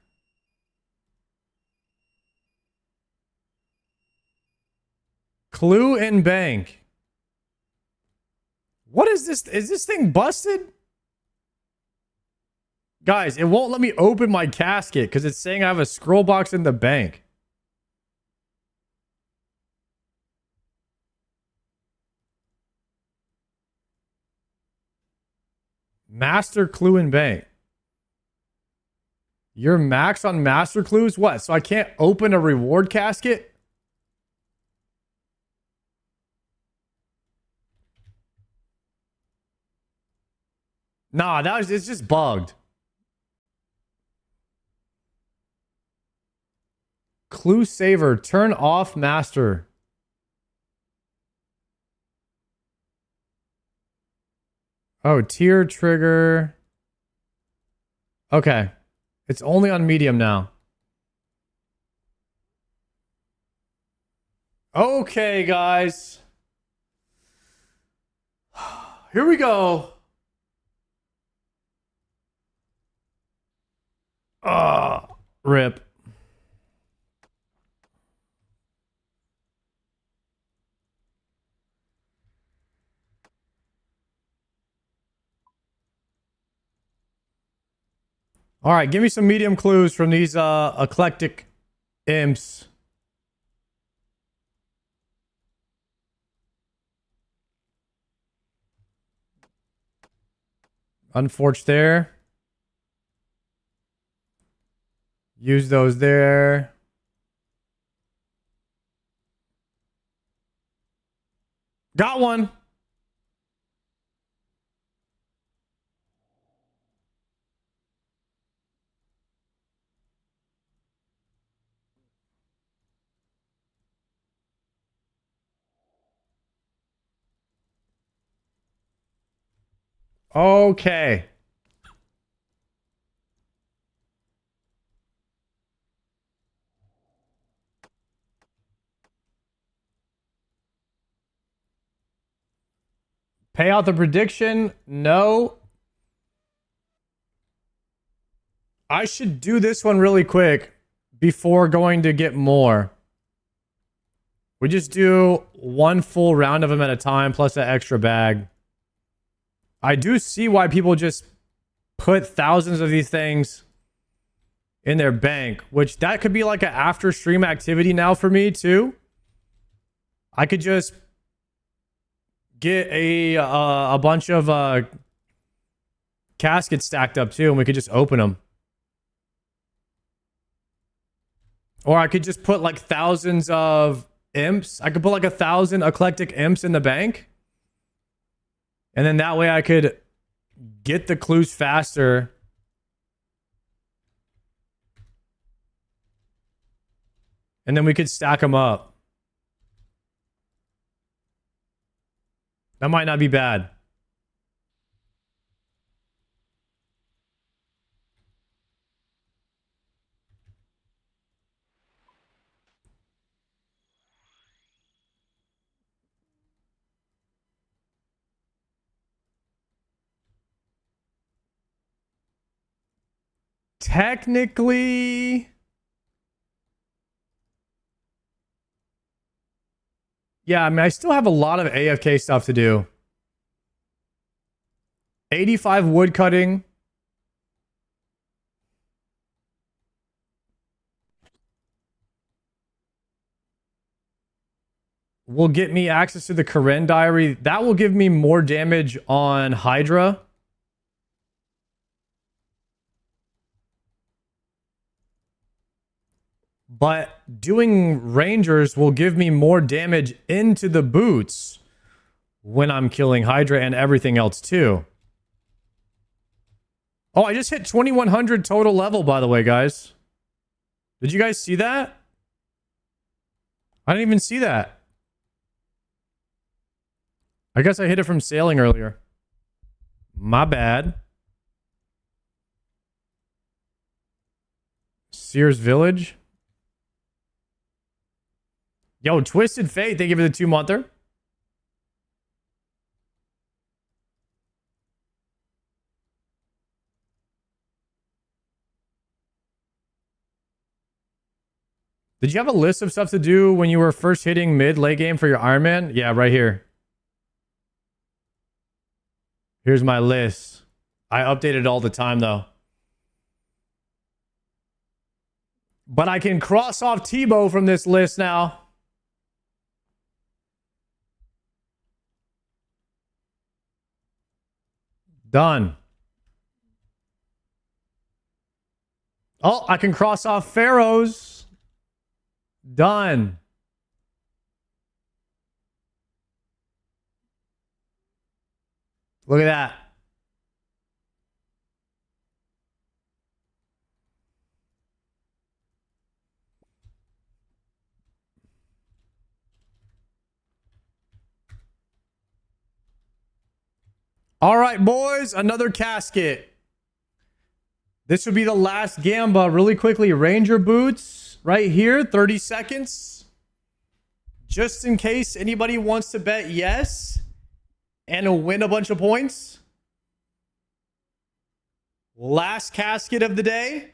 Clue and Bank. What is this? Is this thing busted? Guys, it won't let me open my casket because it's saying I have a scroll box in the bank. Master Clue and Bank. You're max on Master Clues? What? So I can't open a reward casket? Nah, it's just bugged. Clue Saver. Turn off Master. Oh, tier trigger. Okay. It's only on medium now. Okay, guys. Here we go. Rip. All right, give me some medium clues from these eclectic imps. Unforged there. Use those there. Got one. Okay. Pay out the prediction. No. I should do this one really quick before going to get more. We just do one full round of them at a time plus an extra bag. I do see why people just put thousands of these things in their bank, which that could be like an after stream activity now for me too. I could just get a bunch of caskets stacked up too, and we could just open them. Or I could just put like thousands of imps. I could put like 1,000 eclectic imps in the bank. And then that way I could get the clues faster. And then we could stack them up. That might not be bad. Technically, yeah, I mean, I still have a lot of AFK stuff to do. 85 wood cutting. Will get me access to the Karen diary. That will give me more damage on Hydra. But doing Rangers will give me more damage into the boots when I'm killing Hydra and everything else too. Oh, I just hit 2100 total level, by the way, guys. Did you guys see that? I didn't even see that. I guess I hit it from sailing earlier. My bad. Sears Village. Yo, Twisted Fate, thank you for the 2-monther. Did you have a list of stuff to do when you were first hitting mid-late game for your Iron Man? Yeah, right here. Here's my list. I update it all the time, though. But I can cross off Tbow from this list now. Done. Oh, I can cross off Pharaohs. Done. Look at that. All right, boys, another casket. This would be the last Gamba. Really quickly, Ranger boots right here, 30 seconds. Just in case anybody wants to bet yes and win a bunch of points. Last casket of the day.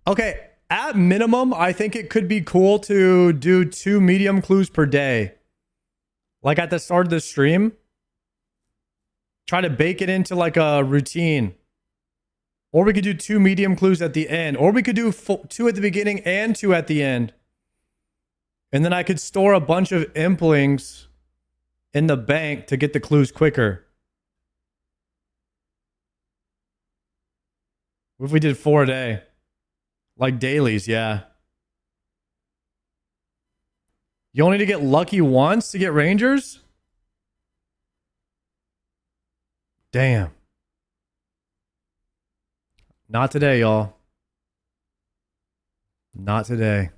Okay, at minimum, I think it could be cool to do 2 medium clues per day. Like at the start of the stream. Try to bake it into like a routine. Or we could do 2 medium clues at the end. Or we could do 2 at the beginning and 2 at the end. And then I could store a bunch of implings in the bank to get the clues quicker. What if we did 4 a day? Like dailies, yeah. You only need to get lucky once to get Rangers? Damn. Not today, y'all. Not today.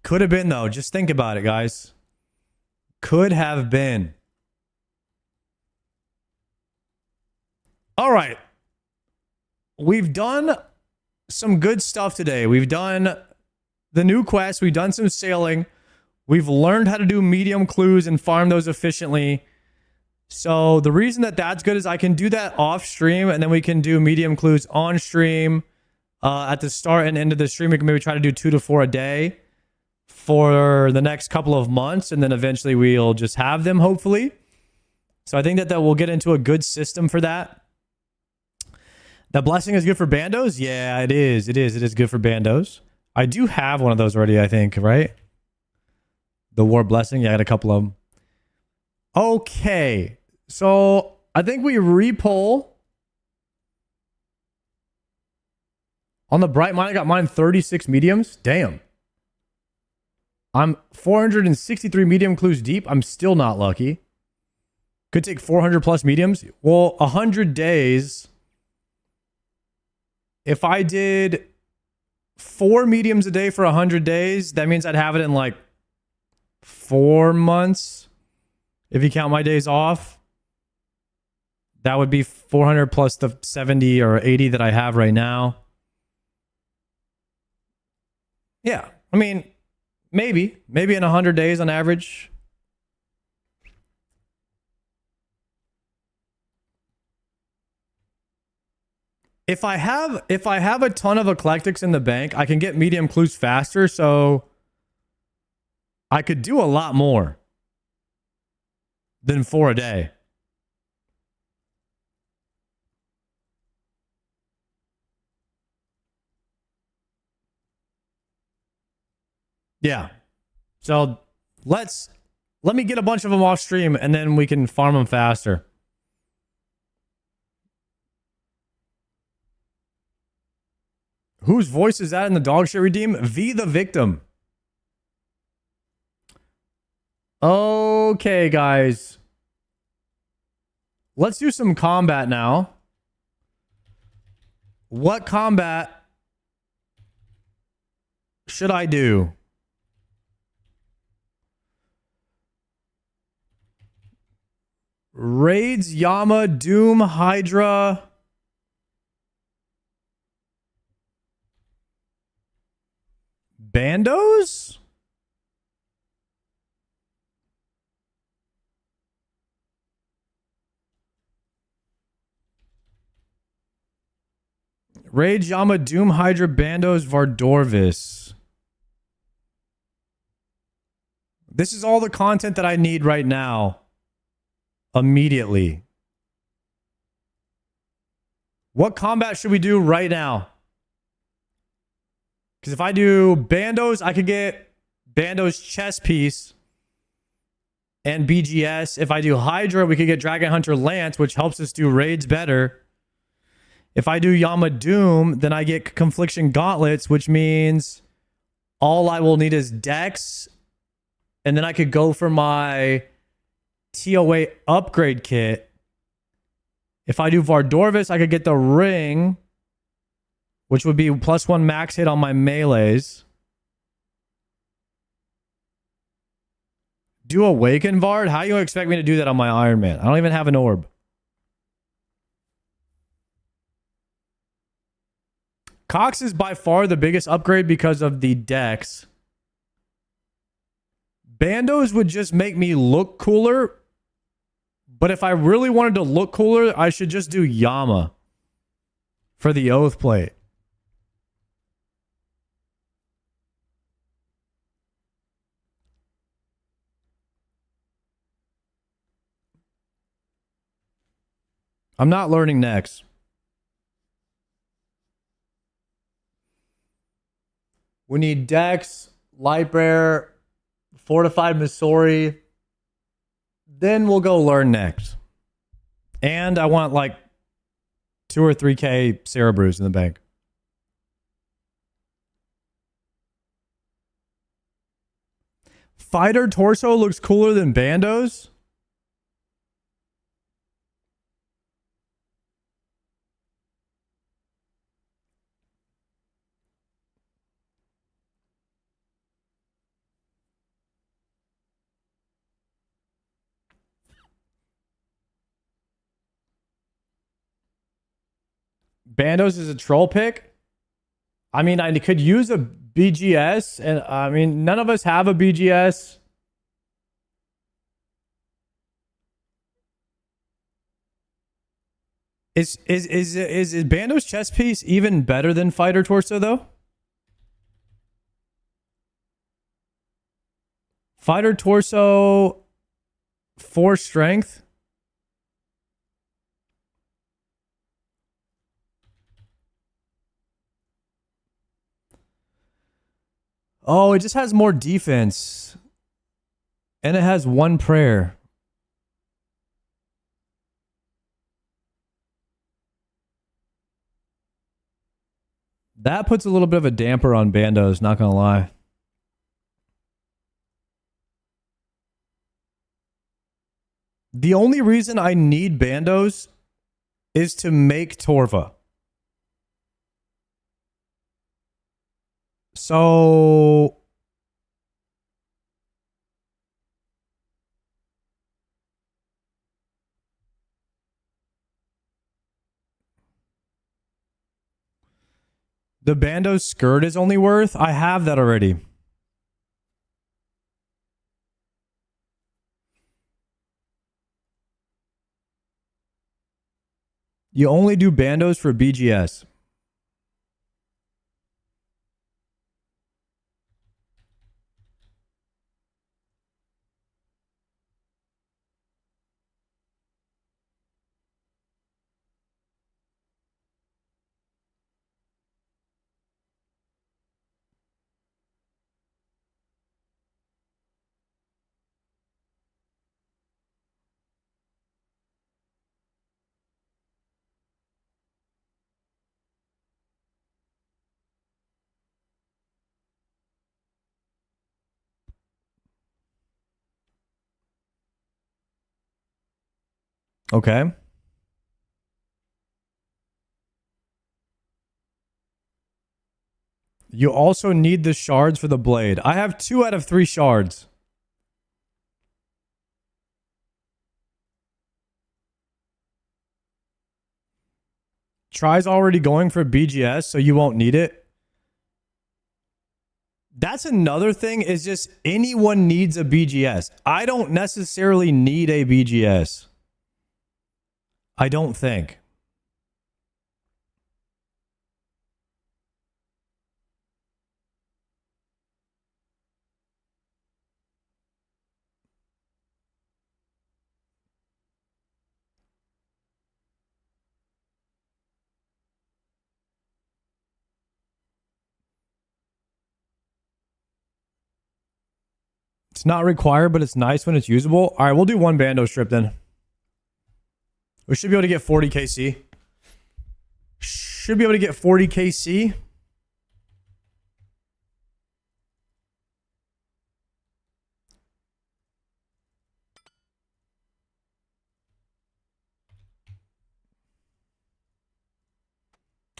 Could have been, though. Just think about it, guys. Could have been. All right. We've done some good stuff today. We've done the new quest. We've done some sailing. We've learned how to do medium clues and farm those efficiently. So the reason that that's good is I can do that off stream, and then we can do medium clues on stream. At the start and end of the stream, we can maybe try to do 2 to 4 a day for the next couple of months, and then eventually we'll just have them, hopefully. So I think that we'll get into a good system for that. That blessing is good for bandos? Yeah, it is. It is good for bandos. I do have one of those already, I think, right? The war blessing. Yeah, I got a couple of them. Okay. So I think we repoll. On the bright mine, I got mine 36 mediums. Damn. I'm 463 medium clues deep. I'm still not lucky. Could take 400 plus mediums. Well, 100 days. If I did 4 mediums a day for 100 days, that means I'd have it in like 4 months. If you count my days off, that would be 400 plus the 70 or 80 that I have right now. Yeah, I mean, maybe in 100 days on average. If I have a ton of eclectics in the bank, I can get medium clues faster, so I could do a lot more than 4 a day. Yeah. So let me get a bunch of them off stream, and then we can farm them faster. Whose voice is that in the dog shit redeem? V the victim. Okay, guys. Let's do some combat now. What combat should I do? Raids, Yama, Doom, Hydra. Bandos? Rage, Yama, Doom, Hydra, Bandos, Vardorvis. This is all the content that I need right now. Immediately. What combat should we do right now? Because if I do Bandos, I could get Bandos chess piece and BGS. If I do Hydra, we could get Dragon Hunter Lance, which helps us do raids better. If I do Yama Doom, then I get Confliction Gauntlets, which means all I will need is Dex. And then I could go for my TOA upgrade kit. If I do Vardorvis, I could get the ring, which would be +1 max hit on my melees. Do Awaken Vard? How do you expect me to do that on my Iron Man? I don't even have an orb. Cox is by far the biggest upgrade because of the Dex. Bandos would just make me look cooler. But if I really wanted to look cooler, I should just do Yama for the Oath Plate. I'm not learning next. We need Dex, Lightbearer, Fortified Missouri. Then we'll go learn next. And I want like 2 or 3K Cerebrews in the bank. Fighter Torso looks cooler than Bandos? Bandos is a troll pick. I mean, I could use a BGS, and I mean, none of us have a BGS. Is Bandos chest piece even better than Fighter Torso though? Fighter Torso 4 strength. Oh, it just has more defense. And it has 1 prayer. That puts a little bit of a damper on Bandos, not gonna lie. The only reason I need Bandos is to make Torva. So the Bandos skirt is only worth. I have that already. You only do Bandos for BGS. Okay. You also need the shards for the blade. I have 2 out of 3 shards. Try's already going for BGS, so you won't need it. That's another thing, is just anyone needs a BGS. I don't necessarily need a BGS. I don't think. It's not required, but it's nice when it's usable. All right, we'll do 1 Bando strip then. We should be able to get 40 KC. Should be able to get 40 KC.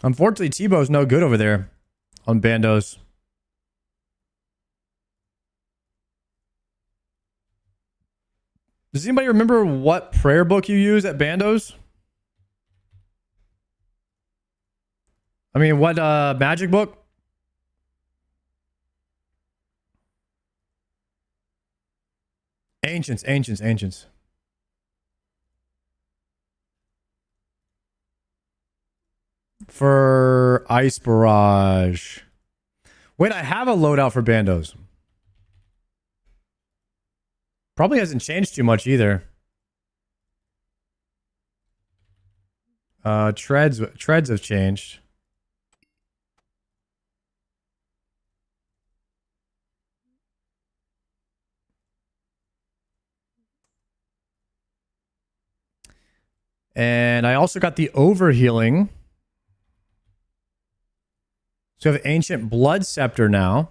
Unfortunately, Tbow's no good over there on Bandos. Does anybody remember what prayer book you use at Bandos? I mean, what magic book? Ancients. For Ice Barrage. Wait, I have a loadout for Bandos. Probably hasn't changed too much either. Treads have changed. And I also got the overhealing. So we have Ancient Blood Scepter now.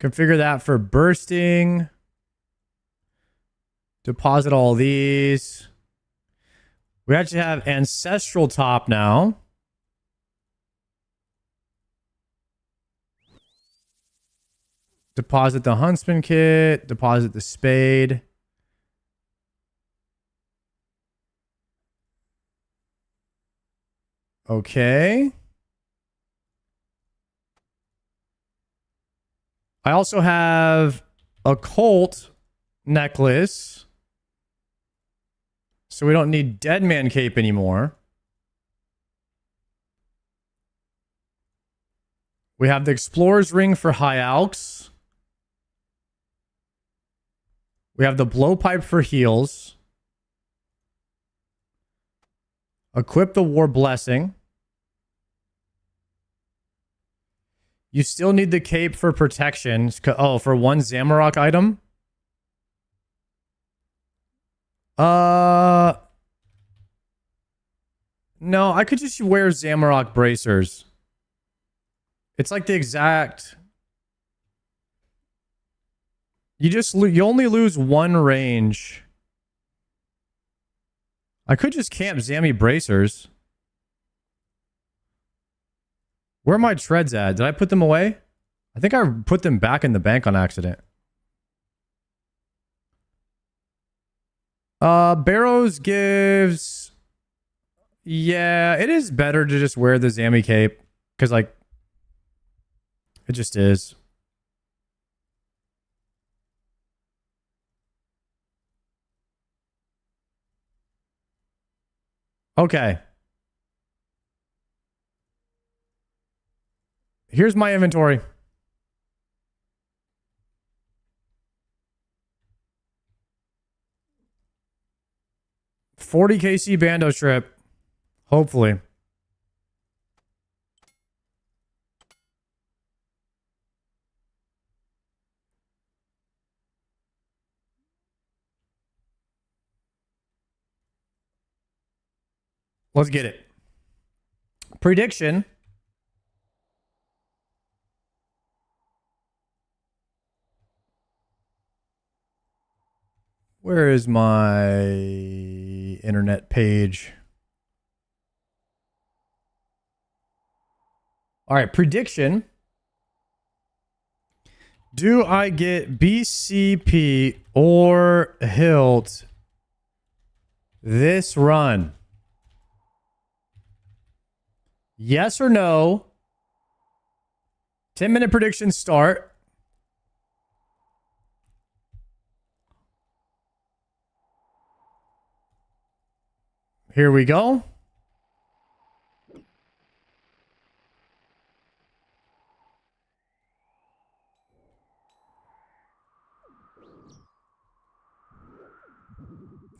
Configure that for bursting. Deposit all these. We actually have Ancestral Top now. Deposit the Huntsman Kit. Deposit the Spade. Okay. I also have a Colt necklace. So we don't need Dead Man Cape anymore. We have the Explorer's Ring for High Alks. We have the Blowpipe for heals. Equip the War Blessing. You still need the cape for protection. Oh, for one Zamorak item? No, I could just wear Zamorak bracers. It's like the exact... You only lose one range. I could just camp Zammy bracers. Where are my treads at? Did I put them away? I think I put them back in the bank on accident. Barrows gives... Yeah, it is better to just wear the Zammy cape. Because, like, it just is. Okay. Here's my inventory. $40 KC Bando Strip. Hopefully. Let's get it. Prediction. Where is my internet page? All right, prediction. Do I get BCP or Hilt this run? Yes or no? 10-minute predictions start. Here we go.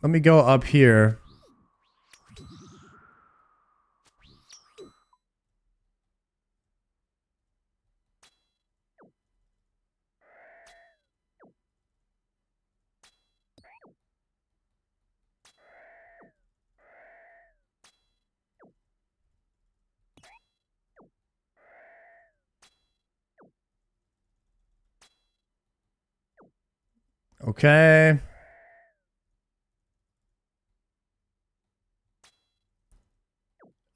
Let me go up here. Okay.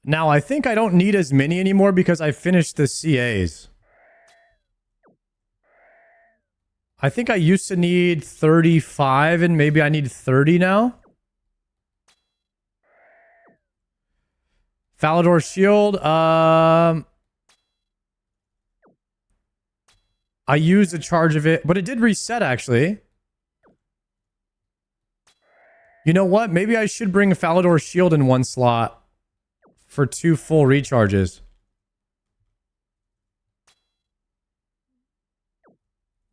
Now, I think I don't need as many anymore because I finished the CAs. I think I used to need 35 and maybe I need 30 now. Falador Shield. I used a charge of it, but it did reset actually. You know what? Maybe I should bring a Falador Shield in one slot for 2 full recharges.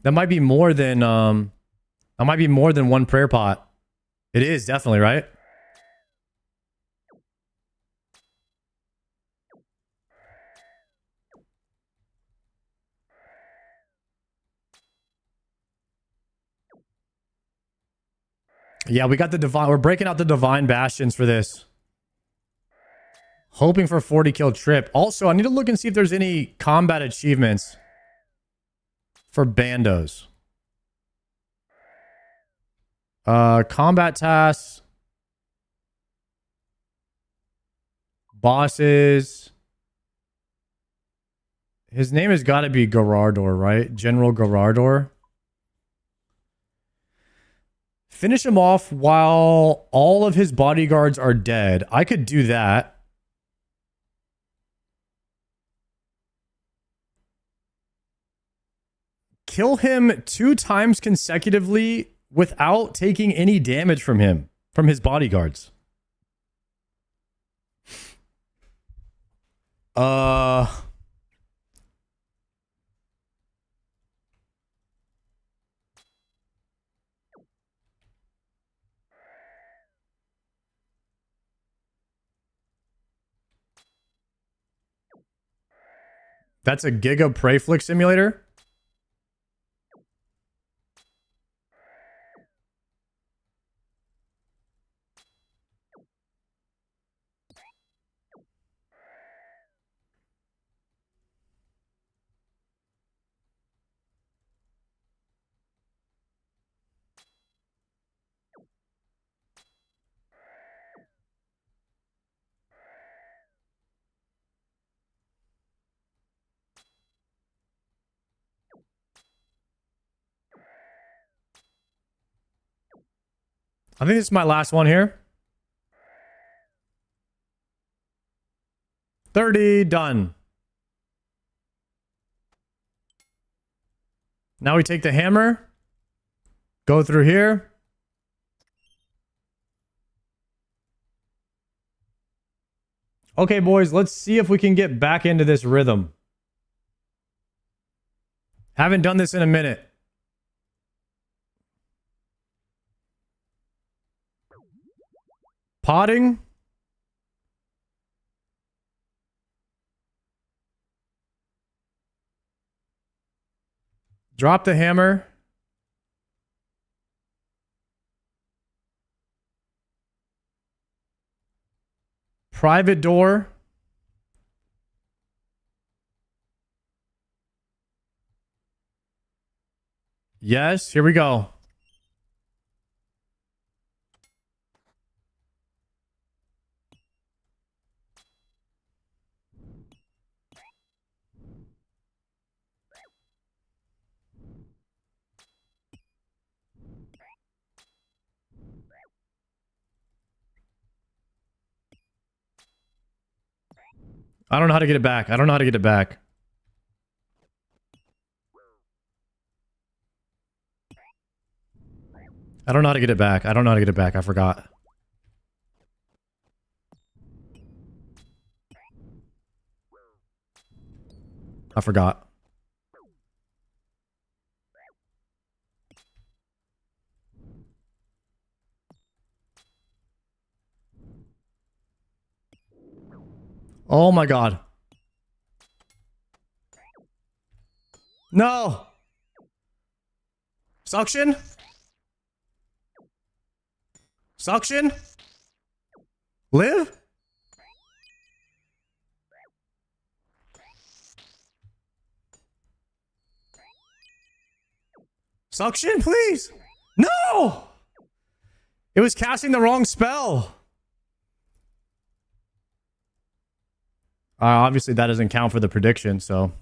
That might be more than one prayer pot. It is definitely, right? Yeah, we got the divine. We're breaking out the divine bastions for this. Hoping for 40 kill trip. Also, I need to look and see if there's any combat achievements for bandos. Combat tasks. Bosses. His name has got to be Garardor, right? General Garardor. Finish him off while all of his bodyguards are dead. I could do that. Kill him 2 times consecutively without taking any damage from him, from his bodyguards. That's a Giga Prey Flick simulator. I think this is my last one here. 30, done. Now we take the hammer. Go through here. Okay, boys, let's see if we can get back into this rhythm. Haven't done this in a minute. Potting. Drop the hammer. Private door. Yes, here we go. I don't know how to get it back. I don't know how to get it back. I don't know how to get it back. I don't know how to get it back. I forgot. I forgot. Oh my god. No. Suction? Suction? Live? Suction, please. No! It was casting the wrong spell. Obviously, that doesn't count for the prediction, so.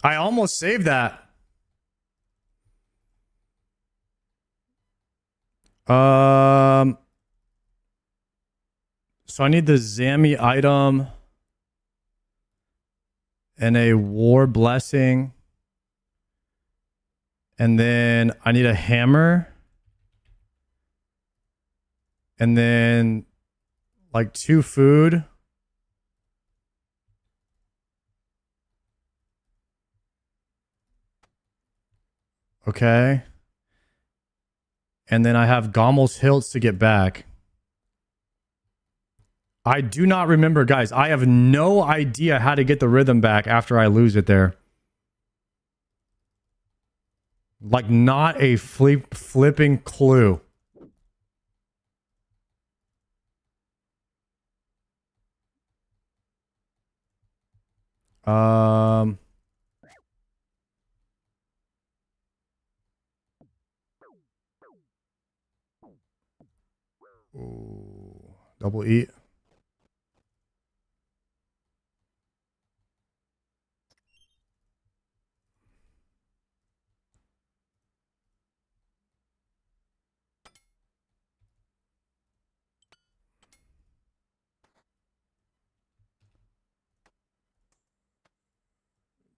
I almost saved that. So I need the Zami item and a war blessing. And then I need a hammer. And then like 2 food. Okay. And then I have Gommel's Hilts to get back. I do not remember, guys. I have no idea how to get the rhythm back after I lose it there. Like, not a flipping clue. Um... Ooh, double E.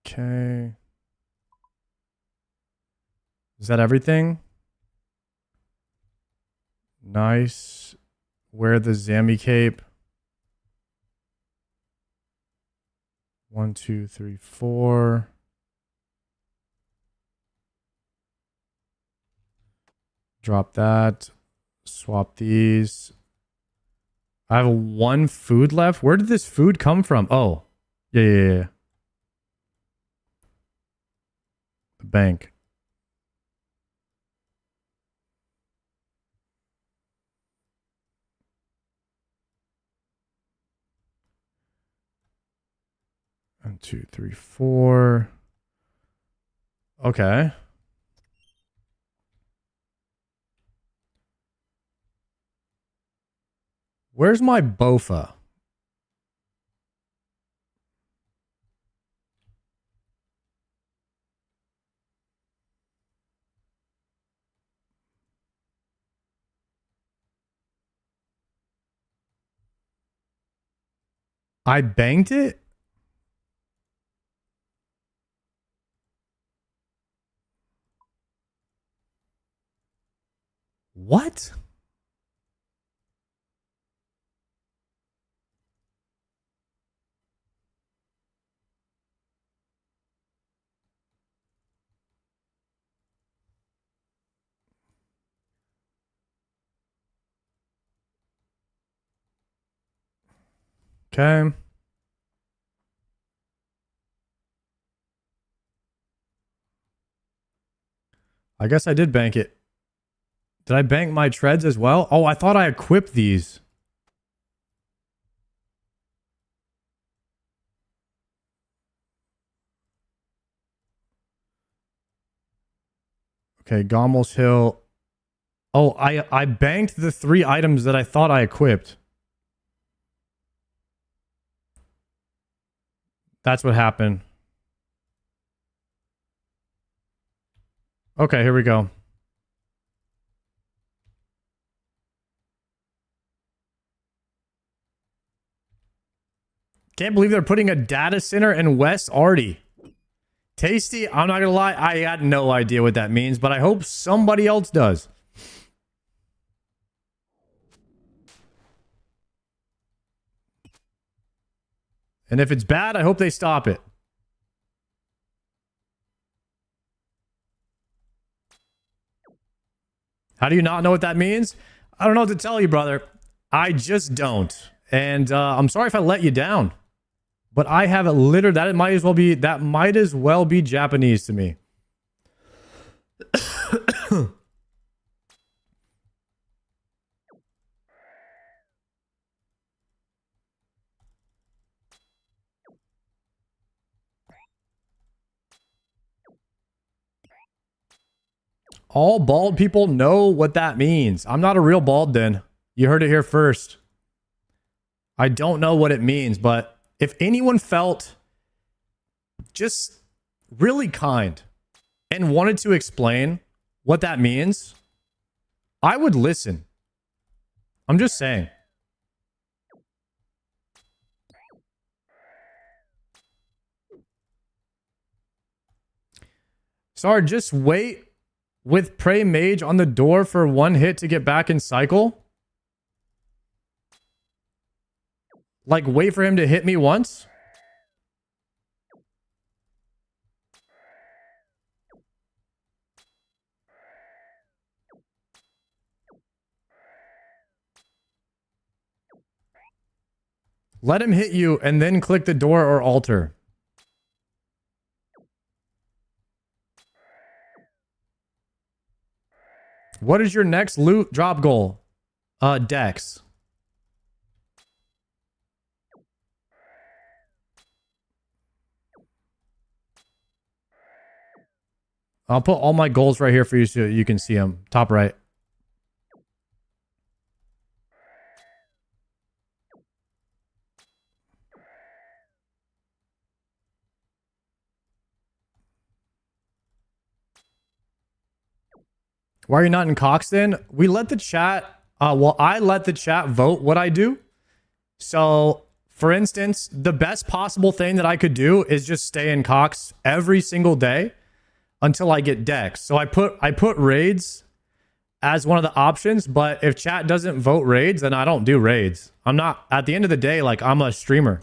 Okay. Is that everything? Nice. Wear the Zammy cape. 1, 2, 3, 4. Drop that. Swap these. I have one food left. Where did this food come from? Oh. Yeah. The bank. One, 2, 3, 4. Okay. Where's my Bofa? I banked it? What? Okay. I guess I did bank it. Did I bank my treads as well? Oh, I thought I equipped these. Okay, Gommel's Hill. Oh, I banked the 3 items that I thought I equipped. That's what happened. Okay, here we go. Can't believe they're putting a data center in West Arty. Tasty, I'm not gonna lie, I got no idea what that means, but I hope somebody else does. And if it's bad, I hope they stop it. How do you not know what that means? I don't know what to tell you, brother. I just don't. And I'm sorry if I let you down. But I have it littered. That might as well be Japanese to me. All bald people know what that means. I'm not a real bald then. You heard it here first. I don't know what it means, but if anyone felt just really kind and wanted to explain what that means, I would listen. I'm just saying. Sorry, just wait with Prey Mage on the door for 1 hit to get back in cycle? Like, wait for him to hit me once? Let him hit you and then click the door or altar. What is your next loot drop goal? Dex. I'll put all my goals right here for you so you can see them. Top right. Why are you not in Cox then? We let the chat, well, I let the chat vote what I do. So, for instance, the best possible thing that I could do is just stay in Cox every single day until I get Dex. So I put raids as one of the options, but if chat doesn't vote raids, then I don't do raids. I'm not, at the end of the day, like, I'm a streamer.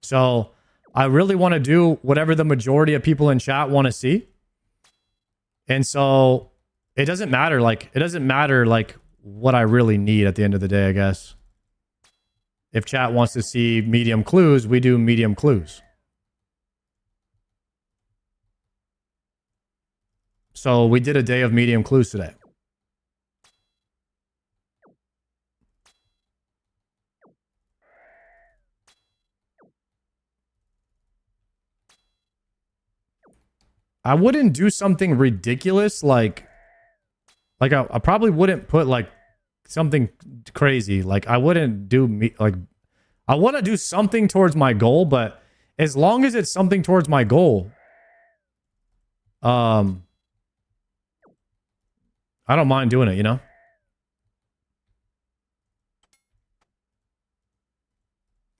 So I really want to do whatever the majority of people in chat want to see. And so it doesn't matter, like, what I really need at the end of the day, I guess. If chat wants to see medium clues, we do medium clues. So we did a day of medium clues today. I wouldn't do something ridiculous like I probably wouldn't put like something crazy. Like I wouldn't do I want to do something towards my goal, but as long as it's something towards my goal, I don't mind doing it, you know?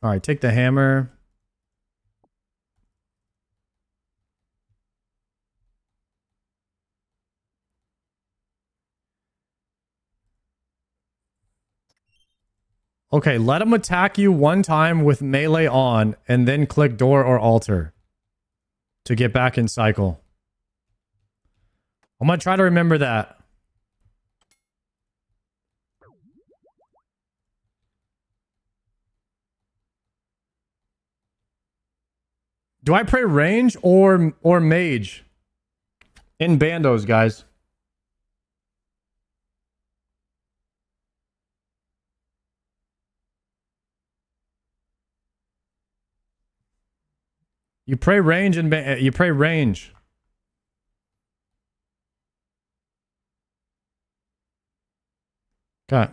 All right, take the hammer. Okay, let him attack you one time with melee on, and then click door or altar to get back in cycle. I'm going to try to remember that. Do I pray range or mage in bandos, guys? You pray range and you pray range. Okay.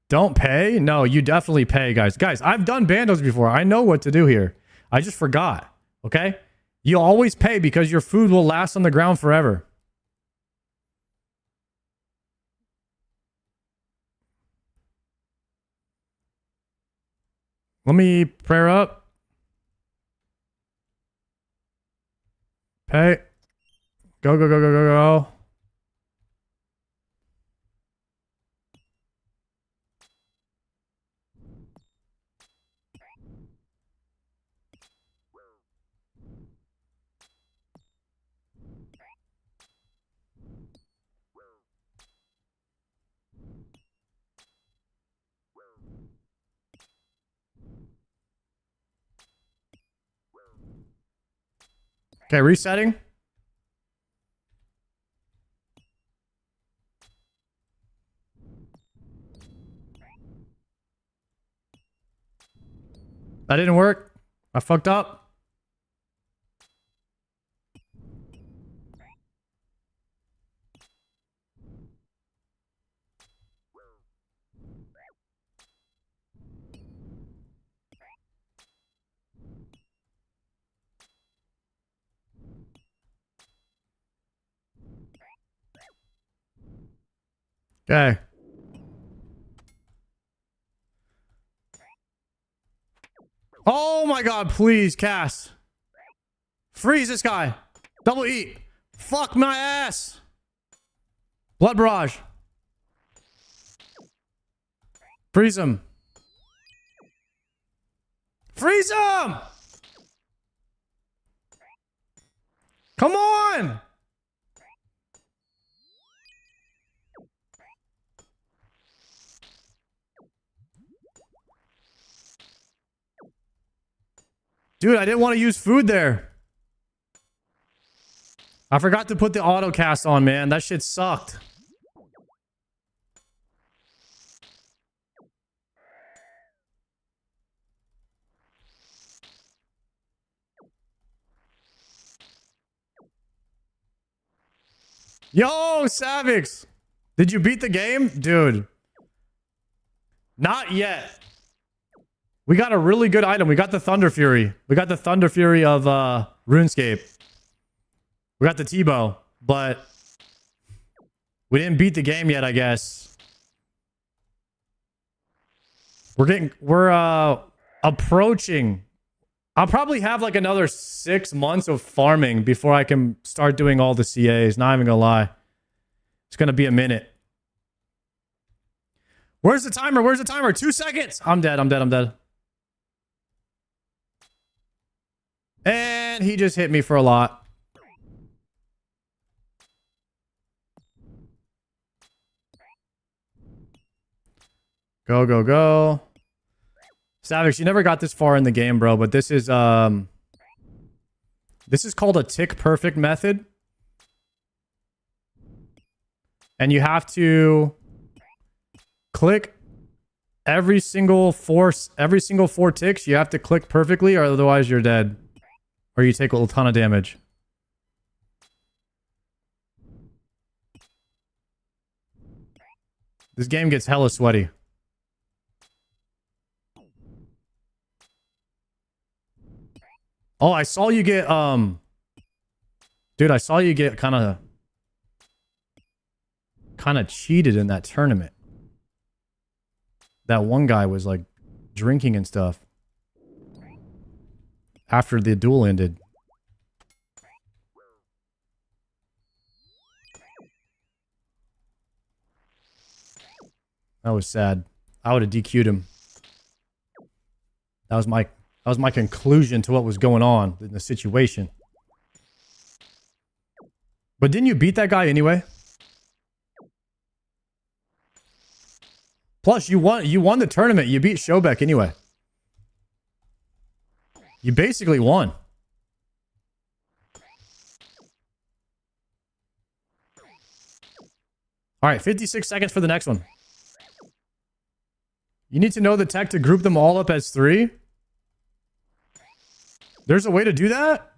Don't pay? No, you definitely pay, guys. Guys, I've done bandos before. I know what to do here. I just forgot. Okay? You always pay because your food will last on the ground forever. Let me prayer up. Pay. Go, go, go, go, go, go. Okay, resetting. That didn't work. I fucked up. Okay. Oh my god, please, Cass. Freeze this guy. Double eat. Fuck my ass. Blood barrage. Freeze him. Freeze him! Come on! Dude, I didn't want to use food there. I forgot to put the auto cast on, man. That shit sucked. Yo, Savix! Did you beat the game? Dude. Not yet. We got a really good item. We got the Thunder Fury. We got the Thunder Fury of RuneScape. We got the Tbow, but we didn't beat the game yet, I guess. We're approaching. I'll probably have like another 6 months of farming before I can start doing all the CAs. Not even gonna lie. It's gonna be a minute. Where's the timer? Where's the timer? 2 seconds. I'm dead. I'm dead. I'm dead. And he just hit me for a lot. Go, go, go. Savage, you never got this far in the game, bro, but this is called a tick perfect method. And you have to click every single four ticks. You have to click perfectly, or otherwise you're dead. Or you take a ton of damage. This game gets hella sweaty. Oh, I saw you get, dude, I saw you get kind of cheated in that tournament. That one guy was like drinking and stuff after the duel ended. That was sad. I would have DQ'd him. That was my conclusion to what was going on in the situation. But didn't you beat that guy anyway? Plus, you won the tournament. You beat Shobek anyway. You basically won. All right, 56 seconds for the next one. You need to know the tech to group them all up as 3. There's a way to do that?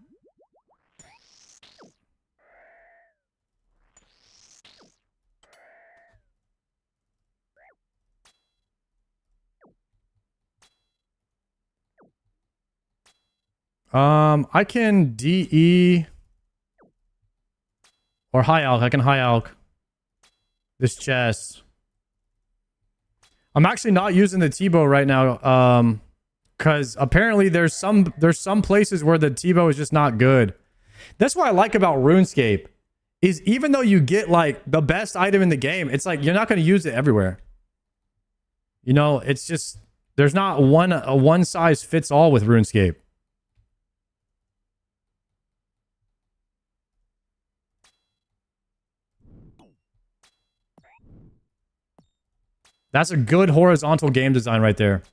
I can DE or high alch. I can high alch this chest. I'm actually not using the Tbow right now. Because apparently there's some places where the Tbow is just not good. That's what I like about RuneScape. Is even though you get like the best item in the game, it's like you're not going to use it everywhere. You know, it's just there's not a one size fits all with RuneScape. That's a good horizontal game design right there.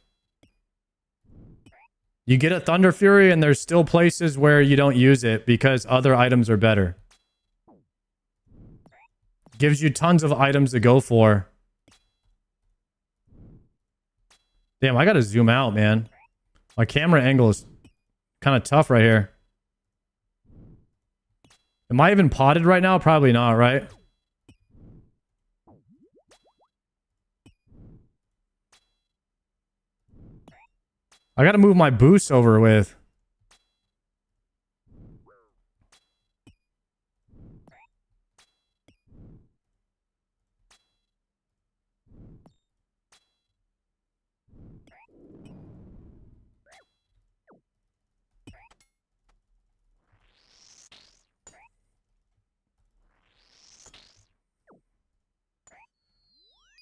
You get a Thunder Fury and there's still places where you don't use it because other items are better. Gives you tons of items to go for. Damn, I gotta zoom out, man. My camera angle is kind of tough right here. Am I even potted right now? Probably not, right? I gotta move my boost over with.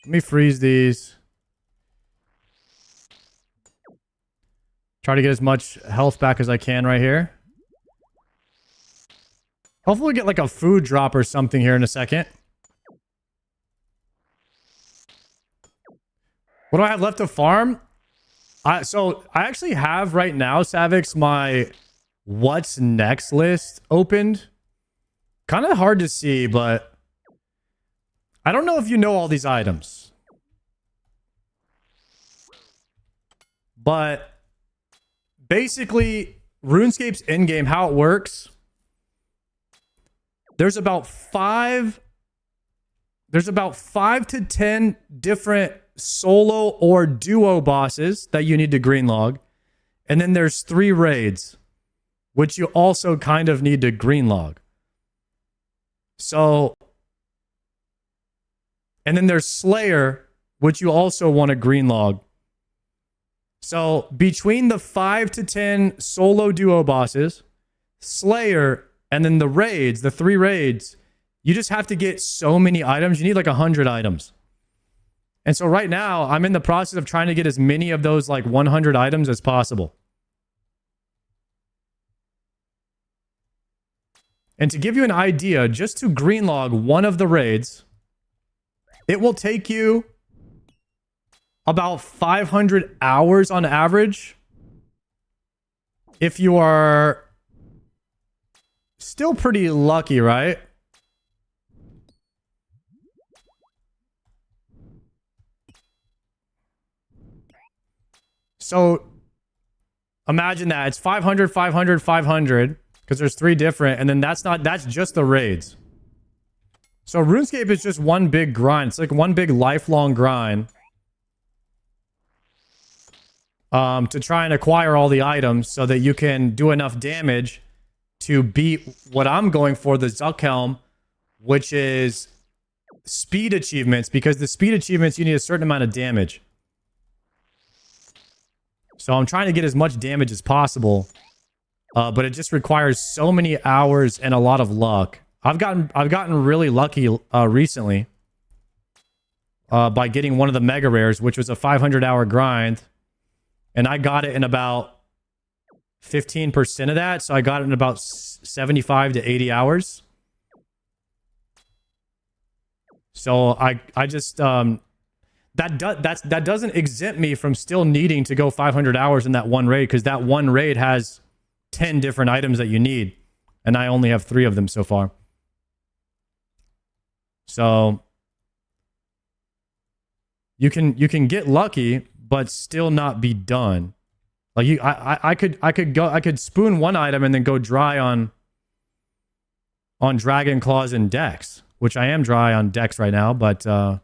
Let me freeze these. Try to get as much health back as I can right here. Hopefully get like a food drop or something here in a second. What do I have left to farm? So I actually have right now, Savix, my what's next list opened. Kind of hard to see, but I don't know if you know all these items. But basically, RuneScape's in-game, how it works, there's about 5 to 10 different solo or duo bosses that you need to green log. And then there's 3 raids, which you also kind of need to green log. So, and then there's Slayer, which you also want to green log. So between the 5 to 10 solo duo bosses, Slayer, and then the raids, the 3 raids, you just have to get so many items. You need like 100 items. And so right now, I'm in the process of trying to get as many of those like 100 items as possible. And to give you an idea, just to green log one of the raids, it will take you about 500 hours on average if you are still pretty lucky, right? So imagine that it's 500, 500, 500 because there's 3 different, and then that's just the raids. So RuneScape is just one big grind. It's like one big lifelong grind to try and acquire all the items so that you can do enough damage to beat what I'm going for, the Zuckhelm, which is speed achievements, because the speed achievements, you need a certain amount of damage. So I'm trying to get as much damage as possible, but it just requires so many hours and a lot of luck. I've gotten really lucky recently by getting one of the mega rares, which was a 500-hour grind, and I got it in about 15% of that. So I got it in about 75 to 80 hours. So I just that doesn't exempt me from still needing to go 500 hours in that one raid, because that one raid has 10 different items that you need, and I only have 3 of them so far. So you can get lucky but still not be done. Like I could spoon one item and then go dry on Dragon Claws and Dex, which I am dry on Dex right now, but that's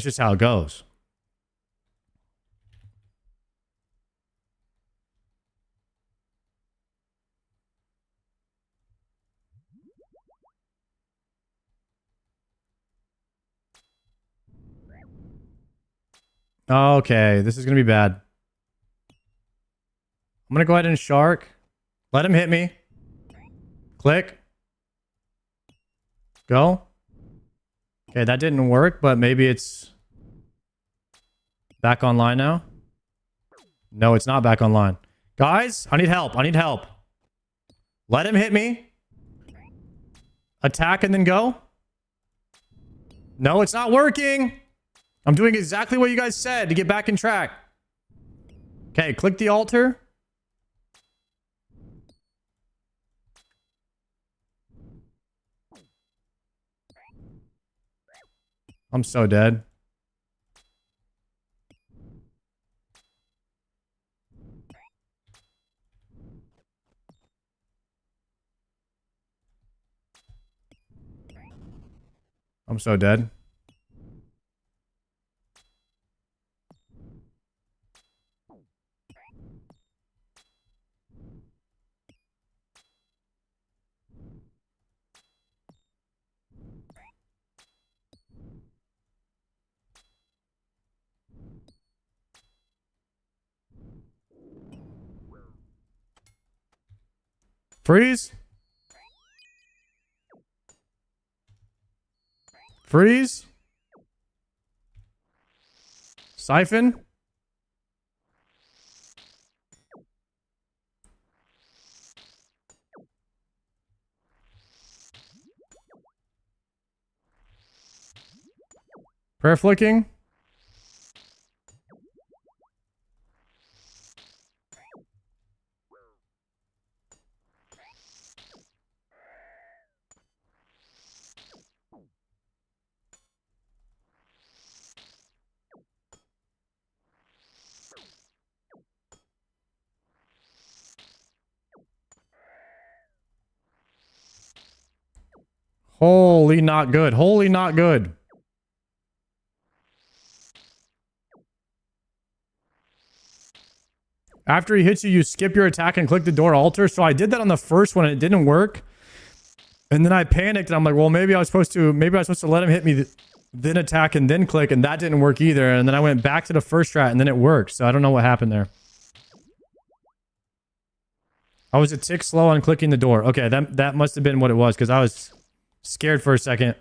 just how it goes. Okay, this is going to be bad. I'm going to go ahead and shark. Let him hit me. Click. Go. Okay, that didn't work, but maybe it's back online now. No, it's not back online. Guys, I need help. I need help. Let him hit me. Attack and then go. No, it's not working. I'm doing exactly what you guys said to get back in track. Okay, click the altar. I'm so dead. I'm so dead. Freeze. Freeze. Siphon. Prayer flicking. Holy not good. Holy not good. After he hits you, you skip your attack and click the door altar. So I did that on the first one and it didn't work. And then I panicked and I'm like, well, maybe I was supposed to let him hit me, then attack and then click, and that didn't work either. And then I went back to the first strat and then it worked. So I don't know what happened there. I was a tick slow on clicking the door. Okay, that must have been what it was because I was scared for a second.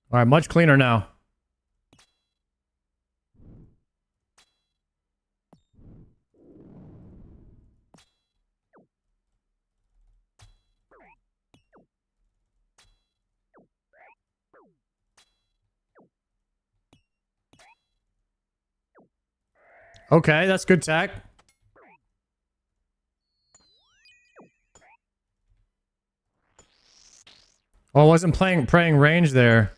All right, much cleaner now. Okay, that's good tech. Oh, I wasn't praying range there.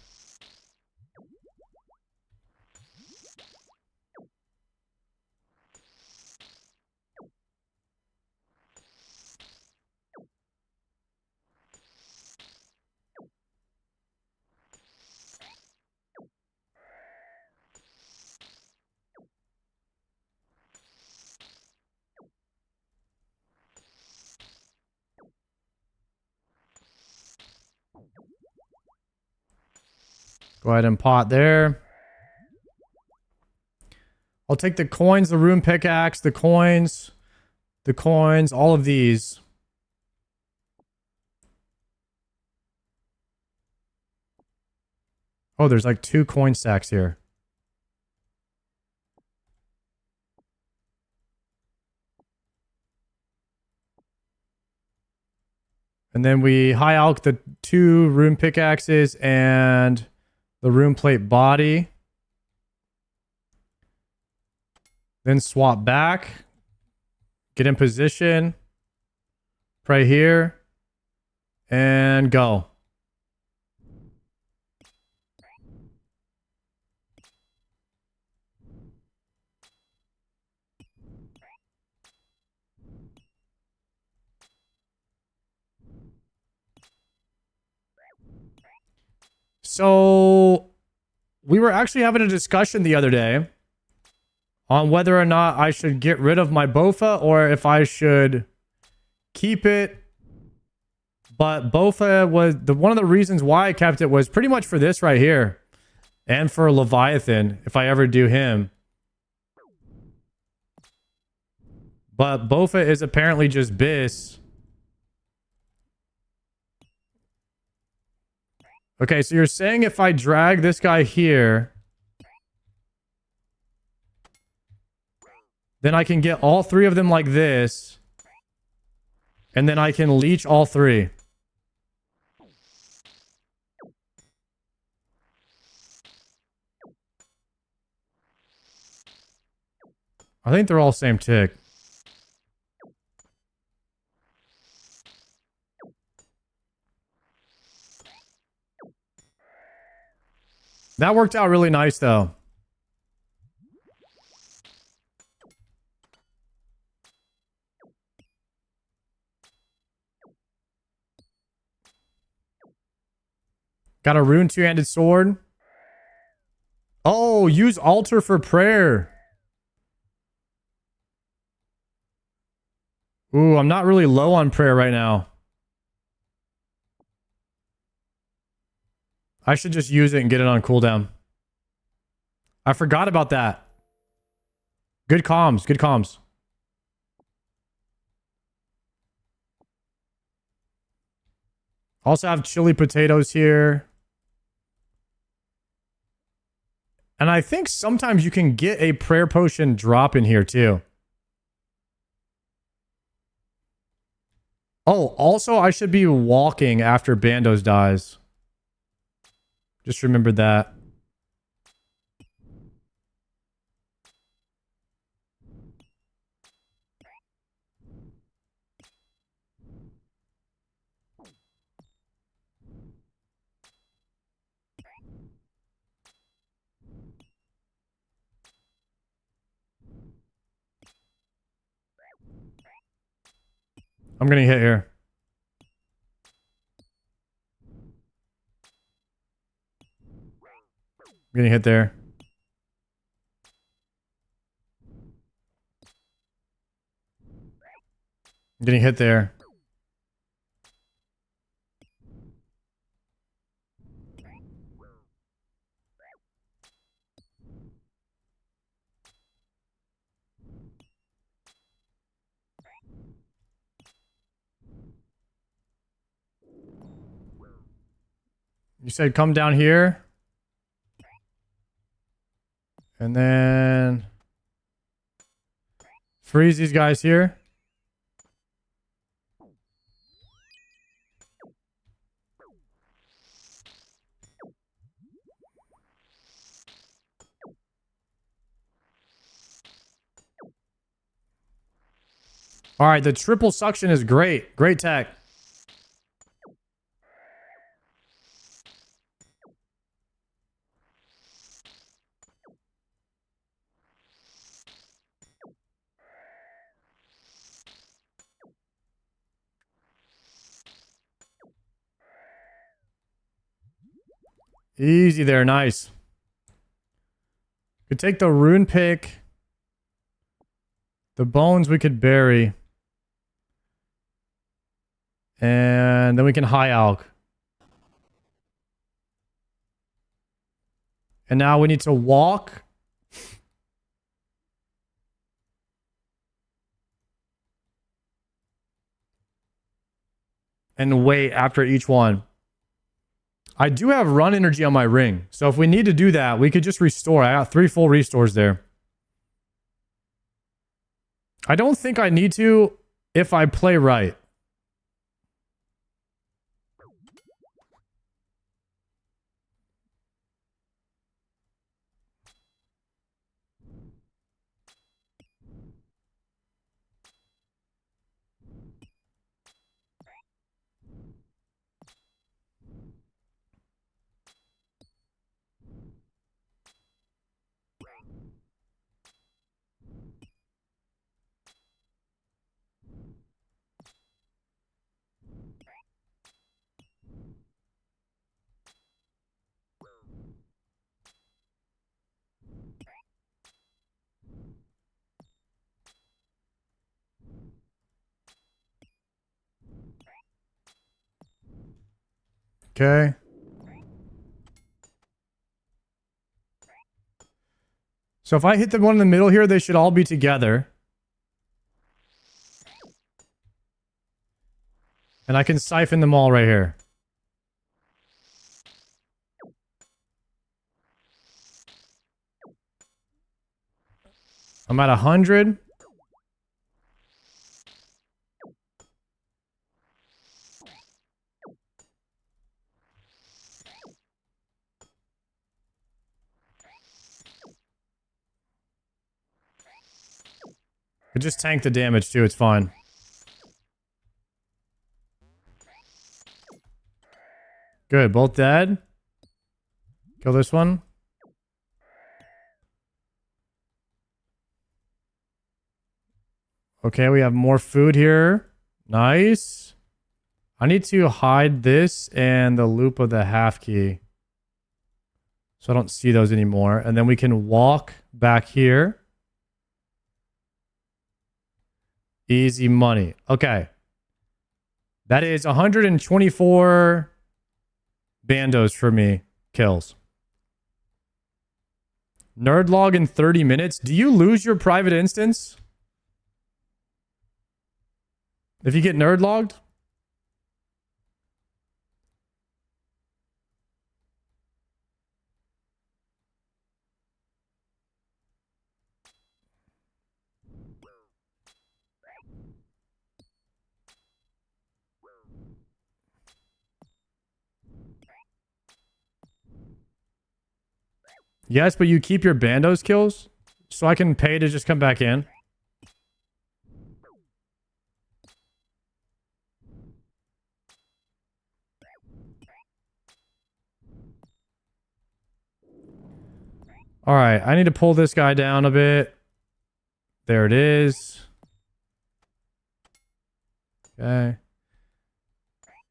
Go ahead and pot there. I'll take the coins, the rune pickaxe, the coins, all of these. Oh, there's like 2 coin stacks here. And then we high alch the 2 rune pickaxes and the rune plate body. Then swap back. Get in position. Pray here. And go. So we were actually having a discussion the other day on whether or not I should get rid of my Bofa or if I should keep it. But Bofa was one of the reasons why I kept it was pretty much for this right here. And for Leviathan, if I ever do him. But Bofa is apparently just Bis. Okay, so you're saying if I drag this guy here, then I can get all 3 of them like this, and then I can leech all 3. I think they're all same tick. That worked out really nice, though. Got a rune 2-handed sword. Oh, use altar for prayer. Ooh, I'm not really low on prayer right now. I should just use it and get it on cooldown. I forgot about that. Good comms. Good comms. Also have chili potatoes here. And I think sometimes you can get a prayer potion drop in here too. Oh, also I should be walking after Bandos dies. Just remembered that. I'm gonna hit here. I'm gonna hit there. I'm getting hit there. You said come down here. And then freeze these guys here. All right, the triple suction is great. Great tech. Easy there, nice. Could take the rune pick. The bones we could bury. And then we can high alch. And now we need to walk. And wait after each one. I do have run energy on my ring. So if we need to do that, we could just restore. I got 3 full restores there. I don't think I need to if I play right. Okay. So if I hit the one in the middle here, they should all be together. And I can siphon them all right here. I'm at 100. I just tank the damage too, it's fine. Good, both dead. Kill this one. Okay, we have more food here. Nice. I need to hide this and the loop of the half key. So I don't see those anymore. And then we can walk back here. Easy money. Okay. That is 124 bandos for me. kills. Nerd log in 30 minutes. Do you lose your private instance if you get nerd logged? Yes, but you keep your bandos kills so I can pay to just come back in. All right, I need to pull this guy down a bit. There it is. Okay.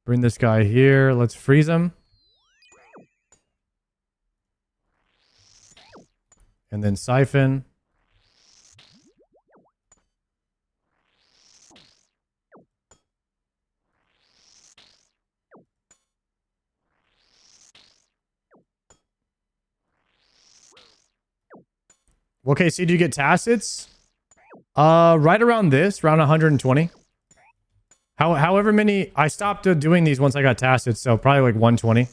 Bring this guy here. Let's freeze him. And then siphon. Okay, so did you get tacits? Right around this, around 120. However many, I stopped doing these once I got tacits, so probably like 120.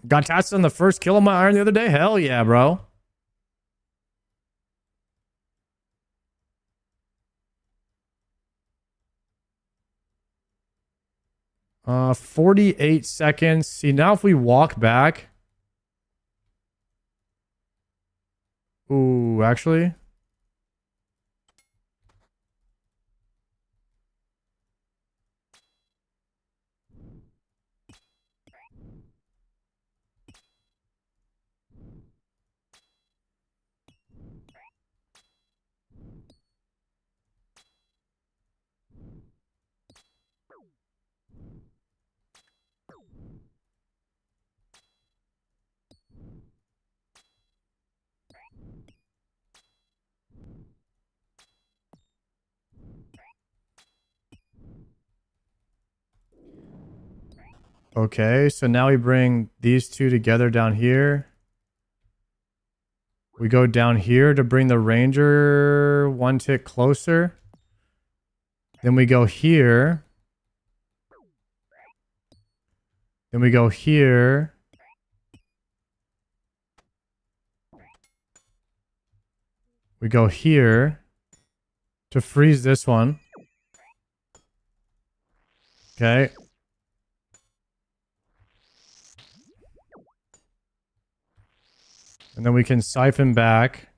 Got tacits on the first kill of my iron the other day? Hell yeah, bro. Uh, 48 seconds. See, now if we walk back. Ooh, actually. Okay, so now we bring these two together down here. We go down here to bring the ranger one tick closer. Then we go here. Then we go here. We go here to freeze this one. Okay. And then we can siphon back.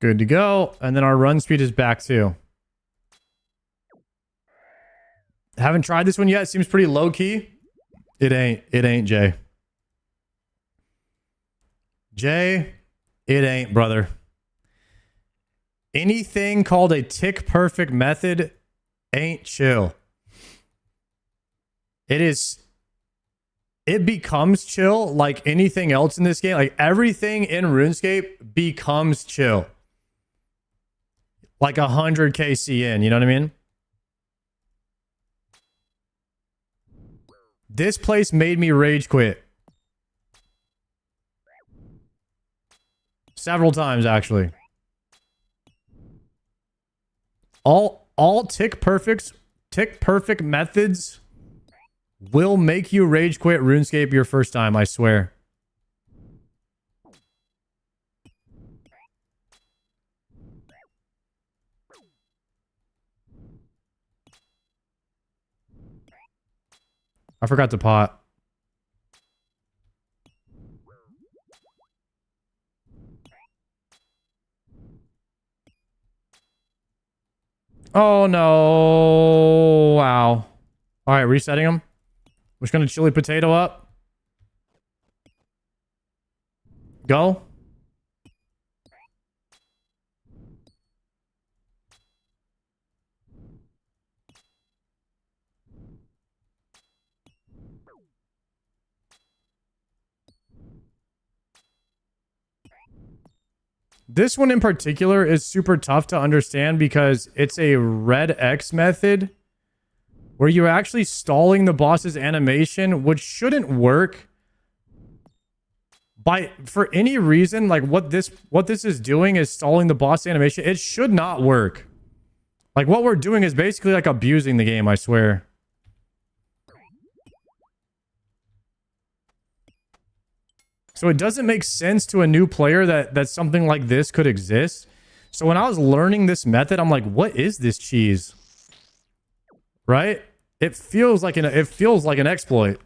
Good to go. And then our run speed is back too. Haven't tried this one yet. Seems pretty low key. It ain't, Jay. Jay, it ain't, brother. Anything called a tick perfect method ain't chill. It becomes chill like anything else in this game. Like everything in RuneScape becomes chill. Like 100 KCN, you know what I mean? This place made me rage quit. Several times, actually. All tick perfect methods will make you rage quit RuneScape your first time, I swear. I forgot to pot. Oh no. Wow. All right, resetting him. We're just gonna chili potato up. Go. This one in particular is super tough to understand because it's a red X method where you're actually stalling the boss's animation, which shouldn't work for any reason. Like what this is doing is stalling the boss animation. It should not work. Like what we're doing is basically like abusing the game, I swear. So it doesn't make sense to a new player that something like this could exist. So when I was learning this method, I'm like, what is this cheese? Right? It feels like an exploit.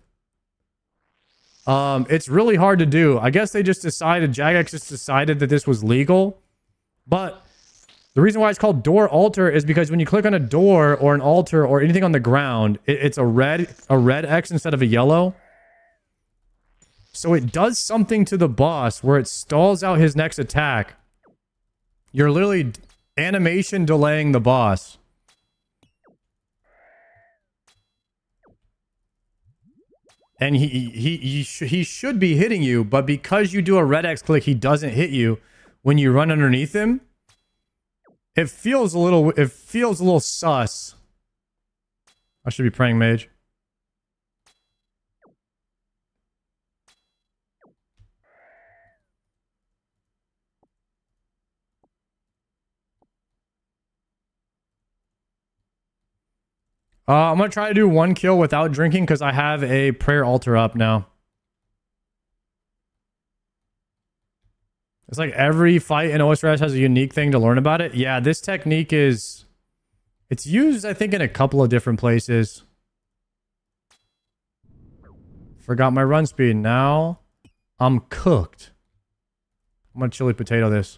It's really hard to do. I guess they just decided, Jagex just decided that this was legal. But the reason why it's called door altar is because when you click on a door or an altar or anything on the ground, it's a red X instead of a yellow. So it does something to the boss where it stalls out his next attack. You're literally animation delaying the boss. And he should be hitting you, but because you do a red X click, he doesn't hit you when you run underneath him. It feels a little sus. I should be praying mage. I'm going to try to do one kill without drinking because I have a prayer altar up now. It's like every fight in osrs has a unique thing to learn about it. Yeah, this technique it's used, I think, in a couple of different places. Forgot my run speed. Now I'm cooked. I'm going to chili potato this.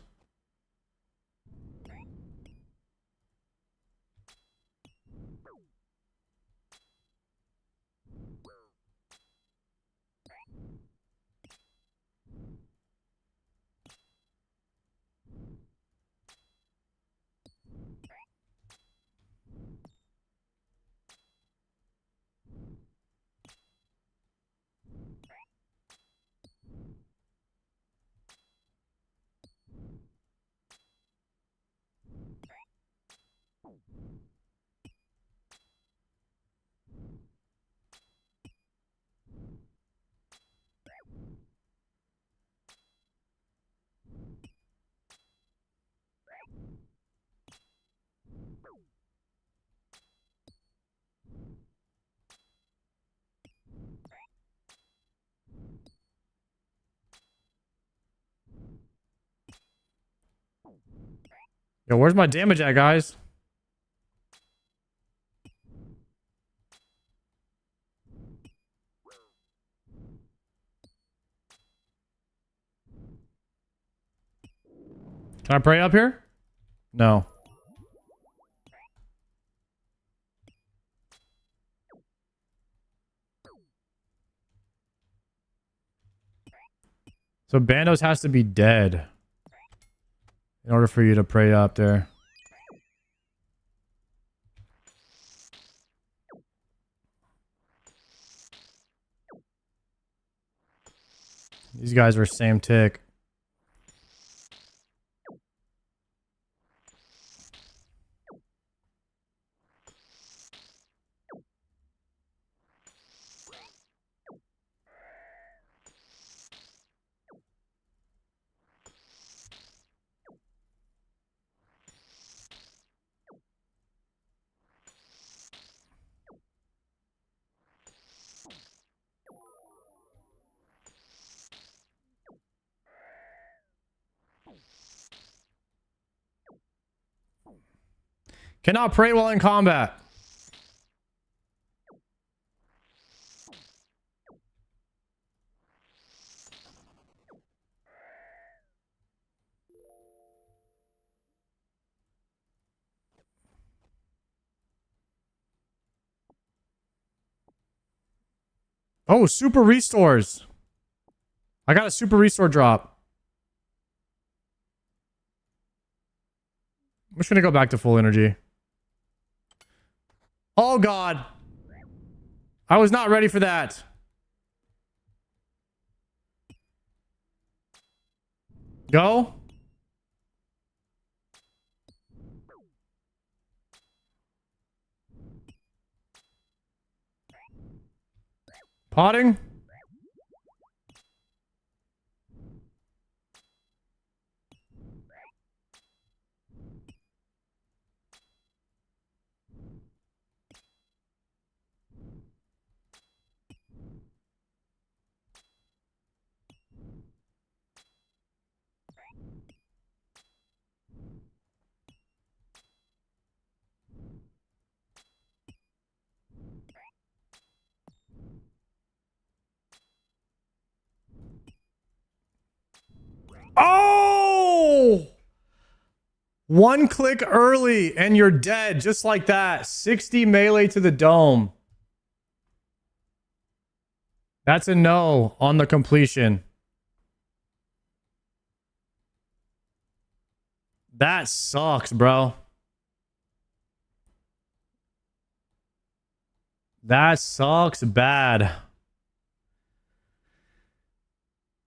Yo, where's my damage at, guys? Can I pray up here? No. So Bandos has to be dead in order for you to pray up there. These guys are same tick. Cannot pray while in combat. Oh, super restores. I got a super restore drop. I'm just gonna go back to full energy. Oh god. I was not ready for that. Go. Potting. Oh! One click early and you're dead. Just like that. 60 melee to the dome. That's a no on the completion. That sucks, bro. That sucks bad.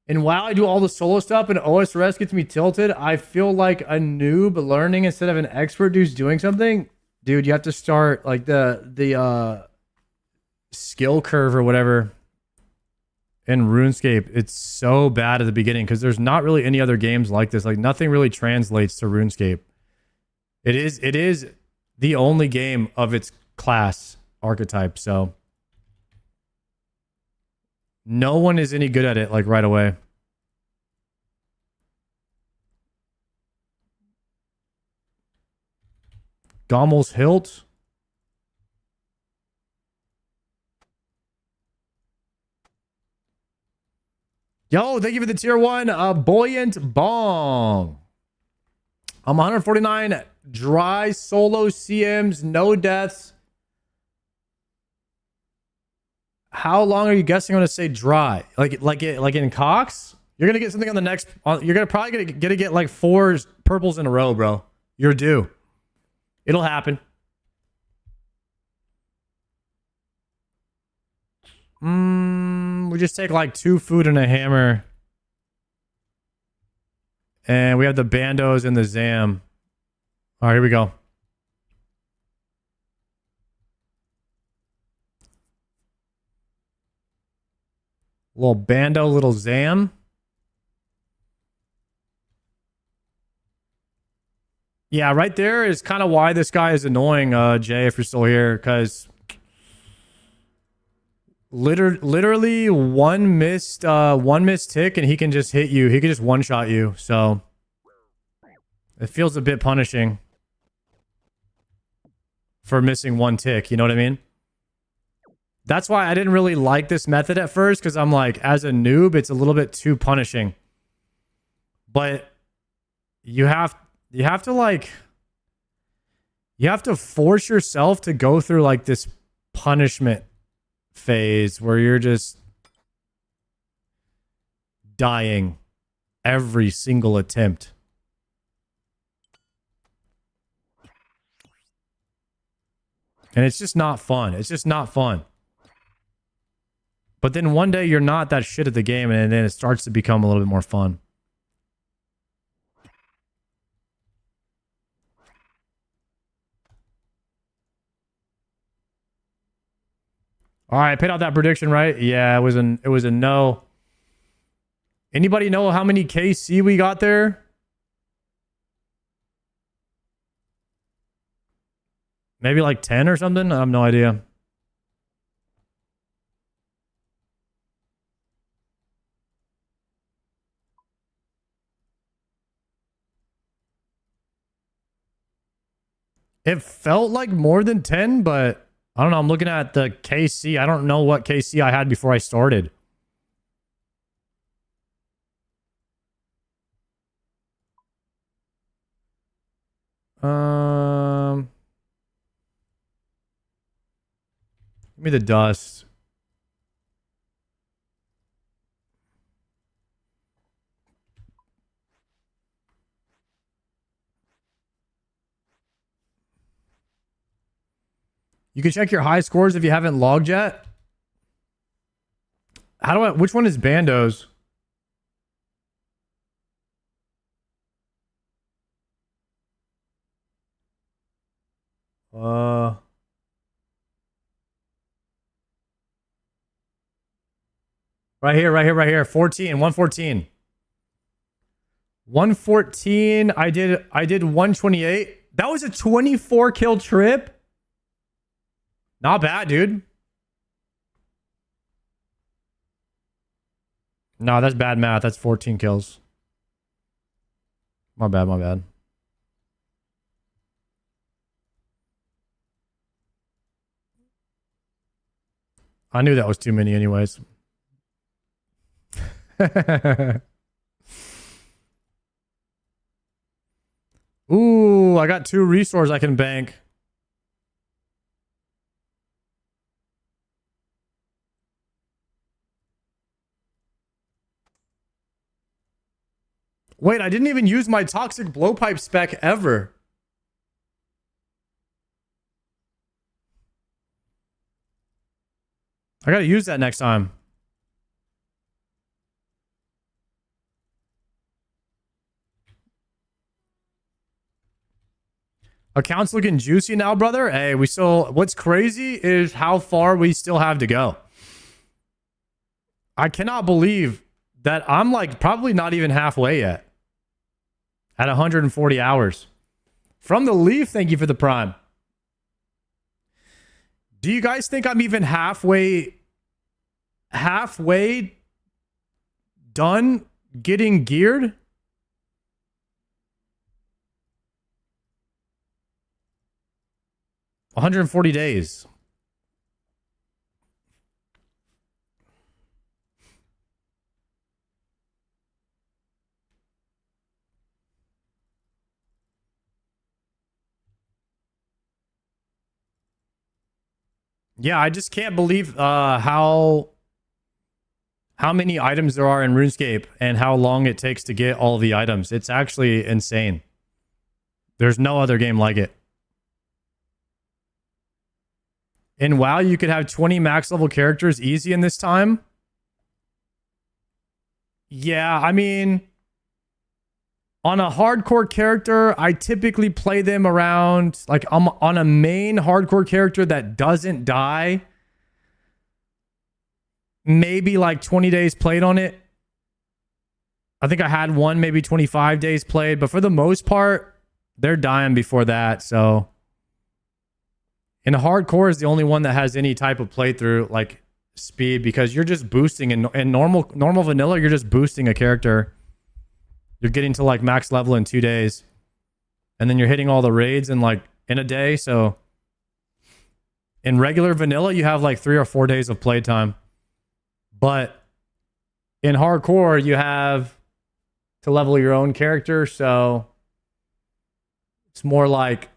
And while I do all the solo stuff and osrs gets me tilted, I feel like a noob learning instead of an expert who's doing something. Dude, you have to start like the skill curve or whatever in RuneScape. It's so bad at the beginning because there's not really any other games like this. Like nothing really translates to RuneScape. It is the only game of its class archetype, so no one is any good at it like right away. Gommel's hilt. Yo, thank you for the tier 1 buoyant bong. I'm 149 dry solo CMs, no deaths. How long are you guessing I'm gonna say dry? Like in Cox? You're gonna get something on the next. You're gonna probably get like 4 purples in a row, bro. You're due. It'll happen. We just take like 2 food and a hammer, and we have the bandos and the zam. All right, here we go. Little bando, little zam. Yeah, right there is kind of why this guy is annoying, Jay, if you're still here, because literally one missed tick and he can just hit you. He can just one-shot you, so it feels a bit punishing for missing 1 tick, you know what I mean? That's why I didn't really like this method at first, because I'm like, as a noob, it's a little bit too punishing. But you have to like, you have to force yourself to go through like this punishment phase where you're just dying every single attempt. And it's just not fun. It's just not fun. But then one day you're not that shit at the game, and then it starts to become a little bit more fun. All right, I paid out that prediction, right? Yeah, it was a no. Anybody know how many KC we got there? Maybe like 10 or something? I have no idea. It felt like more than 10, but I don't know. I'm looking at the KC. I don't know what KC I had before I started. Give me the dust. You can check your high scores if you haven't logged yet. How do I, which one is Bandos? Right here, right here, right here. 14, 114. 114. I did 128. That was a 24 kill trip. Not bad, dude. No, that's bad math. That's 14 kills. My bad, my bad. I knew that was too many anyways. Ooh, I got 2 resources I can bank. Wait, I didn't even use my toxic blowpipe spec ever. I gotta use that next time. Account's looking juicy now, brother. Hey, we still... What's crazy is how far we still have to go. I cannot believe that I'm like probably not even halfway yet. At 140 hours. From the Leaf, thank you for the prime. Do you guys think I'm even halfway done getting geared? $140 days. Yeah, I just can't believe how many items there are in RuneScape and how long it takes to get all the items. It's actually insane. There's no other game like it. In WoW, you could have 20 max level characters easy in this time. Yeah, I mean, on a hardcore character, I typically play them around, like I'm on a main hardcore character that doesn't die. Maybe like 20 days played on it. I think I had one, maybe 25 days played, but for the most part, they're dying before that, so... And hardcore is the only one that has any type of playthrough like speed because you're just boosting in normal vanilla, you're just boosting a character. You're getting to like max level in 2 days. And then you're hitting all the raids in like in a day. So in regular vanilla, you have like 3 or 4 days of playtime. But in hardcore, you have to level your own character. So it's more like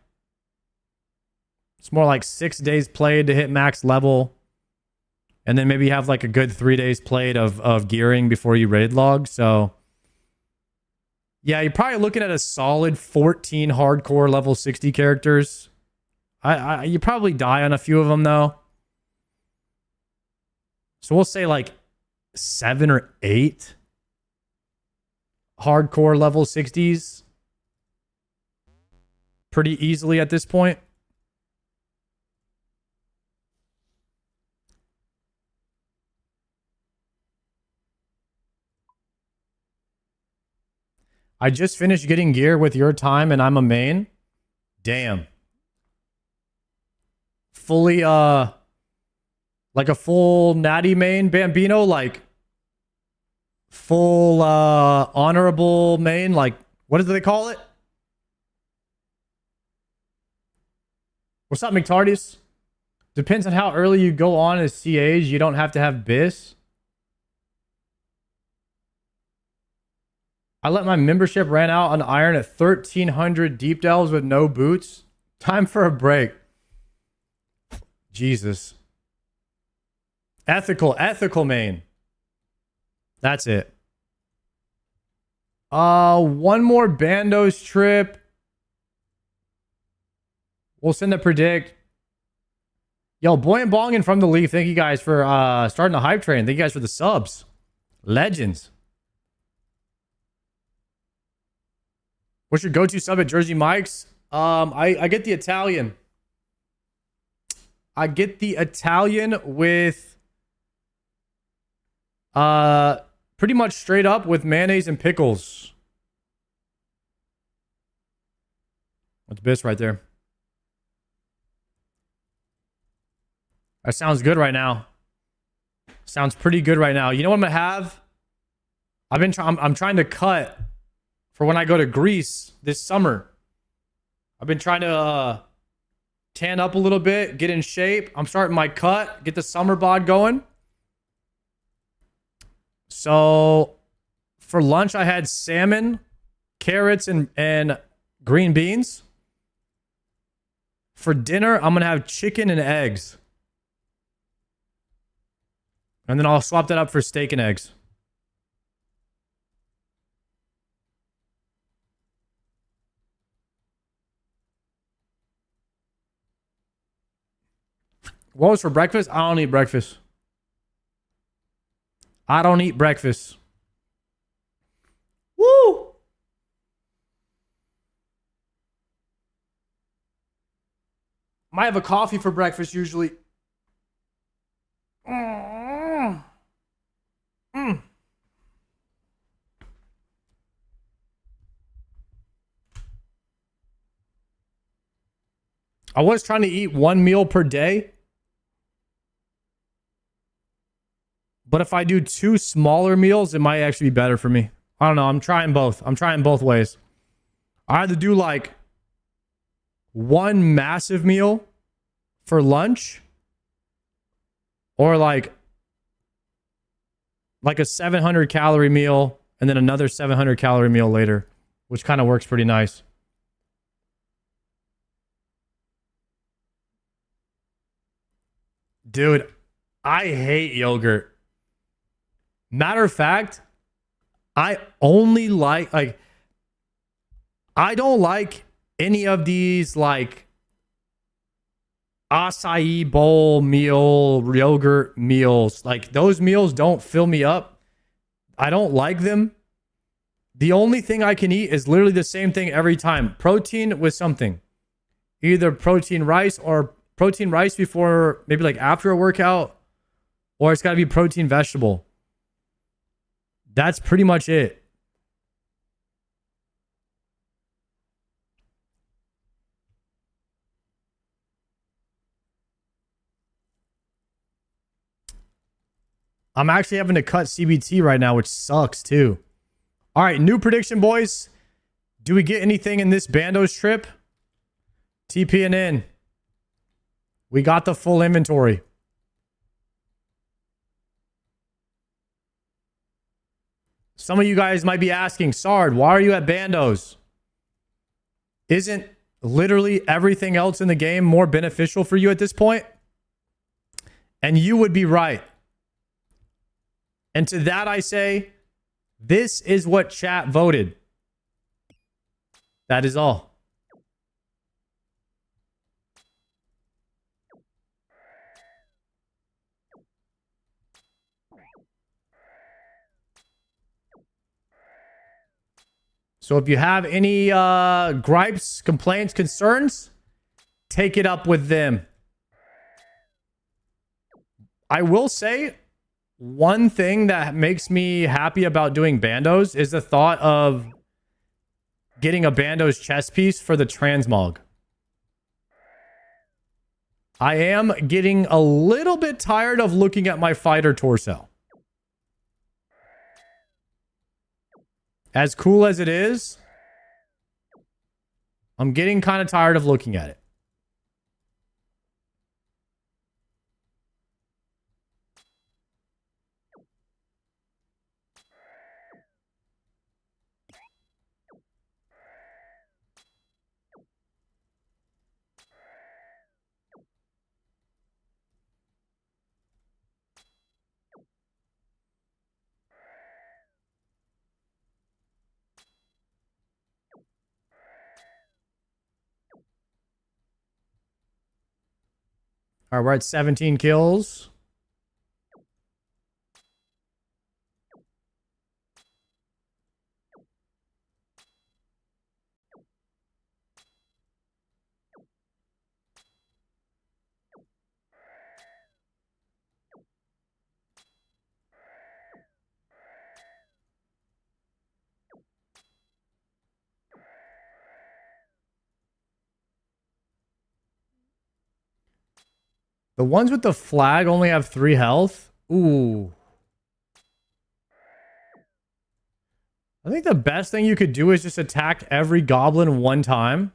6 days played to hit max level. And then maybe you have like a good 3 days played of gearing before you raid log. So yeah, you're probably looking at a solid 14 hardcore level 60 characters. You probably die on a few of them though. So we'll say like 7 or 8 hardcore level 60s. Pretty easily at this point. I just finished getting gear with your time and I'm a main. Damn. Fully, like a full natty main Bambino, like full, honorable main, like, what do they call it? What's up, McTardis? Depends on how early you go on as CAs. You don't have to have BIS. I let my membership ran out on Iron at 1,300 deep delves with no boots. Time for a break. Jesus. Ethical main. That's it. One more Bandos trip. We'll send the predict. Yo, Boy and Bongin from the league. Thank you guys for starting the hype train. Thank you guys for the subs. Legends. What's your go-to sub at Jersey Mike's? I get the Italian. I get the Italian with pretty much straight up with mayonnaise and pickles. That's Biss right there. That sounds good right now. Sounds pretty good right now. You know what I'm gonna have? I'm trying to cut for when I go to Greece this summer. I've been trying to tan up a little bit, get in shape. I'm starting my cut, get the summer bod going. So for lunch, I had salmon, carrots, and green beans. For dinner, I'm gonna have chicken and eggs. And then I'll swap that up for steak and eggs. What was for breakfast? I don't eat breakfast. I don't eat breakfast. Woo! Might have a coffee for breakfast usually. I was trying to eat one meal per day. But if I do two smaller meals, it might actually be better for me. I don't know. I'm trying both. I'm trying both ways. I either do like one massive meal for lunch or like a 700 calorie meal and then another 700 calorie meal later, which kind of works pretty nice. Dude, I hate yogurt. Matter of fact, I only like I don't like any of these like acai bowl meal, yogurt meals. Like those meals don't fill me up. I don't like them. The only thing I can eat is literally the same thing every time. Protein with something. Either protein rice or protein rice before, maybe like after a workout, or it's got to be protein vegetable. That's pretty much it. I'm actually having to cut CBT right now, which sucks too. All right, new prediction, boys. Do we get anything in this Bandos trip? TPing in. We got the full inventory. Some of you guys might be asking, Sard, why are you at Bandos? Isn't literally everything else in the game more beneficial for you at this point? And you would be right. And to that I say, this is what chat voted. That is all. So if you have any gripes, complaints, concerns, take it up with them. I will say one thing that makes me happy about doing Bandos is the thought of getting a Bandos chest piece for the transmog. I am getting a little bit tired of looking at my fighter torso. As cool as it is, I'm getting kind of tired of looking at it. All right, we're at 17 kills. The ones with the flag only have 3 health. Ooh. I think the best thing you could do is just attack every goblin one time.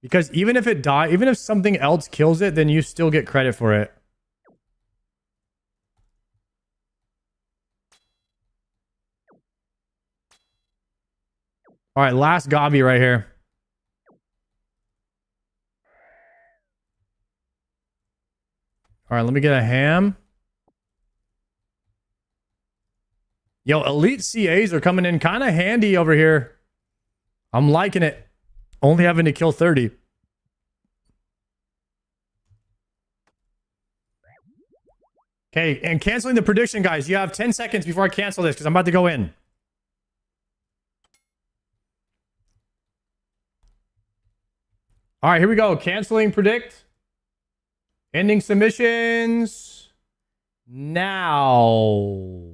Because even if it dies, even if something else kills it, then you still get credit for it. All right, last gobby right here. All right, let me get a ham. Yo, elite CAs are coming in kind of handy over here. I'm liking it. Only having to kill 30. Okay, and canceling the prediction, guys. You have 10 seconds before I cancel this because I'm about to go in. All right, here we go. Canceling predict. Ending submissions. Now.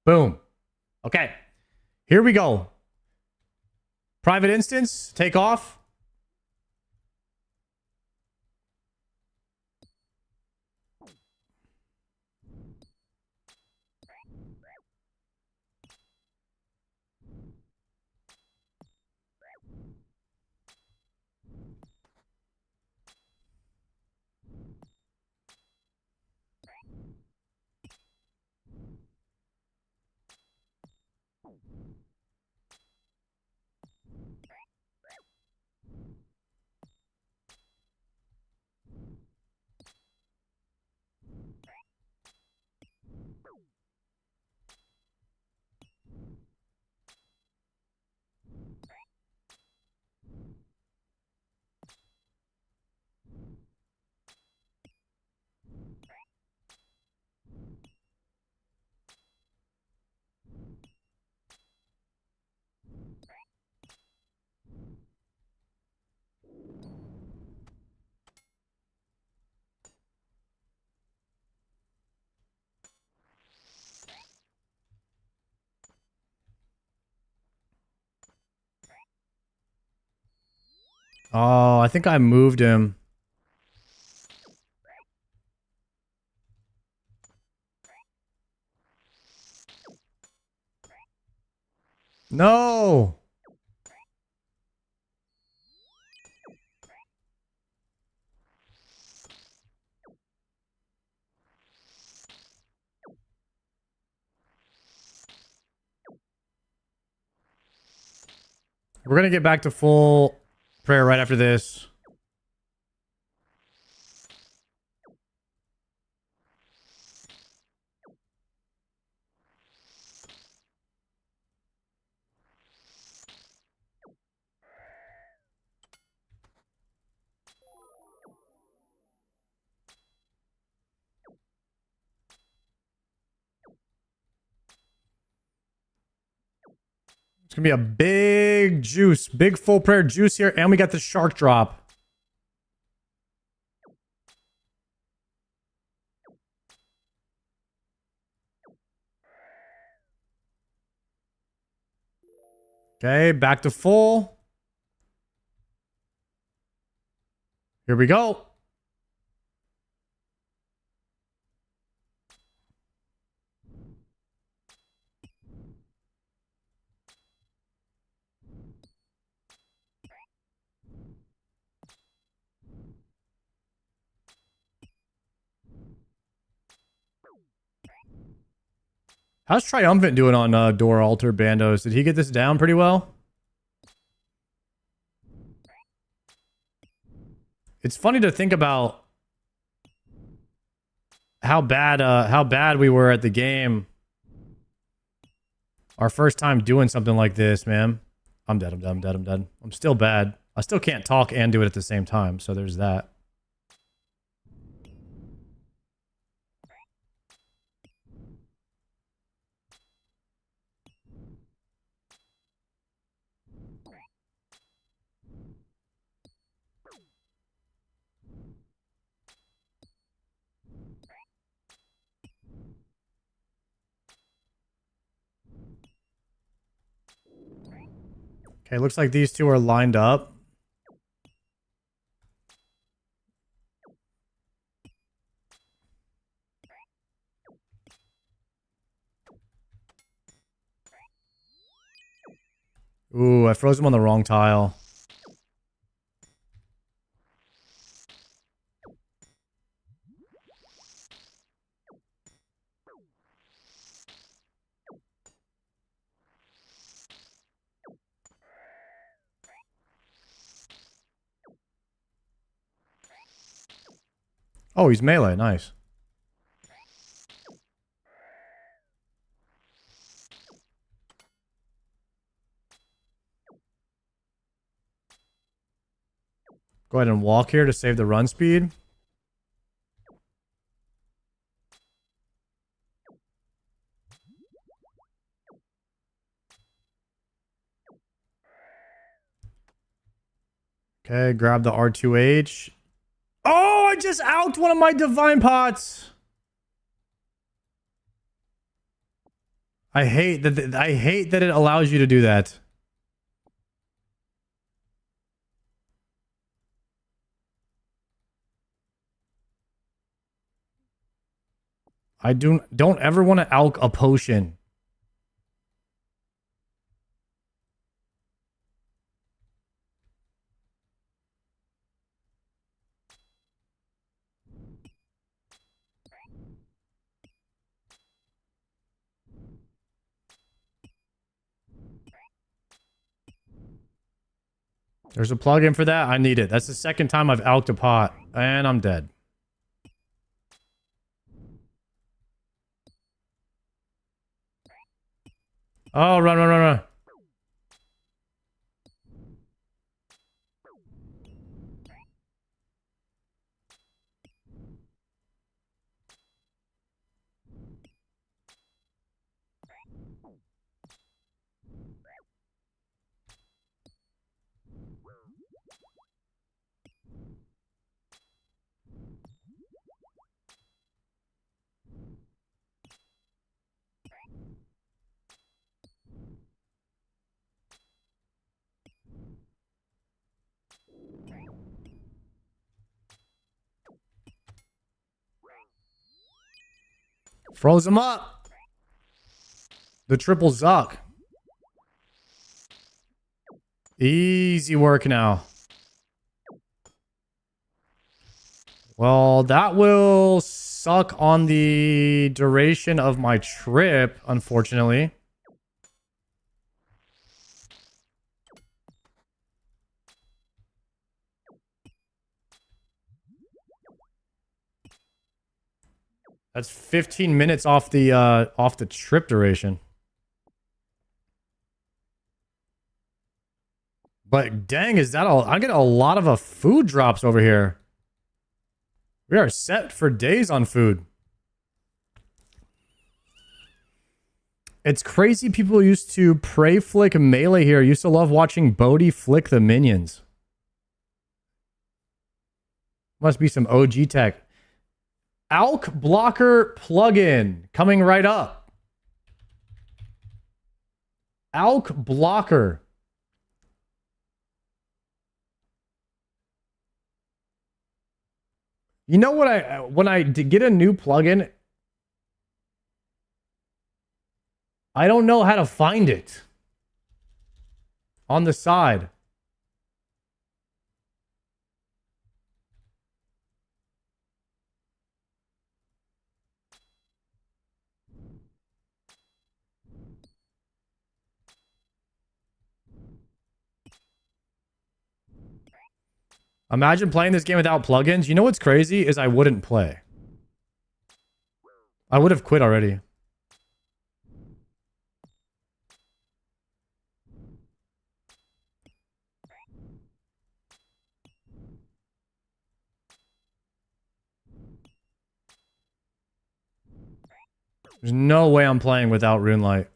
Boom. Okay. Here we go. Private instance. Take off. Oh, I think I moved him. No. We're going to get back to full prayer right after this. It's going to be a big juice, big full prayer juice here. And we got the shark drop. Okay, back to full. Here we go. How's Triumphant doing on Door Altar Bandos? Did he get this down pretty well? It's funny to think about how bad we were at the game. Our first time doing something like this, man. I'm dead. I'm still bad. I still can't talk and do it at the same time, so there's that. Okay, looks like these two are lined up. Ooh, I froze him on the wrong tile. Oh, he's melee. Nice. Go ahead and walk here to save the run speed. Okay, grab the R2H. Oh, I just out one of my divine pots. I hate that it allows you to do that. I don't ever want to alch a potion. There's a plugin for that. I need it. That's the second time I've alched a pot, and I'm dead. Oh, run, run, run, run. Froze him up. The triple Zuck. Easy work now. Well, that will suck on the duration of my trip, unfortunately. That's 15 minutes off the trip duration. But dang, is that all? I get a lot of food drops over here. We are set for days on food. It's crazy people used to pray flick melee here. Used to love watching Bodhi flick the minions. Must be some OG tech. Alch blocker plugin coming right up. Alch blocker. You know what? When I get a new plugin, I don't know how to find it on the side. Imagine playing this game without plugins. You know what's crazy is I wouldn't play. I would have quit already. There's no way I'm playing without Rune Light.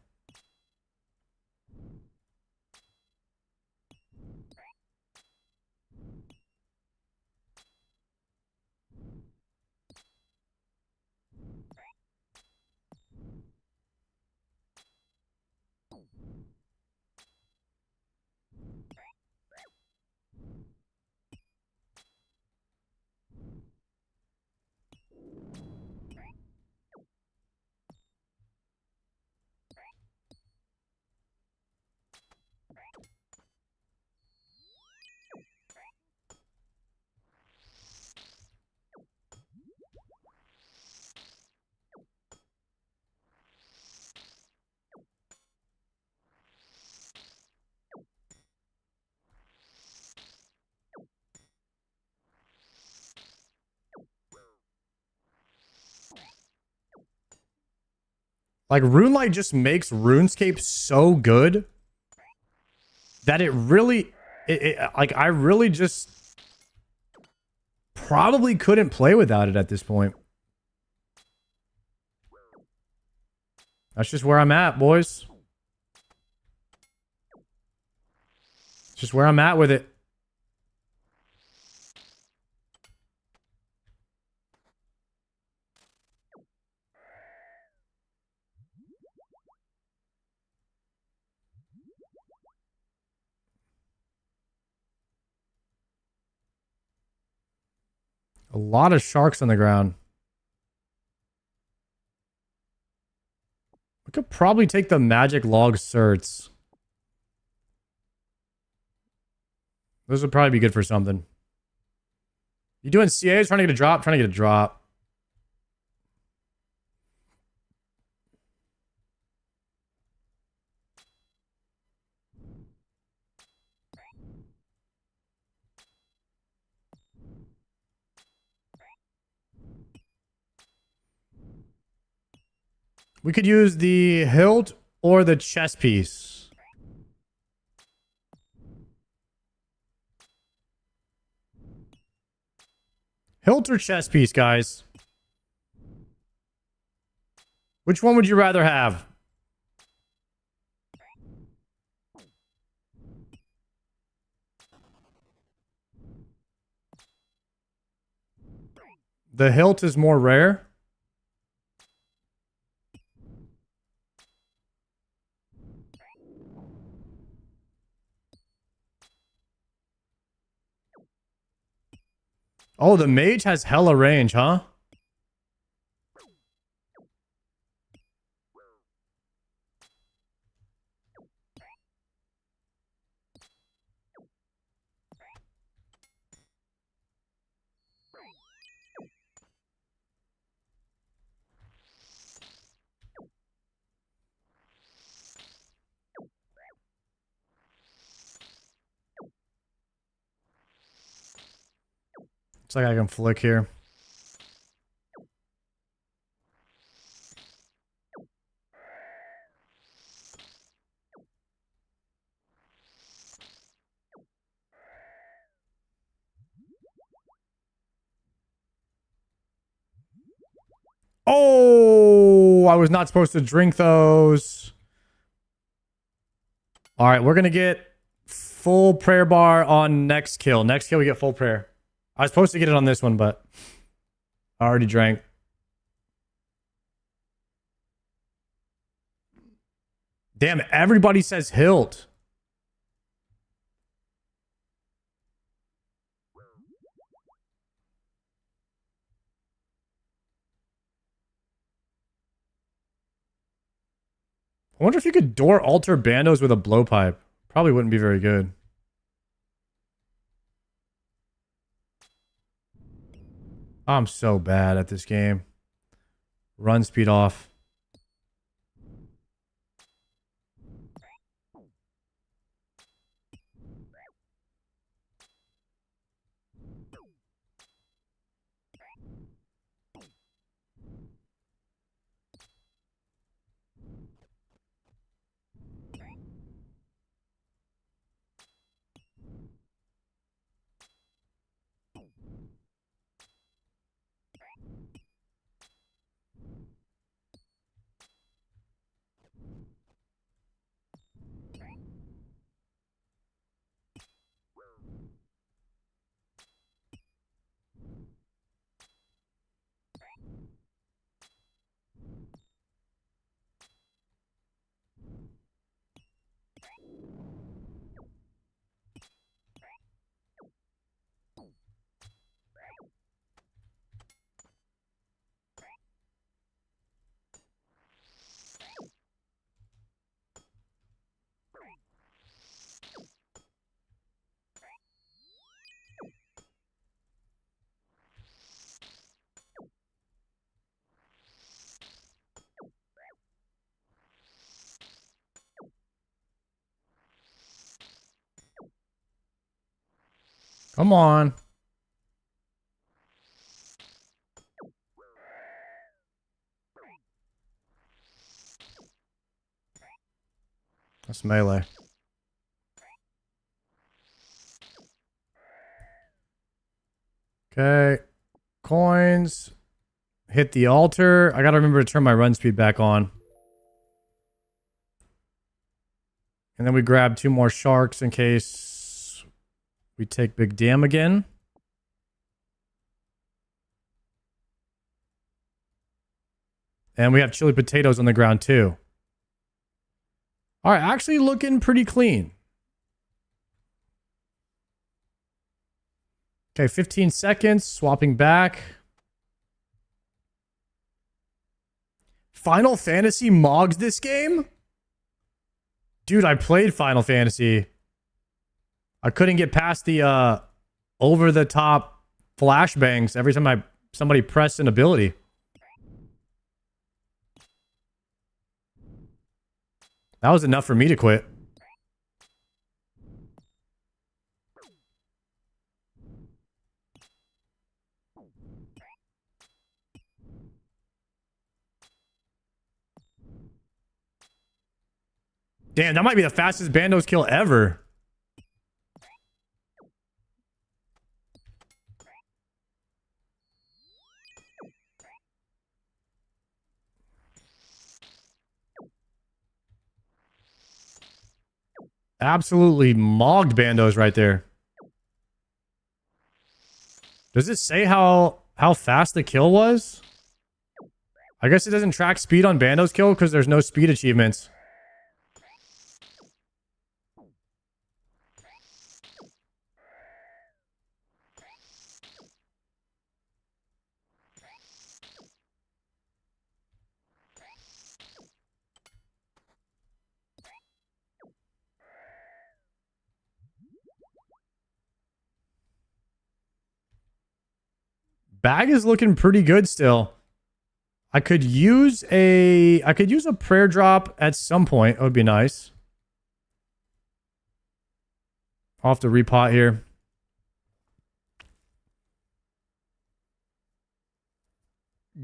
Like, RuneLight just makes RuneScape so good that it really... like, I really just probably couldn't play without it at this point. That's just where I'm at, boys. It's just where I'm at with it. A lot of sharks on the ground. We could probably take the magic log certs. Those would probably be good for something. You doing CAs? Trying to get a drop? Trying to get a drop. We could use the hilt or the chest piece. Hilt or chest piece, guys? Which one would you rather have? The hilt is more rare. Oh, the mage has hella range, huh? Looks like I can flick here. Oh, I was not supposed to drink those. All right, we're going to get full prayer bar on next kill. Next kill, we get full prayer. I was supposed to get it on this one, but I already drank. Damn, everybody says hilt. I wonder if you could door alter bandos with a blowpipe. Probably wouldn't be very good. I'm so bad at this game. Run speed off. Come on. That's melee. Okay. Coins. Hit the altar. I gotta remember to turn my run speed back on. And then we grab 2 more sharks in case we take big dam again. And we have chili potatoes on the ground too. All right, actually looking pretty clean. Okay, 15 seconds, swapping back. Final Fantasy mogs this game? Dude, I played Final Fantasy. I couldn't get past the over-the-top flashbangs every time somebody pressed an ability. That was enough for me to quit. Damn, that might be the fastest Bandos kill ever. Absolutely mogged Bandos right there. Does it say how fast the kill was? I guess it doesn't track speed on Bandos kill because there's no speed achievements. Bag is looking pretty good still. I could use a prayer drop at some point. It would be nice. I'll have to repot here.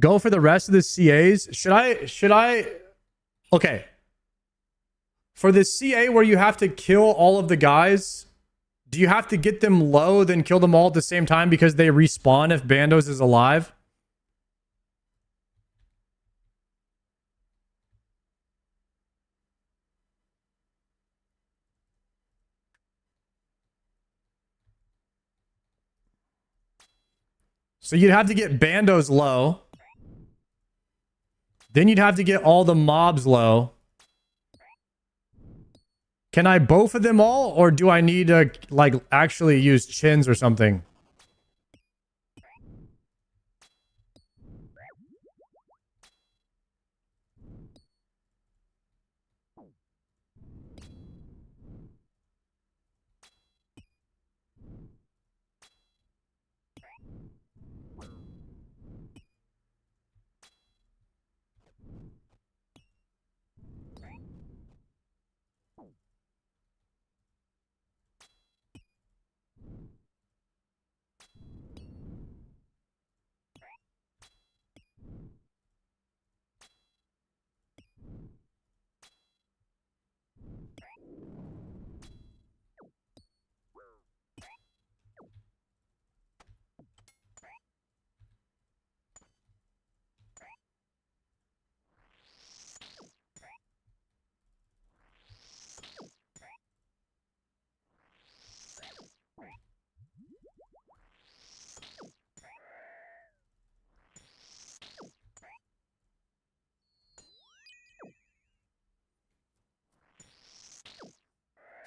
Go for the rest of the CAs. Should I okay. For the CA where you have to kill all of the guys, do you have to get them low, then kill them all at the same time because they respawn if Bandos is alive? So you'd have to get Bandos low. Then you'd have to get all the mobs low. Can I both of them all, or do I need to like actually use chins or something?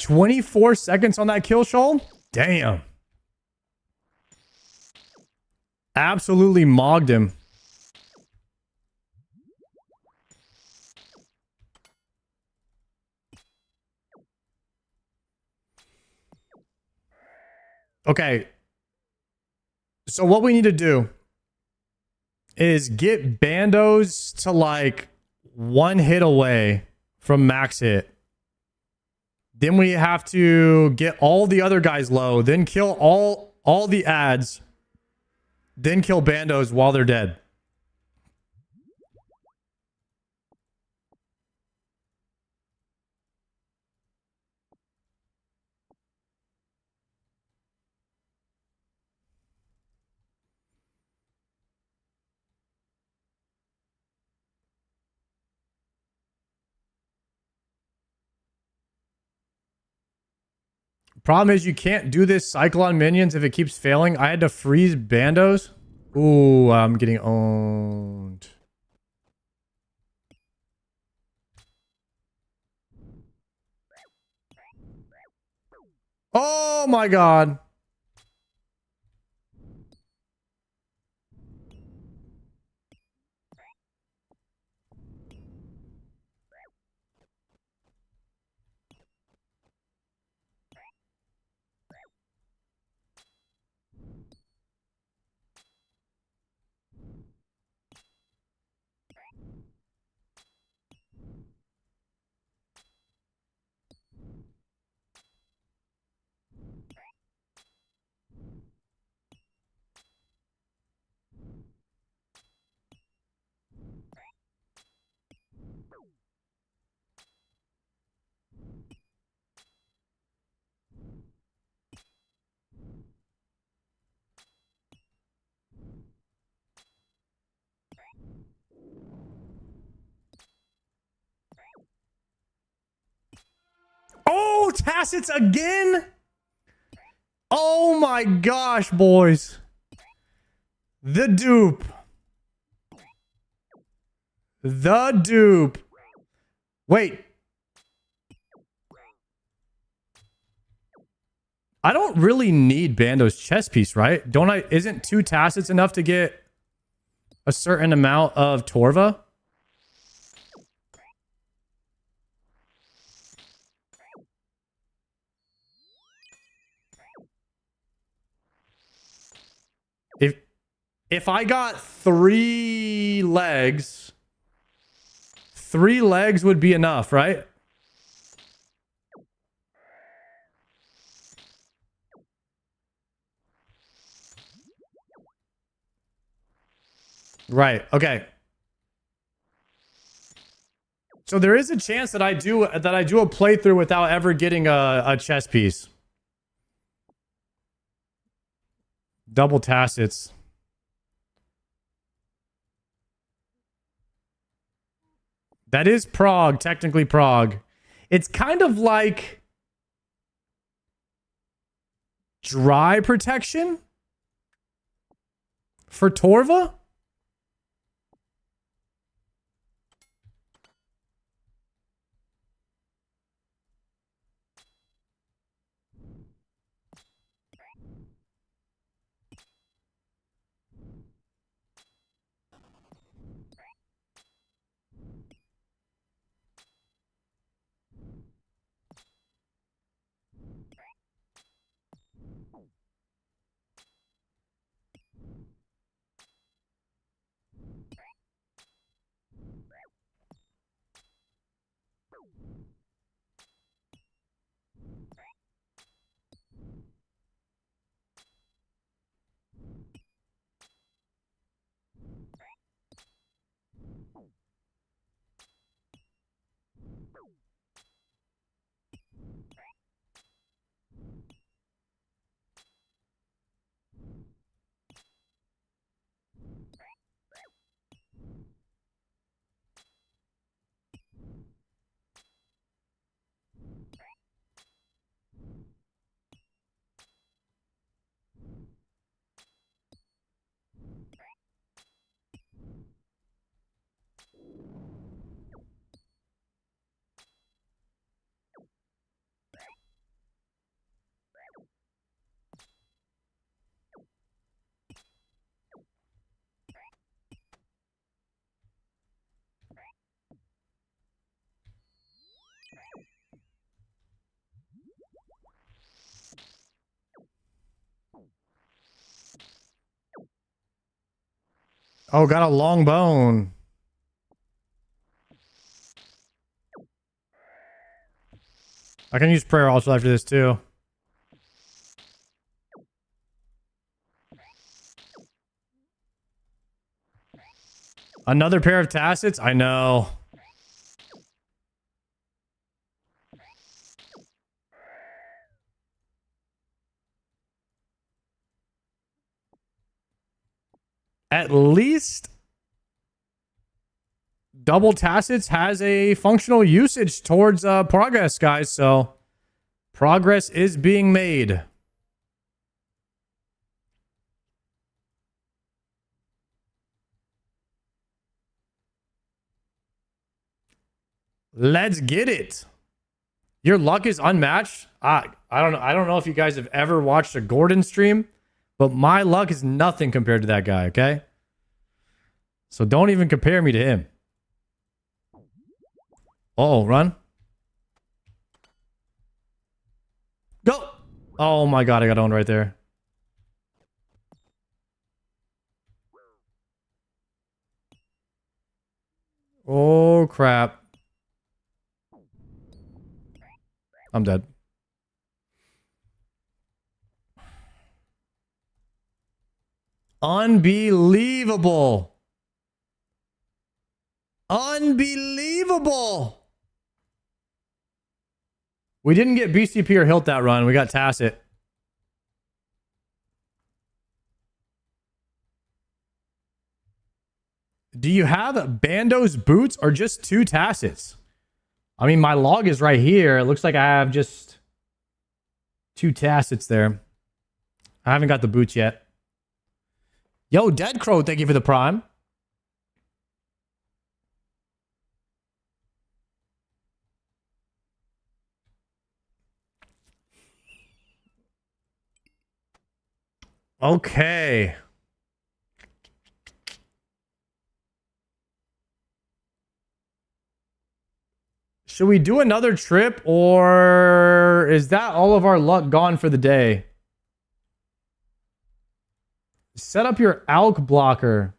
$24 seconds on that kill, Shoal? Damn. Absolutely mogged him. Okay. So what we need to do is get Bandos to like 1 hit away from max hit. Then we have to get all the other guys low, then kill all all the ads, then kill bandos while they're dead. Problem is you can't do this cycle on minions if it keeps failing. I had to freeze bandos. Ooh, I'm getting owned. Oh my god. Oh, tacits again? Oh my gosh, boys. The dupe. The dupe. Wait. I don't really need Bando's chess piece, right? Don't I? Isn't 2 tacits enough to get a certain amount of Torva? If I got 3 legs, 3 legs would be enough, right? Right. Okay. So there is a chance that I do a playthrough without ever getting a chess piece. Double tacits. That is Prague, technically Prague. It's kind of like dry protection for Torva. Oh, got a long bone. I can use prayer also after this too. Another pair of tassets? I know. At least double tassets has a functional usage towards progress, guys. So progress is being made. Let's get it. Your luck is unmatched. I don't know. I don't know if you guys have ever watched a Gordon stream, but my luck is nothing compared to that guy, okay? So don't even compare me to him. Uh-oh, run. Go. Oh my god, I got owned right there. Oh crap. I'm dead. Unbelievable. Unbelievable. We didn't get BCP or Hilt that run. We got Tacit. Do you have Bando's boots or just 2 Tacits? I mean, my log is right here. It looks like I have just 2 Tacits there. I haven't got the boots yet. Yo, Dead Crow, thank you for the prime. Okay. Should we do another trip, or is that all of our luck gone for the day? Set up your ALK blocker.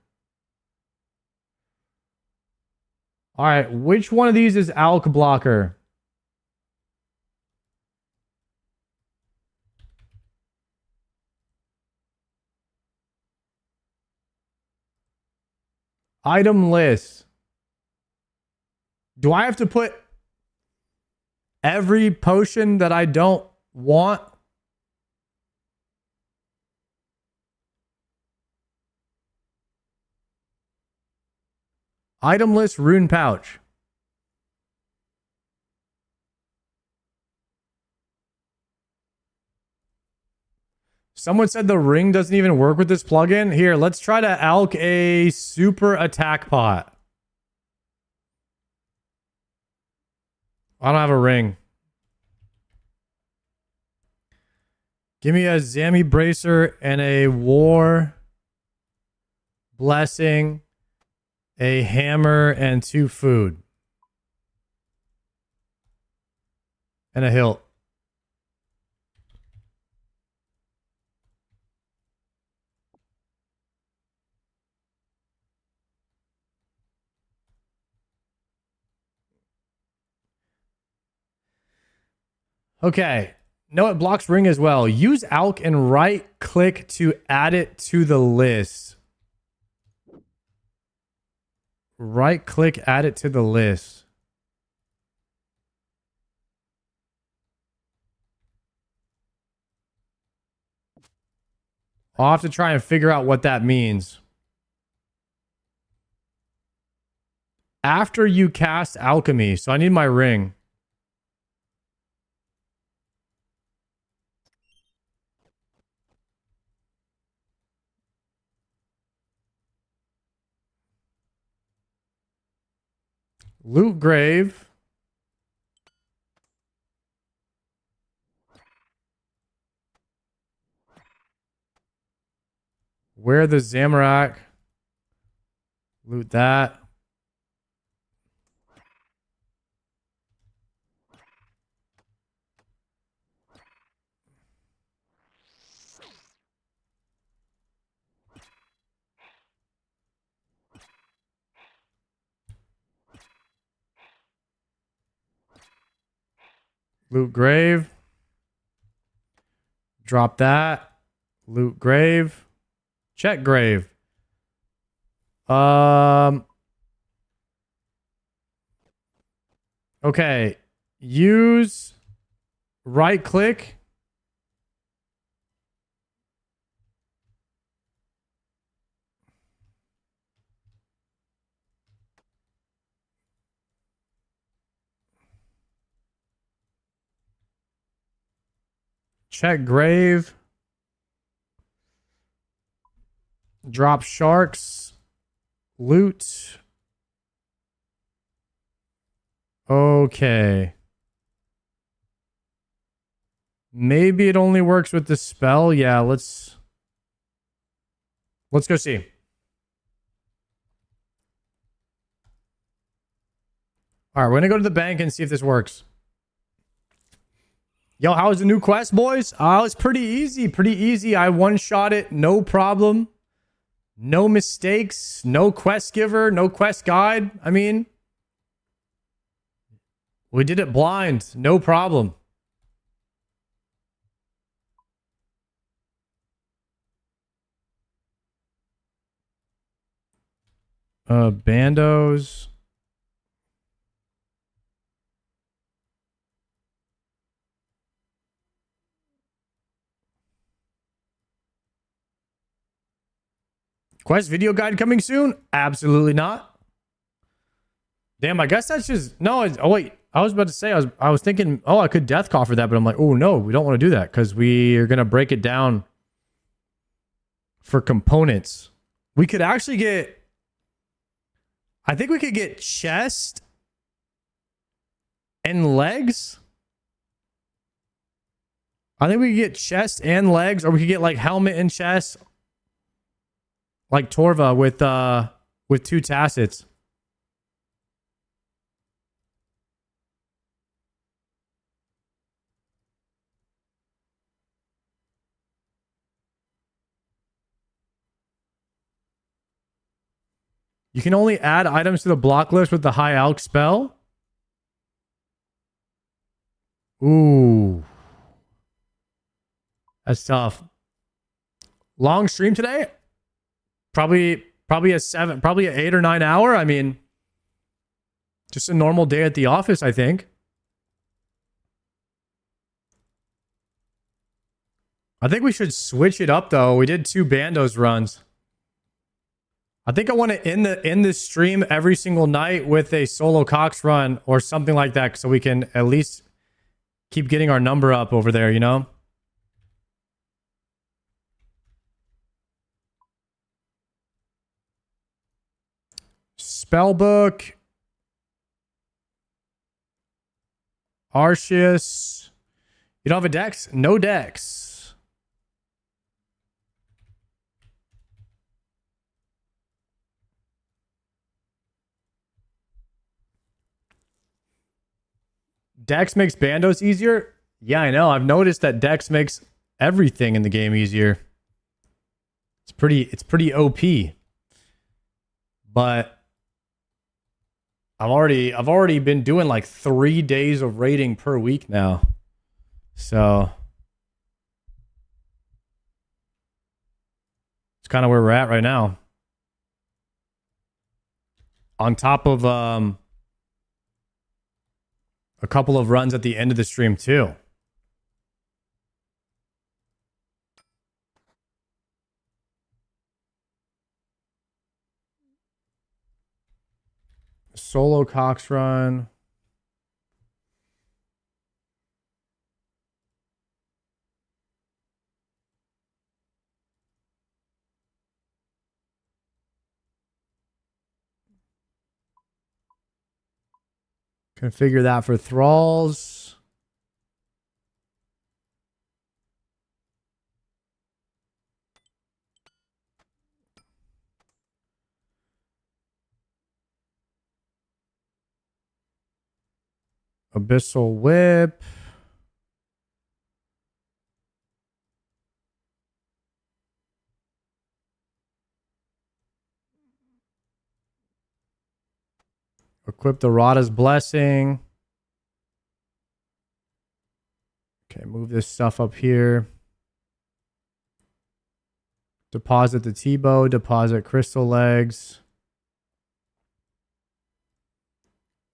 All right, which one of these is ALK blocker? Item list. Do I have to put every potion that I don't want? Item list, rune pouch. Someone said the ring doesn't even work with this plugin. Here, let's try to ALK a super attack pot. I don't have a ring. Give me a Zami Bracer and a War Blessing, a hammer, and 2 food. And a hilt. Okay. No, it blocks ring as well. Use ALK and right click to add it to the list. Right click, add it to the list. I'll have to try and figure out what that means. After you cast alchemy. So I need my ring. Loot grave. Wear the Zamorak. Loot that. Loot grave. Drop that. Loot grave. Check grave. Okay. Use right click. Check grave. Drop sharks. Loot. Okay. Maybe it only works with the spell. Yeah, let's go see. All right, we're gonna go to the bank and see if this works. Yo, how was the new quest, boys? It's pretty easy. Pretty easy. I one-shot it, no problem. No mistakes. No quest giver. No quest guide. I mean, we did it blind. No problem. Bandos. Quest video guide coming soon? Absolutely not. Damn, I guess that's just no. Oh wait, I was about to say I was thinking. Oh, I could death coffer that, but I'm like, oh no, we don't want to do that because we are gonna break it down for components. We could actually get. I think we could get chest and legs. I think we could get chest and legs, or we could get like helmet and chest. Like Torva with 2 tacits. You can only add items to the block list with the high alch spell. Ooh. That's tough. Long stream today? Probably a 7, probably an 8 or 9 hour. I mean, just a normal day at the office, I think. I think we should switch it up though. We did 2 bandos runs. I think I want to end this stream every single night with a solo Cox run or something like that, so we can at least keep getting our number up over there, you know? Spellbook. Arceus. You don't have a dex? No dex. Dex makes bandos easier? Yeah, I know. I've noticed that Dex makes everything in the game easier. It's pretty OP. But I've already been doing like 3 days of raiding per week now. So it's kind of where we're at right now. On top of a couple of runs at the end of the stream too. Solo Cox run. Configure that for thralls. Abyssal Whip. Equip the Rada's Blessing. Okay, move this stuff up here. Deposit the Tbow. Deposit crystal legs.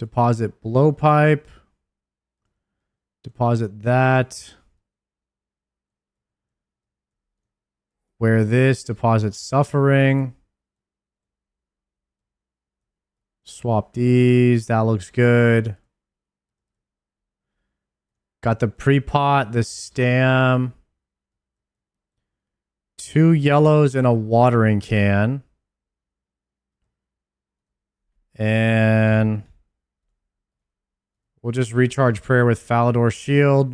Deposit blowpipe. Deposit that. Where this. Deposit suffering. Swap these. That looks good. Got the pre-pot, the stam. 2 yellows and a watering can. And we'll just recharge prayer with Falador Shield.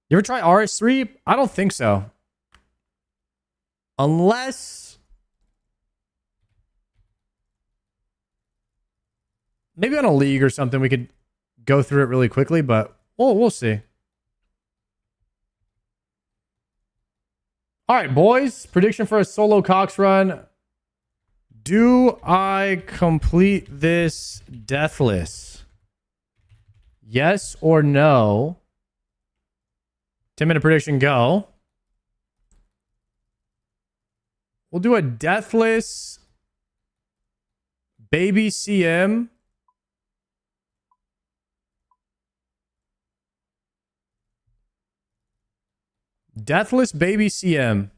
You ever try RS3? I don't think so. Unless... maybe on a league or something we could go through it really quickly, but we'll see. All right, boys. Prediction for a solo Cox run. Do I complete this deathless? Yes or no? 10-minute prediction, go. We'll do a deathless baby CM. Deathless baby CM.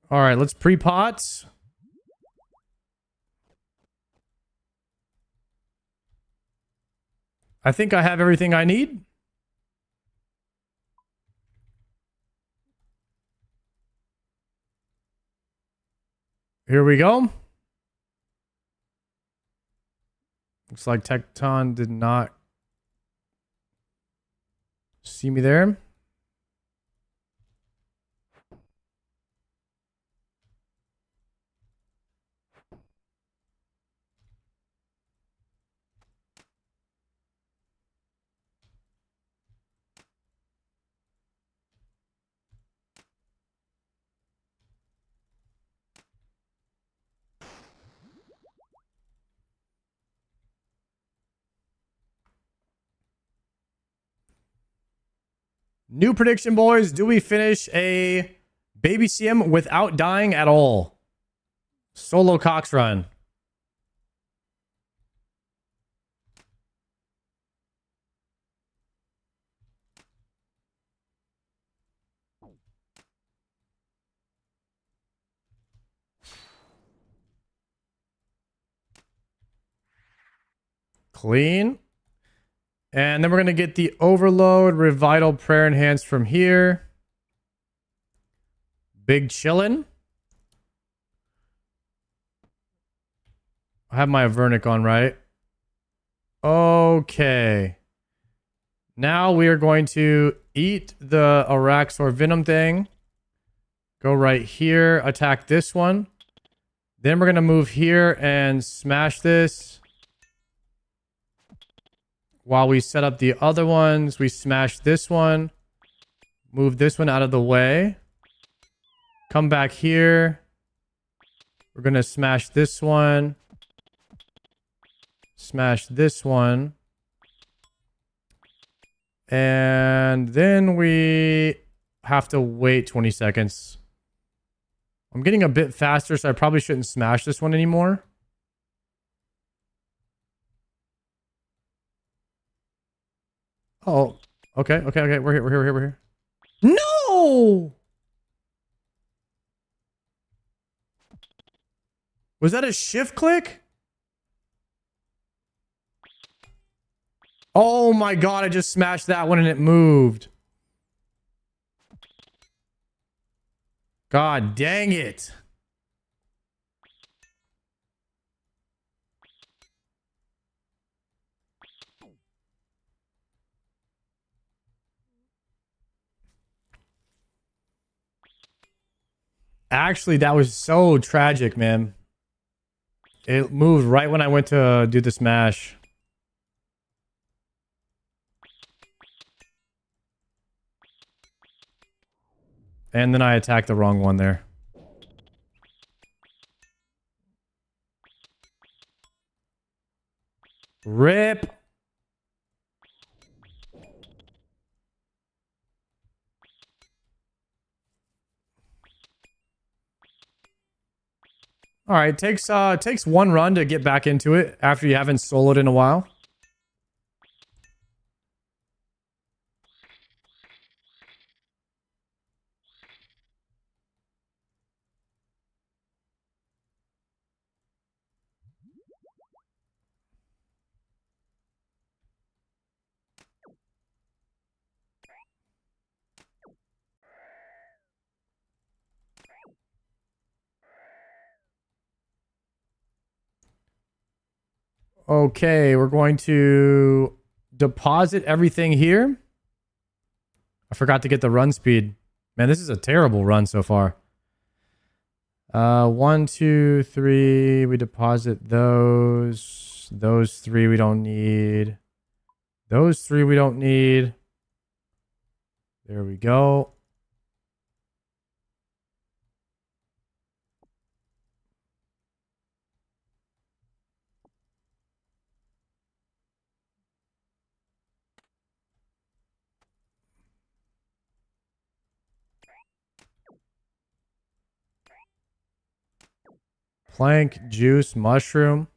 All right, let's pre-pot. I think I have everything I need. Here we go. Looks like Tecton did not see me there. New prediction, boys. Do we finish a baby CM without dying at all? Solo Cox run. Clean. And then we're going to get the Overload, Revital, Prayer Enhanced from here. Big chillin'. I have my Avernic on, right? Okay. Now we are going to eat the Araxor Venom thing. Go right here. Attack this one. Then we're going to move here and smash this. While we set up the other ones, we smash this one. Move this one out of the way. Come back here. We're going to smash this one. Smash this one. And then we have to wait 20 seconds. I'm getting a bit faster, so I probably shouldn't smash this one anymore. Oh, okay. We're here. No! Was that a shift click? Oh my god, I just smashed that one and it moved. God dang it. Actually, that was so tragic, man. It moved right when I went to do the smash. And then I attacked the wrong one there. Rip. All right, takes one run to get back into it after you haven't soloed in a while. Okay, we're going to deposit everything here. I forgot to get the run speed. Man, this is a terrible run so far. 1, 2, 3. We deposit those. Those 3 we don't need. Those 3 we don't need. There we go. Plank, juice, mushroom.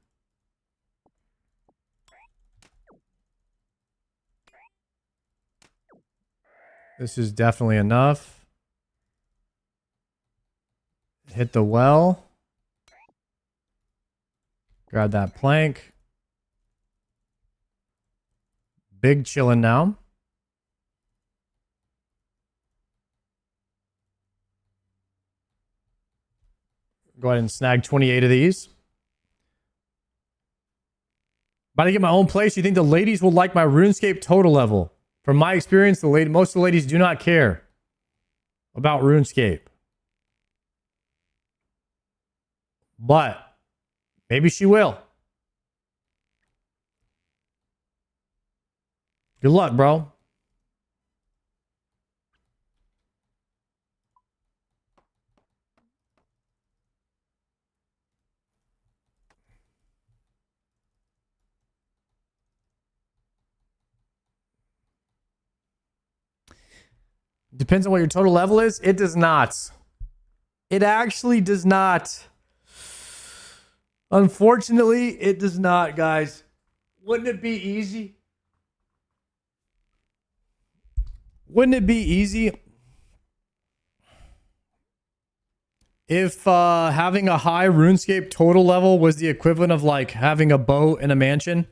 This is definitely enough. Hit the well. Grab that plank. Big chillin' now. Go ahead and snag 28 of these. About to get my own place. You think the ladies will like my RuneScape total level? From my experience, most of the ladies do not care about RuneScape. But maybe she will. Good luck, bro. Depends on what your total level is. It does not. It actually does not. Unfortunately, it does not, guys. Wouldn't it be easy? Wouldn't it be easy if having a high RuneScape total level was the equivalent of like having a boat and a mansion?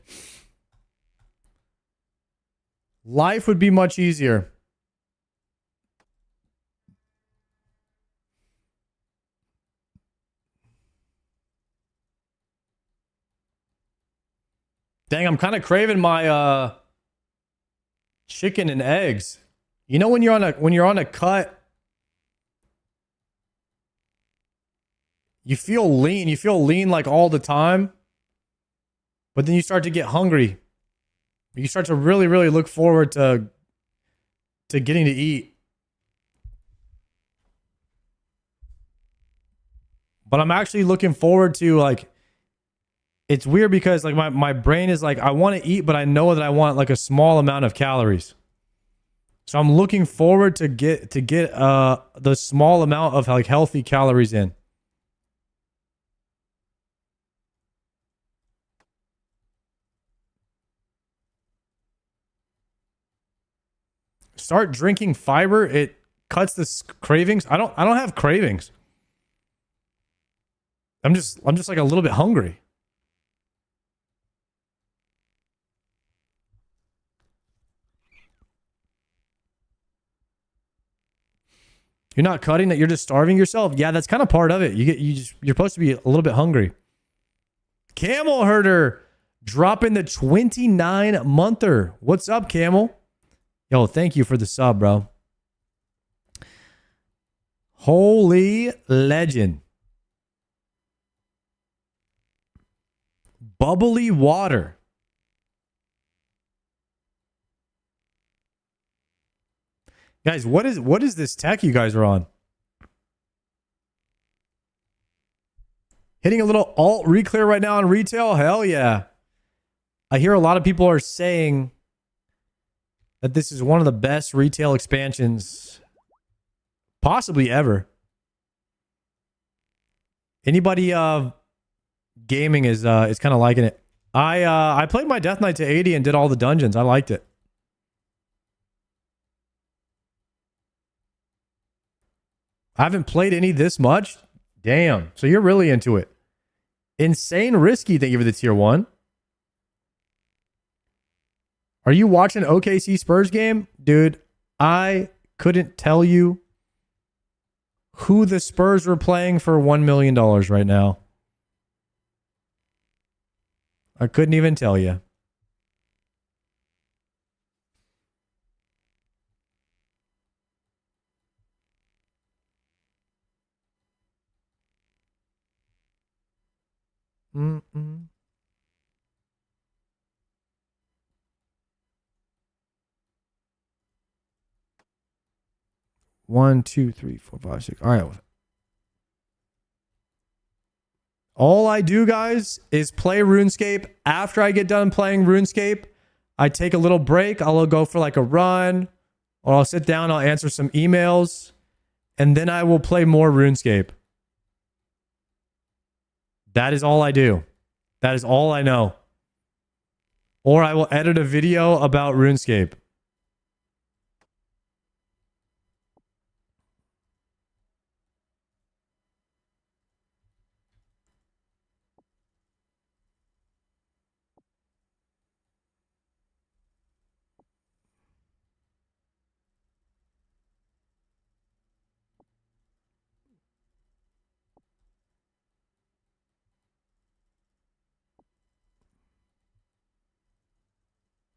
Life would be much easier. Dang, I'm kind of craving my chicken and eggs. You know when you're on a cut, you feel lean. You feel lean like all the time. But then you start to get hungry. You start to really, really look forward to getting to eat. But I'm actually looking forward to like, it's weird because like my brain is like, I want to eat, but I know that I want like a small amount of calories. So I'm looking forward to get the small amount of like healthy calories in. Start drinking fiber. It cuts the cravings. I don't have cravings. I'm just like a little bit hungry. You're not cutting that. You're just starving yourself. Yeah, that's kind of part of it. You're supposed to be a little bit hungry. Camel Herder dropping the 29-monther. What's up, Camel? Yo, thank you for the sub, bro. Holy legend. Bubbly water. Guys, what is this tech you guys are on? Hitting a little alt reclear right now on retail? Hell yeah. I hear a lot of people are saying that this is one of the best retail expansions possibly ever. Anybody gaming is kind of liking it. I played my Death Knight to 80 and did all the dungeons. I liked it. I haven't played any this much. Damn. So you're really into it. Insane Risky, thank you for the tier 1. Are you watching OKC Spurs game? Dude, I couldn't tell you who the Spurs were playing for $1 million right now. I couldn't even tell you. Mm-mm. One, two, three, four, five, six. All right. All I do, guys, is play RuneScape. After I get done playing RuneScape, I take a little break. I'll go for like a run, or I'll sit down, I'll answer some emails, and then I will play more RuneScape. That is all I do. That is all I know. Or I will edit a video about RuneScape.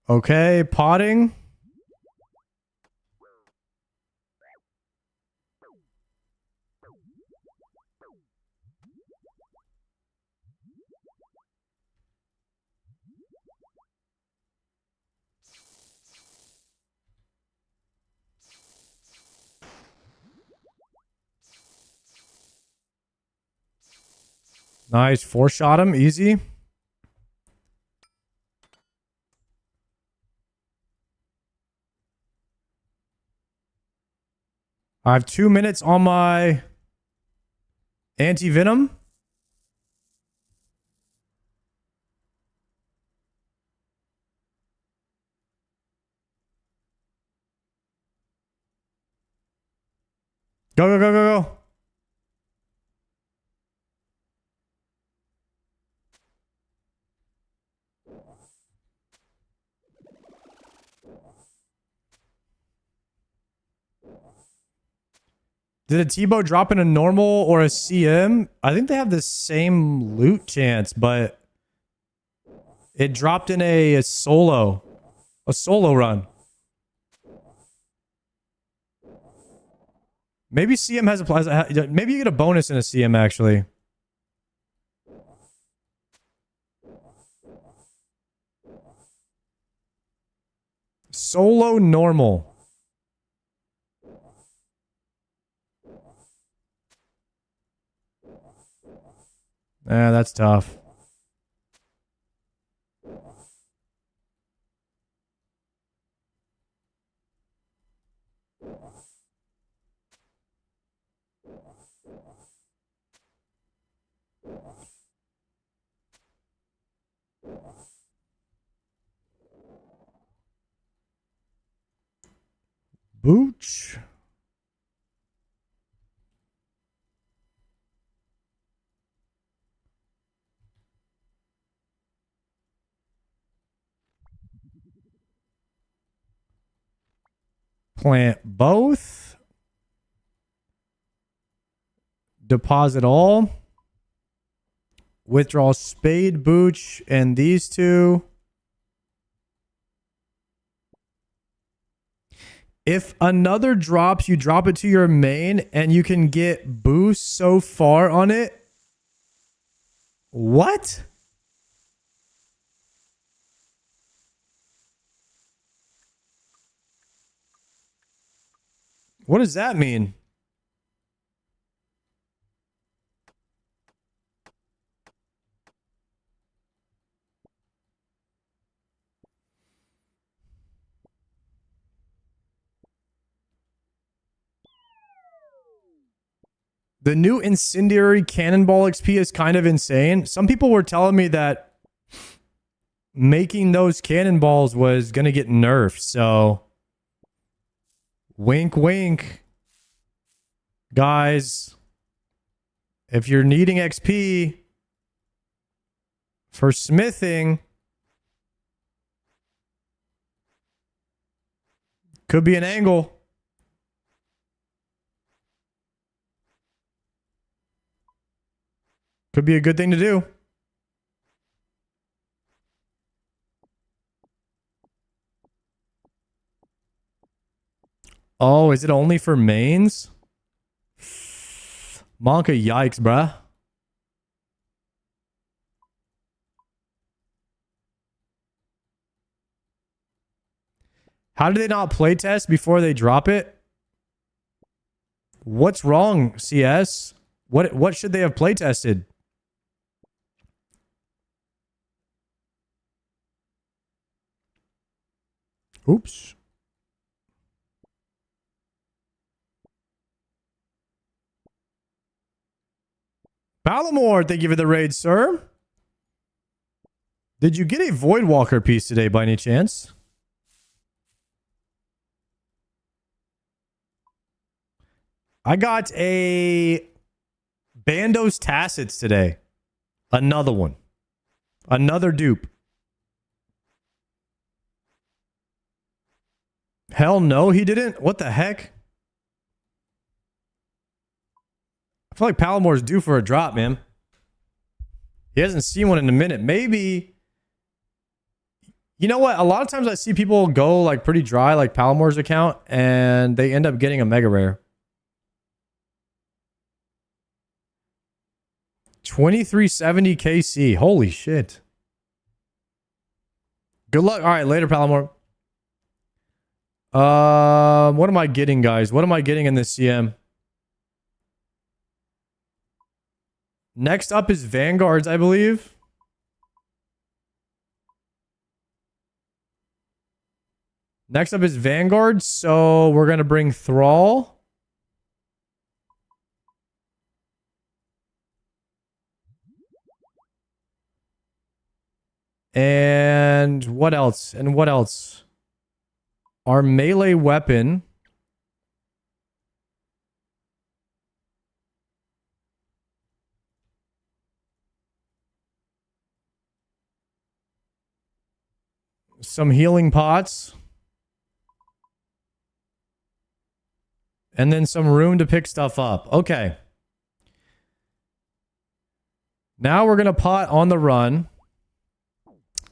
Okay, potting. Nice. 4-shot him. Easy. I have 2 minutes on my anti-venom. Go, go, go, go, go. Did a Tbow drop in a normal or a CM? I think they have the same loot chance, but it dropped in a solo run. Maybe CM has a maybe you get a bonus in a CM actually. Solo normal. That's tough. Booch. Plant both. Deposit all. Withdraw Spade, Booch, and these two. If another drops, you drop it to your main and you can get boost so far on it. What? What does that mean? The new incendiary cannonball XP is kind of insane. Some people were telling me that making those cannonballs was going to get nerfed. So, wink, wink. Guys, if you're needing XP for smithing, could be an angle. Could be a good thing to do. Oh, is it only for mains? Monka, yikes, bruh. How do they not playtest before they drop it? What's wrong, CS? What should they have playtested? Oops. Palomore, thank you for the raid, sir. Did you get a Voidwalker piece today by any chance? I got a Bandos Tacits today. Another one. Another dupe. Hell no, he didn't. What the heck? I feel like Palomore's due for a drop, man. He hasn't seen one in a minute. Maybe. You know what? A lot of times I see people go like pretty dry, like Palomore's account, and they end up getting a mega rare. 2370 KC. Holy shit. Good luck. All right, later, Palomore. What am I getting, guys? What am I getting in this CM? Next up is Vanguards, I believe. Next up is Vanguard, so we're going to bring Thrall. And what else? And what else? Our melee weapon. Some healing pots. And then some room to pick stuff up. Okay. Now we're going to pot on the run.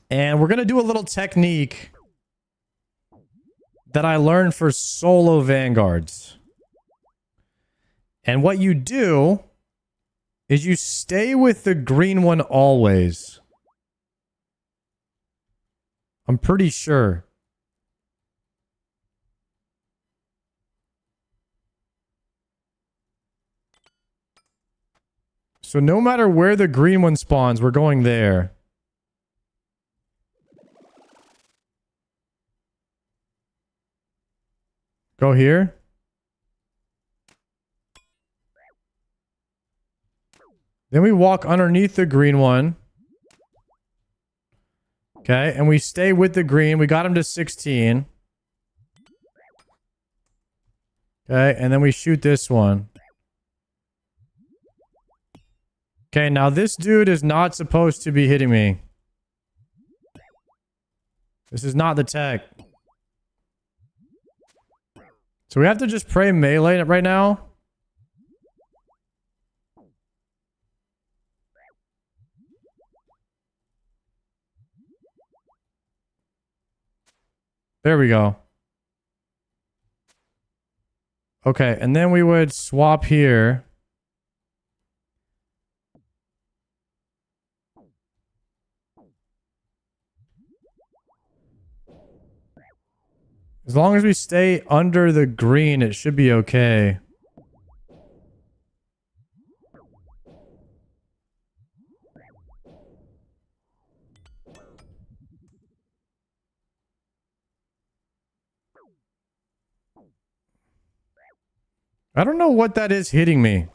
And we're going to do a little technique that I learned for solo Vanguards. And what you do is you stay with the green one always. I'm pretty sure. So no matter where the green one spawns, we're going there. Go here. Then we walk underneath the green one. Okay, and we stay with the green. We got him to 16. Okay, and then we shoot this one. Okay, now this dude is not supposed to be hitting me. This is not the tech. So we have to just pray melee right now. There we go. Okay, and then we would swap here. As long as we stay under the green, it should be okay. I don't know what that is hitting me.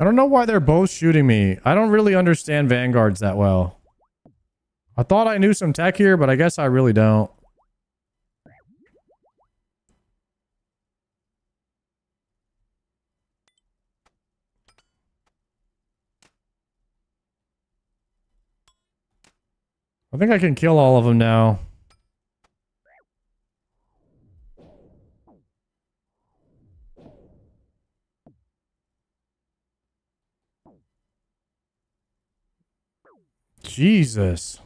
I don't know why they're both shooting me. I don't really understand vanguards that well. I thought I knew some tech here, but I guess I really don't. I think I can kill all of them now. Jesus.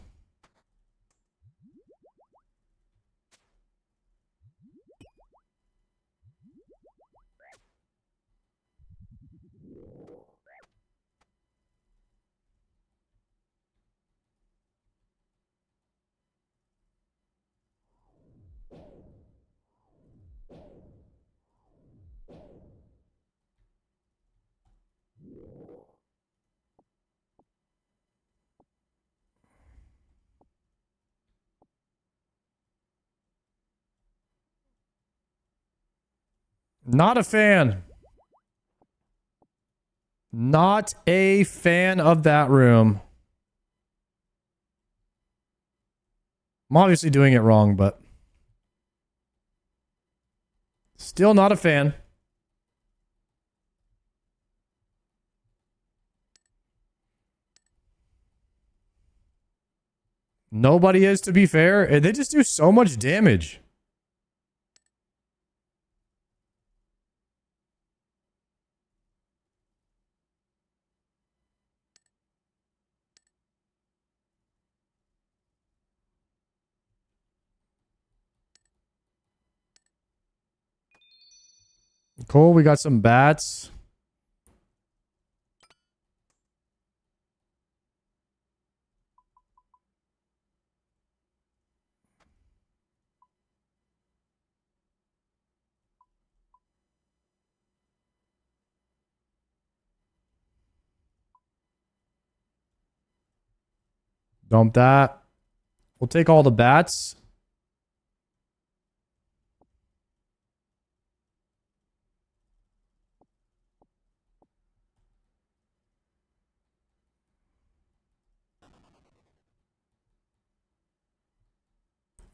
Not a fan. Not a fan of that room. I'm obviously doing it wrong, but still not a fan. Nobody is, to be fair. They just do so much damage. Cool, we got some bats. Dump that. We'll take all the bats.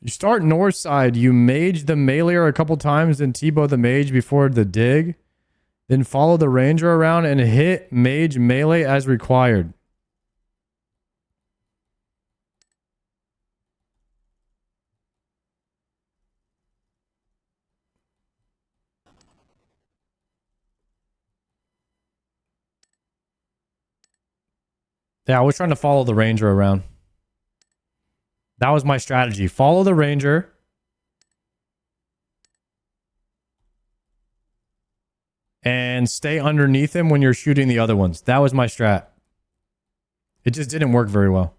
You start north side. You mage the meleeer a couple times, then Tbow the mage before the dig. Then follow the ranger around and hit mage melee as required. Yeah, I was trying to follow the ranger around. That was my strategy. Follow the ranger. And stay underneath him when you're shooting the other ones. That was my strat. It just didn't work very well.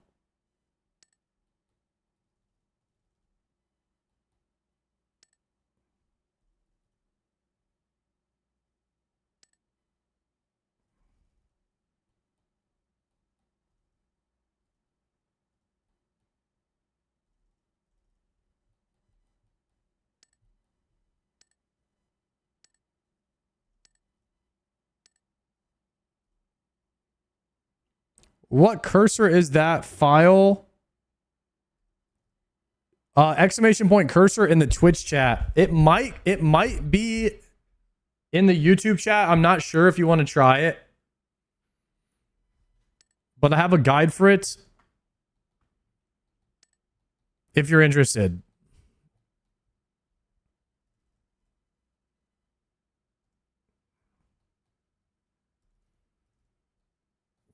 What cursor is that file? Exclamation point cursor in the Twitch chat. It might be in the YouTube chat. I'm not sure if you want to try it. But I have a guide for it. If you're interested.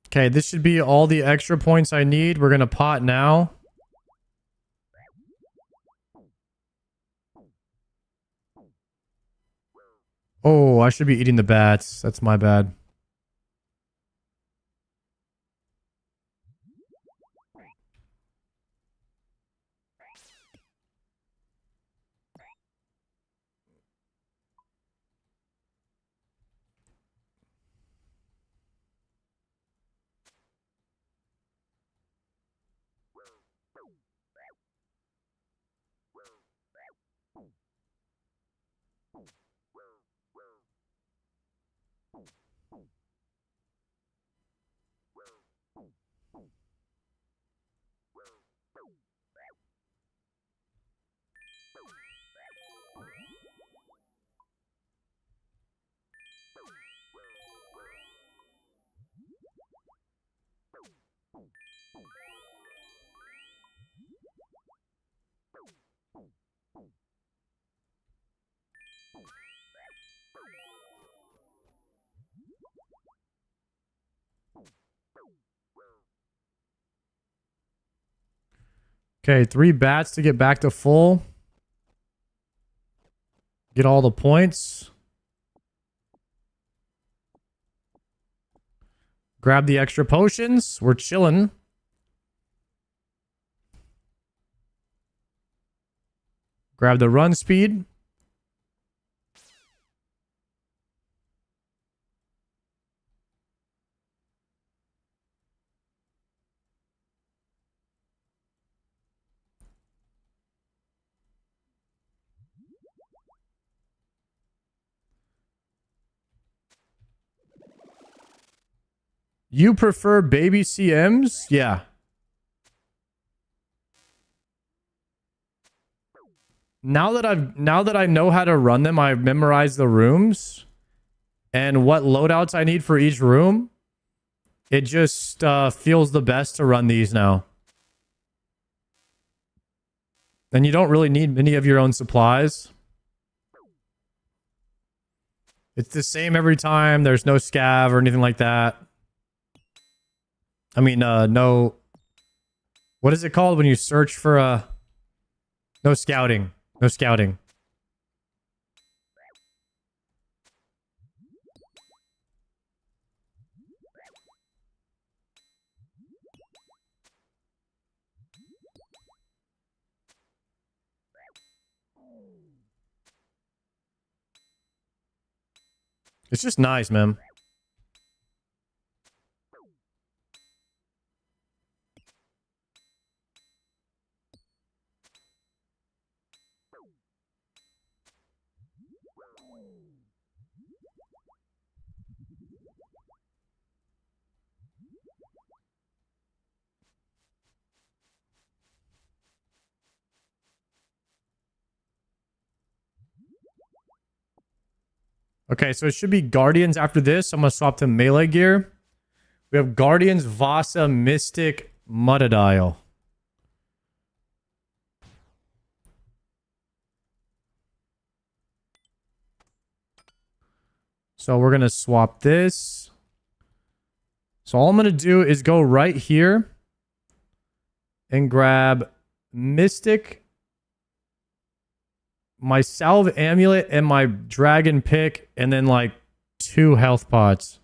Okay, this should be all the extra points I need. We're going to pot now. Oh, I should be eating the bats. That's my bad. Okay, 3 bats to get back to full. Get all the points. Grab the extra potions. We're chilling. Grab the run speed. You prefer baby CMs? Yeah. Now that I know how to run them, I've memorized the rooms and what loadouts I need for each room. It just feels the best to run these now. And you don't really need many of your own supplies. It's the same every time. There's no scav or anything like that. I mean, no... What is it called when you search for no scouting. No scouting. It's just nice, man. Okay, so it should be Guardians after this. I'm going to swap to melee gear. We have Guardians, Vasa, Mystic, Mudadile. So we're going to swap this. So all I'm going to do is go right here and grab Mystic, my Salve Amulet, and my Dragon Pick, and then like 2 health pots.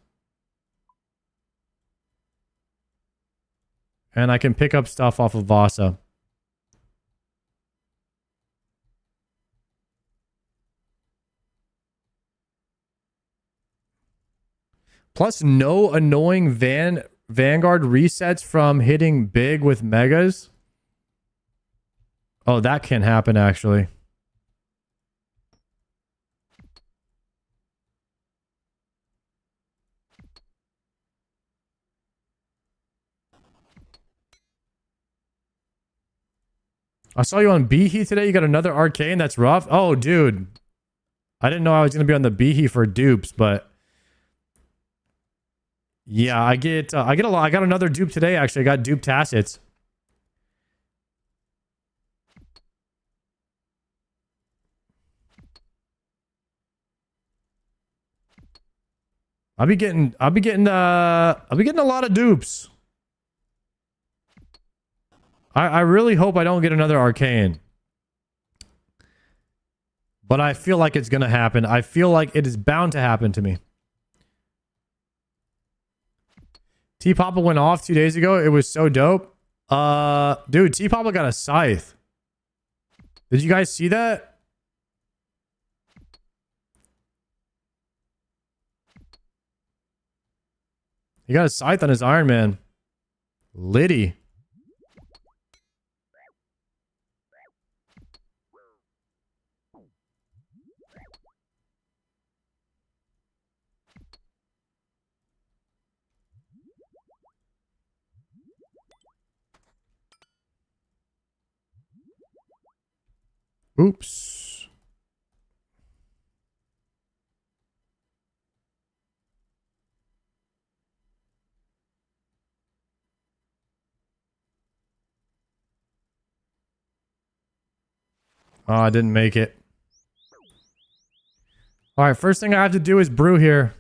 And I can pick up stuff off of Vasa. Plus no annoying Vanguard resets from hitting big with megas. Oh, that can happen actually. I saw you on Behe today. You got another arcane. That's rough. Oh, dude. I didn't know I was going to be on the Behe for dupes, but yeah, I get a lot. I got another dupe today. Actually, I got dupe tacits. I'll be getting a lot of dupes. I really hope I don't get another arcane. But I feel like it's going to happen. I feel like it is bound to happen to me. T-Papa went off 2 days ago. It was so dope. Dude, T-Papa got a scythe. Did you guys see that? He got a scythe on his Iron Man. Liddy. Oops. Oh, I didn't make it. All right, first thing I have to do is brew here.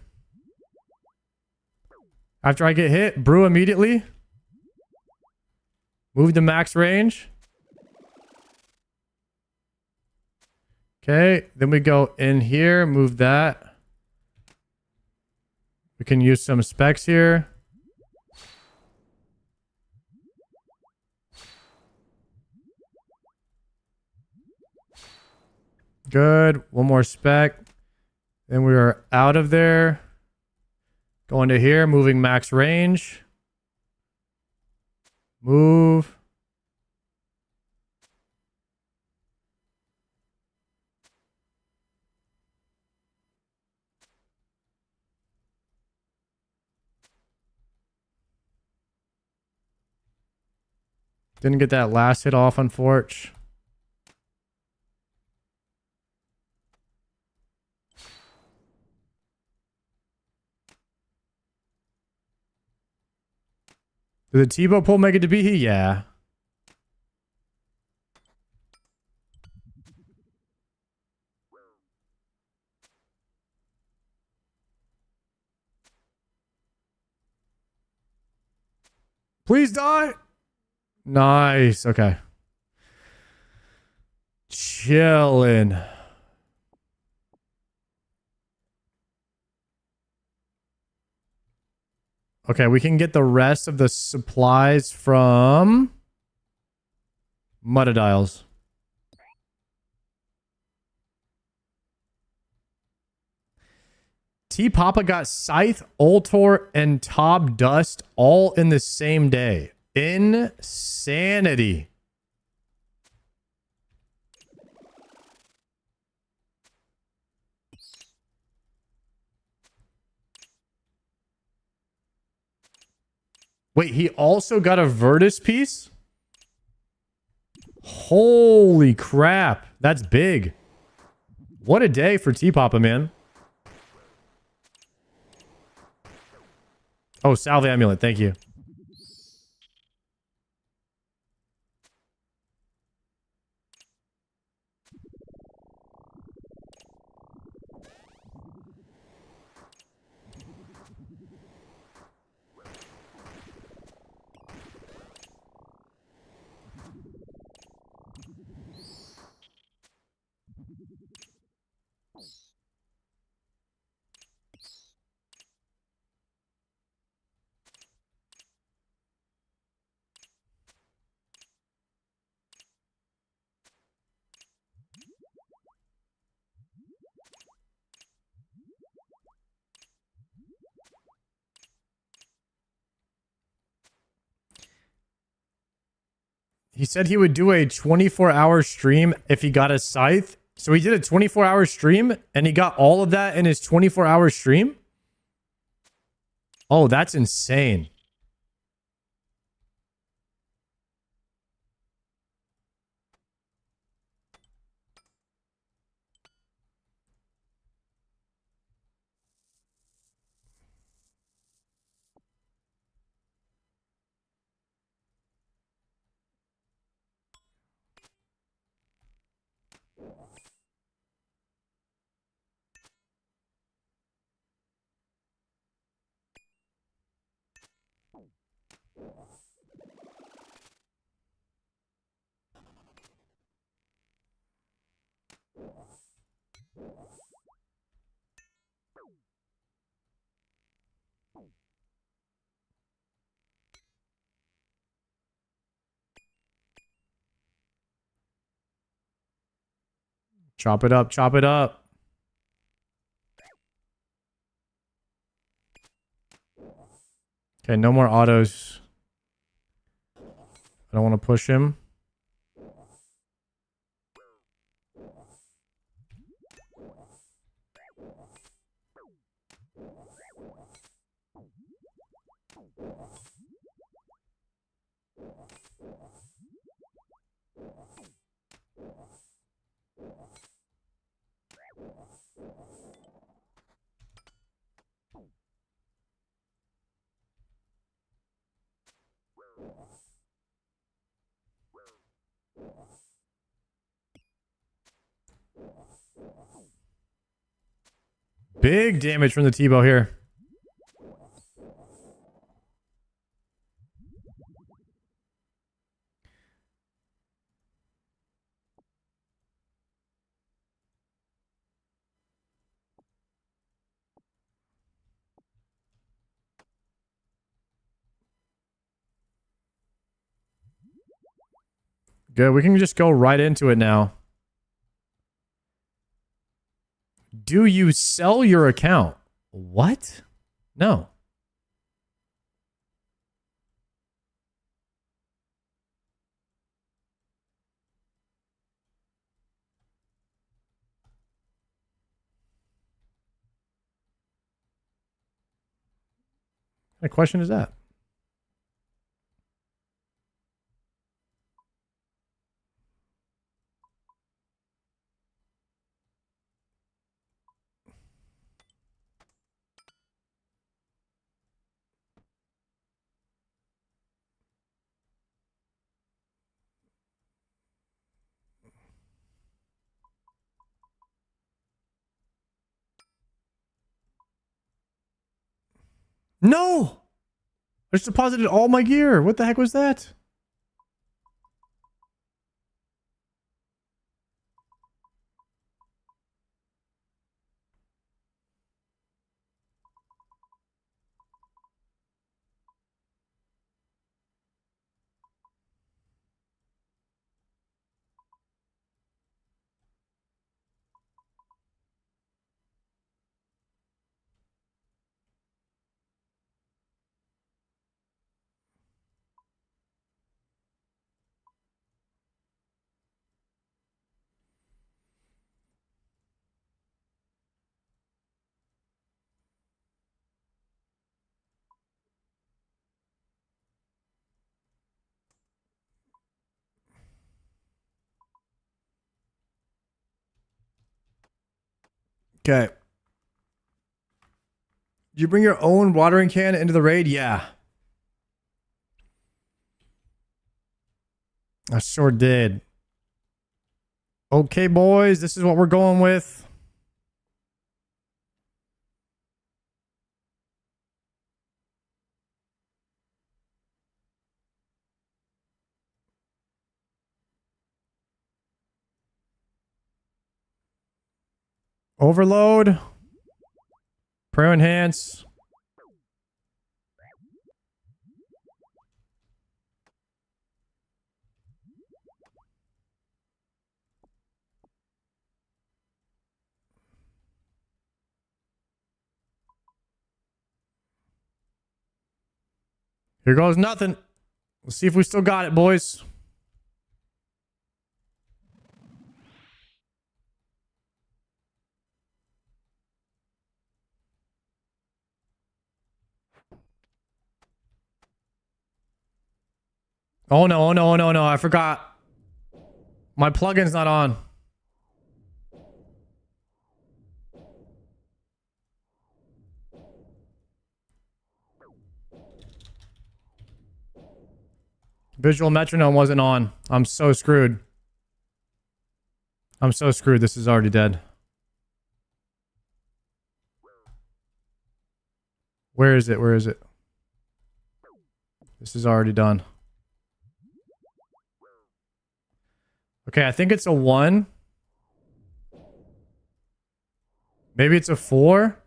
After I get hit, brew immediately. Move to max range. Okay, then we go in here, move that. We can use some specs here. Good. One more spec. Then we are out of there. Going to here, moving max range. Move. Didn't get that last hit off, unfortunately. Did the Tbow pull make it to be he? Yeah. Please die. Nice. Okay. Chilling. Okay, we can get the rest of the supplies from Muttadiles. T Papa got Scythe, Ultor, and Tob Dust all in the same day. Insanity. Wait, he also got a Virtus piece? Holy crap. That's big. What a day for T Papa, man. Oh, Salve Amulet. Thank you. He said he would do a 24-hour stream if he got a Scythe. So he did a 24-hour stream and he got all of that in his 24-hour stream? Oh, that's insane. Chop it up, chop it up. Okay, no more autos. I don't want to push him. Big damage from the Tbow here. Good. We can just go right into it now. Do you sell your account? What? No. What kind of question is that? No! I just deposited all my gear. What the heck was that? Okay. Did you bring your own watering can into the raid? Yeah. I sure did. Okay, boys, this is what we're going with. Overload. Pro enhance. Here goes nothing. Let's see if we still got it, boys. Oh no, oh no, oh no, no. I forgot. My plugin's not on. Visual metronome wasn't on. I'm so screwed. I'm so screwed. This is already dead. Where is it? Where is it? This is already done. Okay, I think it's a 1. Maybe it's a 4.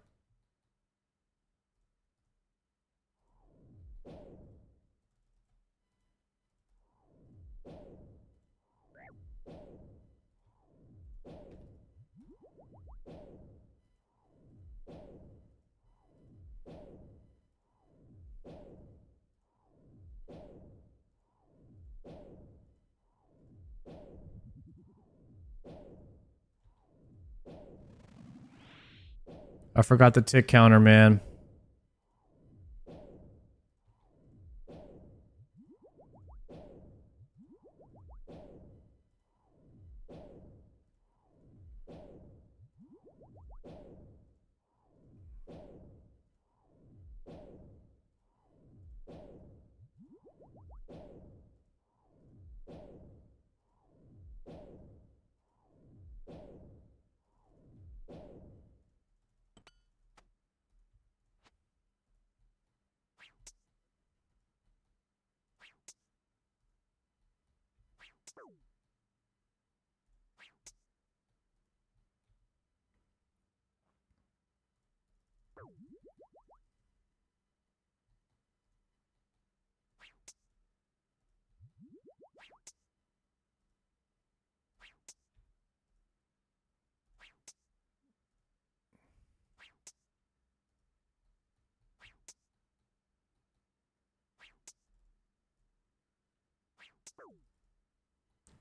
I forgot the tick counter, man.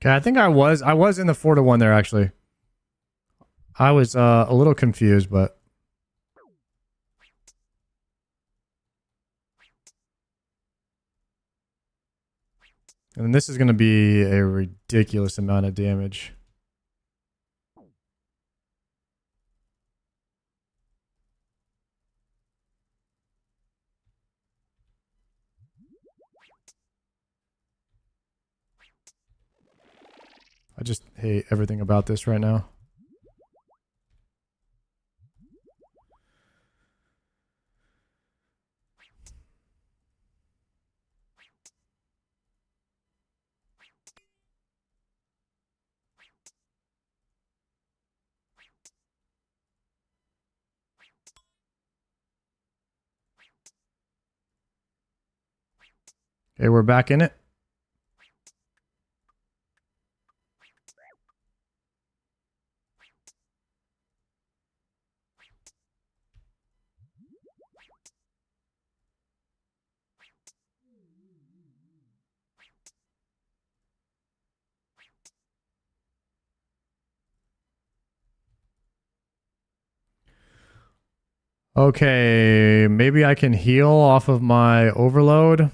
Okay, I think I was in the 4-1 there actually. I was a little confused, but and this is going to be a ridiculous amount of damage. I just hate everything about this right now. Okay, we're back in it. Okay, maybe I can heal off of my overload.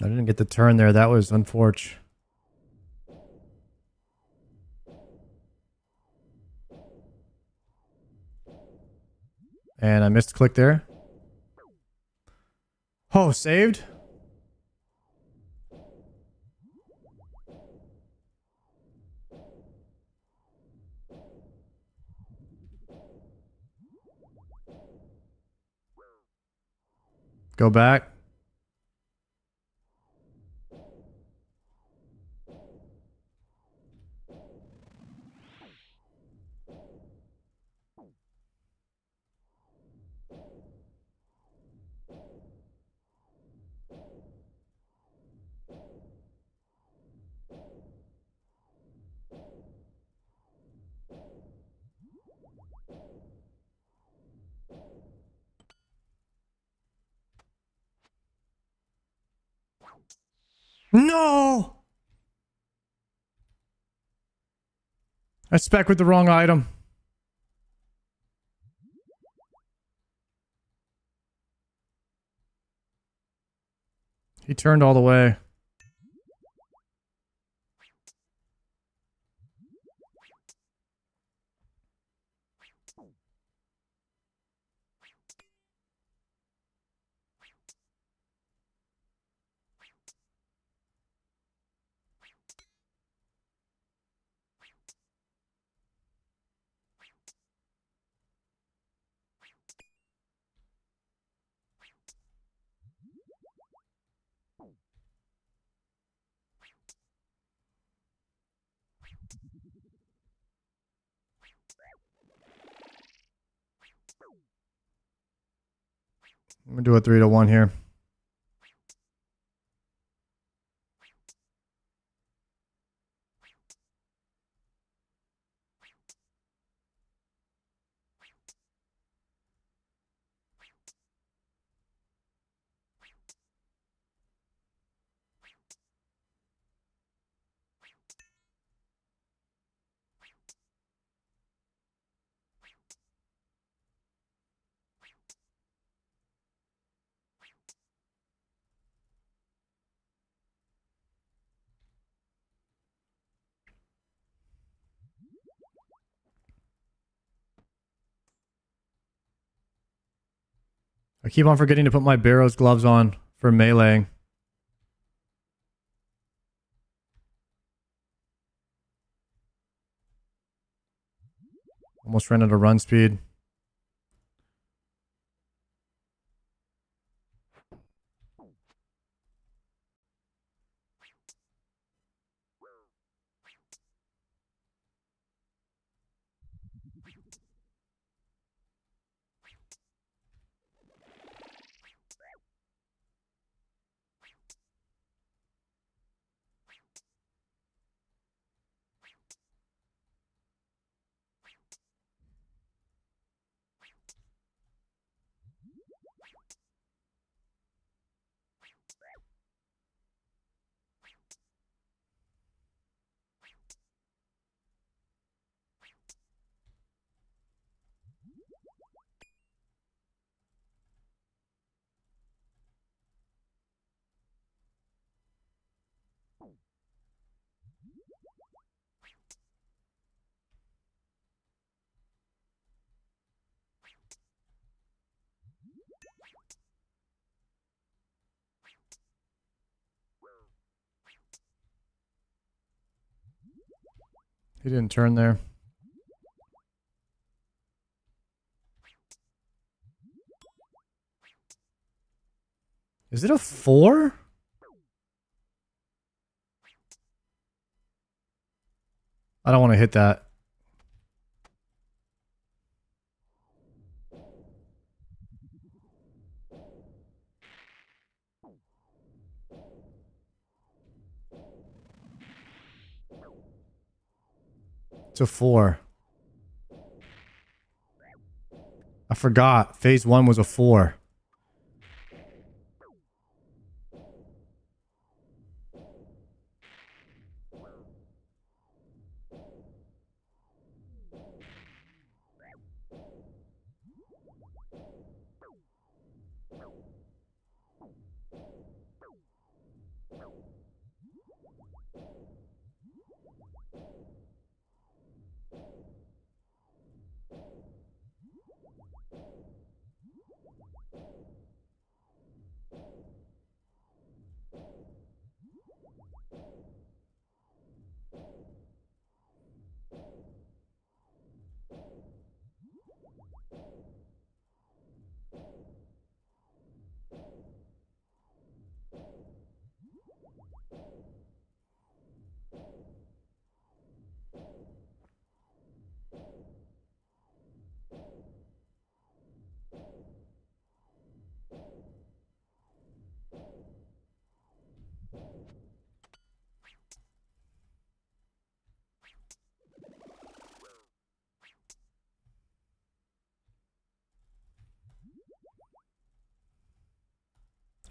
I didn't get the turn there. That was unfortunate. And I missed click there. Oh, saved? Go back. No! I spec with the wrong item. He turned all the way. I'm gonna do a 3-1 here. I keep on forgetting to put my Barrow's gloves on for meleeing. Almost ran out of run speed. He didn't turn there. Is it a 4? I don't want to hit that. It's a 4. I forgot. Phase 1 was a 4.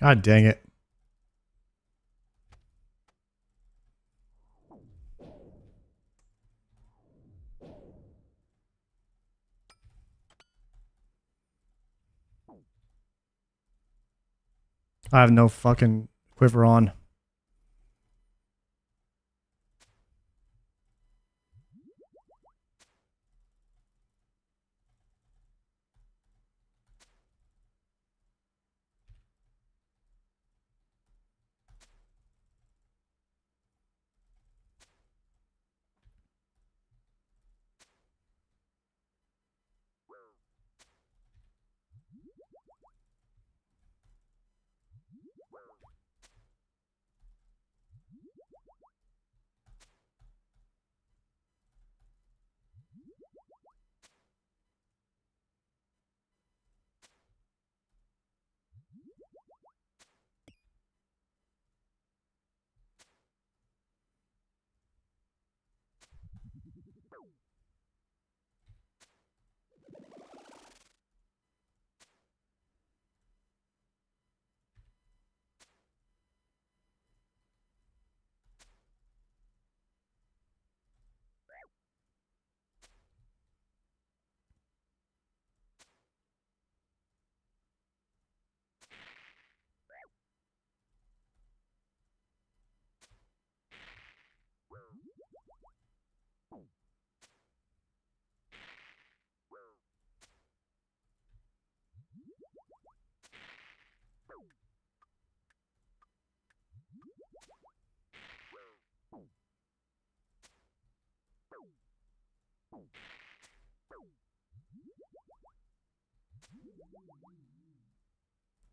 God dang it. I have no fucking quiver on.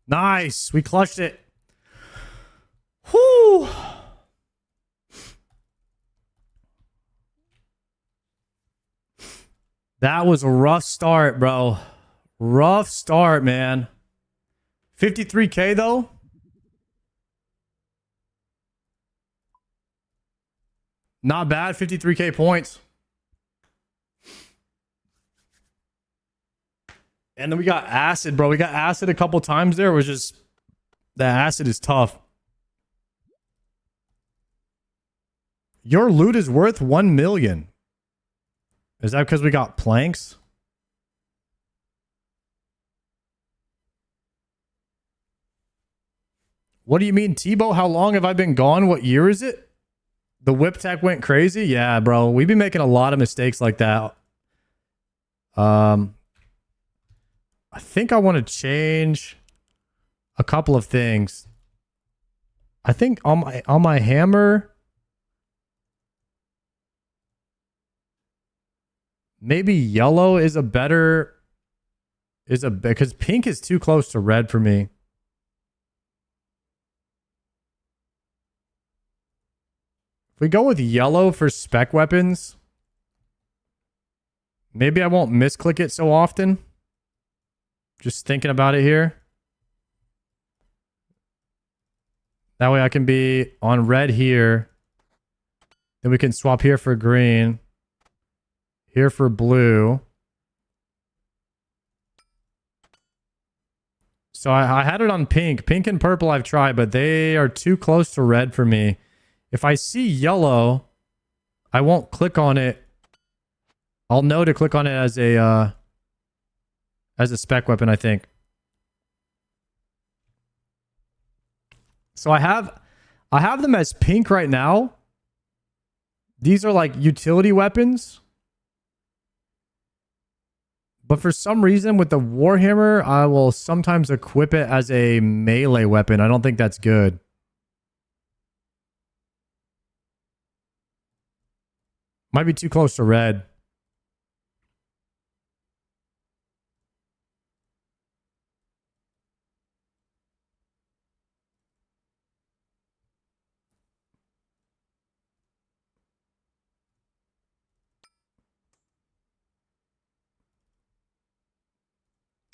Nice. We clutched it. Whoo. That was a rough start, bro. Rough start, man. 53K though. Not bad. 53K points. And then we got acid, bro. We got acid a couple times there. It was just, the acid is tough. Your loot is worth 1 million. Is that because we got planks? What do you mean, Tbow? How long have I been gone? What year is it? The whip tech went crazy? Yeah, bro. We've been making a lot of mistakes like that. I think I want to change a couple of things. I think on my hammer, maybe yellow is a better, because pink is too close to red for me. If we go with yellow for spec weapons, maybe I won't misclick it so often. Just thinking about it here. That way I can be on red here. Then we can swap here for green. Here for blue. So I had it on pink. Pink and purple I've tried, but they are too close to red for me. If I see yellow, I won't click on it. I'll know to click on it as a spec weapon, I think. So I have them as pink right now. These are like utility weapons. But for some reason with the Warhammer, I will sometimes equip it as a melee weapon. I don't think that's good. Might be too close to red.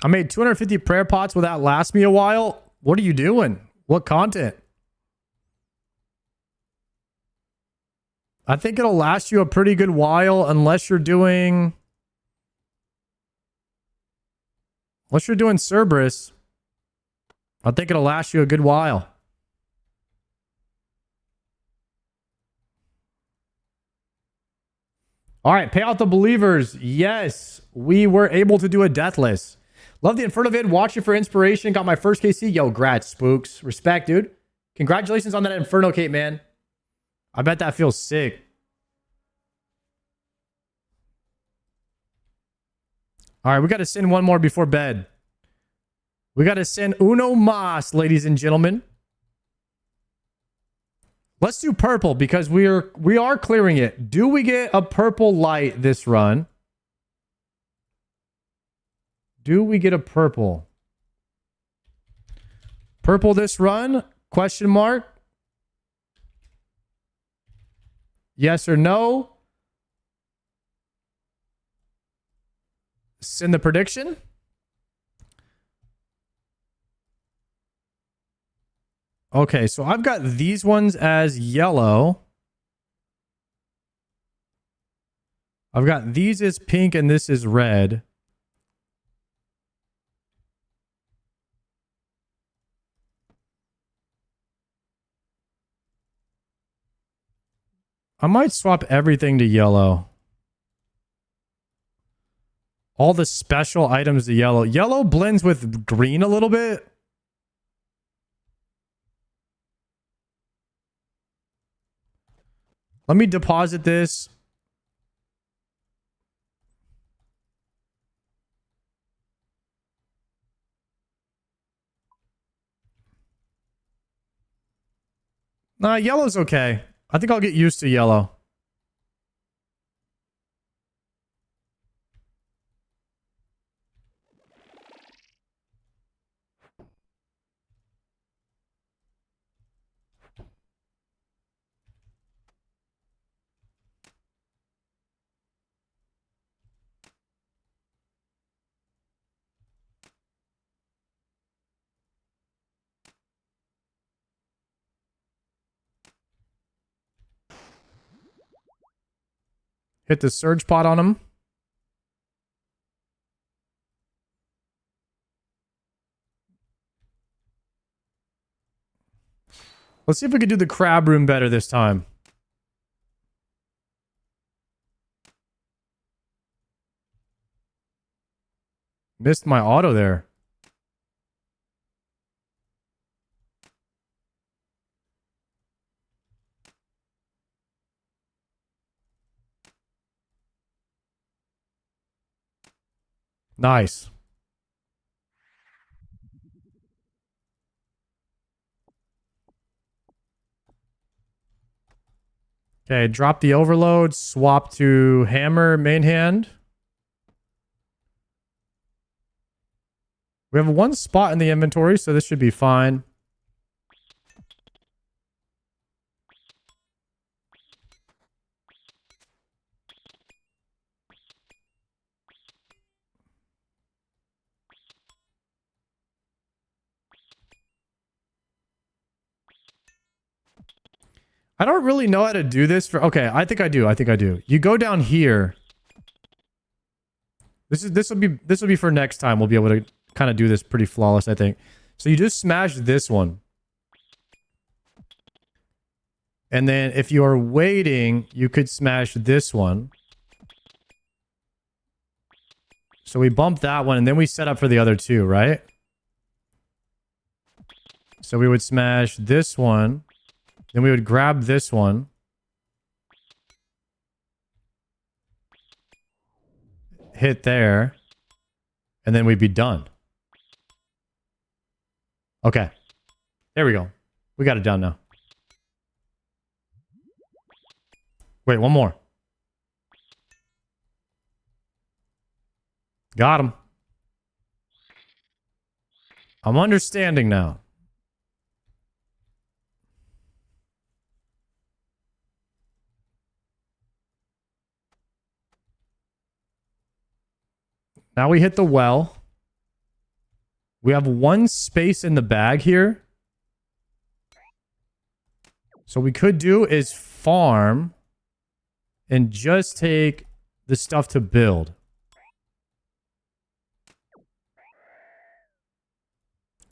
I made 250 prayer pots. Will that last me a while? What are you doing? What content? I think it'll last you a pretty good while unless you're doing Cerberus. I think it'll last you a good while. All right, pay out the believers. Yes, we were able to do a deathless. Love the Inferno vid. Watch it for inspiration. Got my first KC. Yo, grats, Spooks. Respect, dude. Congratulations on that Inferno cape, man. I bet that feels sick. All right, we got to send one more before bed. We got to send uno mas, ladies and gentlemen. Let's do purple because we are clearing it. Do we get a purple light this run? Do we get a purple? Purple this run? Question mark. Yes or no? Send the prediction. Okay, so I've got these ones as yellow. I've got these as pink and this is red. I might swap everything to yellow. All the special items to yellow. Yellow blends with green a little bit. Let me deposit this. Nah, yellow's okay. I think I'll get used to yellow. Hit the surge pod on him. Let's see if we can do the crab room better this time. Missed my auto there. Nice. Okay, drop the overload, swap to hammer main hand. We have one spot in the inventory, so this should be fine. I don't really know how to do this for... Okay, I think I do. I think I do. You go down here. This will be for next time. We'll be able to kind of do this pretty flawless, I think. So you just smash this one. And then if you are waiting, you could smash this one. So we bump that one, and then we set up for the other two, right? So we would smash this one. Then we would grab this one. Hit there. And then we'd be done. Okay. There we go. We got it done now. Wait, one more. Got him. I'm understanding now. Now we hit the well. We have one space in the bag here. So what we could do is farm and just take the stuff to build.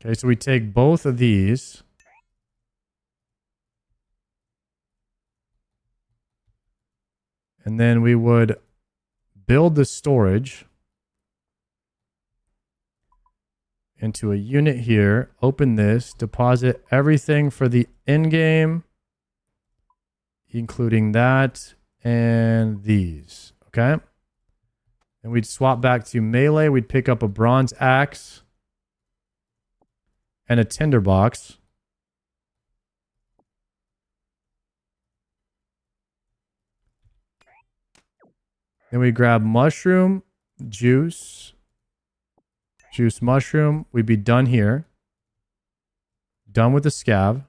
Okay, so we take both of these. And then we would build the storage into a unit here. Open this. Deposit everything for the in-game, including that and these. Okay. And we'd swap back to melee. We'd pick up a bronze axe and a tinderbox. Then we grab mushroom, juice, mushroom. We'd be done here. Done with the scav.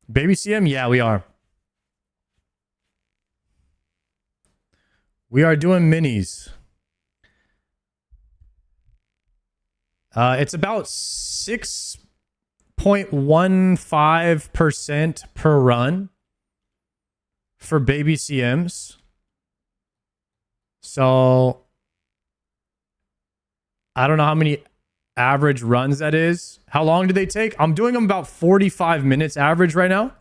Baby CM? Yeah, we are. We are doing minis. It's about 6.15% per run for baby CMs. So I don't know how many average runs that is. How long do they take? I'm doing them about 45 minutes average right now.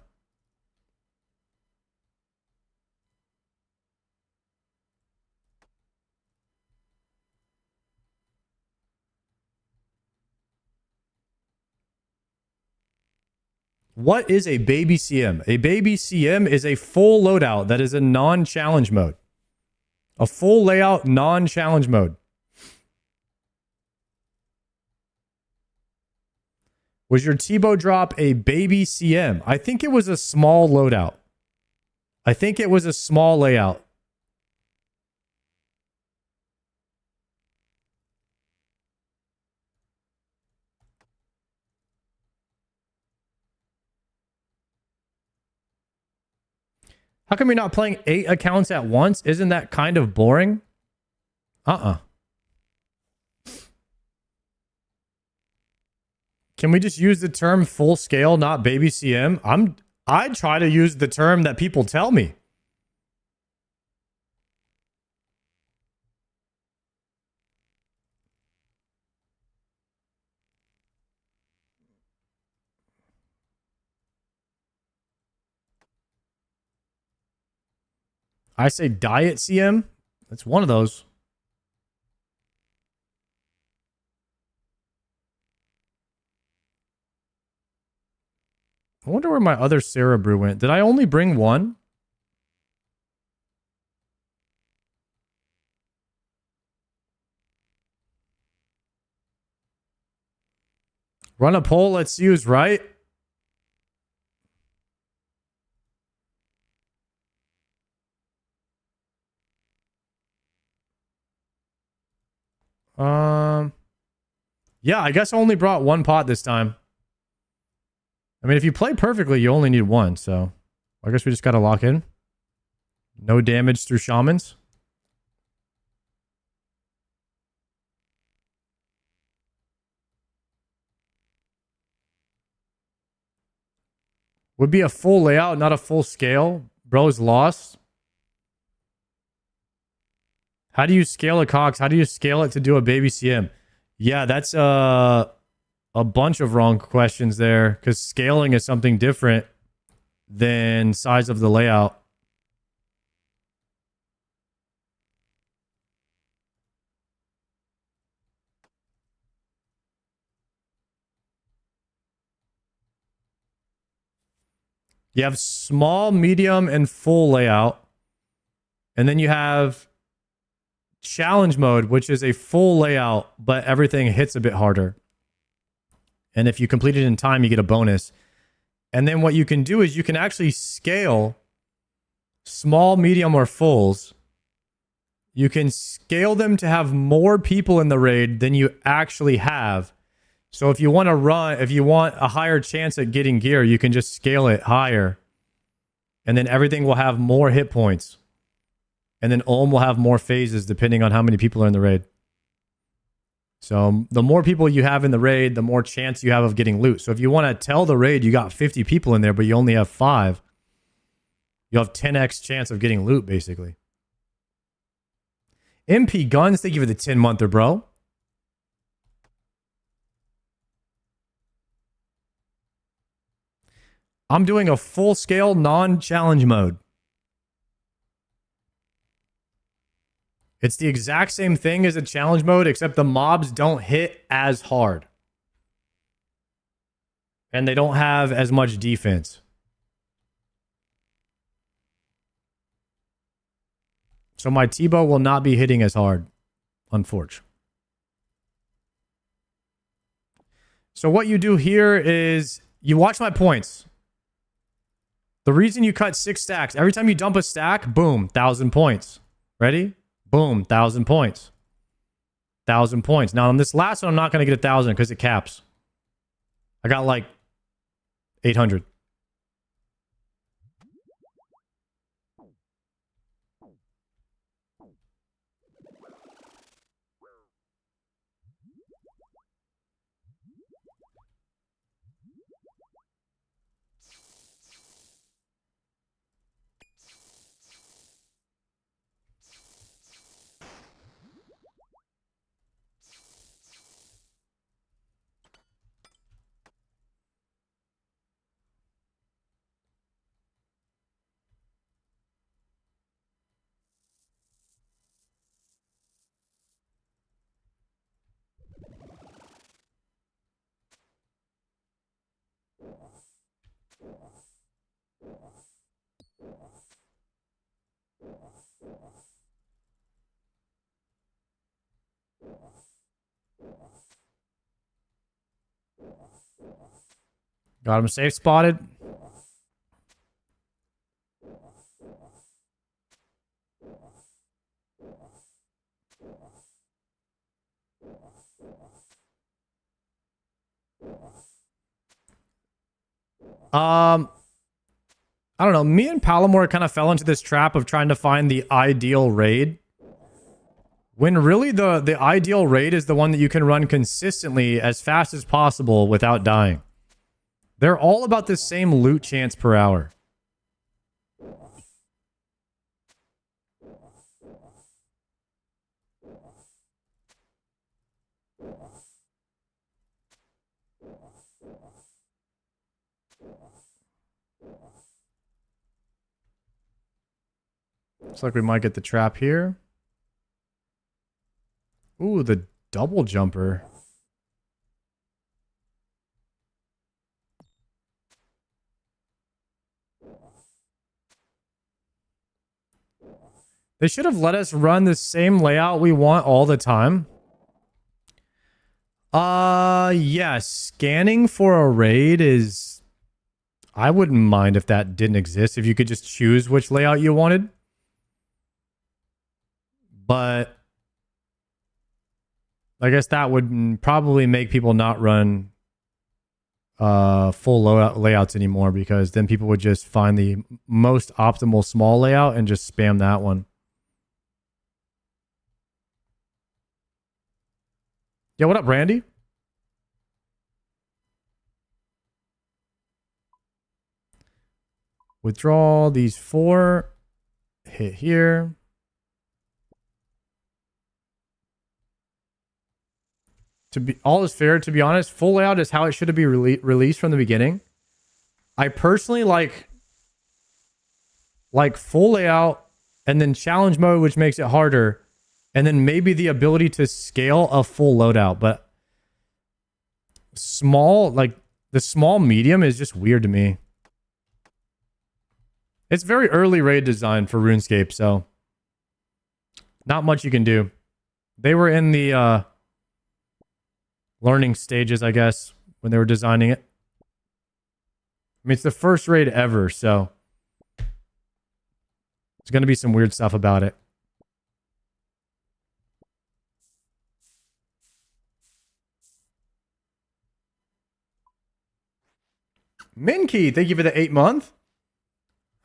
What is a baby CM? A baby CM is a full loadout that is a non-challenge mode. A full layout non-challenge mode. Was your Tbow drop a baby CM? I think it was a small loadout. I think it was a small layout. How come you're not playing 8 accounts at once? Isn't that kind of boring? Can we just use the term full scale, not baby CM? I try to use the term that people tell me. I say diet CM. That's one of those. I wonder where my other Sarah brew went. Did I only bring one? Run a poll. Let's see who's right. Yeah, I guess I only brought one pot this time. I mean, if you play perfectly, you only need one, so I guess we just gotta lock in. No damage through shamans. Would be a full layout, not a full scale. Bro's lost. How do you scale a Cox? How do you scale it to do a baby CM? Yeah, that's a bunch of wrong questions there, because scaling is something different than size of the layout. You have small, medium, and full layout. And then you have challenge mode, which is a full layout, but everything hits a bit harder. And if you complete it in time, you get a bonus. And then what you can do is you can actually scale small, medium, or fulls. You can scale them to have more people in the raid than you actually have. So if you want to run, if you want a higher chance at getting gear, you can just scale it higher. And then everything will have more hit points. And then Ulm will have more phases depending on how many people are in the raid. So the more people you have in the raid, the more chance you have of getting loot. So if you want to tell the raid you got 50 people in there, but you only have 5, you have 10x chance of getting loot, basically. MP Guns, thank you for the 10-monther, bro. I'm doing a full-scale non-challenge mode. It's the exact same thing as a challenge mode, except the mobs don't hit as hard. And they don't have as much defense. So my Tbow will not be hitting as hard, unfortunately. So what you do here is you watch my points. The reason you cut 6 stacks, every time you dump a stack, boom, 1,000 points. Ready? Boom, 1,000 points. 1,000 points. Now, on this last one, I'm not going to get 1,000 because it caps. I got like 800. Got him safe spotted. I don't know. Me and Palomore kind of fell into this trap of trying to find the ideal raid. When really the ideal raid is the one that you can run consistently as fast as possible without dying. They're all about the same loot chance per hour. Looks like we might get the trap here. Ooh, the double jumper. They should have let us run the same layout we want all the time. Yes. Scanning for a raid is... I wouldn't mind if that didn't exist. If you could just choose which layout you wanted. But... I guess that would probably make people not run full layouts anymore, because then people would just find the most optimal small layout and just spam that one. Yeah, what up, Randy? Withdraw these 4. Hit here. To be all is fair, to be honest, full layout is how it should have been released from the beginning. I personally like full layout and then challenge mode, which makes it harder, and then maybe the ability to scale a full loadout. But small, like the small medium is just weird to me. It's very early raid design for RuneScape, so not much you can do. They were in the learning stages, I guess, when they were designing it. I mean, it's the first raid ever, so there's going to be some weird stuff about it. Minkey, thank you for the 8 month.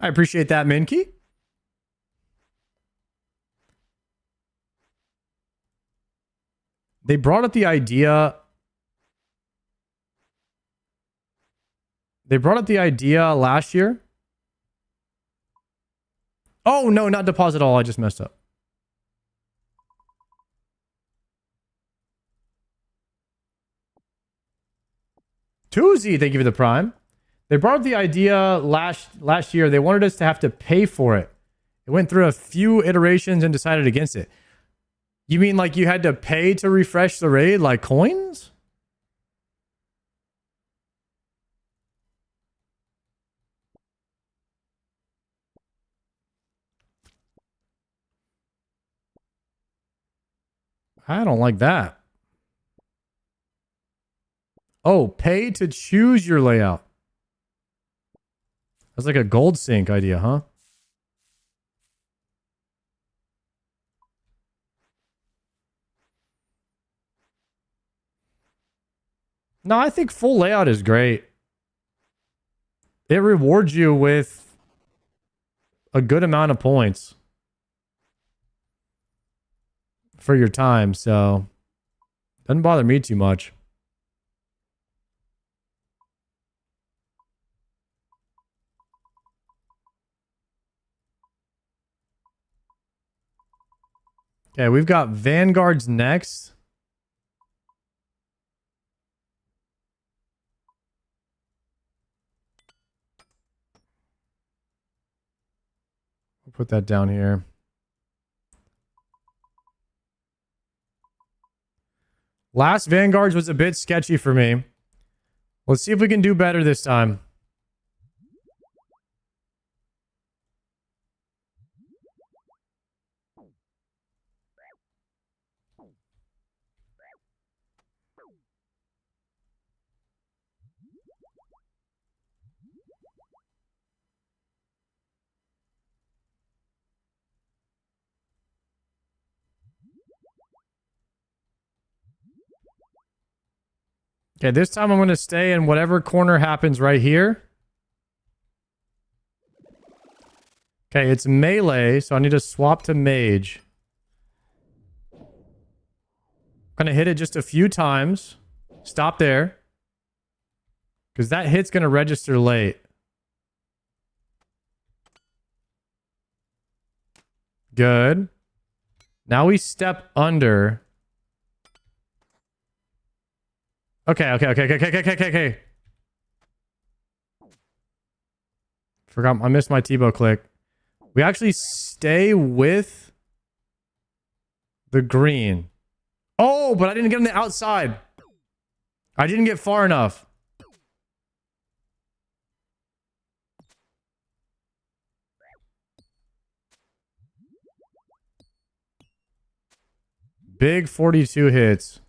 I appreciate that, Minkey. They brought up the idea... They brought up the idea last year. Oh, no, not deposit all. I just messed up. Toozy, thank you for the prime. They brought up the idea last year. They wanted us to have to pay for it. It went through a few iterations and decided against it. You mean like you had to pay to refresh the raid, like coins? I don't like that. Oh, pay to choose your layout. That's like a gold sync idea, huh? No, I think full layout is great. It rewards you with a good amount of points for your time, so doesn't bother me too much. Okay, we've got Vanguards next. We'll put that down here. Last Vanguards was a bit sketchy for me. Let's see if we can do better this time. Okay, this time I'm going to stay in whatever corner happens right here. Okay, it's melee, so I need to swap to mage. Gonna hit it just a few times. Stop there. Because that hit's gonna register late. Good. Now we step under. Okay. Forgot, I missed my Tbow click. We actually stay with the green. Oh, but I didn't get on the outside. I didn't get far enough. Big 42 hits.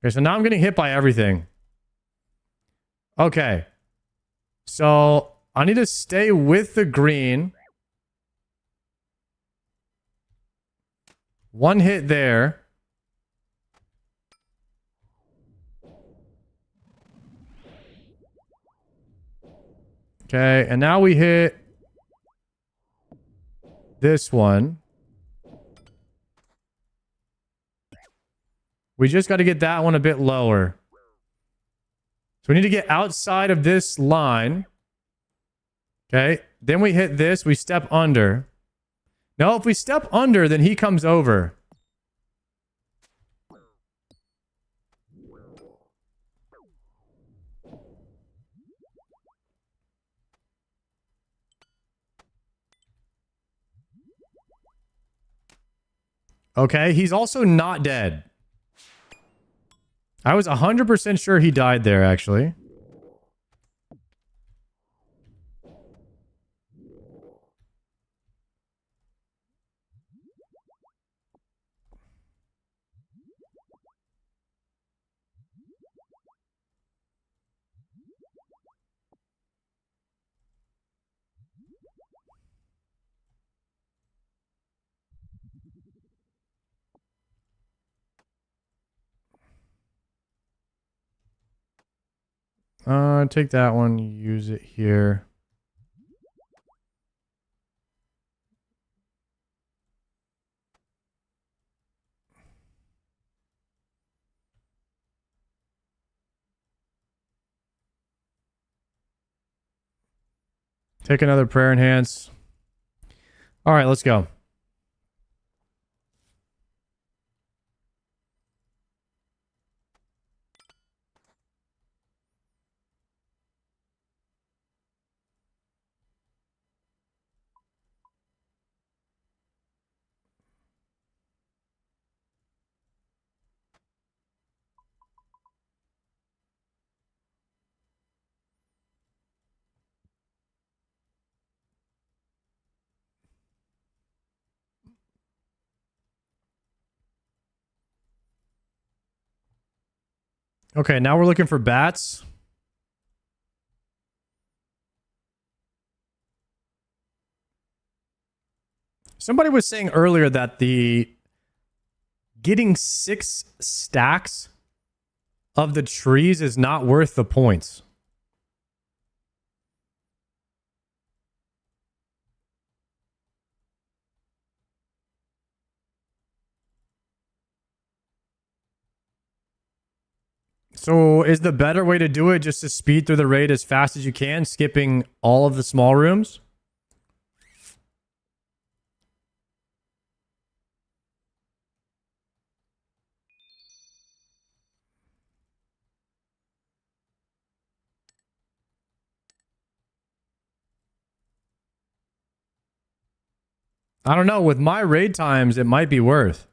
Okay, so now I'm getting hit by everything. Okay. So I need to stay with the green. One hit there. Okay, and now we hit this one. We just got to get that one a bit lower. So we need to get outside of this line. Okay. Then we hit this. We step under. No, if we step under, then he comes over. Okay. He's also not dead. I was 100% sure he died there, actually. Take that one, use it here. Take another prayer enhance. All right, let's go. Okay, now we're looking for bats. Somebody was saying earlier that the getting 6 stacks of the trees is not worth the points. So is the better way to do it just to speed through the raid as fast as you can, skipping all of the small rooms? I don't know. With my raid times, it might be worth.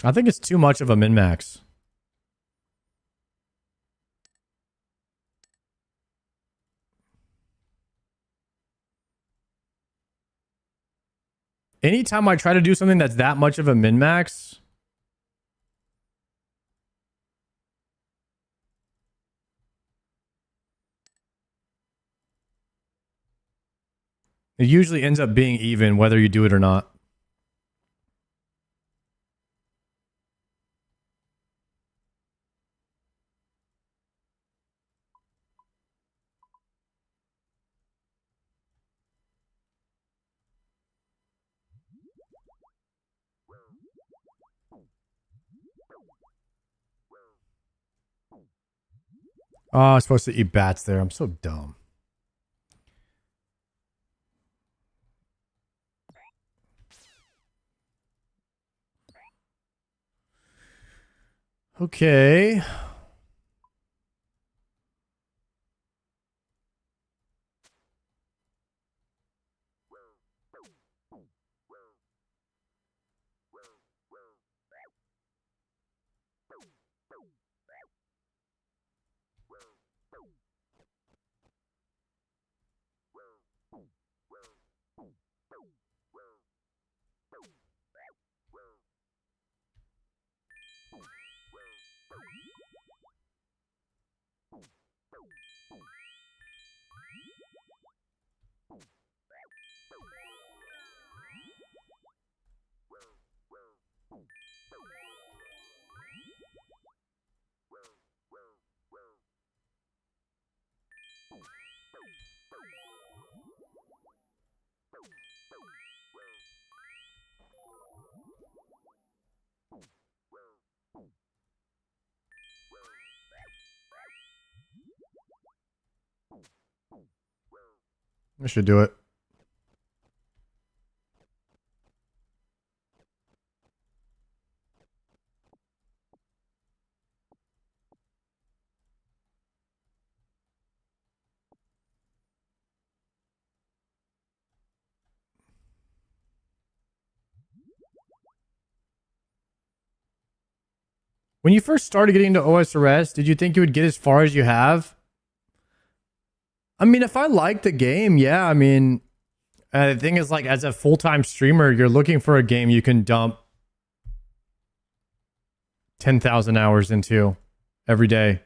I think it's too much of a min-max. Anytime I try to do something that's that much of a min-max, It usually ends up being even whether you do it or not. Oh, I was supposed to eat bats there. I'm so dumb. Okay. I should do it. When you first started getting into osrs, did you think you would get as far as you have? I mean, if I like the game, yeah. I mean, the thing is, like, as a full-time streamer, you're looking for a game you can dump 10,000 hours into every day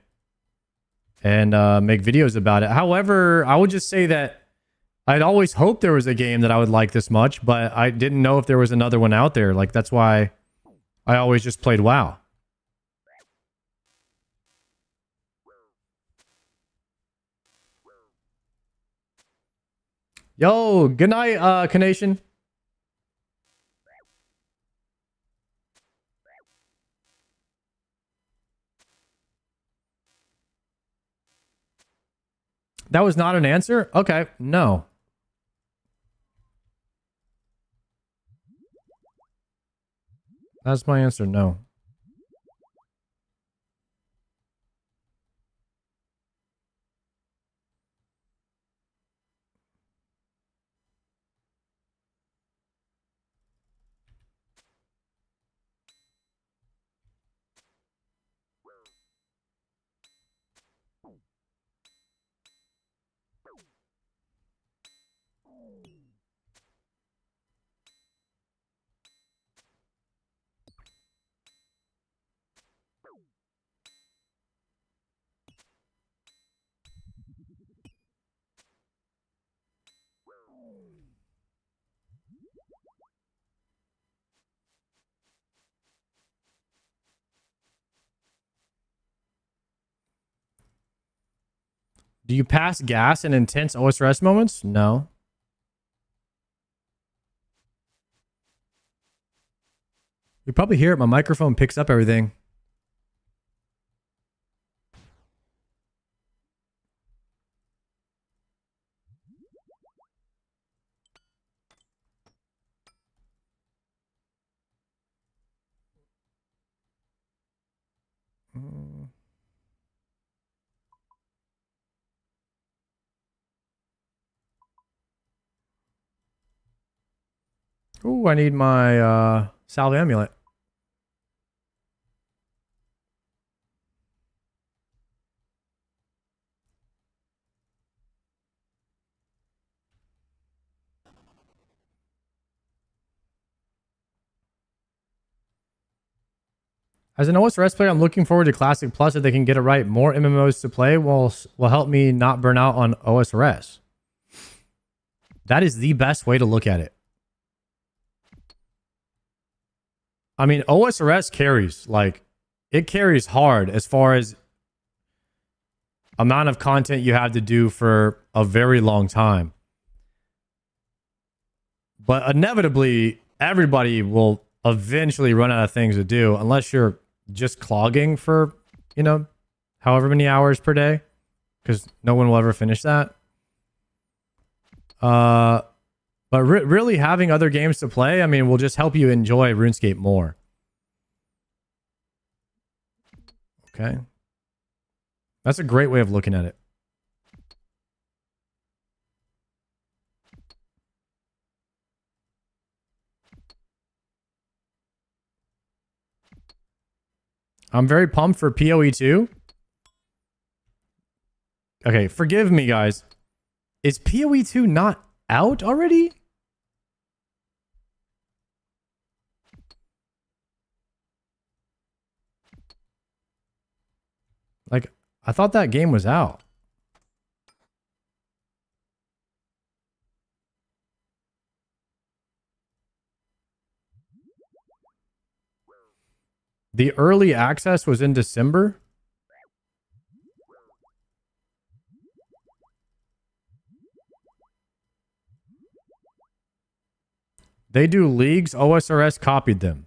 and make videos about it. However, I would just say that I'd always hoped there was a game that I would like this much, but I didn't know if there was another one out there. Like, that's why I always just played WoW. Yo, good night, Kanation. That was not an answer? Okay, no. That's my answer, no. Do you pass gas in intense OSRS moments? No. You probably hear it. My microphone picks up everything. Ooh, I need my salve amulet. As an OSRS player, I'm looking forward to Classic Plus if they can get it right. More MMOs to play will help me not burn out on OSRS. That is the best way to look at it. I mean, osrs carries. Like, it carries hard as far as amount of content you have to do for a very long time. But inevitably, everybody will eventually run out of things to do unless you're just clogging for, you know, however many hours per day, because no one will ever finish that. But really having other games to play, I mean, will just help you enjoy RuneScape more. Okay. That's a great way of looking at it. I'm very pumped for PoE 2. Okay, forgive me, guys. Is PoE 2 not out already? Like, I thought that game was out. The early access was in December. They do leagues. OSRS copied them.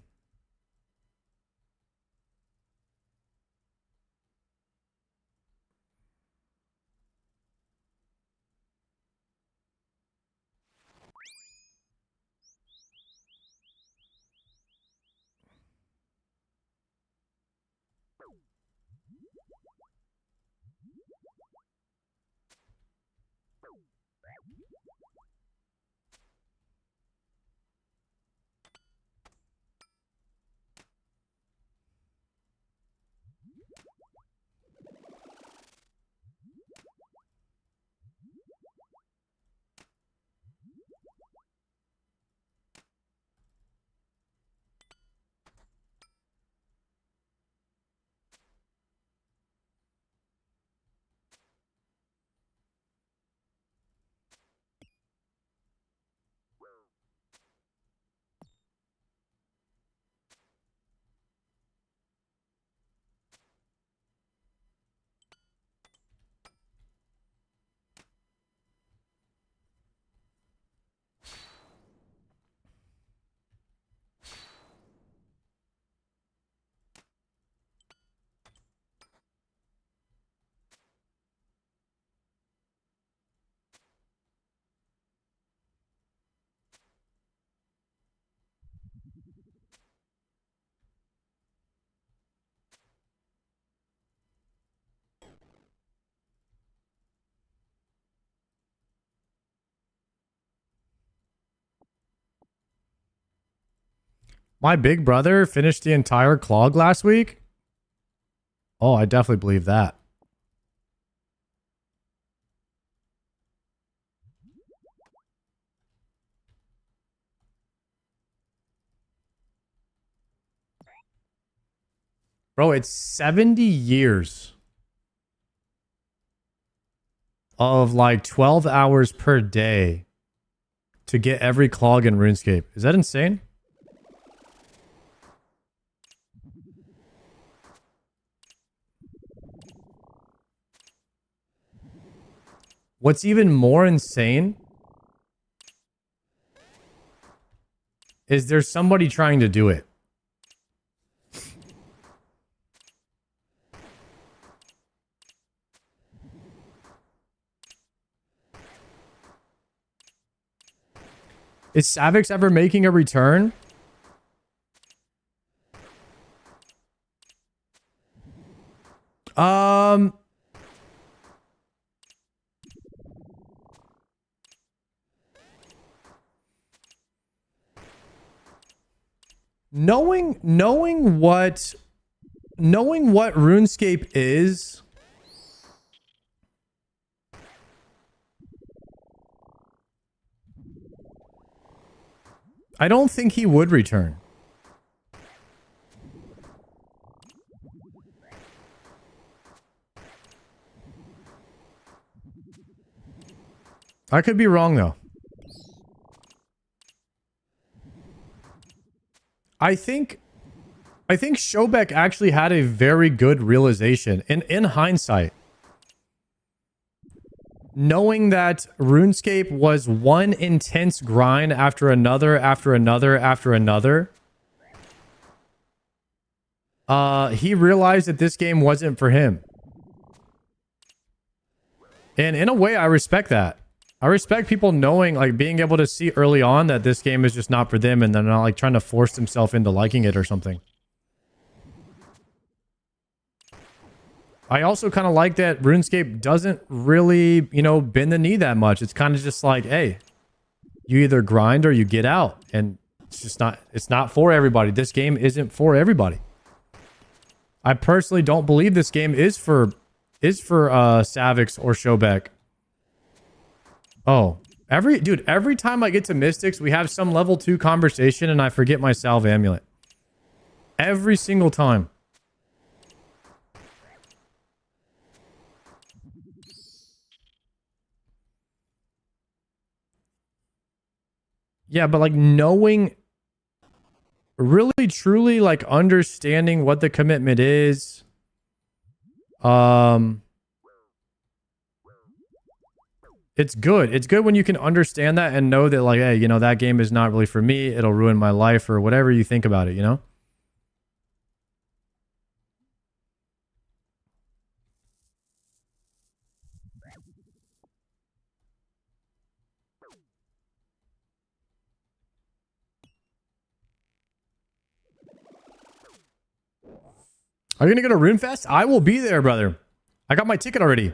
My big brother finished the entire clog last week. Oh, I definitely believe that. Bro, it's 70 years of like 12 hours per day to get every clog in RuneScape. Is that insane? What's even more insane is there's somebody trying to do it. Is Savix ever making a return? Knowing what RuneScape is, I don't think he would return. I could be wrong though. I think Shobek actually had a very good realization in hindsight. Knowing that RuneScape was one intense grind after another, he realized that this game wasn't for him. And in a way, I respect that. I respect people knowing, like, being able to see early on that this game is just not for them, and they're not, like, trying to force themselves into liking it or something. I also kind of like that RuneScape doesn't really, you know, bend the knee that much. It's kind of just like, hey, you either grind or you get out. And it's just not, it's not for everybody. This game isn't for everybody. I personally don't believe this game is for Savix or Shobek. Oh, every time I get to Mystics, we have some level 2 conversation and I forget my Salve Amulet. Every single time. Yeah, but like knowing, really truly like understanding what the commitment is. It's good. It's good when you can understand that and know that, like, hey, you know, that game is not really for me. It'll ruin my life or whatever you think about it, you know? Are you going to go to RuneFest? I will be there, brother. I got my ticket already.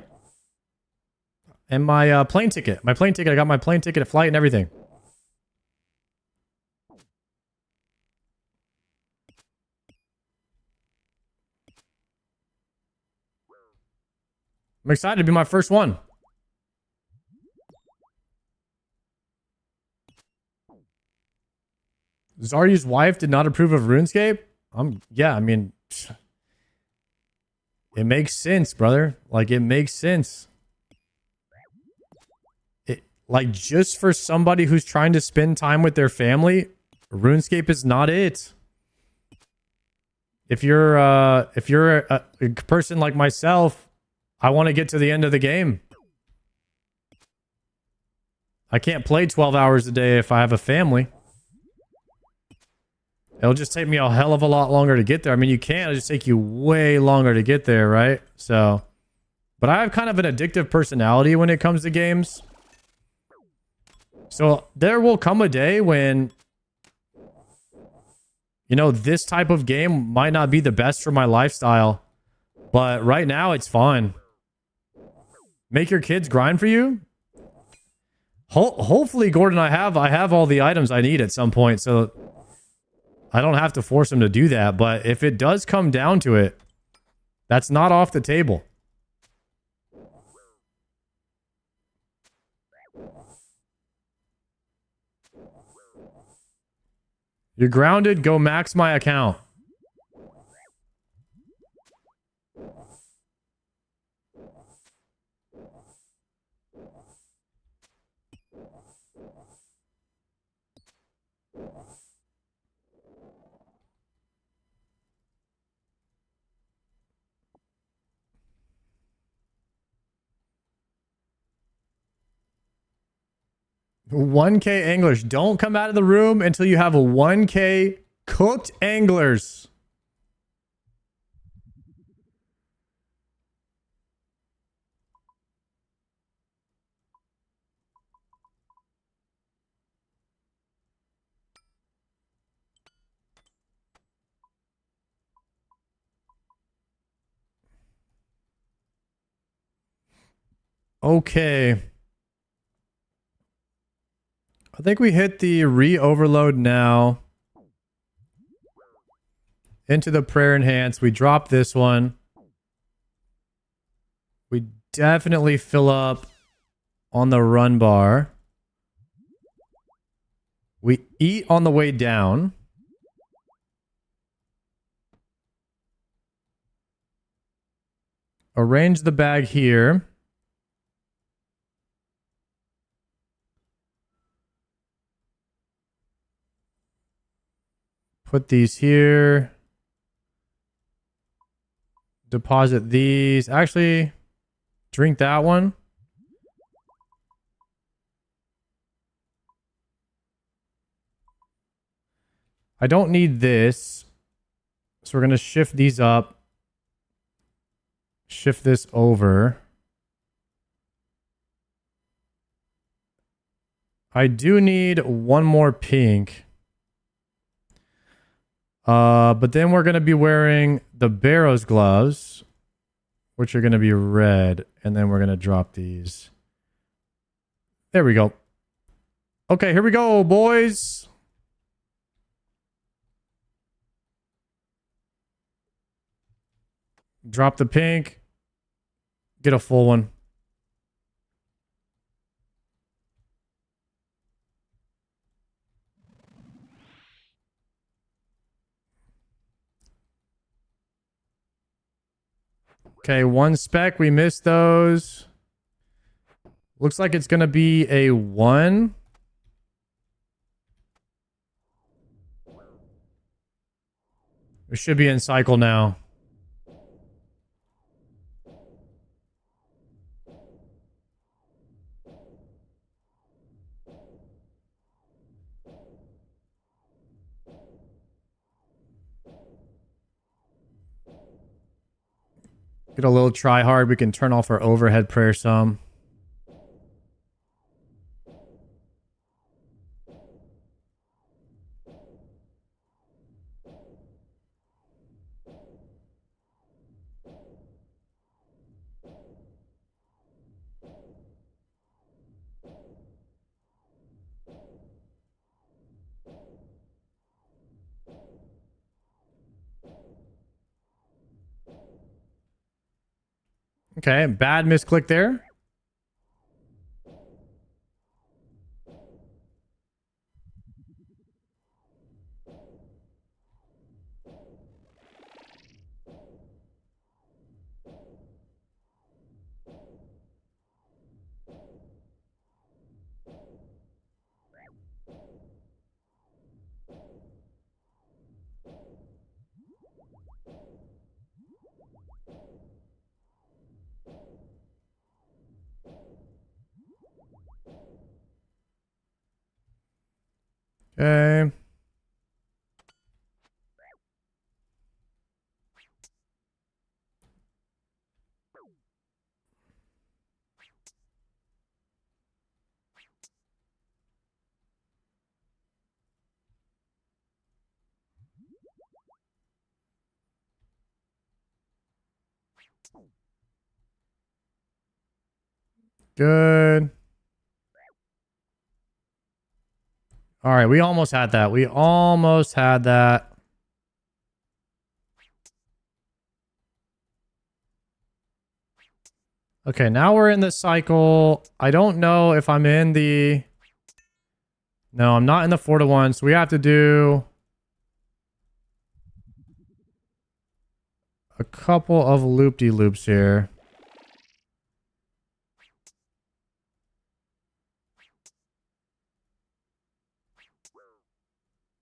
And my plane ticket. My plane ticket. I got my plane ticket, a flight, and everything. I'm excited to be my first one. Zaryu's wife did not approve of RuneScape? Yeah, I mean, it makes sense, brother. Like, it makes sense. Like, just for somebody who's trying to spend time with their family, RuneScape is not it. If you're a person like myself, I want to get to the end of the game. I can't play 12 hours a day if I have a family. It'll just take me a hell of a lot longer to get there. I mean, you can. It'll just take you way longer to get there, right? So, but I have kind of an addictive personality when it comes to games. So there will come a day when, you know, this type of game might not be the best for my lifestyle. But right now, it's fun. Make your kids grind for you? Hopefully, Gordon, I have all the items I need at some point. So I don't have to force them to do that, but if it does come down to it, that's not off the table. You're grounded, go max my account. $1K anglers. Don't come out of the room until you have a 1K cooked anglers. Okay. I think we hit the re-overload now. Into the prayer enhance. We drop this one. We definitely fill up on the run bar. We eat on the way down. Arrange the bag here. Put these here. Deposit these. Actually, drink that one. I don't need this. So we're going to shift these up. Shift this over. I do need one more pink. But then we're going to be wearing the Barrow's gloves, which are going to be red. And then we're going to drop these. There we go. Okay, here we go, boys. Drop the pink. Get a full one. Okay, one spec. We missed those. Looks like it's going to be a 1. We should be in cycle now. Get a little try hard. We can turn off our overhead prayer some. Okay, bad misclick there. Okay. Good. All right, we almost had that. We almost had that. Okay, now we're in the cycle. I don't know if I'm in the... No, I'm not in the 4-to-1, so we have to do a couple of loop-de-loops here.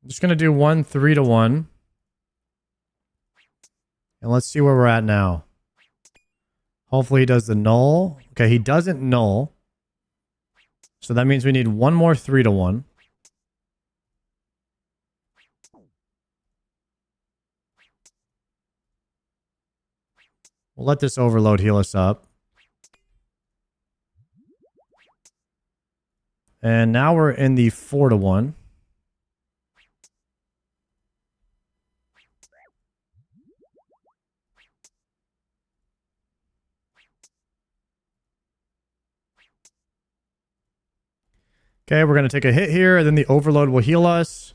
I'm just going to do 1 3-to-1. And let's see where we're at now. Hopefully he does the null. Okay, he doesn't null. So that means we need one more 3-to-1. We'll let this overload heal us up. And now we're in the 4-to-1. Okay, we're going to take a hit here, and then the overload will heal us.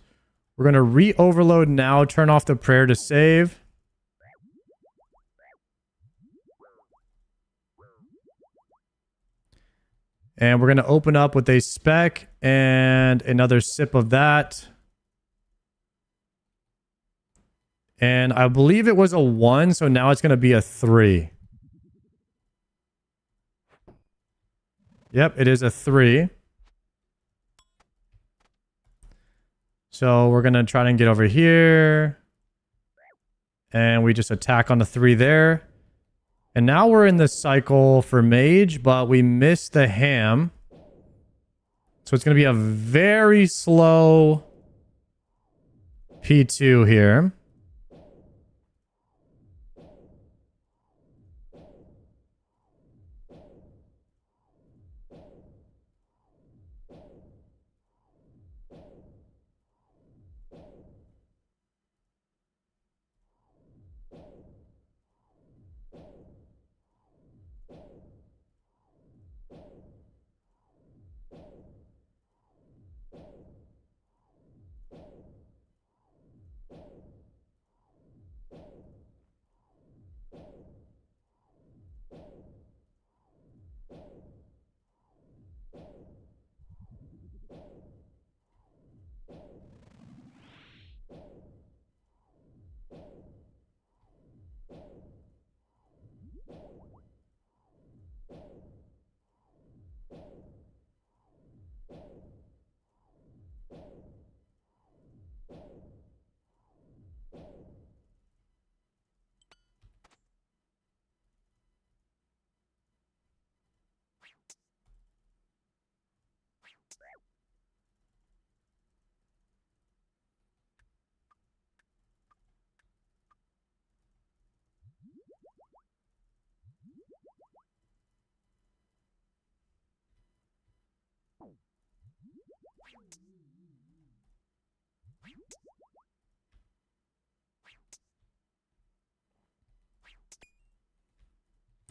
We're going to re-overload now, turn off the prayer to save. And we're going to open up with a spec and another sip of that. And I believe it was a 1, so now it's going to be a 3. Yep, it is a 3. So we're going to try and get over here. And we just attack on the 3 there. And now we're in the cycle for mage, but we missed the ham. So it's going to be a very slow P2 here.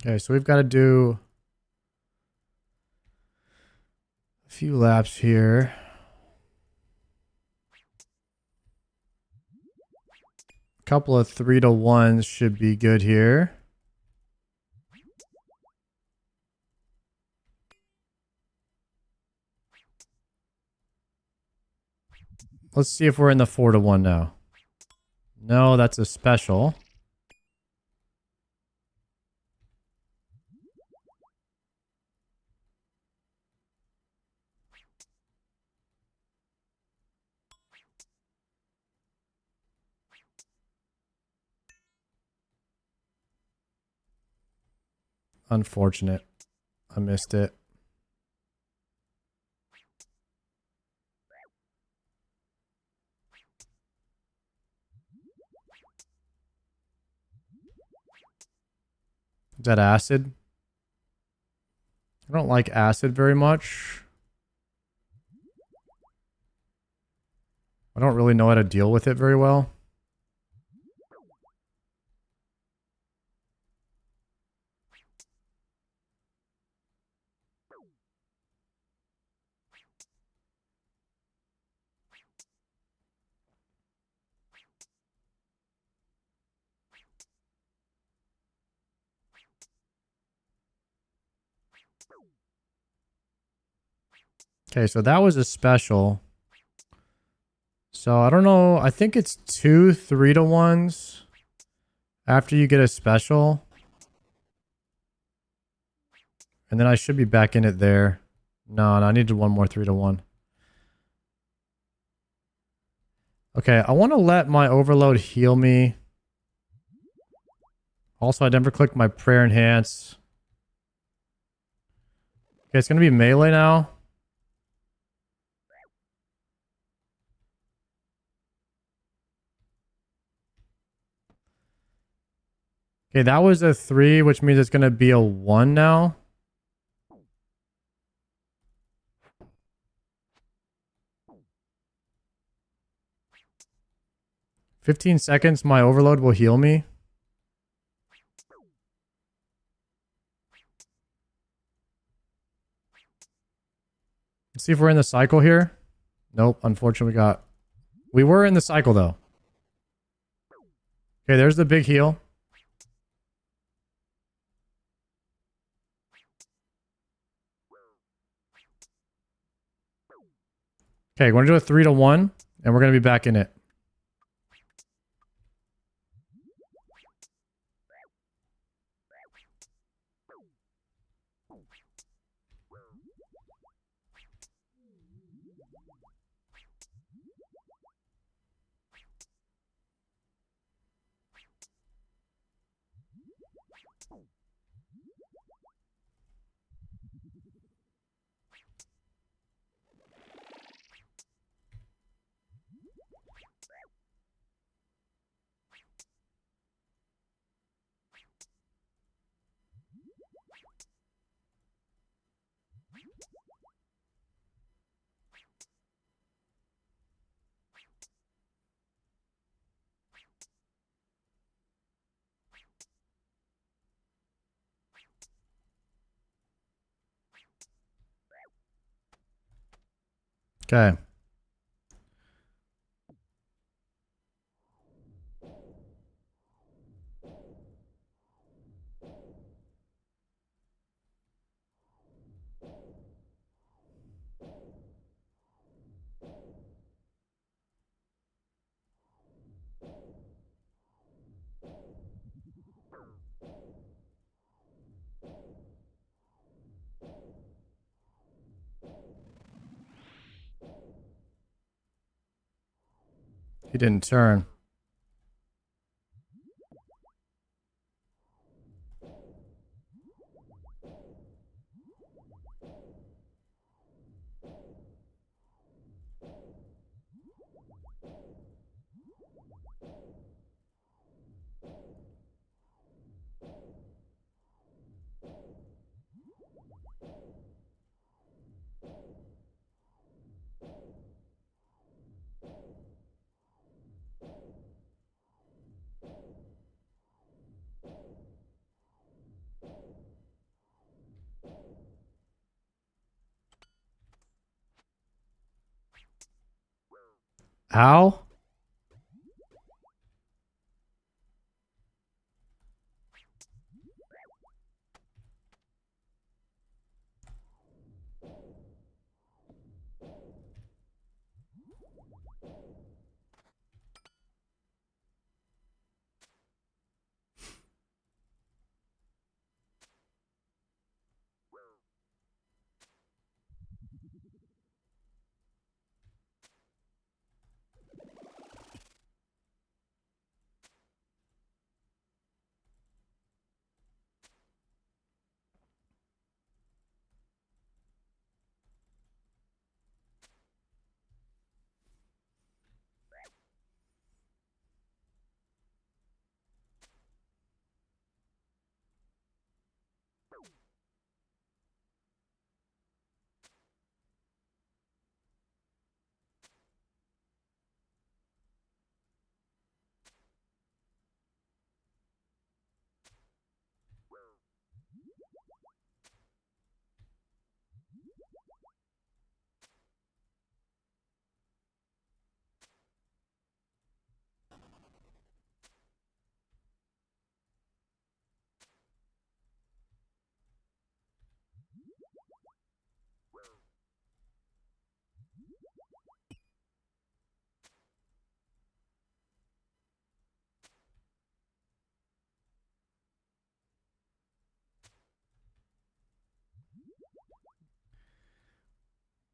Okay, so we've got to do a few laps here. A couple of 3-to-1s should be good here. Let's see if we're in the 4-to-1 now. No, that's a special. Unfortunate. I missed it. Is that acid? I don't like acid very much. I don't really know how to deal with it very well. Okay, so that was a special. So I don't know. I think it's 2 3-to-1s after you get a special. And then I should be back in it there. No, I needed one more 3-to-1. Okay, I want to let my overload heal me. Also, I never clicked my prayer enhance. Okay, it's going to be melee now. Okay, that was a 3, which means it's going to be a 1 now. "15 seconds, my overload will heal me." Let's see if we're in the cycle here. Nope, unfortunately we were in the cycle though. Okay, there's the big heal. Okay, we're going to do a 3-to-1, and we're going to be back in it. Okay. He didn't turn. Ow.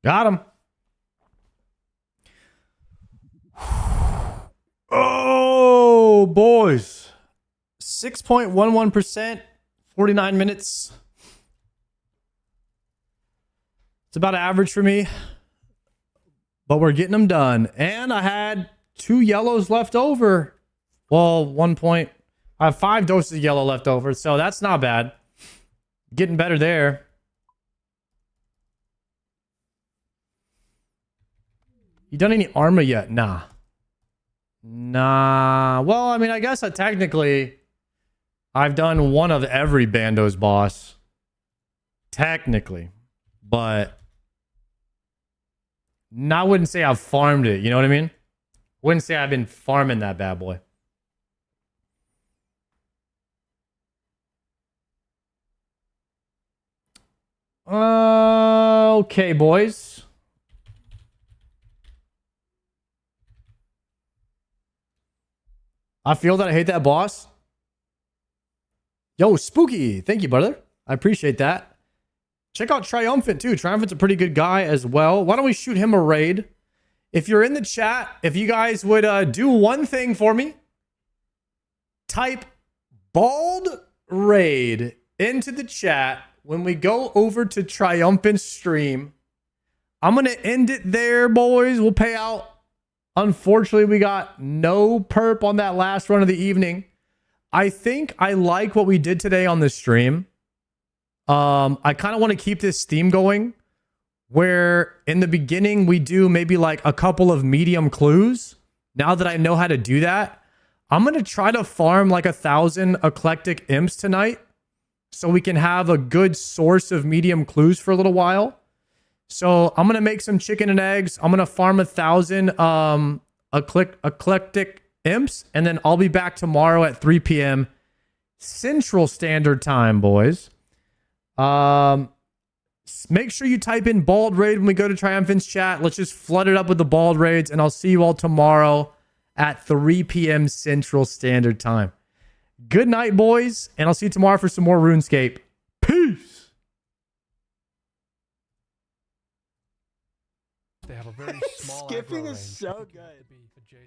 Got him. Oh, boys. 6.11%, 49 minutes. It's about average for me, but we're getting them done. And I had 2 yellows left over. Well, 1 point. I have 5 doses of yellow left over, so that's not bad. Getting better there. You done any armor yet? Nah. Nah. Well, I mean, I guess I've done one of every Bando's boss. Technically. But I wouldn't say I've farmed it. You know what I mean? Wouldn't say I've been farming that bad boy. Okay, boys. I feel that I hate that boss. Yo, Spooky. Thank you, brother. I appreciate that. Check out Triumphant, too. Triumphant's a pretty good guy as well. Why don't we shoot him a raid? If you're in the chat, if you guys would do one thing for me, type bald raid into the chat when we go over to Triumphant Stream. I'm going to end it there, boys. We'll pay out. Unfortunately, we got no perp on that last run of the evening. I think I like what we did today on the stream. I kind of want to keep this theme going where in the beginning we do maybe like a couple of medium clues. Now that I know how to do that, I'm going to try to farm like 1,000 eclectic imps tonight so we can have a good source of medium clues for a little while. So I'm going to make some chicken and eggs. I'm going to farm 1,000 eclectic imps, and then I'll be back tomorrow at 3 p.m. Central Standard Time, boys. Make sure you type in bald raid when we go to Triumphant's chat. Let's just flood it up with the bald raids, and I'll see you all tomorrow at 3 p.m. Central Standard Time. Good night, boys, and I'll see you tomorrow for some more RuneScape. Peace! They have a very small Skipping aggro is range. so I think you have good. to be adjacent.